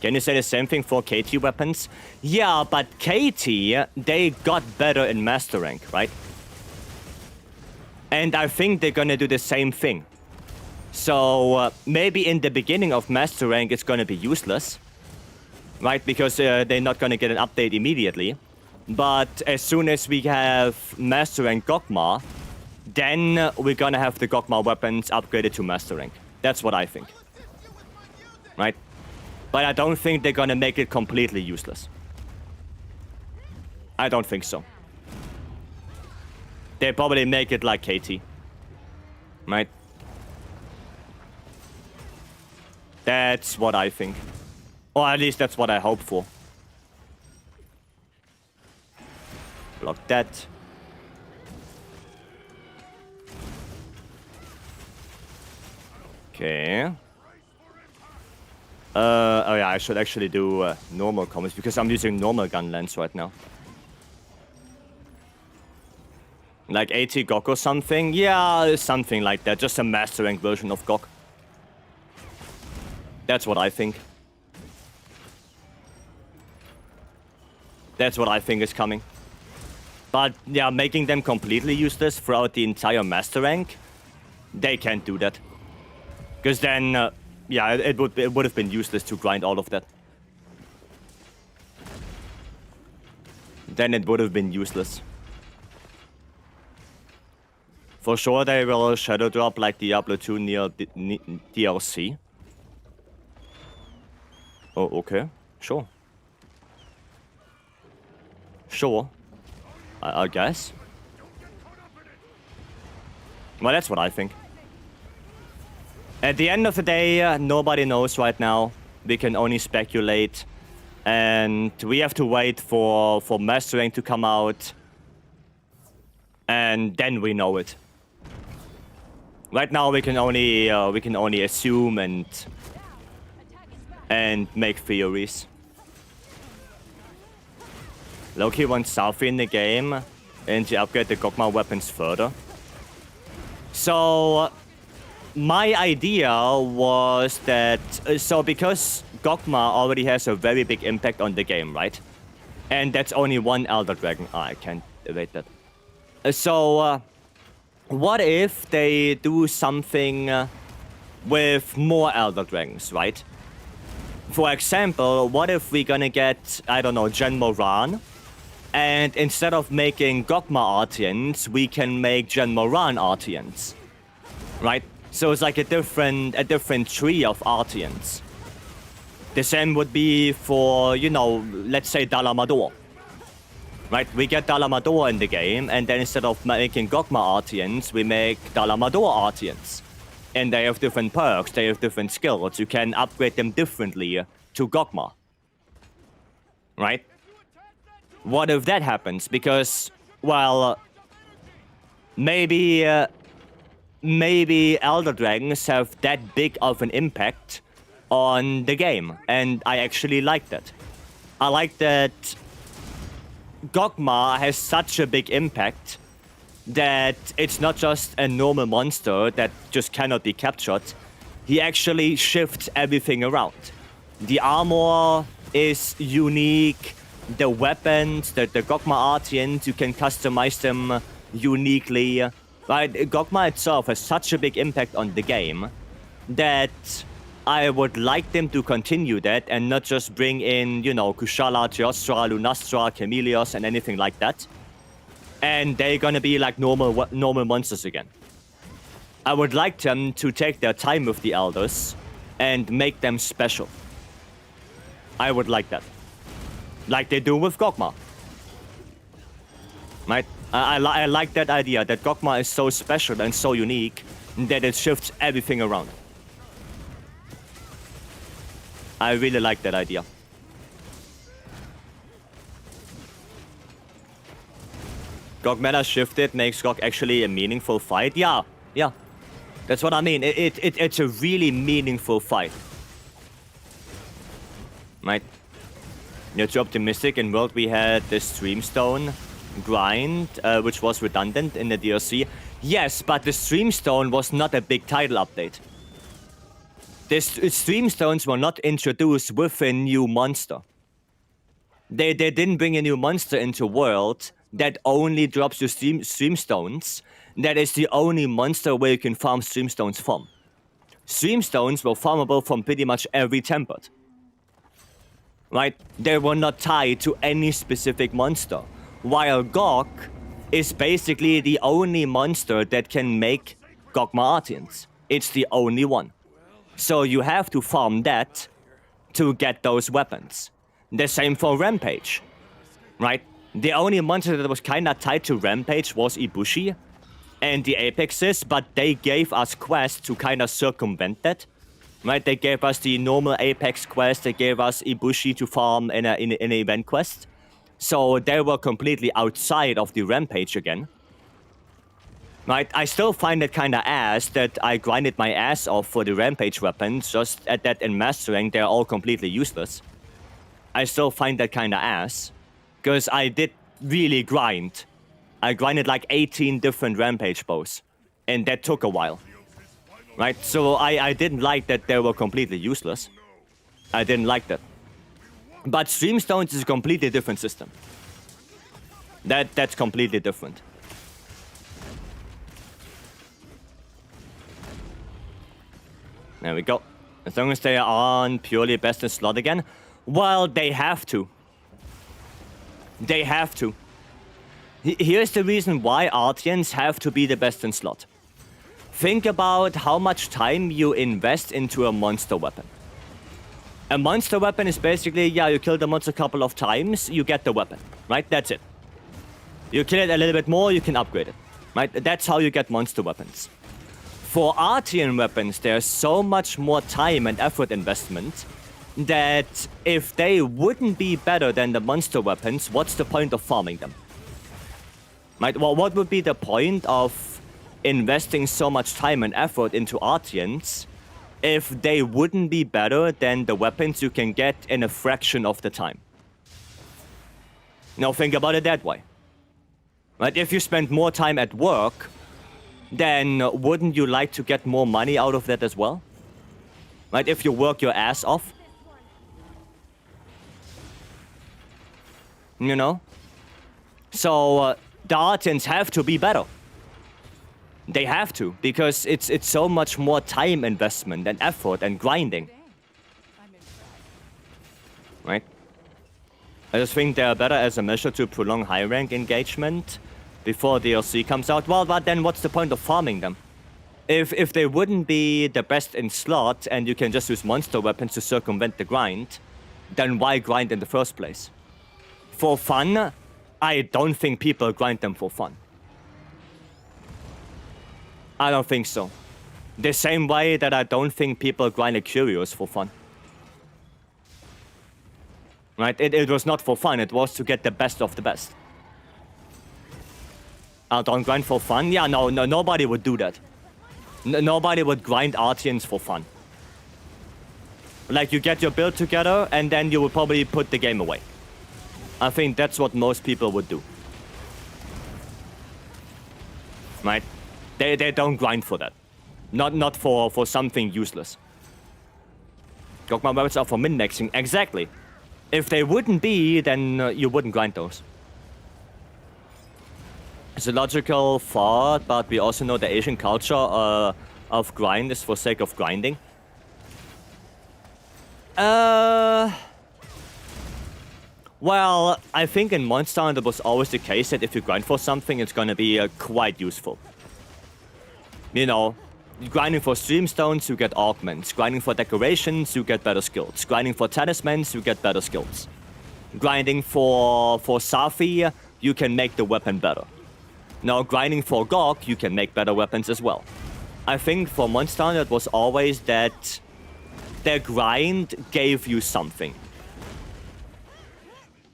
Can you say the same thing for KT weapons? Yeah, but KT, they got better in Master Rank, right? And I think they're gonna do the same thing. So, maybe in the beginning of Master Rank it's gonna be useless. Right? Because they're not gonna get an update immediately. But as soon as we have Master Rank Gogma, then we're gonna have the Gogma weapons upgraded to Master Rank. That's what I think. Right? But I don't think they're gonna make it completely useless. I don't think so. They probably make it like KT. Right? That's what I think. Or at least that's what I hope for. Block that. Okay. Oh yeah, I should actually do normal combos because I'm using normal gun lens right now. Like 80 GOG or something? Yeah, something like that. Just a Master Rank version of GOG. That's what I think. That's what I think is coming. But yeah, making them completely useless throughout the entire Master Rank, they can't do that. Because then, yeah, it would have been useless to grind all of that. Then it would have been useless. For sure they will shadow drop like Diablo 2 near DLC. Oh, okay. Sure. Sure. I guess. Well, that's what I think. At the end of the day, nobody knows right now. We can only speculate. And we have to wait for Master Rank to come out. And then we know it. Right now we can only assume and make theories. Loki wants Southie in the game and to upgrade the Gogma weapons further. So my idea was that so because Gogma already has a very big impact on the game, right? And that's only one Elder Dragon. I can't evade that. So what if they do something with more Elder Dragons, right? For example, what if we're gonna get, I don't know, Gen Moran, and instead of making Gogma Artians, we can make Gen Moran Artians, right? So it's like a different tree of Artians. The same would be for, you know, let's say Dalamador. Right, we get Dalamador in the game, and then instead of making Gogma Artians, we make Dalamador Artians. And they have different perks, they have different skills. You can upgrade them differently to Gogma. Right? What if that happens? Because, well, maybe Elder Dragons have that big of an impact on the game, and I actually like that. I like that Gogma has such a big impact that it's not just a normal monster that just cannot be captured. He actually shifts everything around. The armor is unique, the weapons, the Gogma Artians, you can customize them uniquely. Right? Gogma itself has such a big impact on the game that I would like them to continue that and not just bring in, you know, Kushala, Teostra, Lunastra, Chameleos, and anything like that. And they're gonna be like normal monsters again. I would like them to take their time with the Elders and make them special. I would like that. Like they do with Gogma. Right? I like that idea, that Gogma is so special and so unique that it shifts everything around. I really like that idea. Gog meta shifted makes Gog actually a meaningful fight. Yeah. That's what I mean. It's a really meaningful fight. Right? You're too optimistic. In World we had the Streamstone grind, which was redundant in the DLC. Yes, but the Streamstone was not a big title update. The Streamstones were not introduced with a new monster. They didn't bring a new monster into World that only drops you Streamstones. That is the only monster where you can farm Streamstones from. Streamstones were farmable from pretty much every template. Right? They were not tied to any specific monster. While Gog is basically the only monster that can make Gogma Artians. It's the only one. So you have to farm that to get those weapons. The same for Rampage, right? The only monster that was kinda tied to Rampage was Ibushi and the Apexes, but they gave us quests to kinda circumvent that, right? They gave us the normal Apex quest, they gave us Ibushi to farm in an event quest. So they were completely outside of the Rampage again. Right, I still find it kinda ass that I grinded my ass off for the Rampage weapons, just at that in Mastering they're all completely useless. I still find that kinda ass, because I did really grind. I grinded like 18 different Rampage bows, and that took a while. Right, so I didn't like that they were completely useless. I didn't like that. But Streamstones is a completely different system. That's completely different. There we go. As long as they are on purely best in slot again. Well, they have to. They have to. Here's the reason why Artians have to be the best in slot. Think about how much time you invest into a monster weapon. A monster weapon is basically, yeah, you kill the monster a couple of times, you get the weapon, right? That's it. You kill it a little bit more, you can upgrade it, right? That's how you get monster weapons. For Artian weapons, there's so much more time and effort investment that if they wouldn't be better than the monster weapons, what's the point of farming them? Right? Well, what would be the point of investing so much time and effort into Artians if they wouldn't be better than the weapons you can get in a fraction of the time? Now think about it that way. Right? If you spend more time at work, then wouldn't you like to get more money out of that as well? Right, if you work your ass off? You know? So, the Artians have to be better. They have to, because it's so much more time investment and effort and grinding. Right? I just think they're better as a measure to prolong high rank engagement before DLC comes out. Well, but then what's the point of farming them? If they wouldn't be the best in slot and you can just use monster weapons to circumvent the grind, then why grind in the first place? For fun? I don't think people grind them for fun. I don't think so. The same way that I don't think people grind a Curious for fun. Right? It was not for fun, it was to get the best of the best. Don't grind for fun? Yeah, no, nobody would do that. Nobody would grind Artians for fun. Like, you get your build together, and then you would probably put the game away. I think that's what most people would do. Right? They don't grind for that. Not for something useless. Gogma weapons are for min-maxing. Exactly. If they wouldn't be, then you wouldn't grind those. It's a logical thought, but we also know the Asian culture of grind is for sake of grinding. Well, I think in Monster Hunter it was always the case that if you grind for something, it's gonna be quite useful. You know, grinding for streamstones, you get augments. Grinding for decorations, you get better skills. Grinding for talismans, you get better skills. Grinding for Safi, you can make the weapon better. Now, grinding for Gog, you can make better weapons as well. I think for Monster Hunter, it was always that their grind gave you something.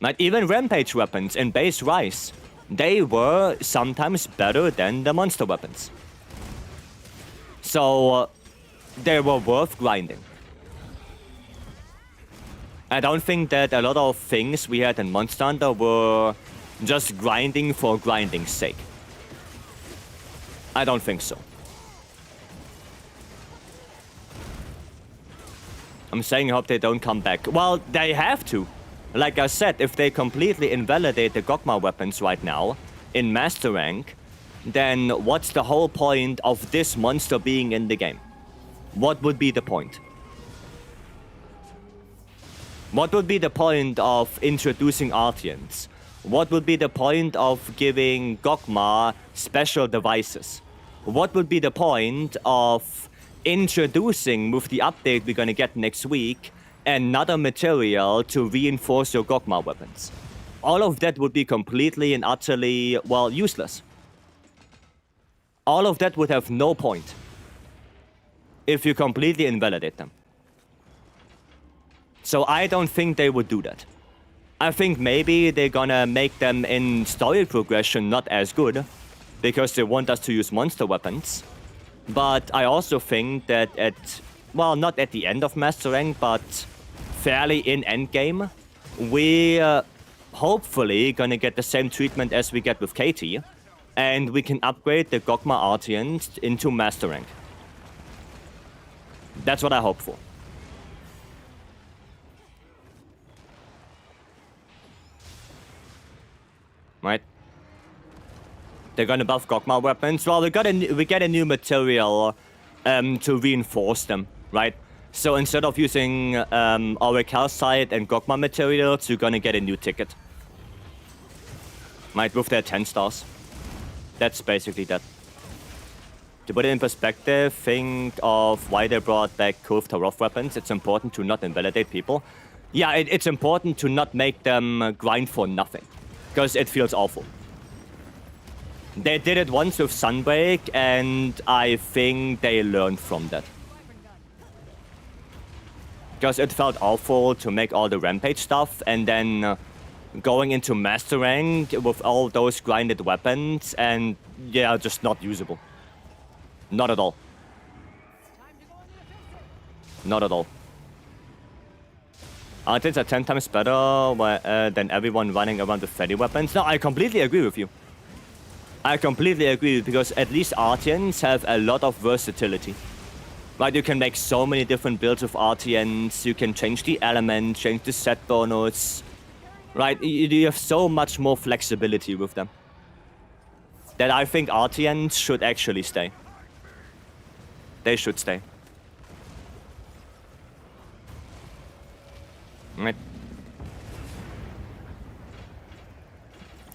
Like, even Rampage weapons in base Rise, they were sometimes better than the monster weapons. So, they were worth grinding. I don't think that a lot of things we had in Monster Hunter were just grinding for grinding's sake. I don't think so. I'm saying I hope they don't come back. Well, they have to. Like I said, if they completely invalidate the Gogma weapons right now in Master Rank, then what's the whole point of this monster being in the game? What would be the point? What would be the point of introducing Artians? What would be the point of giving Gogma special devices? What would be the point of introducing, with the update we're gonna get next week, another material to reinforce your Gogma weapons? All of that would be completely and utterly, well, useless. All of that would have no point if you completely invalidate them. So I don't think they would do that. I think maybe they're gonna make them in story progression not as good, because they want us to use monster weapons. But I also think that well, not at the end of Master Rank, but fairly in endgame, we hopefully gonna get the same treatment as we get with Katie, and we can upgrade the Gogma Artians into Master Rank. That's what I hope for. Right? They're gonna buff Gogma weapons. Well, we get a new material to reinforce them, right? So instead of using our calcite and Gogma materials, you're gonna get a new ticket. Right, with their 10 stars. That's basically that. To put it in perspective, think of why they brought back Kurv Tarov weapons. It's important to not invalidate people. Yeah, it's important to not make them grind for nothing, because it feels awful. They did it once with Sunbreak, and I think they learned from that. Because it felt awful to make all the Rampage stuff, and then going into Master Rank with all those grinded weapons, and yeah, just not usable. Not at all. Not at all. Artists are 10 times better than everyone running around with Freddy weapons. No, I completely agree with you. I completely agree, because at least Artians have a lot of versatility. Right, you can make so many different builds of Artians, you can change the element, change the set bonus. Right, you have so much more flexibility with them. That I think Artians should actually stay. They should stay. Right.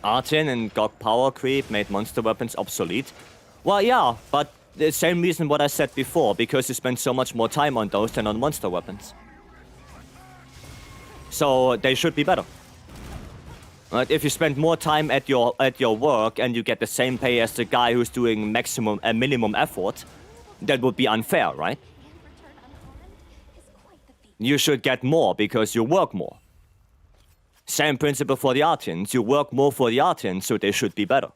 Artian and GOG power creep made monster weapons obsolete. Well, yeah, but the same reason what I said before, because you spend so much more time on those than on monster weapons. So they should be better. Right? If you spend more time at your work and you get the same pay as the guy who's doing minimum effort, that would be unfair, right? Return unharmed is quite the feat. You should get more because you work more. Same principle for the Artians. You work more for the Artians, so they should be better.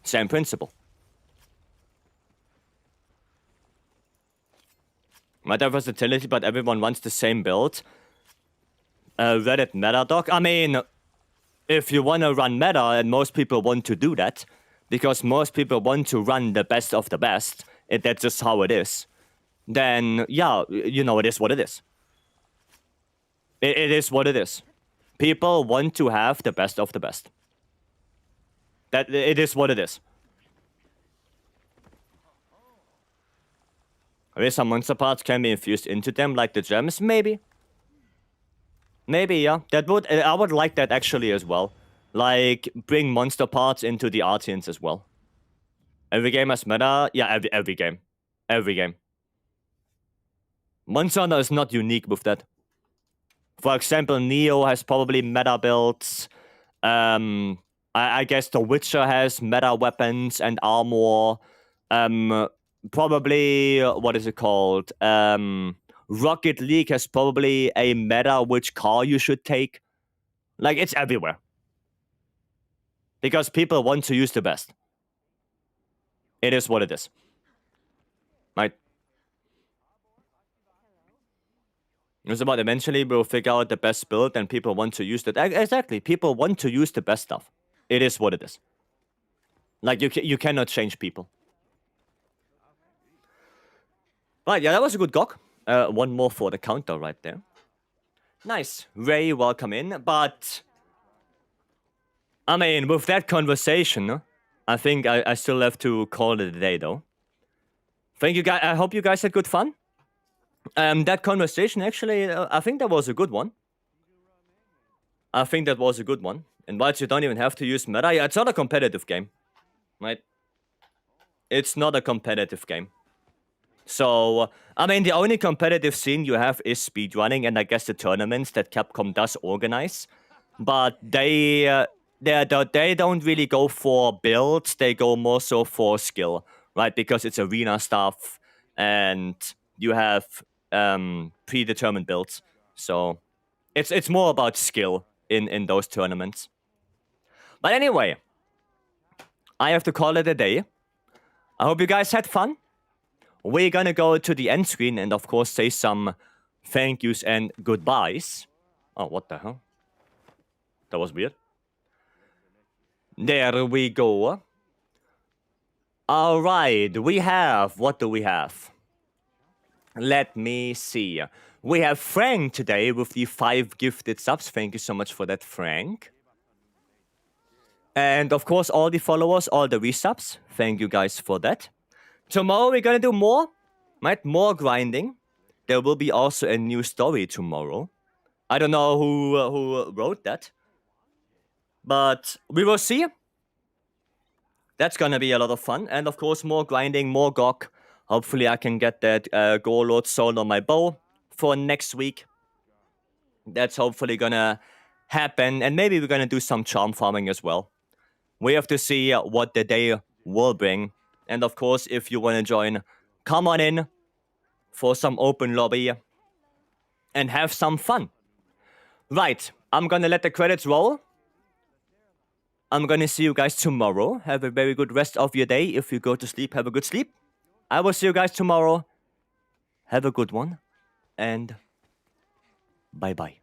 Same principle. Might have versatility, but everyone wants the same build. Reddit meta doc. I mean, if you want to run meta, and most people want to do that, because most people want to run the best of the best, that's just how it is, then yeah, you know, it is what it is. It is what it is. People want to have the best of the best. That it is what it is. Maybe some monster parts can be infused into them, like the gems. Maybe. Maybe, yeah. I would like that actually as well. Like, bring monster parts into the Artians as well. Every game has meta. Yeah, every game. Every game. Monster Hunter is not unique with that. For example, Neo has probably meta builds. I guess The Witcher has meta weapons and armor. Probably, what is it called? Rocket League has probably a meta which car you should take. Like, it's everywhere. Because people want to use the best. It is what it is. Right? It's about eventually we'll figure out the best build and people want to use that. Exactly. People want to use the best stuff. It is what it is. Like, you cannot change people. Right, yeah, that was a good GOG. One more for the counter right there. Nice. Ray, welcome in. But, I mean, with that conversation, I think I still have to call it a day, though. Thank you guys. I hope you guys had good fun. That conversation, actually, I think that was a good one. I think that was a good one. And whilst you don't even have to use meta, yeah, it's not a competitive game. Right? It's not a competitive game. So, I mean, the only competitive scene you have is speedrunning, and I guess the tournaments that Capcom does organize. But they don't really go for builds, they go more so for skill, right? Because it's arena stuff, and you have predetermined builds. So, it's more about skill in those tournaments. But anyway, I have to call it a day. I hope you guys had fun. We're gonna go to the end screen and, of course, say some thank yous and goodbyes. Oh, what the hell? That was weird. There we go. Alright, we have... What do we have? Let me see. We have Frank today with the 5 gifted subs. Thank you so much for that, Frank. And, of course, all the followers, all the resubs. Thank you guys for that. Tomorrow we're gonna do more, right? More grinding. There will be also a new story tomorrow. I don't know who wrote that, but we will see. That's gonna be a lot of fun, and of course more grinding, more GOG. Hopefully I can get that Gorlord soul on my bow for next week. That's hopefully gonna happen, and maybe we're gonna do some charm farming as well. We have to see what the day will bring. And of course, if you want to join, come on in for some open lobby and have some fun. Right, I'm gonna let the credits roll. I'm gonna see you guys tomorrow. Have a very good rest of your day. If you go to sleep, have a good sleep. I will see you guys tomorrow. Have a good one. And bye-bye.